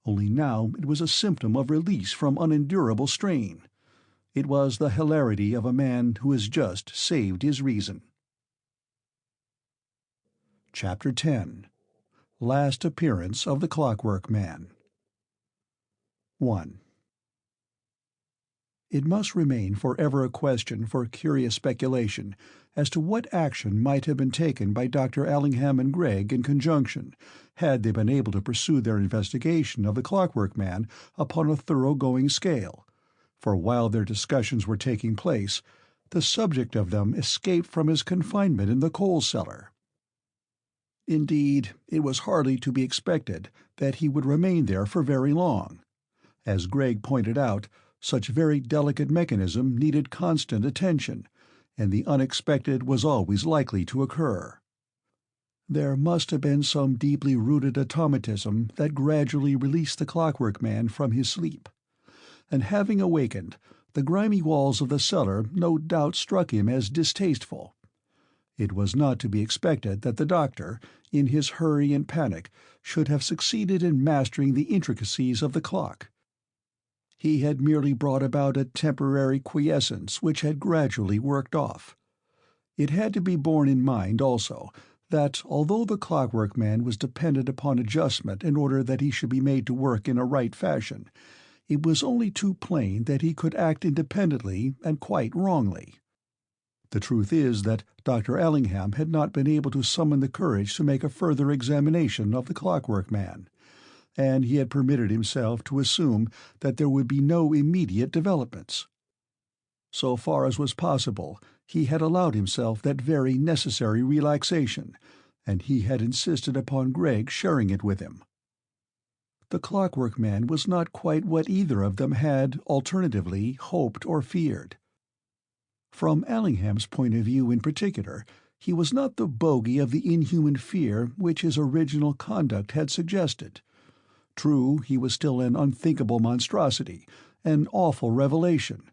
only now it was a symptom of release from unendurable strain. It was the hilarity of a man who has just saved his reason. Chapter 10. Last appearance of the Clockwork Man. 1. It must remain forever a question for curious speculation as to what action might have been taken by Dr. Allingham and Gregg in conjunction, had they been able to pursue their investigation of the Clockwork Man upon a thoroughgoing scale, for while their discussions were taking place, the subject of them escaped from his confinement in the coal-cellar. Indeed, it was hardly to be expected that he would remain there for very long. As Gregg pointed out, such very delicate mechanism needed constant attention, and the unexpected was always likely to occur. There must have been some deeply rooted automatism that gradually released the Clockwork Man from his sleep, and having awakened, the grimy walls of the cellar no doubt struck him as distasteful. It was not to be expected that the doctor, in his hurry and panic, should have succeeded in mastering the intricacies of the clock. He had merely brought about a temporary quiescence which had gradually worked off. It had to be borne in mind, also, that although the Clockwork Man was dependent upon adjustment in order that he should be made to work in a right fashion, it was only too plain that he could act independently and quite wrongly. The truth is that Dr. Allingham had not been able to summon the courage to make a further examination of the Clockwork Man, and he had permitted himself to assume that there would be no immediate developments. So far as was possible, he had allowed himself that very necessary relaxation, and he had insisted upon Gregg sharing it with him. The Clockwork Man was not quite what either of them had, alternatively, hoped or feared. From Allingham's point of view in particular, he was not the bogey of the inhuman fear which his original conduct had suggested. True, he was still an unthinkable monstrosity, an awful revelation.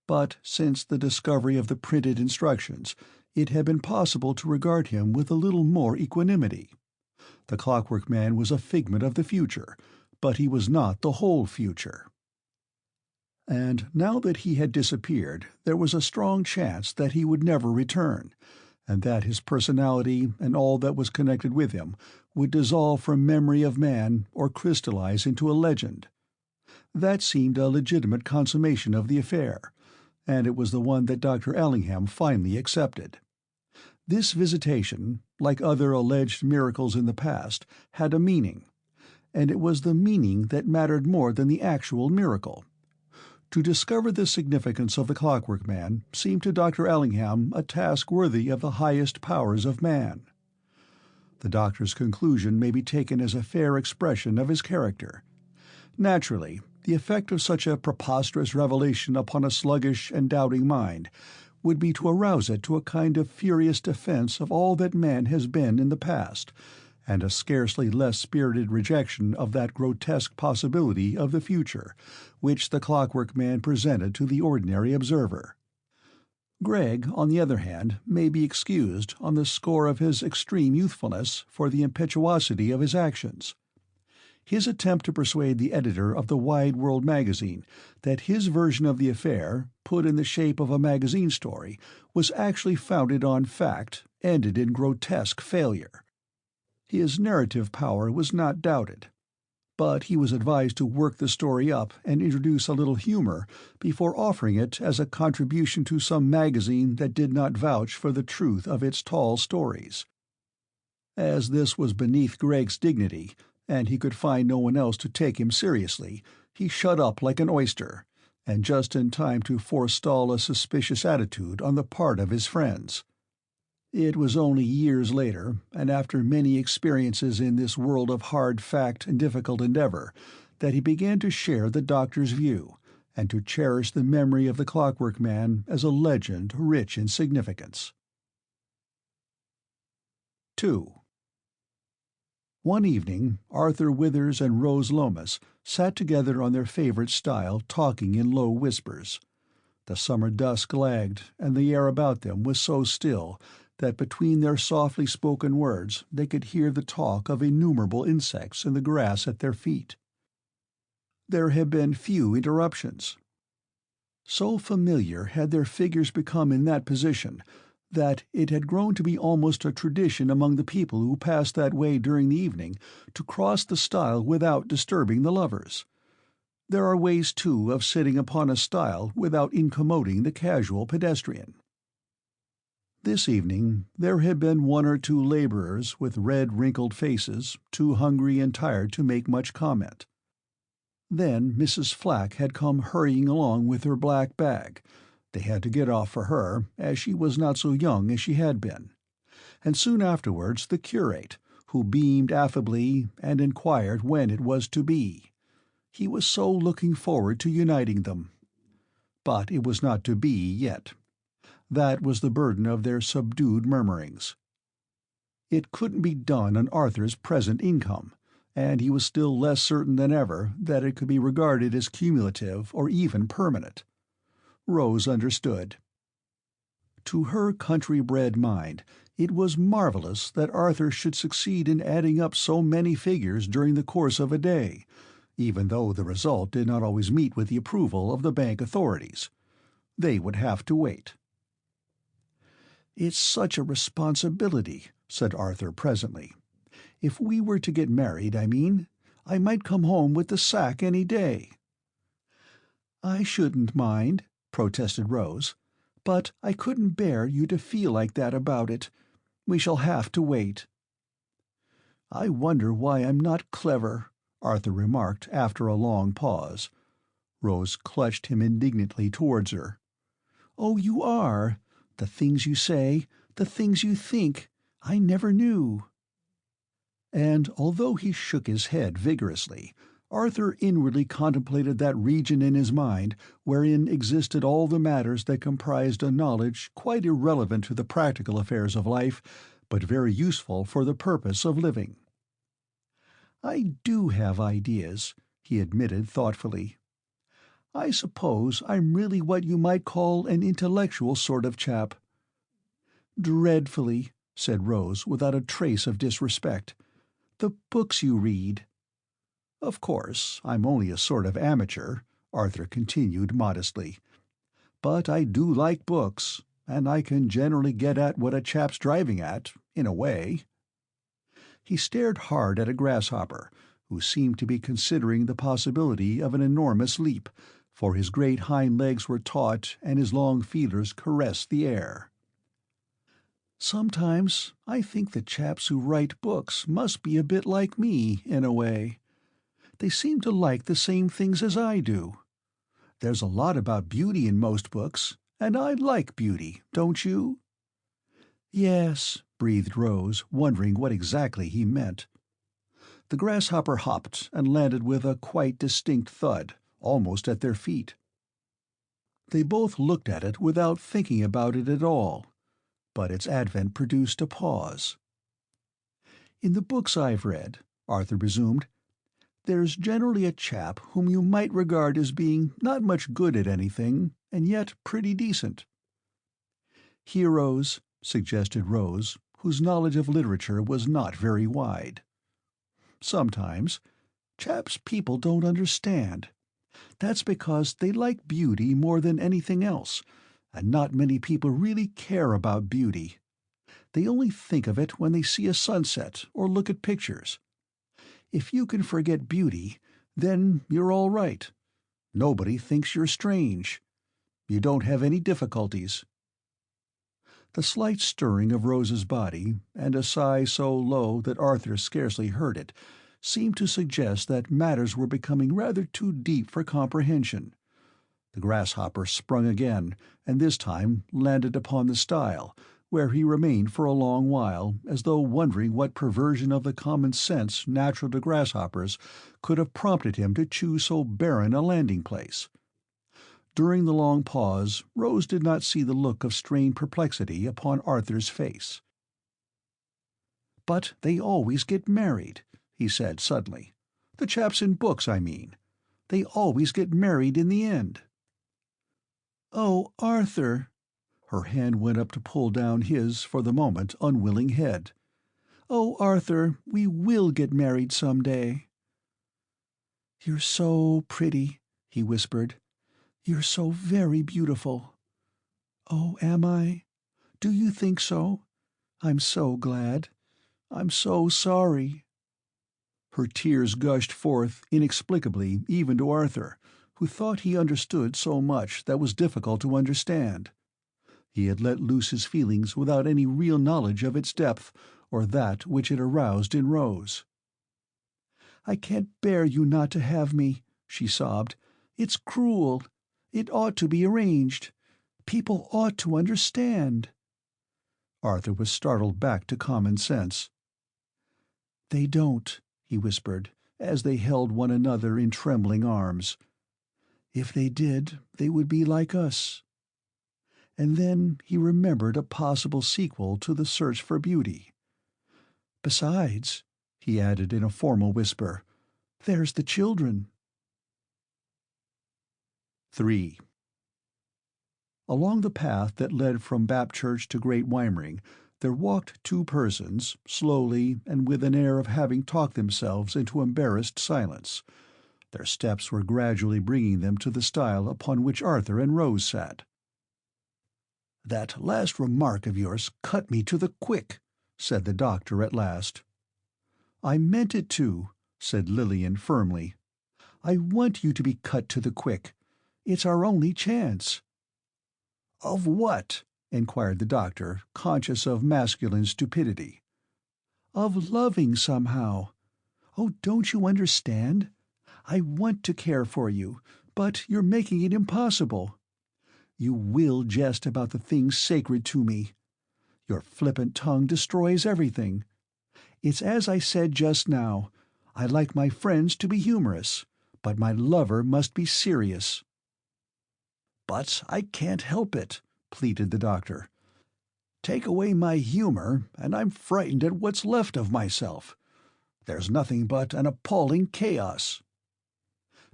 But since the discovery of the printed instructions, it had been possible to regard him with a little more equanimity. The Clockwork Man was a figment of the future, but he was not the whole future. And now that he had disappeared, there was a strong chance that he would never return, and that his personality and all that was connected with him would dissolve from memory of man or crystallize into a legend. That seemed a legitimate consummation of the affair, and it was the one that Dr. Allingham finally accepted. This visitation, like other alleged miracles in the past, had a meaning, and it was the meaning that mattered more than the actual miracle. To discover the significance of the Clockwork Man seemed to Dr. Allingham a task worthy of the highest powers of man. The doctor's conclusion may be taken as a fair expression of his character. Naturally, the effect of such a preposterous revelation upon a sluggish and doubting mind would be to arouse it to a kind of furious defense of all that man has been in the past, and a scarcely less spirited rejection of that grotesque possibility of the future, which the Clockwork Man presented to the ordinary observer. Gregg, on the other hand, may be excused on the score of his extreme youthfulness for the impetuosity of his actions. His attempt to persuade the editor of the Wide World magazine that his version of the affair, put in the shape of a magazine story, was actually founded on fact, ended in grotesque failure. His narrative power was not doubted, but he was advised to work the story up and introduce a little humor before offering it as a contribution to some magazine that did not vouch for the truth of its tall stories. As this was beneath Gregg's dignity, and he could find no one else to take him seriously, he shut up like an oyster, and just in time to forestall a suspicious attitude on the part of his friends. It was only years later, and after many experiences in this world of hard fact and difficult endeavor, that he began to share the doctor's view, and to cherish the memory of the Clockwork Man as a legend rich in significance. 2. One evening, Arthur Withers and Rose Lomas sat together on their favorite stile, talking in low whispers. The summer dusk lagged, and the air about them was so still that between their softly spoken words they could hear the talk of innumerable insects in the grass at their feet. There had been few interruptions. So familiar had their figures become in that position that it had grown to be almost a tradition among the people who passed that way during the evening to cross the stile without disturbing the lovers. There are ways, too, of sitting upon a stile without incommoding the casual pedestrian. This evening there had been one or two laborers with red wrinkled faces, too hungry and tired to make much comment. Then Mrs. Flack had come hurrying along with her black bag. They had to get off for her, as she was not so young as she had been. And soon afterwards the curate, who beamed affably and inquired when it was to be. He was so looking forward to uniting them. But it was not to be yet. That was the burden of their subdued murmurings. It couldn't be done on Arthur's present income, and he was still less certain than ever that it could be regarded as cumulative or even permanent. Rose understood. To her country-bred mind, it was marvelous that Arthur should succeed in adding up so many figures during the course of a day, even though the result did not always meet with the approval of the bank authorities. They would have to wait. "It's such a responsibility," said Arthur presently. "If we were to get married, I mean, I might come home with the sack any day." "I shouldn't mind," protested Rose, "but I couldn't bear you to feel like that about it. We shall have to wait." "I wonder why I'm not clever," Arthur remarked after a long pause. Rose clutched him indignantly towards her. "Oh, you are! The things you say, the things you think, I never knew." And although he shook his head vigorously, Arthur inwardly contemplated that region in his mind wherein existed all the matters that comprised a knowledge quite irrelevant to the practical affairs of life, but very useful for the purpose of living. "I do have ideas," he admitted thoughtfully. "I suppose I'm really what you might call an intellectual sort of chap." "Dreadfully," said Rose without a trace of disrespect. "The books you read." "Of course, I'm only a sort of amateur," Arthur continued modestly. "But I do like books, and I can generally get at what a chap's driving at, in a way." He stared hard at a grasshopper, who seemed to be considering the possibility of an enormous leap, for his great hind legs were taut and his long feelers caressed the air. "Sometimes I think the chaps who write books must be a bit like me, in a way. They seem to like the same things as I do. There's a lot about beauty in most books, and I like beauty, don't you?" "Yes," breathed Rose, wondering what exactly he meant. The grasshopper hopped and landed with a quite distinct thud, almost at their feet. They both looked at it without thinking about it at all, but its advent produced a pause. "In the books I've read," Arthur resumed, "there's generally a chap whom you might regard as being not much good at anything, and yet pretty decent." "Heroes," suggested Rose, whose knowledge of literature was not very wide. "Sometimes. Chaps people don't understand. That's because they like beauty more than anything else, and not many people really care about beauty. They only think of it when they see a sunset or look at pictures. If you can forget beauty, then you're all right. Nobody thinks you're strange. You don't have any difficulties." The slight stirring of Rose's body, and a sigh so low that Arthur scarcely heard it, seemed to suggest that matters were becoming rather too deep for comprehension. The grasshopper sprung again, and this time landed upon the stile, where he remained for a long while, as though wondering what perversion of the common sense natural to grasshoppers could have prompted him to choose so barren a landing-place. During the long pause Rose did not see the look of strained perplexity upon Arthur's face. "But they always get married," he said suddenly. "The chaps in books, I mean. They always get married in the end." "Oh, Arthur!" Her hand went up to pull down his, for the moment, unwilling head. "Oh, Arthur, we will get married some day." "You're so pretty," he whispered. "You're so very beautiful." "Oh, am I? Do you think so? I'm so glad. I'm so sorry." Her tears gushed forth inexplicably even to Arthur, who thought he understood so much that was difficult to understand. He had let loose his feelings without any real knowledge of its depth or that which it aroused in Rose. "I can't bear you not to have me," she sobbed. "It's cruel. It ought to be arranged. People ought to understand." Arthur was startled back to common sense. "They don't," he whispered, as they held one another in trembling arms. "If they did, they would be like us." And then he remembered a possible sequel to the search for beauty. "Besides," he added in a formal whisper, "there's the children." 3. Along the path that led from Bapchurch to Great Weimring there walked two persons, slowly and with an air of having talked themselves into embarrassed silence. Their steps were gradually bringing them to the stile upon which Arthur and Rose sat. "That last remark of yours cut me to the quick," said the doctor at last. "I meant it to," said Lillian firmly. "I want you to be cut to the quick. It's our only chance." "Of what?" inquired the doctor, conscious of masculine stupidity. "Of loving somehow. Oh, don't you understand? I want to care for you, but you're making it impossible. You will jest about the things sacred to me. Your flippant tongue destroys everything. It's as I said just now. I like my friends to be humorous, but my lover must be serious." "But I can't help it," pleaded the doctor. "Take away my humor, and I'm frightened at what's left of myself. There's nothing but an appalling chaos."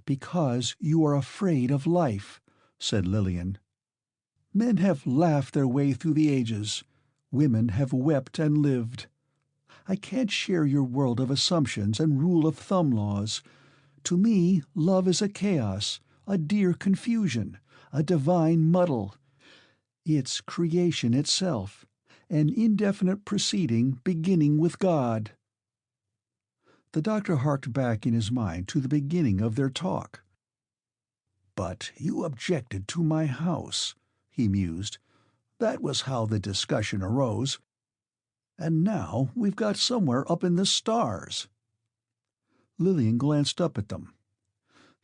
"Because you are afraid of life," said Lillian. "Men have laughed their way through the ages. Women have wept and lived. I can't share your world of assumptions and rule-of-thumb laws. To me, love is a chaos, a dear confusion, a divine muddle. It's creation itself, an indefinite proceeding beginning with God." The doctor harked back in his mind to the beginning of their talk. "But you objected to my house," he mused. "That was how the discussion arose. And now we've got somewhere up in the stars." Lillian glanced up at them.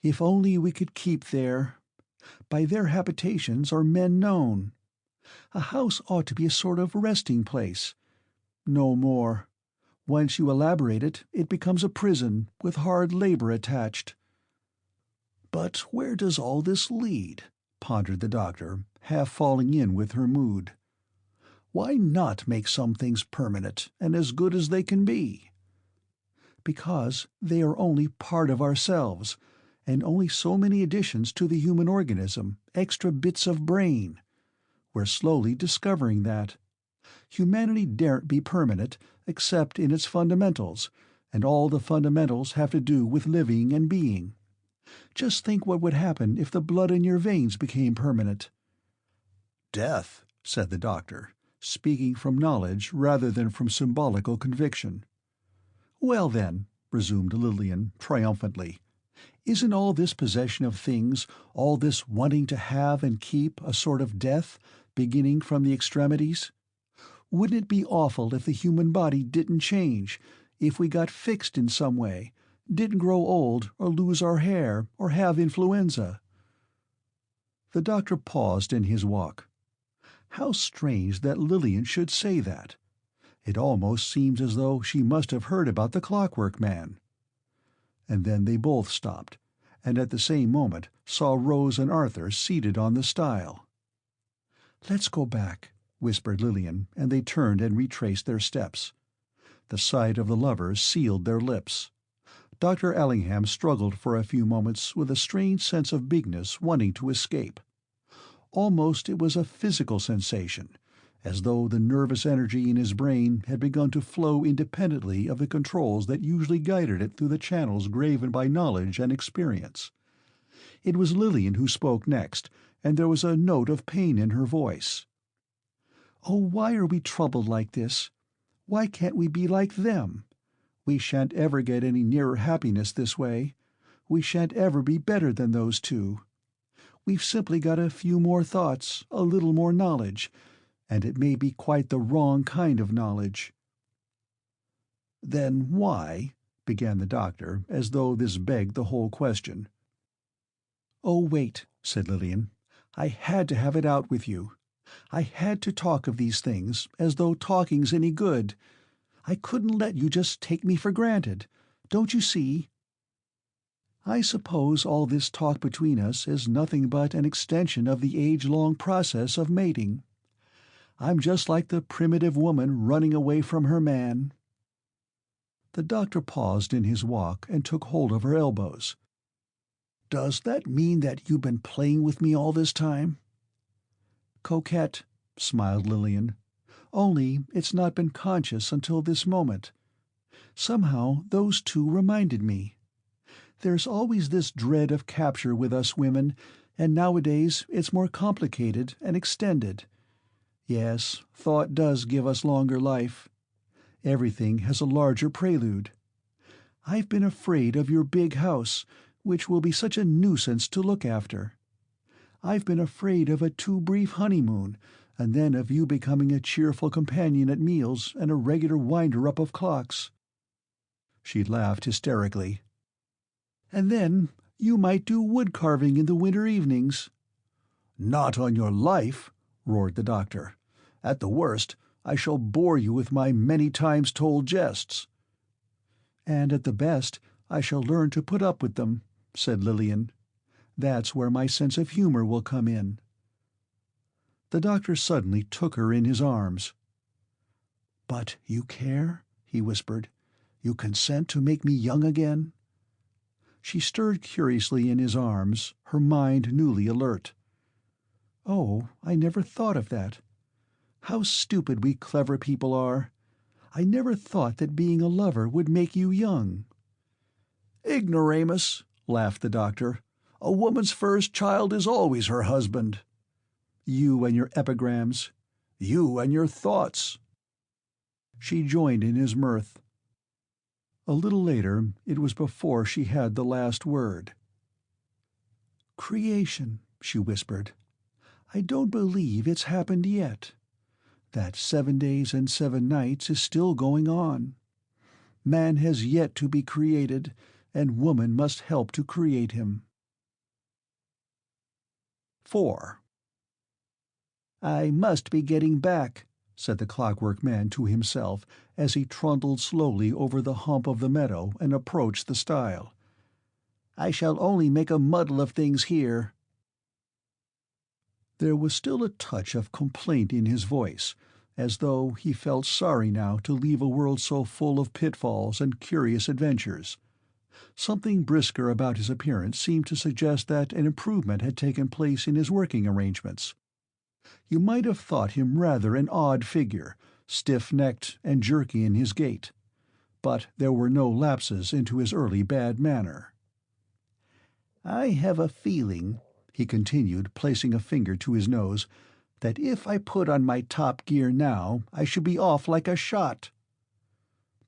"If only we could keep there. By their habitations are men known. A house ought to be a sort of resting place. No more. Once you elaborate it, it becomes a prison, with hard labor attached." "But where does all this lead?" pondered the doctor, half falling in with her mood. "Why not make some things permanent, and as good as they can be?" "Because they are only part of ourselves, and only so many additions to the human organism, extra bits of brain. We're slowly discovering that. Humanity daren't be permanent, except in its fundamentals, and all the fundamentals have to do with living and being. Just think what would happen if the blood in your veins became permanent." "Death," said the doctor, speaking from knowledge rather than from symbolical conviction. "Well then," resumed Lillian triumphantly, "isn't all this possession of things, all this wanting to have and keep, a sort of death, beginning from the extremities? Wouldn't it be awful if the human body didn't change, if we got fixed in some way, didn't grow old or lose our hair or have influenza?" The doctor paused in his walk. How strange that Lillian should say that. It almost seems as though she must have heard about the Clockwork Man. And then they both stopped, and at the same moment saw Rose and Arthur seated on the stile. "Let's go back," whispered Lillian, and they turned and retraced their steps. The sight of the lovers sealed their lips. Dr. Allingham struggled for a few moments with a strange sense of bigness wanting to escape. Almost it was a physical sensation, as though the nervous energy in his brain had begun to flow independently of the controls that usually guided it through the channels graven by knowledge and experience. It was Lillian who spoke next, and there was a note of pain in her voice. Oh, why are we troubled like this? Why can't we be like them? We shan't ever get any nearer happiness this way. We shan't ever be better than those two. We've simply got a few more thoughts, a little more knowledge, and it may be quite the wrong kind of knowledge." "Then why—" began the doctor, as though this begged the whole question. "Oh, wait," said Lillian. "I had to have it out with you. I had to talk of these things, as though talking's any good. I couldn't let you just take me for granted. Don't you see? I suppose all this talk between us is nothing but an extension of the age-long process of mating. I'm just like the primitive woman running away from her man." The doctor paused in his walk and took hold of her elbows. "Does that mean that you've been playing with me all this time?" "Coquette," smiled Lillian. "Only it's not been conscious until this moment. Somehow those two reminded me. There's always this dread of capture with us women, and nowadays it's more complicated and extended. Yes, thought does give us longer life. Everything has a larger prelude. I've been afraid of your big house, which will be such a nuisance to look after. I've been afraid of a too brief honeymoon, and then of you becoming a cheerful companion at meals and a regular winder-up of clocks." She laughed hysterically. "And then you might do wood-carving in the winter evenings." "Not on your life!" roared the doctor. "At the worst, I shall bore you with my many-times-told jests." "And at the best, I shall learn to put up with them," said Lillian. "That's where my sense of humor will come in." The doctor suddenly took her in his arms. "But you care?" he whispered. "You consent to make me young again?" She stirred curiously in his arms, her mind newly alert. "Oh, I never thought of that. How stupid we clever people are. I never thought that being a lover would make you young." "Ignoramus," laughed the doctor. "A woman's first child is always her husband." "You and your epigrams." "You and your thoughts." She joined in his mirth. A little later, it was before she had the last word. "Creation," she whispered. "I don't believe it's happened yet. That 7 days and 7 nights is still going on. Man has yet to be created, and woman must help to create him." 4. "I must be getting back," said the Clockwork Man to himself as he trundled slowly over the hump of the meadow and approached the stile. "I shall only make a muddle of things here." There was still a touch of complaint in his voice, as though he felt sorry now to leave a world so full of pitfalls and curious adventures. Something brisker about his appearance seemed to suggest that an improvement had taken place in his working arrangements. You might have thought him rather an odd figure, stiff-necked and jerky in his gait. But there were no lapses into his early bad manner. "I have a feeling," he continued, placing a finger to his nose, "that if I put on my top gear now, I should be off like a shot."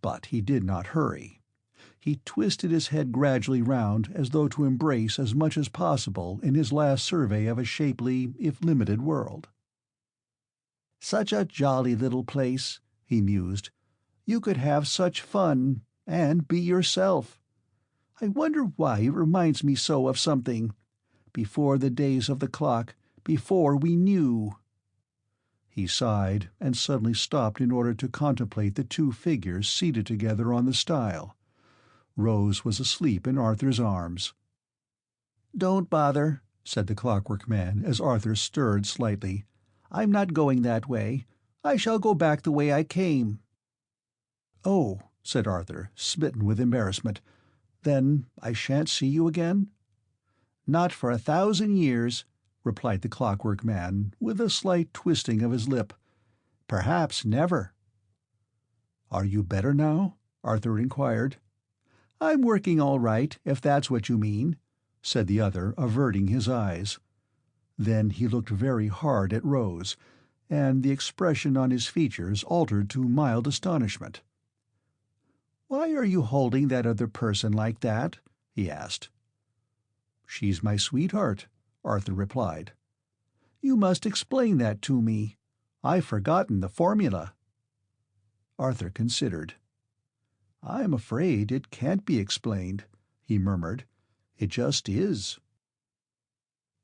But he did not hurry. He twisted his head gradually round as though to embrace as much as possible in his last survey of a shapely, if limited, world. "Such a jolly little place," he mused. "You could have such fun, and be yourself. I wonder why it reminds me so of something. Before the days of the clock, before we knew." He sighed, and suddenly stopped in order to contemplate the two figures seated together on the stile. Rose was asleep in Arthur's arms. "Don't bother," said the Clockwork Man as Arthur stirred slightly. "I'm not going that way. I shall go back the way I came." "Oh," said Arthur, smitten with embarrassment. "Then I shan't see you again?" "Not for 1,000 years," replied the Clockwork Man, with a slight twisting of his lip. "Perhaps never." "Are you better now?" Arthur inquired. "I'm working all right, if that's what you mean," said the other, averting his eyes. Then he looked very hard at Rose, and the expression on his features altered to mild astonishment. "Why are you holding that other person like that?" he asked. "She's my sweetheart," Arthur replied. "You must explain that to me. I've forgotten the formula." Arthur considered. "I'm afraid it can't be explained," he murmured. "It just is."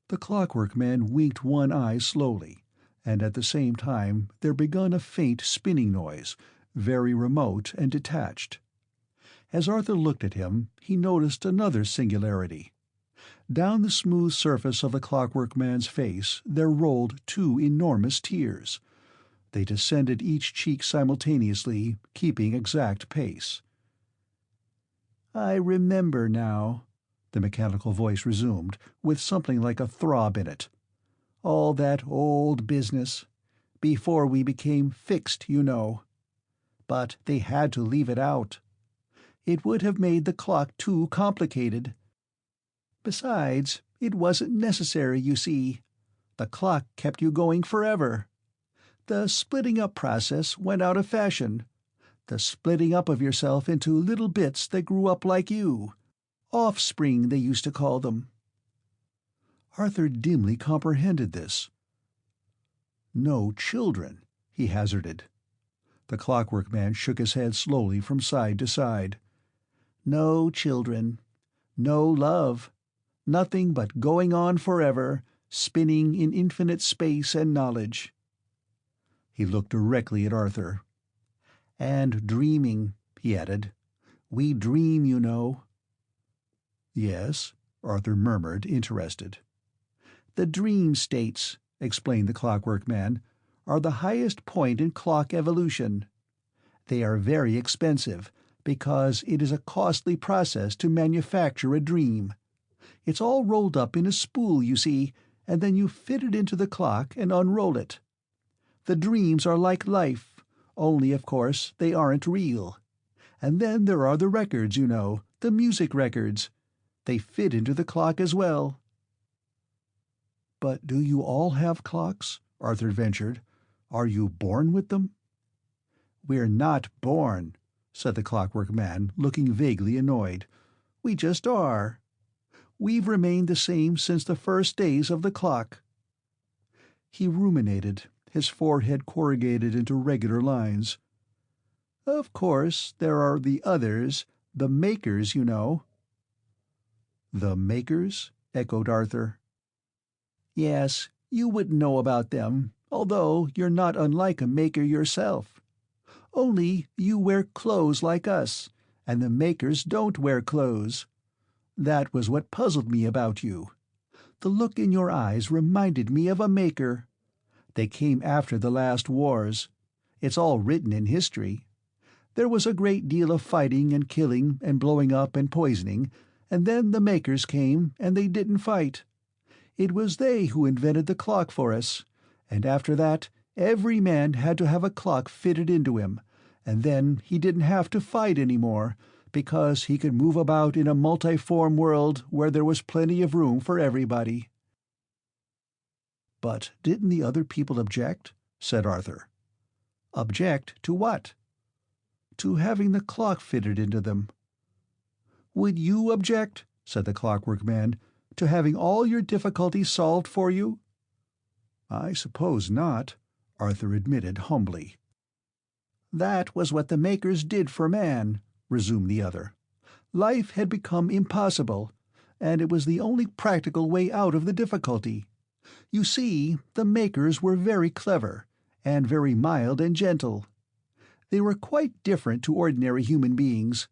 The Clockwork Man winked one eye slowly, and at the same time there begun a faint spinning noise, very remote and detached. As Arthur looked at him, he noticed another singularity. Down the smooth surface of the Clockwork Man's face there rolled two enormous tears. They descended each cheek simultaneously, keeping exact pace. "I remember now," the mechanical voice resumed, with something like a throb in it. "All that old business. Before we became fixed, you know. But they had to leave it out. It would have made the clock too complicated. Besides, it wasn't necessary, you see. The clock kept you going forever. The splitting-up process went out of fashion. The splitting up of yourself into little bits that grew up like you. Offspring, they used to call them." Arthur dimly comprehended this. "No children," he hazarded. The Clockwork Man shook his head slowly from side to side. "No children. No love. Nothing but going on forever, spinning in infinite space and knowledge." He looked directly at Arthur. "And dreaming," he added. "We dream, you know." "Yes," Arthur murmured, interested. "The dream states," explained the Clockwork Man, "are the highest point in clock evolution. They are very expensive, because it is a costly process to manufacture a dream. It's all rolled up in a spool, you see, and then you fit it into the clock and unroll it. The dreams are like life, only, of course, they aren't real. And then there are the records, you know, the music records. They fit into the clock as well." "But do you all have clocks?" Arthur ventured. "Are you born with them?" "We're not born," said the Clockwork Man, looking vaguely annoyed. "We just are. We've remained the same since the first days of the clock." He ruminated, his forehead corrugated into regular lines. "Of course, there are the others, the makers, you know." "The makers?" echoed Arthur. "Yes, you wouldn't know about them, although you're not unlike a maker yourself. Only you wear clothes like us, and the makers don't wear clothes. That was what puzzled me about you. The look in your eyes reminded me of a maker. They came after the last wars. It's all written in history. There was a great deal of fighting and killing and blowing up and poisoning, and then the makers came and they didn't fight. It was they who invented the clock for us, and after that every man had to have a clock fitted into him, and then he didn't have to fight any more, because he could move about in a multiform world where there was plenty of room for everybody." "But didn't the other people object?" said Arthur. "Object to what?" "To having the clock fitted into them." "Would you object," said the Clockwork Man, "to having all your difficulties solved for you?" "I suppose not," Arthur admitted humbly. "That was what the makers did for man," resumed the other. "Life had become impossible, and it was the only practical way out of the difficulty. You see, the makers were very clever, and very mild and gentle. They were quite different to ordinary human beings.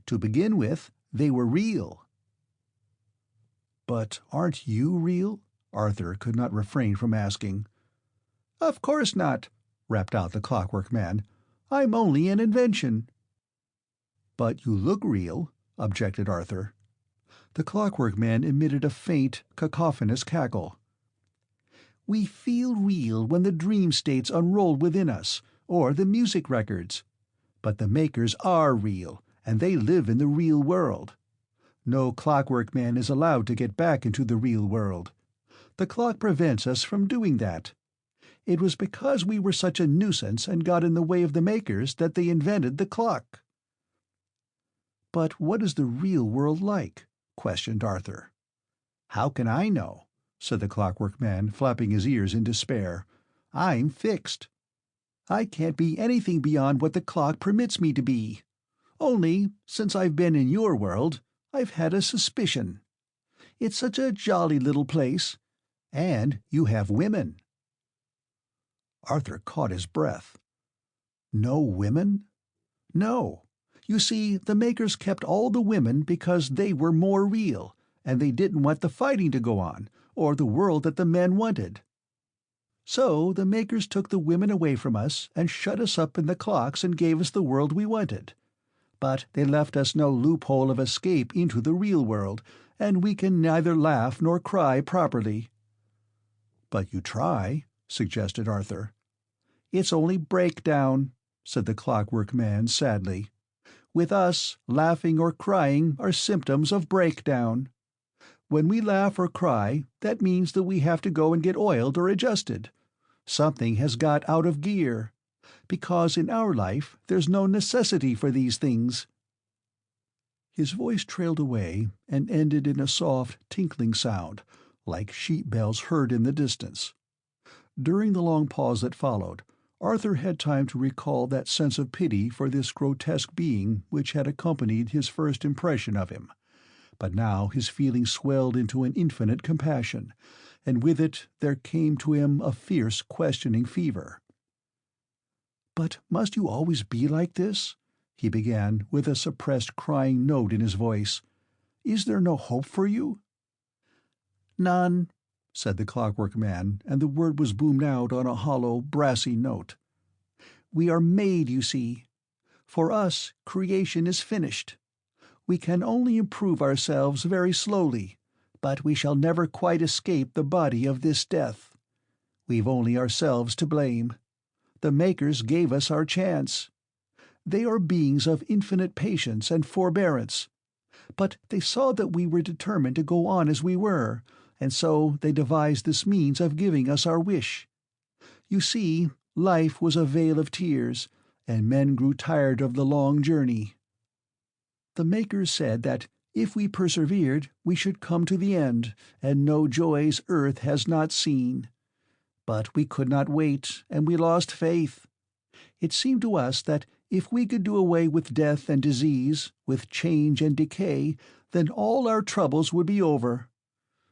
To begin with, they were real." "But aren't you real?" Arthur could not refrain from asking. "Of course not," rapped out the Clockwork Man. "I'm only an invention." "But you look real," objected Arthur. The Clockwork Man emitted a faint, cacophonous cackle. "We feel real when the dream states unroll within us, or the music records. But the makers are real, and they live in the real world. No Clockwork Man is allowed to get back into the real world. The clock prevents us from doing that. It was because we were such a nuisance and got in the way of the makers that they invented the clock." "But what is the real world like?" questioned Arthur. "How can I know?" said the Clockwork Man, flapping his ears in despair. "I'm fixed. I can't be anything beyond what the clock permits me to be. Only, since I've been in your world, I've had a suspicion. It's such a jolly little place. And you have women." Arthur caught his breath. "No women?" "No. You see, the makers kept all the women because they were more real, and they didn't want the fighting to go on, or the world that the men wanted. So the makers took the women away from us and shut us up in the clocks and gave us the world we wanted. But they left us no loophole of escape into the real world, and we can neither laugh nor cry properly." "But you try," suggested Arthur. "It's only breakdown," said the Clockwork Man sadly. "With us, laughing or crying are symptoms of breakdown. When we laugh or cry, that means that we have to go and get oiled or adjusted. Something has got out of gear. Because in our life there's no necessity for these things." His voice trailed away and ended in a soft, tinkling sound, like sheep bells heard in the distance. During the long pause that followed, Arthur had time to recall that sense of pity for this grotesque being which had accompanied his first impression of him. But now his feeling swelled into an infinite compassion, and with it there came to him a fierce, questioning fever. "But must you always be like this?" he began, with a suppressed crying note in his voice. "Is there no hope for you?" "None," said the Clockwork Man, and the word was boomed out on a hollow, brassy note. "We are made, you see. For us, creation is finished. We can only improve ourselves very slowly, but we shall never quite escape the body of this death. We've only ourselves to blame. The makers gave us our chance. They are beings of infinite patience and forbearance. But they saw that we were determined to go on as we were, and so they devised this means of giving us our wish. You see, life was a vale of tears, and men grew tired of the long journey. The makers said that if we persevered, we should come to the end, and know joys earth has not seen. But we could not wait, and we lost faith. It seemed to us that if we could do away with death and disease, with change and decay, then all our troubles would be over.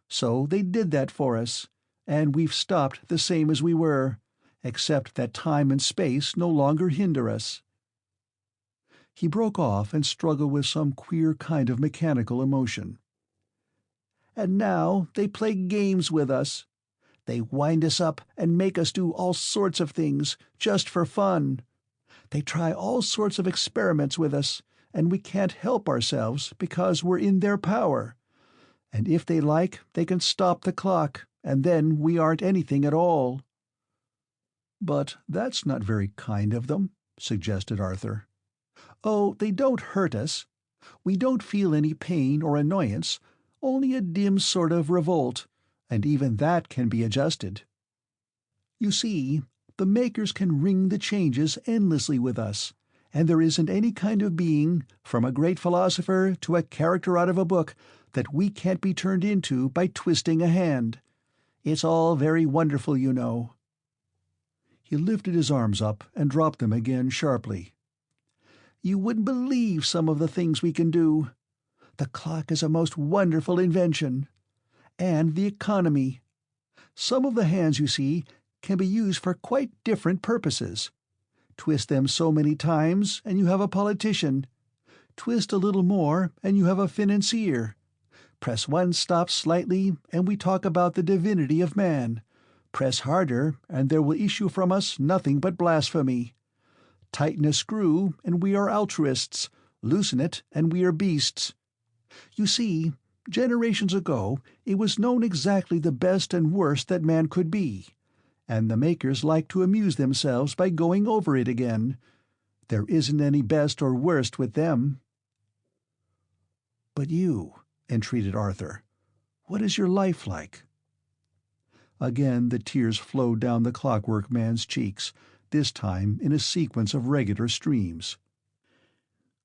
So they did that for us, and we've stopped the same as we were, except that time and space no longer hinder us." He broke off and struggled with some queer kind of mechanical emotion. "And now they play games with us. They wind us up and make us do all sorts of things, just for fun. They try all sorts of experiments with us, and we can't help ourselves because we're in their power. And if they like, they can stop the clock, and then we aren't anything at all." "But that's not very kind of them," suggested Arthur. "Oh, they don't hurt us. We don't feel any pain or annoyance, only a dim sort of revolt, and even that can be adjusted. You see, the makers can ring the changes endlessly with us, and there isn't any kind of being, from a great philosopher to a character out of a book, that we can't be turned into by twisting a hand. It's all very wonderful, you know." He lifted his arms up and dropped them again sharply. "You wouldn't believe some of the things we can do. The clock is a most wonderful invention. And the economy. Some of the hands, you see, can be used for quite different purposes. Twist them so many times, and you have a politician. Twist a little more, and you have a financier. Press one stop slightly, and we talk about the divinity of man. Press harder, and there will issue from us nothing but blasphemy. Tighten a screw, and we are altruists. Loosen it, and we are beasts. You see, generations ago it was known exactly the best and worst that man could be, and the makers like to amuse themselves by going over it again. There isn't any best or worst with them." "But you," entreated Arthur, "what is your life like?" Again the tears flowed down the Clockwork Man's cheeks, this time in a sequence of regular streams.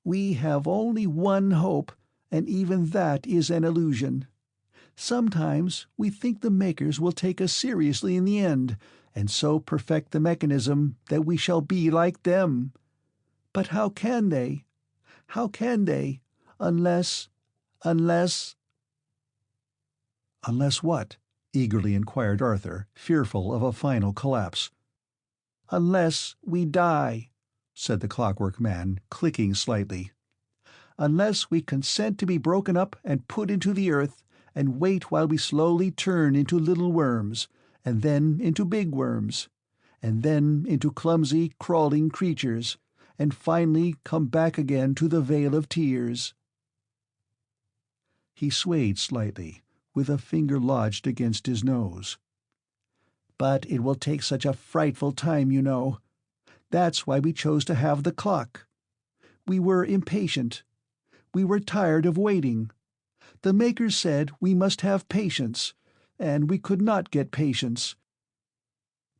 "We have only one hope, and even that is an illusion. Sometimes we think the Makers will take us seriously in the end, and so perfect the mechanism that we shall be like them. But how can they? How can they? Unless—unless—" "Unless what?" eagerly inquired Arthur, fearful of a final collapse. "Unless we die," said the Clockwork Man, clicking slightly. "Unless we consent to be broken up and put into the earth, and wait while we slowly turn into little worms, and then into big worms, and then into clumsy, crawling creatures, and finally come back again to the Vale of Tears." He swayed slightly, with a finger lodged against his nose. "But it will take such a frightful time, you know. That's why we chose to have the clock. We were impatient. We were tired of waiting. The Makers said we must have patience, and we could not get patience.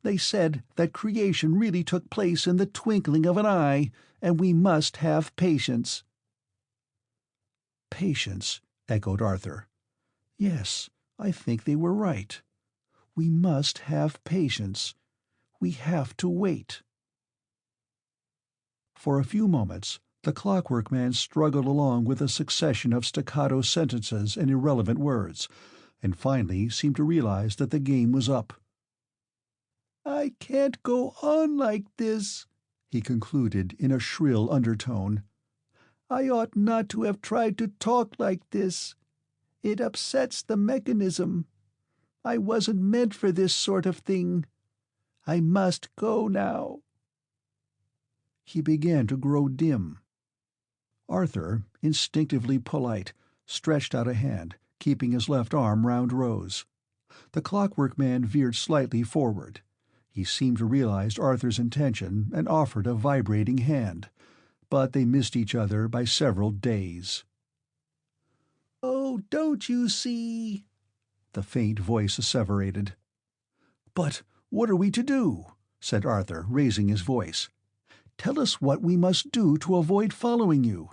They said that creation really took place in the twinkling of an eye, and we must have patience." "Patience," echoed Arthur. "Yes, I think they were right. We must have patience. We have to wait." For a few moments the Clockwork Man struggled along with a succession of staccato sentences and irrelevant words, and finally seemed to realize that the game was up. "I can't go on like this," he concluded in a shrill undertone. "I ought not to have tried to talk like this. It upsets the mechanism. I wasn't meant for this sort of thing. I must go now." He began to grow dim. Arthur, instinctively polite, stretched out a hand, keeping his left arm round Rose. The Clockwork Man veered slightly forward. He seemed to realize Arthur's intention and offered a vibrating hand, but they missed each other by several days. "Oh, don't you see?" the faint voice asseverated. "But what are we to do?" said Arthur, raising his voice. "Tell us what we must do to avoid following you."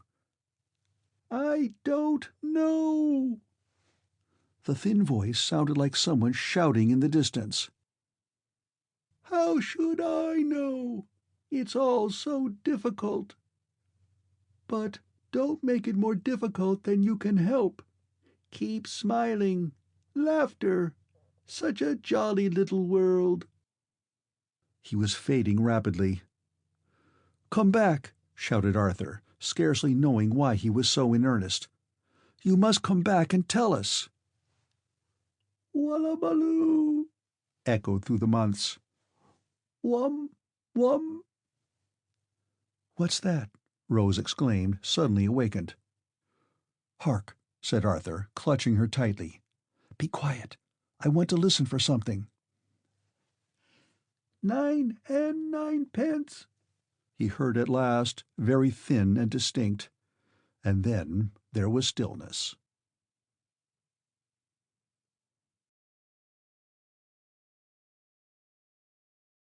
"I don't know." The thin voice sounded like someone shouting in the distance. "How should I know? It's all so difficult." "But don't make it more difficult than you can help. Keep smiling. Laughter. Such a jolly little world." He was fading rapidly. "Come back!" shouted Arthur, scarcely knowing why he was so in earnest. "You must come back and tell us." "Wallabaloo," echoed through the months. "Wum, wum." "What's that?" Rose exclaimed, suddenly awakened. "Hark," said Arthur, clutching her tightly. "Be quiet. I want to listen for something." "9 and 9 pence," he heard at last, very thin and distinct, and then there was stillness.